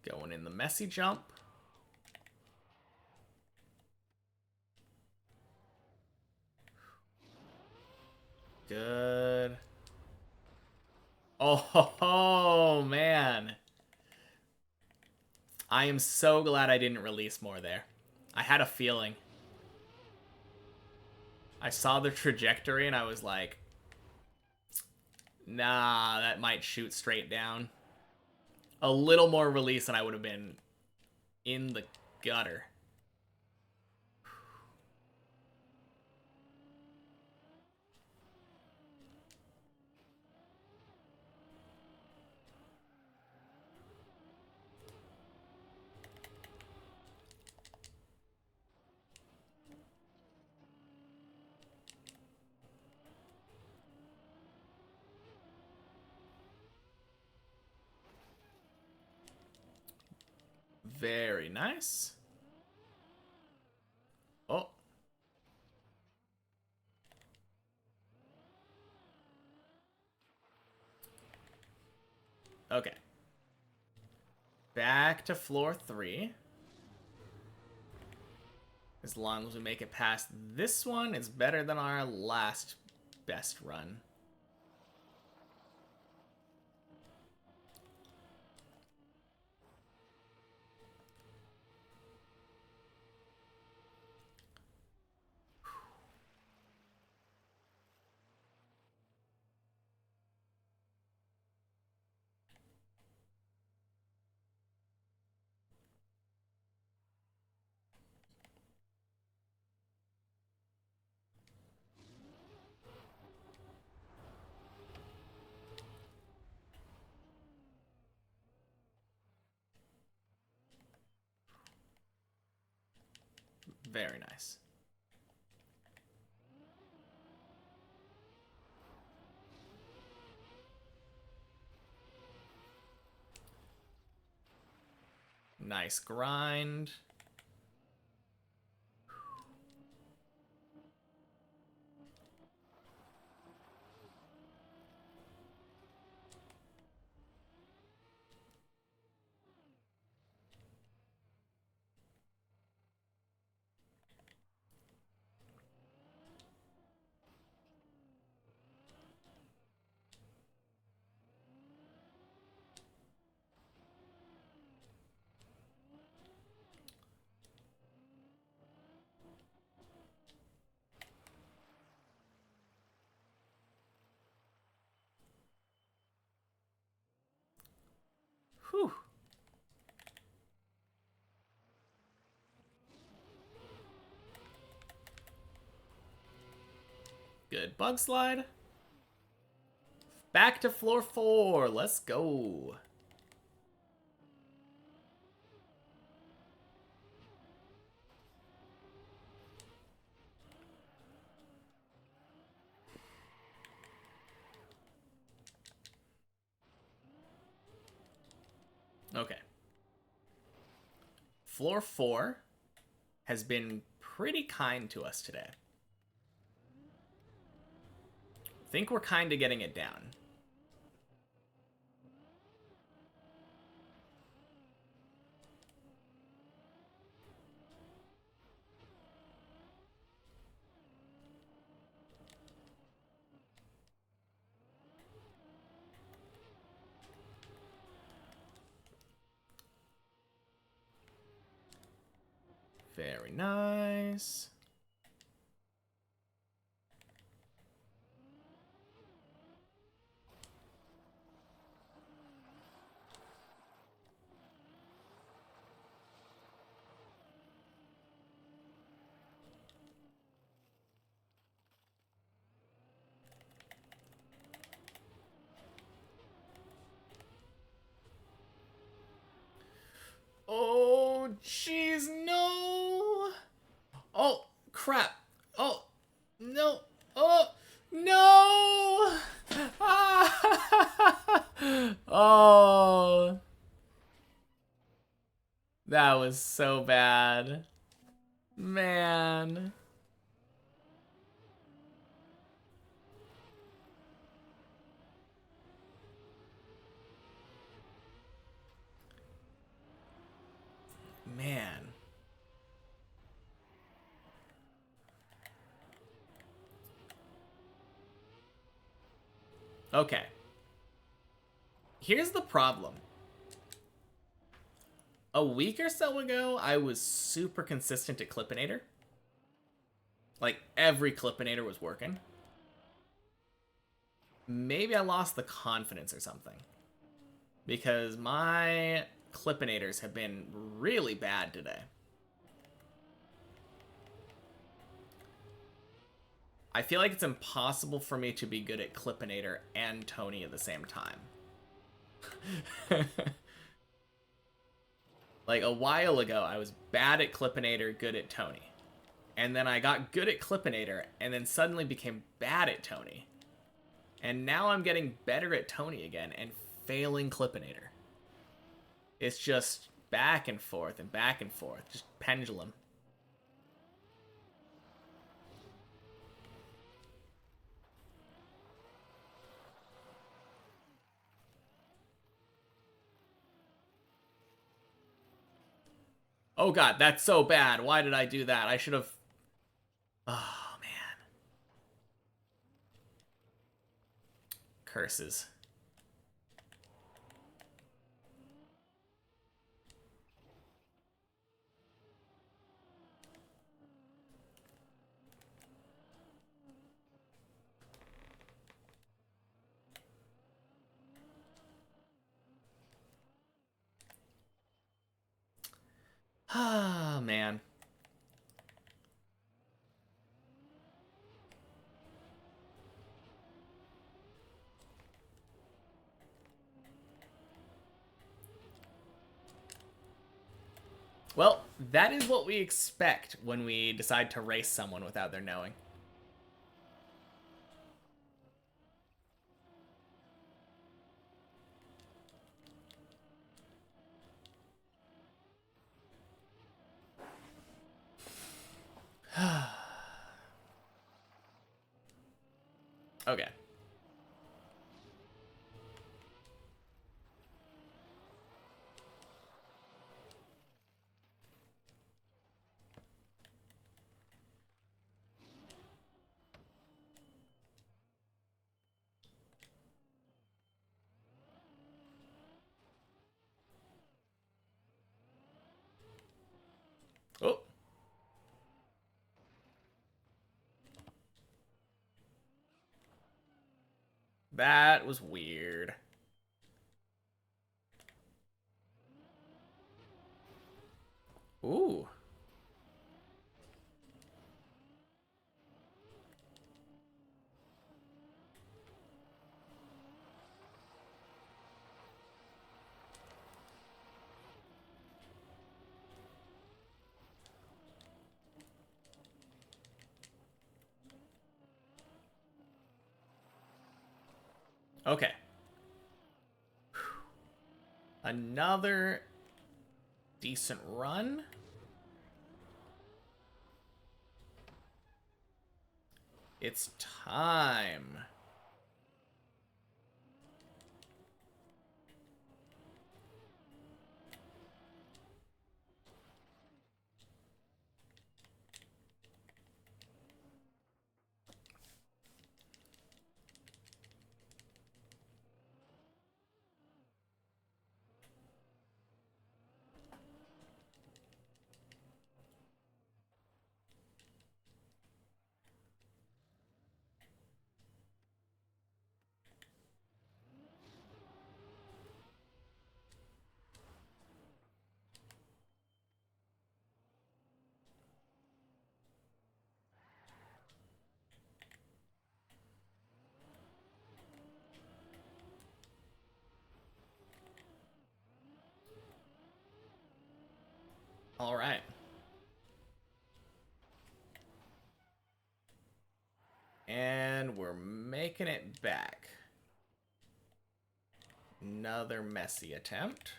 Going in the messy jump. Good. Oh, man. I am so glad I didn't release more there. I had a feeling. I saw the trajectory and I was like, nah, that might shoot straight down. A little more release and I would have been in the gutter. Very nice. Oh. Okay. Back to floor 3. As long as we make it past this one, it's better than our last best run. Very nice. Nice grind. Whew. Good bug slide. Back to floor 4. Let's go. Okay. Floor 4 has been pretty kind to us today. Think we're kind of getting it down. Very nice. Oh, jeez, no. Oh, crap. Oh, no. Oh, no. Ah. Oh. That was so bad. Man. Man. Okay. Here's the problem. A week or so ago, I was super consistent at Clippinator. Like, every Clippinator was working. Maybe I lost the confidence or something. Because my Clippinators have been really bad today. I feel like it's impossible for me to be good at Clippinator and Tony at the same time. Like, a while ago, I was bad at Clippinator, good at Tony. And then I got good at Clippinator, and then suddenly became bad at Tony. And now I'm getting better at Tony again, and failing Clippinator. It's just back and forth, just pendulum. Oh god, that's so bad. Why did I do that? I should have... Oh, man. Curses. Ah, man. Well, that is what we expect when we decide to race someone without their knowing. Okay. Oh. That was weird. Ooh. Okay. Another decent run. It's time. All right. And we're making it back. Another messy attempt.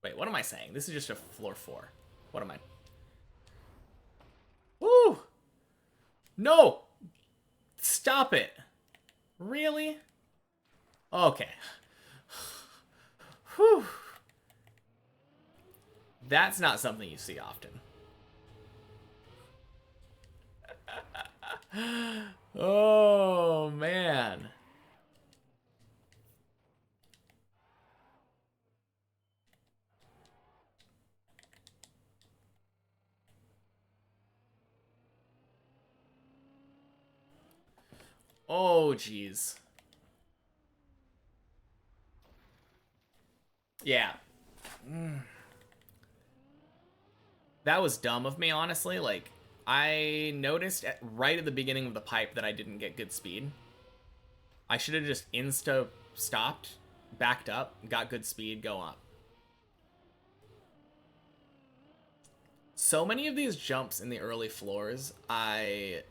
Wait, what am I saying? This is just a floor 4. What am I? Woo! No! Stop it. Really? Okay. Whew. That's not something you see often. Oh, man. Oh, jeez. Yeah. That was dumb of me, honestly. Like, I noticed right at the beginning of the pipe that I didn't get good speed. I should have just stopped, backed up, got good speed, go up. So many of these jumps in the early floors, I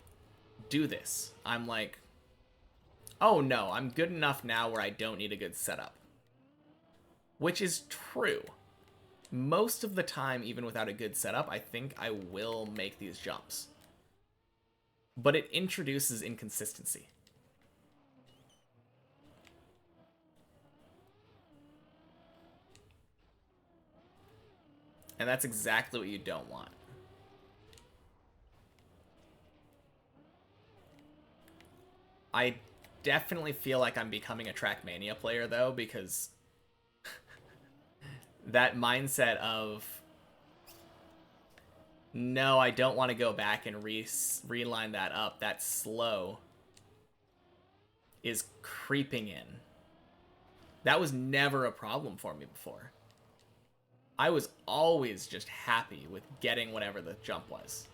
do this. I'm like, oh no, I'm good enough now where I don't need a good setup. Which is true. Most of the time, even without a good setup, I think I will make these jumps. But it introduces inconsistency. And that's exactly what you don't want. I definitely feel like I'm becoming a Trackmania player, though, because that mindset of, no, I don't want to go back and reline that up, that's slow, is creeping in. That was never a problem for me before. I was always just happy with getting whatever the jump was.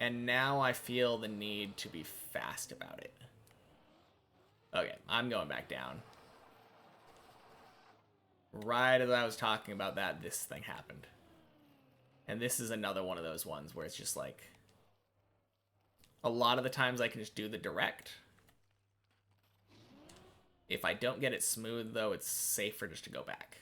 And now I feel the need to be fast about it. Okay, I'm going back down. Right as I was talking about that, this thing happened. And this is another one of those ones where it's just like, a lot of the times I can just do the direct. If I don't get it smooth, though, it's safer just to go back.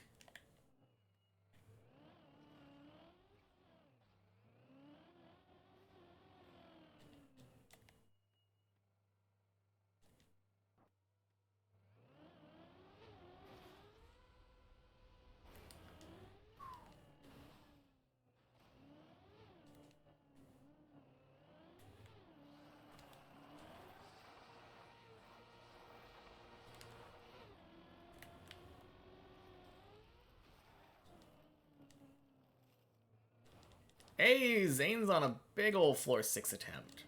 Hey, Zane's on a big old floor 6 attempt.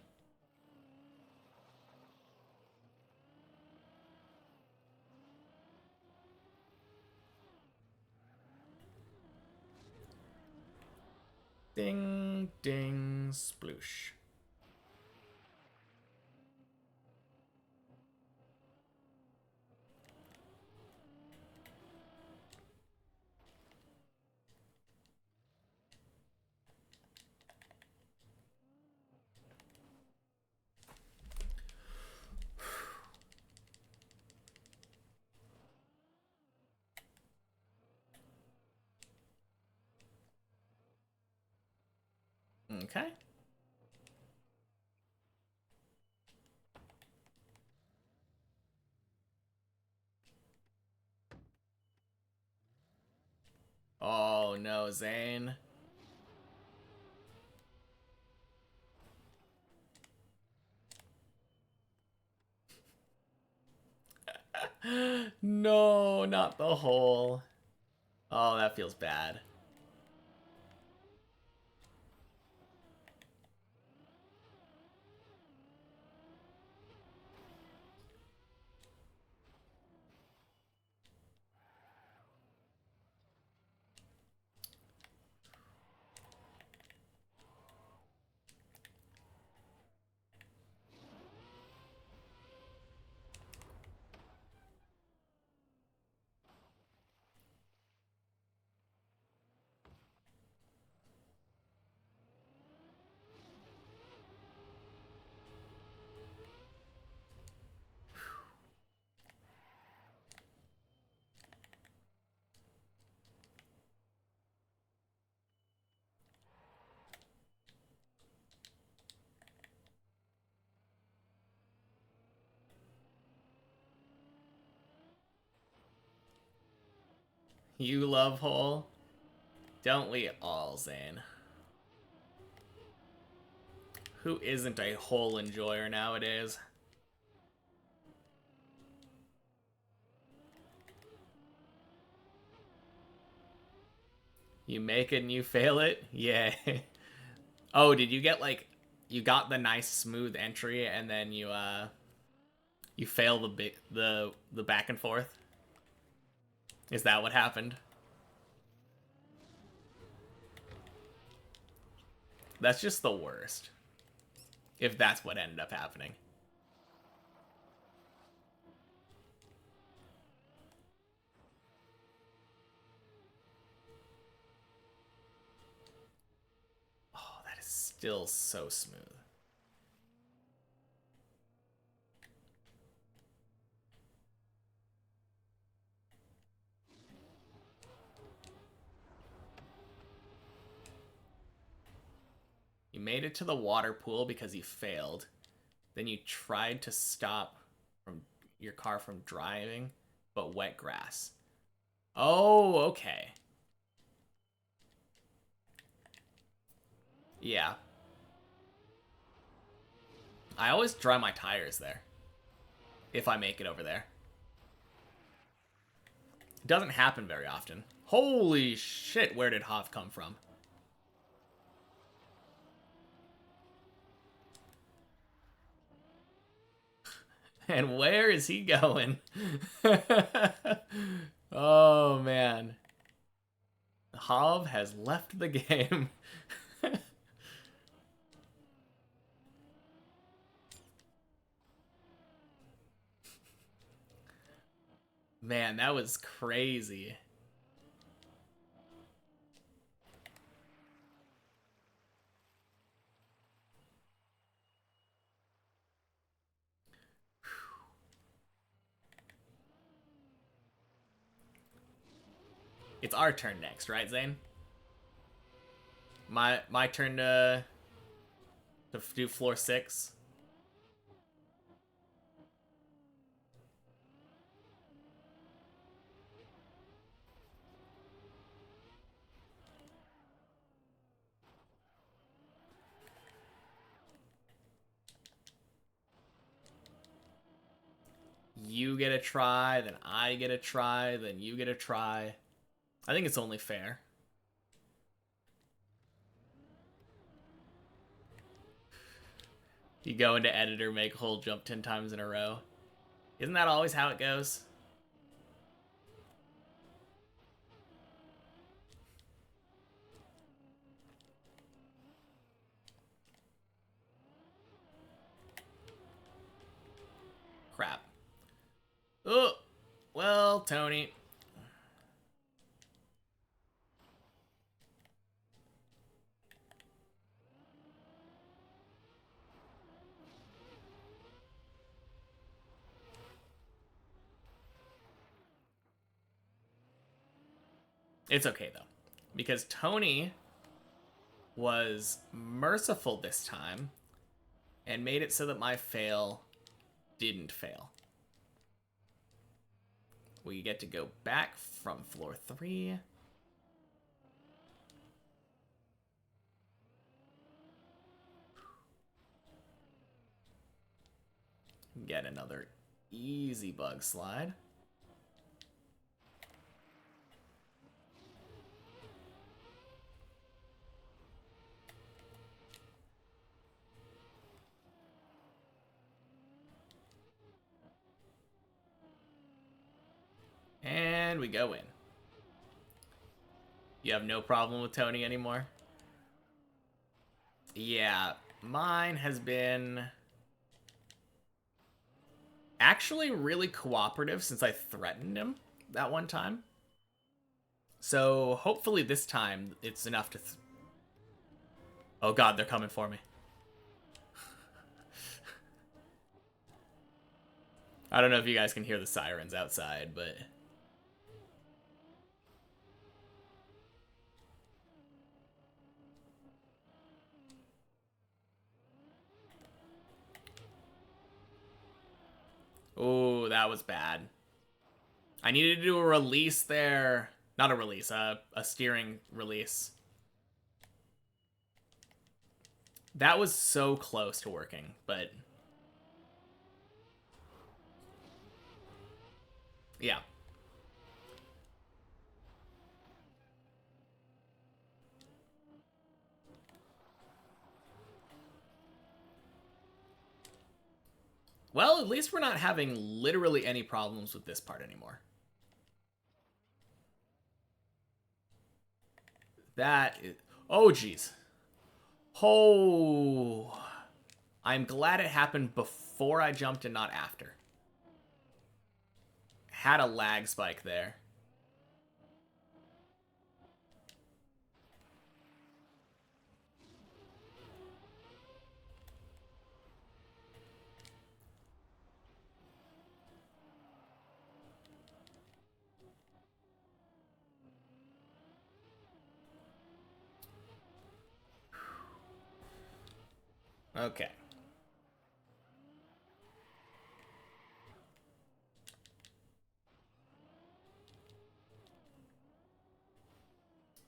Ding, ding, sploosh. Okay. Oh no, Zane. No, not the hole. Oh, that feels bad. You love hole? Don't we all, Zane? Who isn't a hole enjoyer nowadays? You make it and you fail it? Yeah. Oh, did you get like, you got the nice smooth entry and then you fail the back and forth? Is that what happened? That's just the worst. If that's what ended up happening. Oh, that is still so smooth. You made it to the water pool because you failed. Then you tried to stop from your car from driving, but wet grass. Oh, okay. Yeah. I always dry my tires there. If I make it over there. It doesn't happen very often. Holy shit, where did Hav come from? And where is he going? Oh, man. Hav has left the game. Man, that was crazy. It's our turn next, right, Zane? My turn to do floor 6. You get a try, then I get a try, then you get a try. I think it's only fair. You go into editor, make whole jump 10 times in a row. Isn't that always how it goes? Crap. Oh, well, Tony. It's okay, though. Because Tony was merciful this time and made it so that my fail didn't fail. We get to go back from floor 3. Get another easy bug slide. And we go in. You have no problem with Tony anymore? Yeah, mine has been actually really cooperative since I threatened him that one time. So hopefully this time it's enough to... Oh god, they're coming for me. I don't know if you guys can hear the sirens outside, but... Oh, that was bad. I needed to do a release there. Not a release, a steering release. That was so close to working, but... Yeah. Well, at least we're not having literally any problems with this part anymore. That is... Oh, jeez. Oh... I'm glad it happened before I jumped and not after. Had a lag spike there. Okay.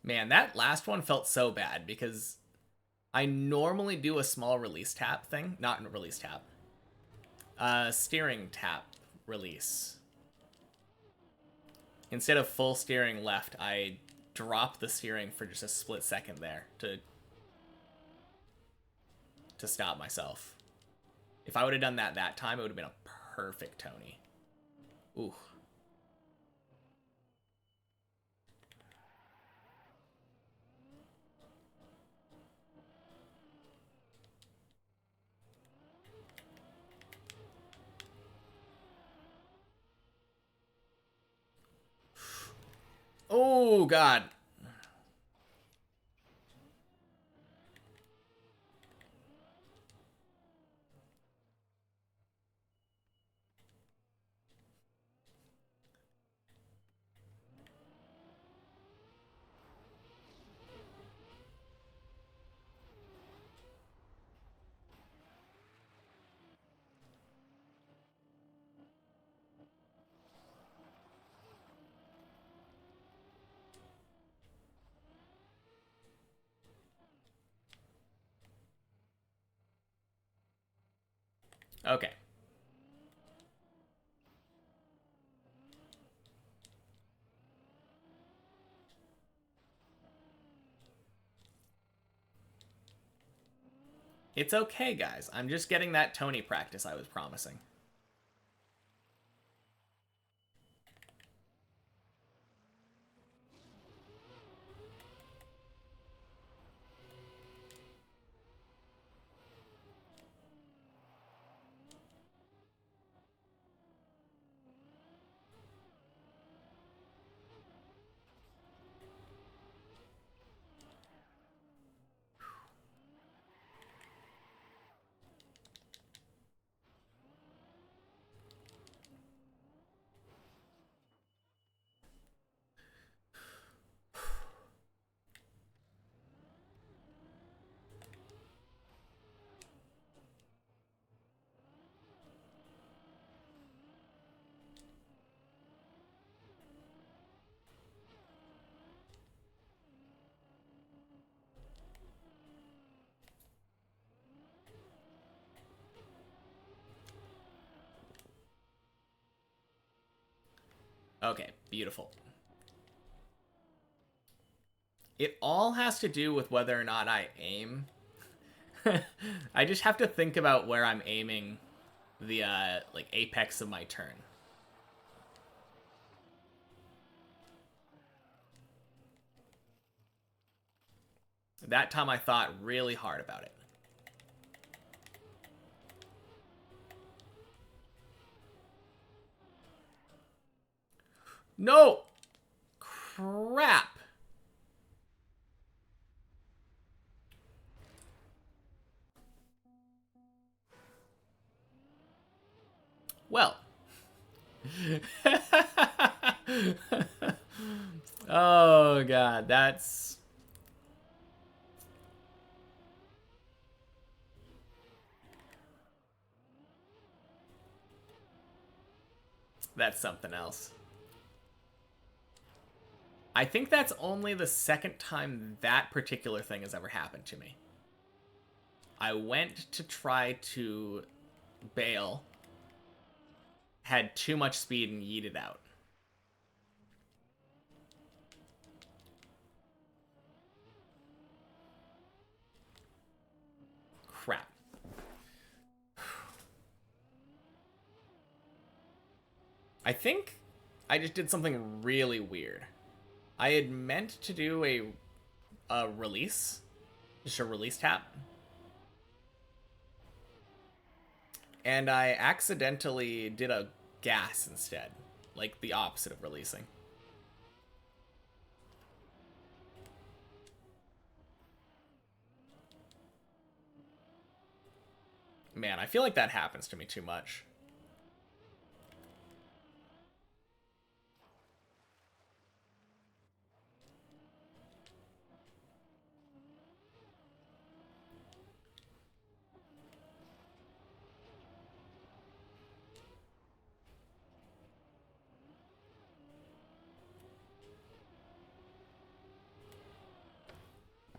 Man, that last one felt so bad because I normally do a small release tap thing. Not a release tap. Steering tap release. Instead of full steering left, I drop the steering for just a split second there to stop myself. If I would have done that time, it would have been a perfect Tony. Ooh. Oh, God. Okay. It's okay, guys. I'm just getting that Tony practice I was promising. Okay, beautiful. It all has to do with whether or not I aim. I just have to think about where I'm aiming the like apex of my turn. That time I thought really hard about it. No! Crap! Well. Oh, God, that's... That's something else. I think that's only the second time that particular thing has ever happened to me. I went to try to bail, had too much speed, and yeeted out. Crap. I think I just did something really weird. I had meant to do a release, just a release tap, and I accidentally did a gas instead, like the opposite of releasing. Man, I feel like that happens to me too much.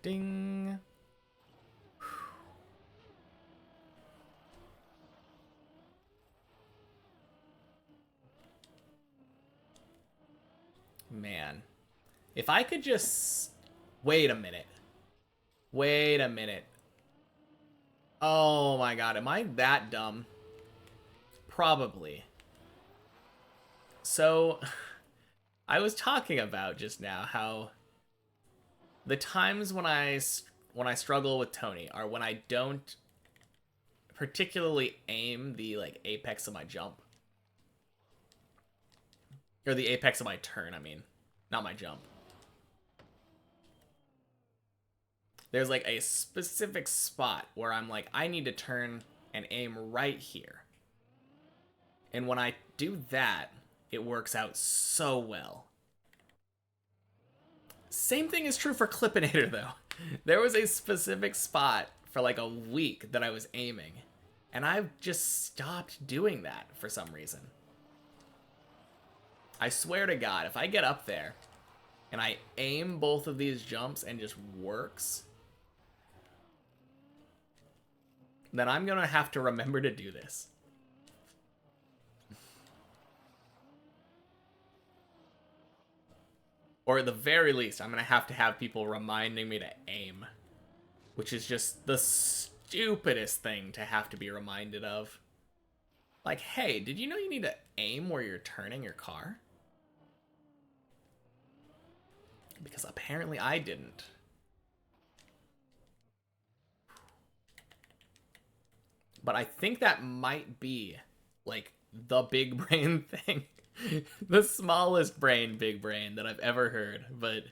Ding. Man. If I could just... Wait a minute. Wait a minute. Oh my god, am I that dumb? Probably. So, I was talking about just now how the times when I struggle with Tony are when I don't particularly aim the like apex of my jump. Or the apex of my turn, I mean. Not my jump. There's like a specific spot where I'm like, I need to turn and aim right here. And when I do that, it works out so well. Same thing is true for Clippinator, though. There was a specific spot for like a week that I was aiming, and I've just stopped doing that for some reason. I swear to God, if I get up there and I aim both of these jumps and just works, then I'm gonna have to remember to do this. Or at the very least, I'm gonna have to have people reminding me to aim. Which is just the stupidest thing to have to be reminded of. Like, hey, did you know you need to aim where you're turning your car? Because apparently I didn't. But I think that might be, like, the big brain thing. The smallest brain big brain that I've ever heard, but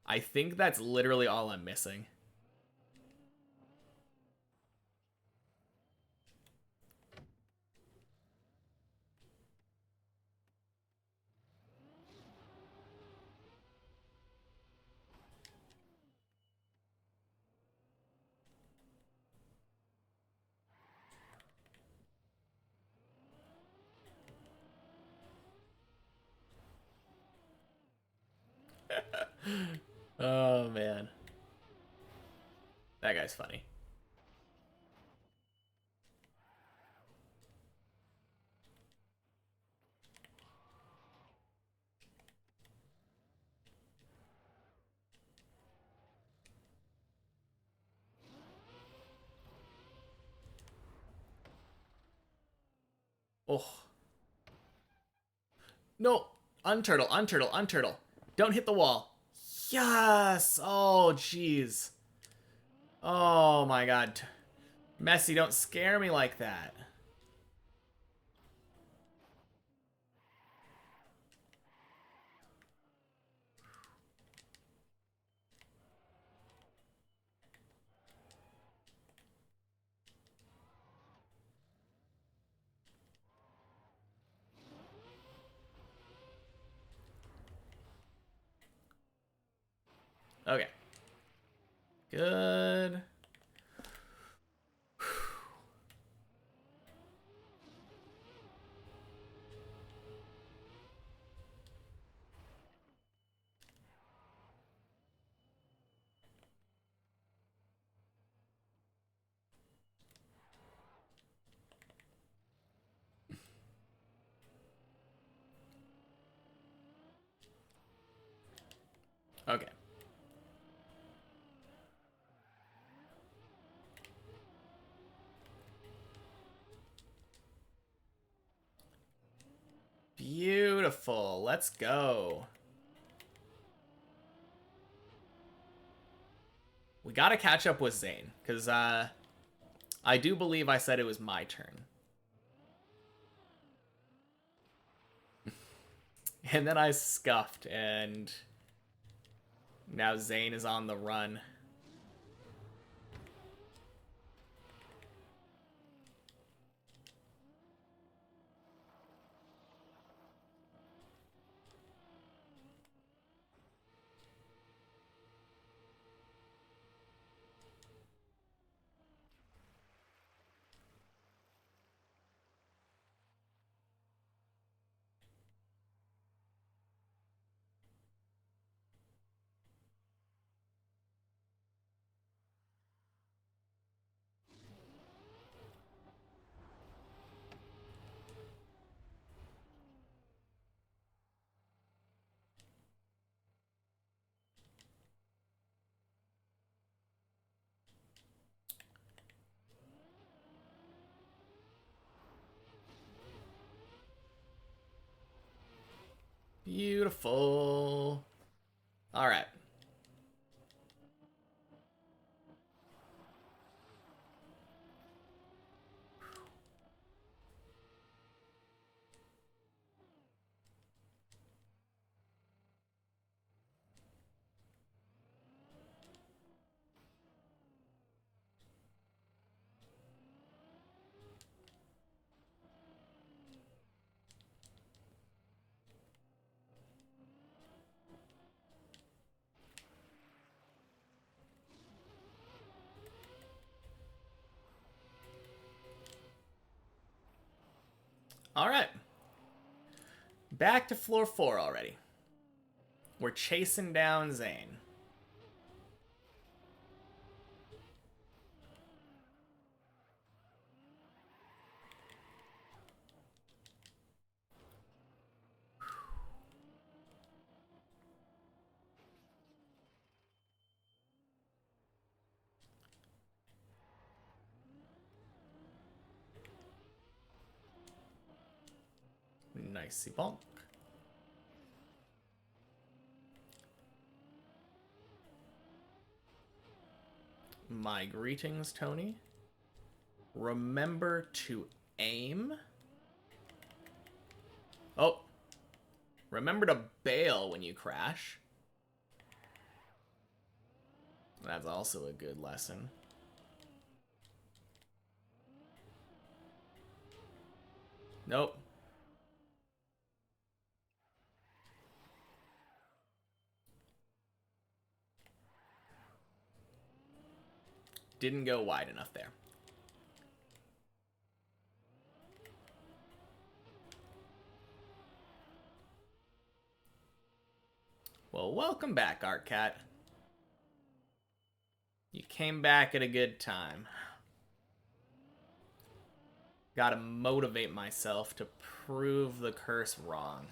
I think that's literally all I'm missing. Oh, man. That guy's funny. Oh. No! Unturtle, unturtle, unturtle. Don't hit the wall. Yes! Oh, jeez. Oh, my God. Messi, don't scare me like that. Okay. Good. Okay. Beautiful. Let's go. We gotta catch up with Zane, because I do believe I said it was my turn. And then I scuffed, and now Zane is on the run. Beautiful. All right. All right. Back to floor 4 already. We're chasing down Zane. Nicey bonk. My greetings, Tony. Remember to aim. Oh. Remember to bail when you crash. That's also a good lesson. Nope. Didn't go wide enough there. Well, welcome back, ArtCat. You came back at a good time. Gotta motivate myself to prove the curse wrong.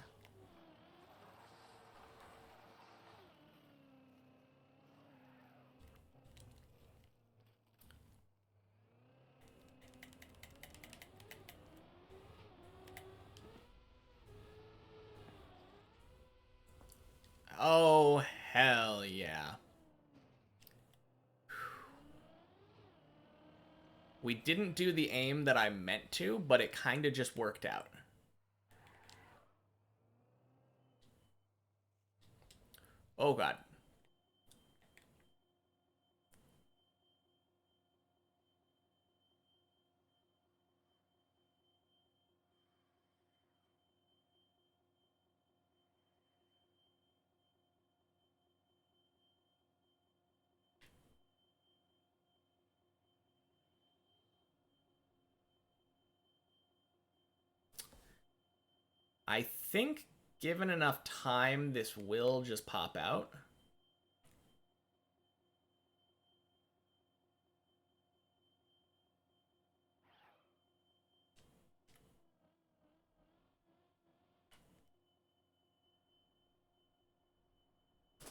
Oh, hell yeah. We didn't do the aim that I meant to, but it kind of just worked out. Oh, God. I think given enough time, this will just pop out.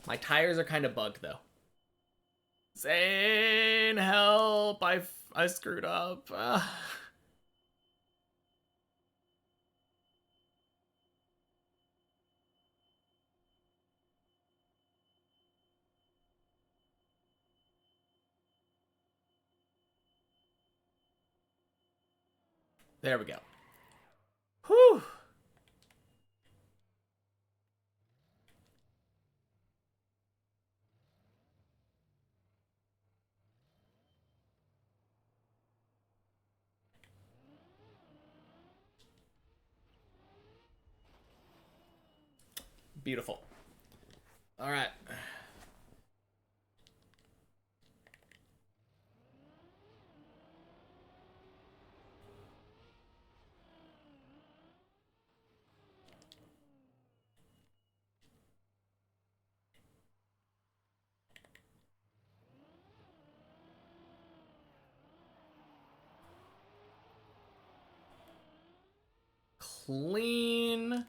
My tires are kind of bugged, though. Zane, help! I screwed up. There we go. Whew! Beautiful. All right. Clean.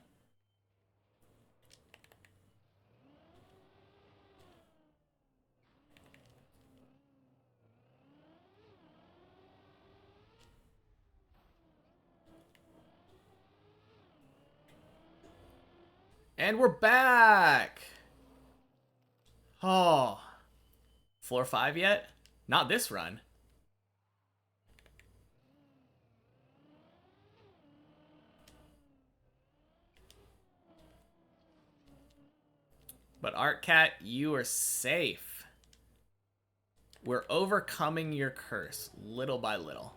And we're back! Oh. Floor 5 yet? Not this run. But ArtCat, you are safe. We're overcoming your curse, little by little.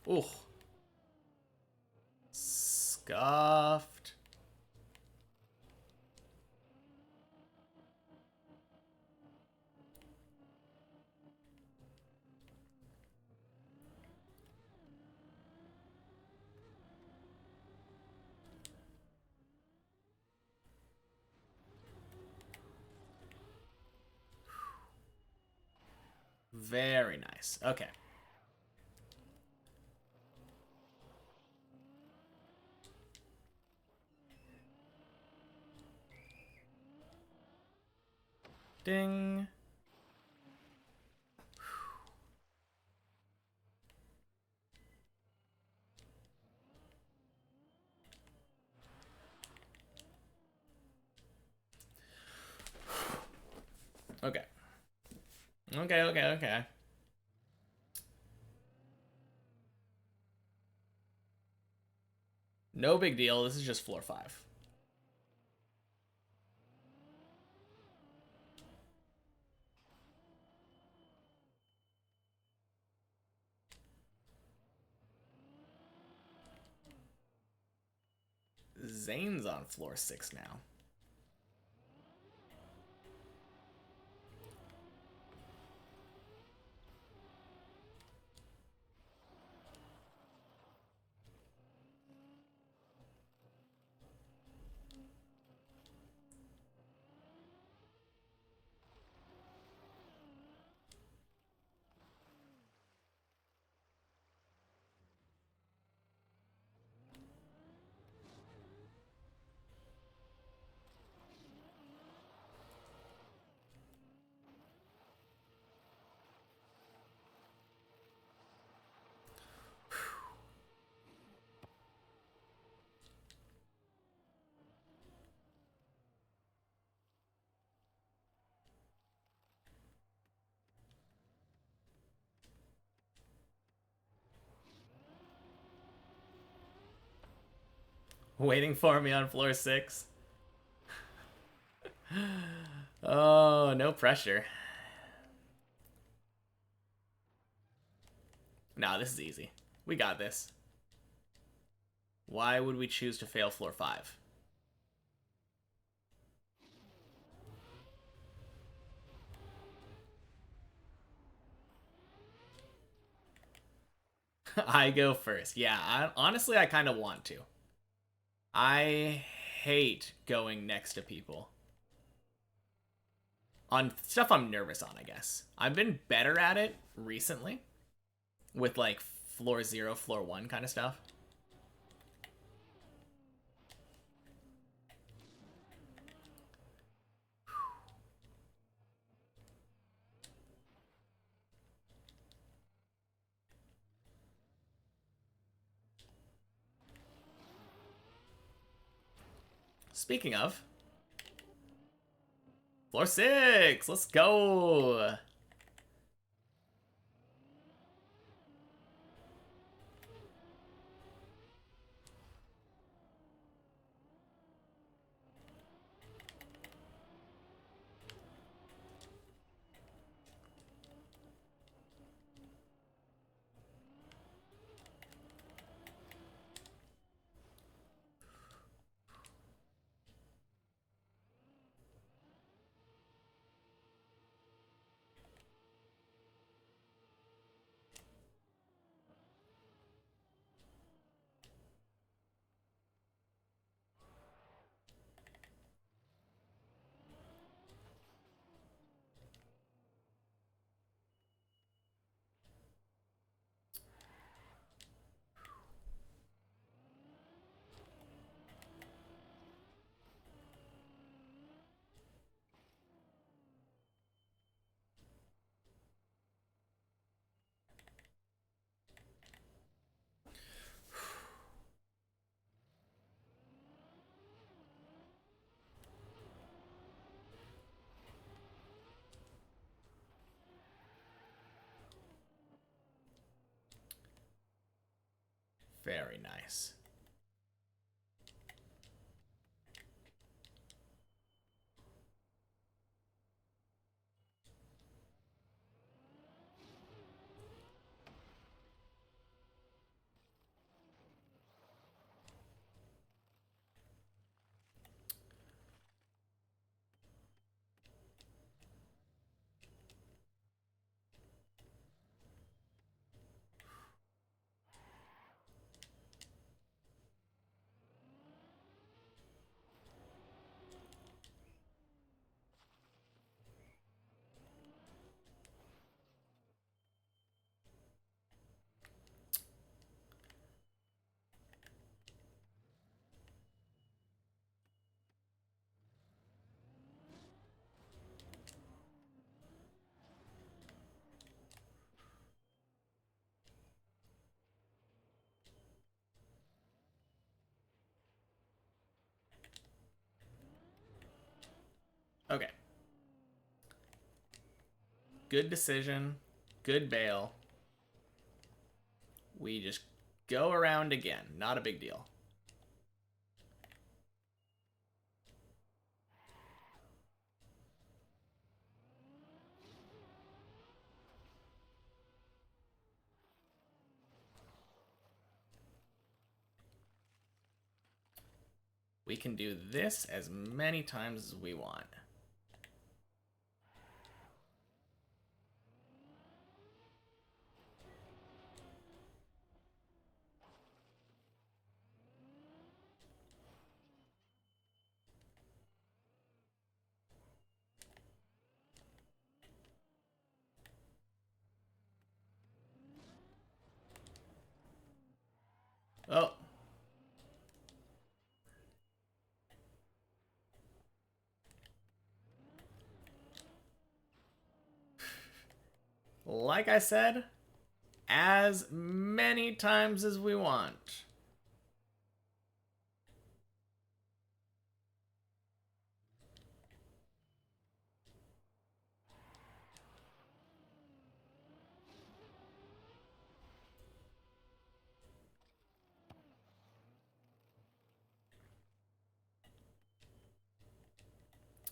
Ooh. Scuffed. Very nice. Okay. Ding. Okay. Okay. No big deal. This is just floor 5. Zane's on floor 6 now. Waiting for me on floor 6. Oh, no pressure. Nah, this is easy. We got this. Why would we choose to fail floor 5? I go first. Yeah, honestly, I kind of want to. I hate going next to people. On stuff I'm nervous on, I guess. I've been better at it recently. With, like, floor 0, floor 1 kind of stuff. Speaking of, floor 6! Let's go! Very nice. Okay. Good decision. Good bail. We just go around again. Not a big deal. We can do this as many times as we want. Oh. Like I said, as many times as we want.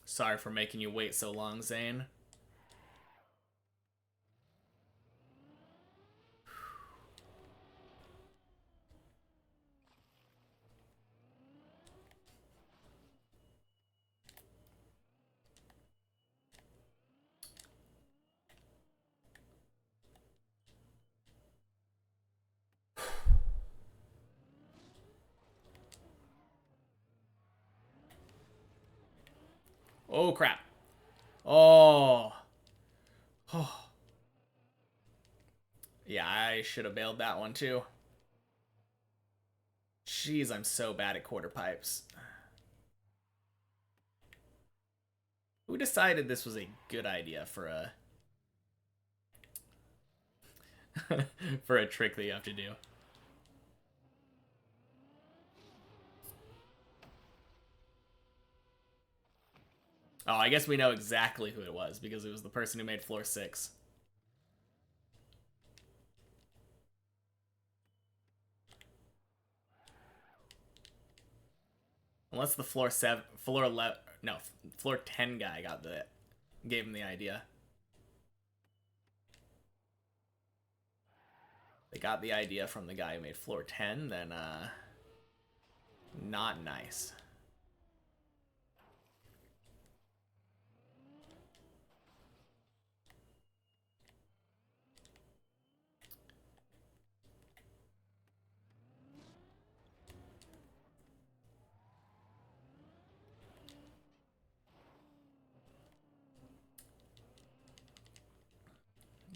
Sorry for making you wait so long, Zane. Oh, crap. Oh. Oh. Yeah, I should have bailed that one, too. Jeez, I'm so bad at quarter pipes. Who decided this was a good idea for a... for a trick that you have to do? Oh, I guess we know exactly who it was, because it was the person who made floor 6. Unless the floor 7... Floor 11... No, floor 10 guy gave him the idea. They got the idea from the guy who made floor 10, then, not nice.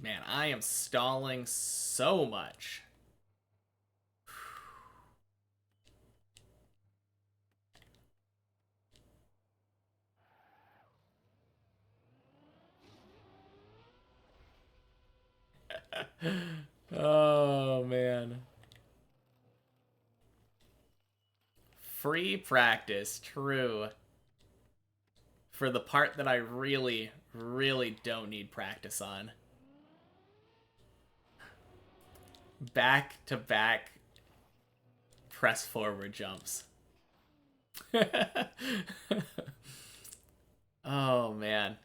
Man, I am stalling so much. Oh, man. Free practice, true. For the part that I really, really don't need practice on. Back to back Press forward jumps. Oh, man.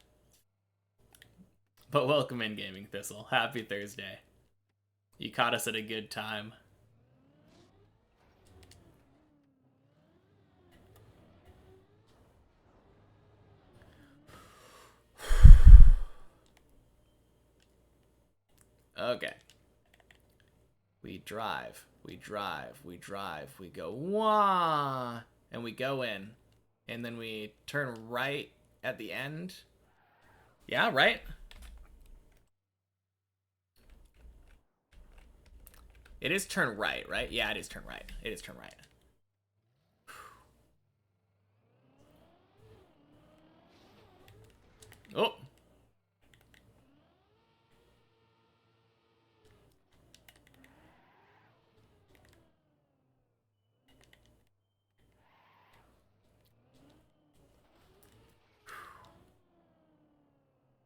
But welcome in, Gaming Thistle. Happy Thursday. You caught us at a good time. Okay. We drive, we drive, we drive, we go, wah! And we go in. And then we turn right at the end. Yeah, right? It is turn right, right? Yeah, it is turn right. It is turn right. Oh!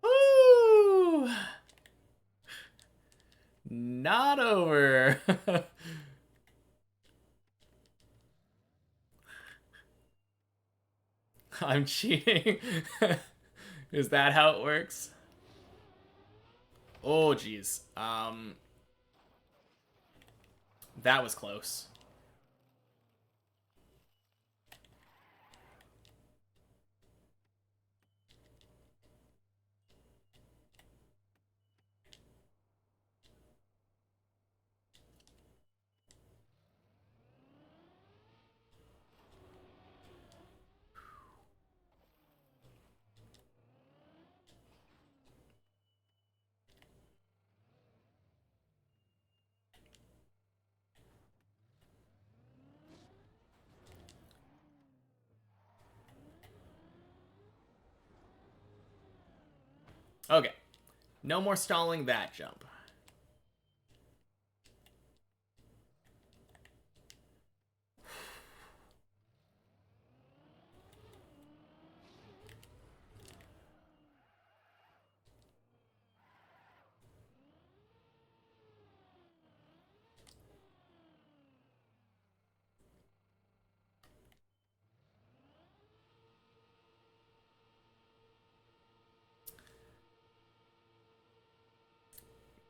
Woo! Not over. I'm cheating. Is that how it works? Oh, jeez. That was close. Okay. No more stalling that jump.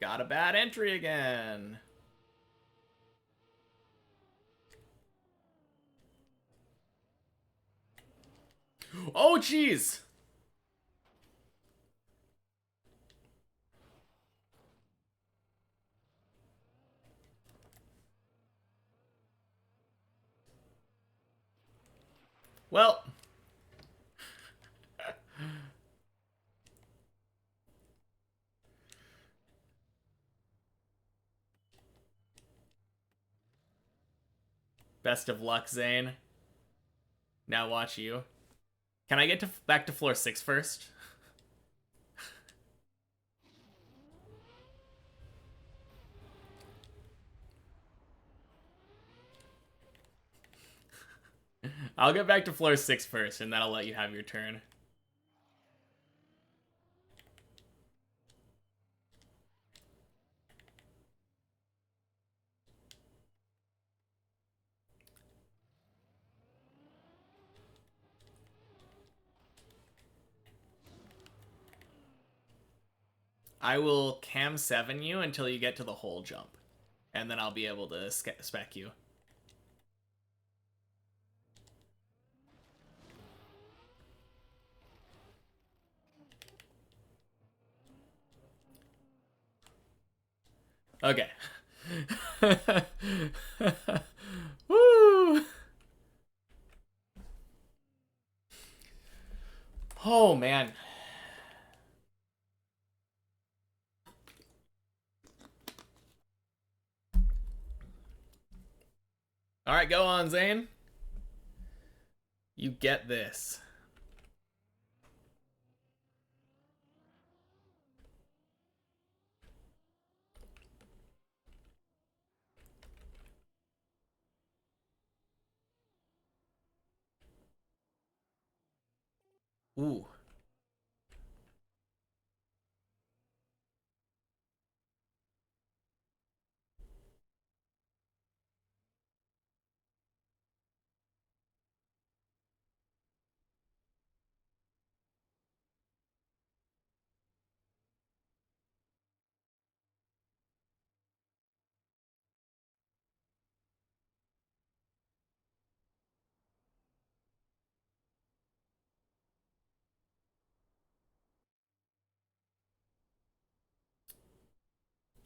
Got a bad entry again. Oh, jeez. Well. Best of luck, Zane. Now watch you. Can I get back to floor 6 first? I'll get back to floor 6 first, and then I'll let you have your turn. I will cam 7 you until you get to the hole jump. And then I'll be able to spec you. Okay. Woo! Oh, man. All right, go on, Zane. You get this. Ooh.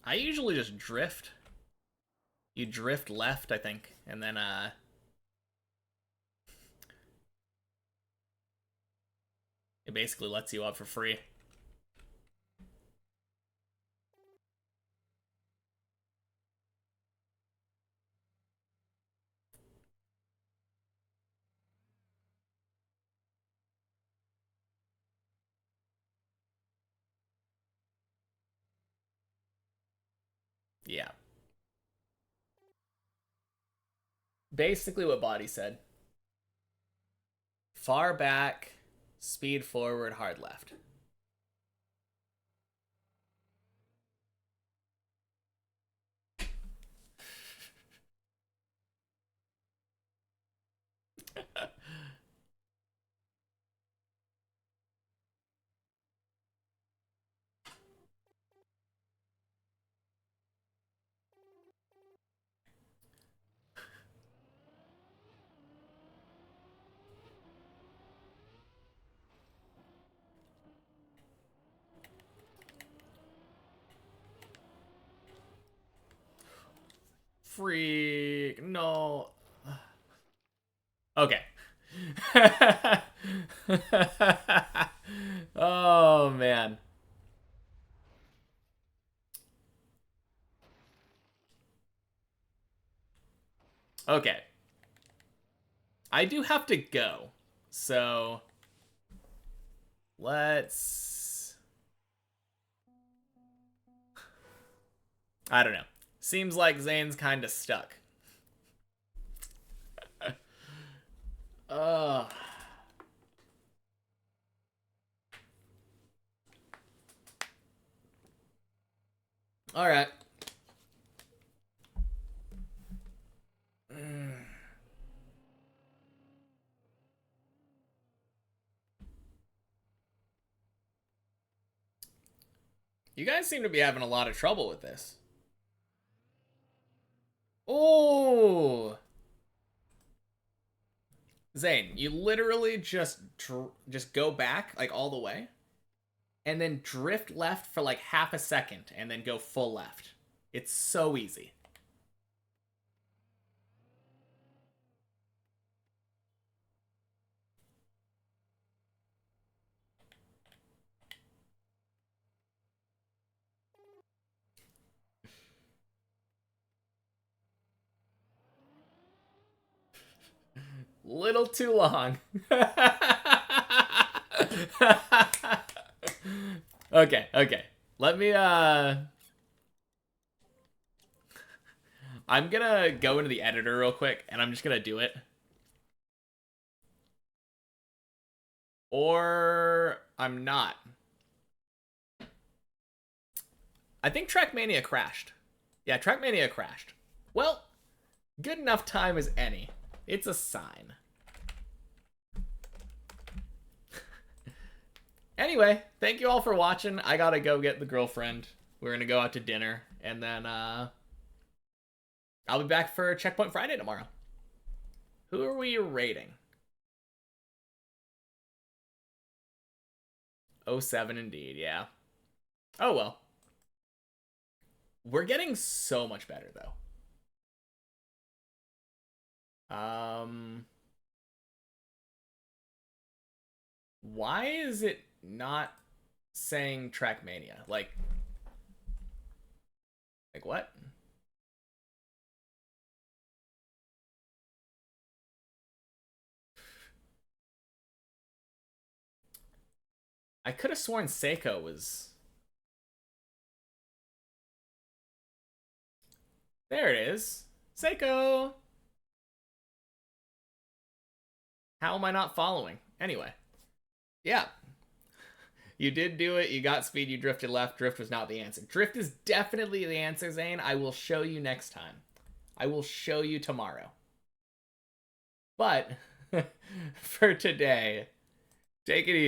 I usually just drift. You drift left, I think, and then it basically lets you up for free. Yeah. Basically what Body said. Far back, speed forward, hard left. Freak. No. Okay. Oh, man. Okay. I do have to go. So, let's... I don't know. Seems like Zane's kind of stuck. Ugh. All right. You guys seem to be having a lot of trouble with this. Oh, Zane, you literally just go back like all the way, and then drift left for like half a second, and then go full left. It's so easy. Little too long. Okay. Let me I'm gonna go into the editor real quick and I'm just gonna do it. Or I'm not. I think Trackmania crashed. Yeah, Trackmania crashed. Well, good enough time as any. It's a sign. Anyway, thank you all for watching. I gotta go get the girlfriend. We're gonna go out to dinner, and then I'll be back for Checkpoint Friday tomorrow. Who are we rating? 07 indeed, yeah. Oh well. We're getting so much better though. Why is it not saying Trackmania? Like what? I could have sworn Seiko was... There it is. Seiko! How am I not following? Anyway. Yeah. You did do it. You got speed. You drifted left. Drift was not the answer. Drift is definitely the answer, Zane. I will show you next time. I will show you tomorrow. But for today, take it easy.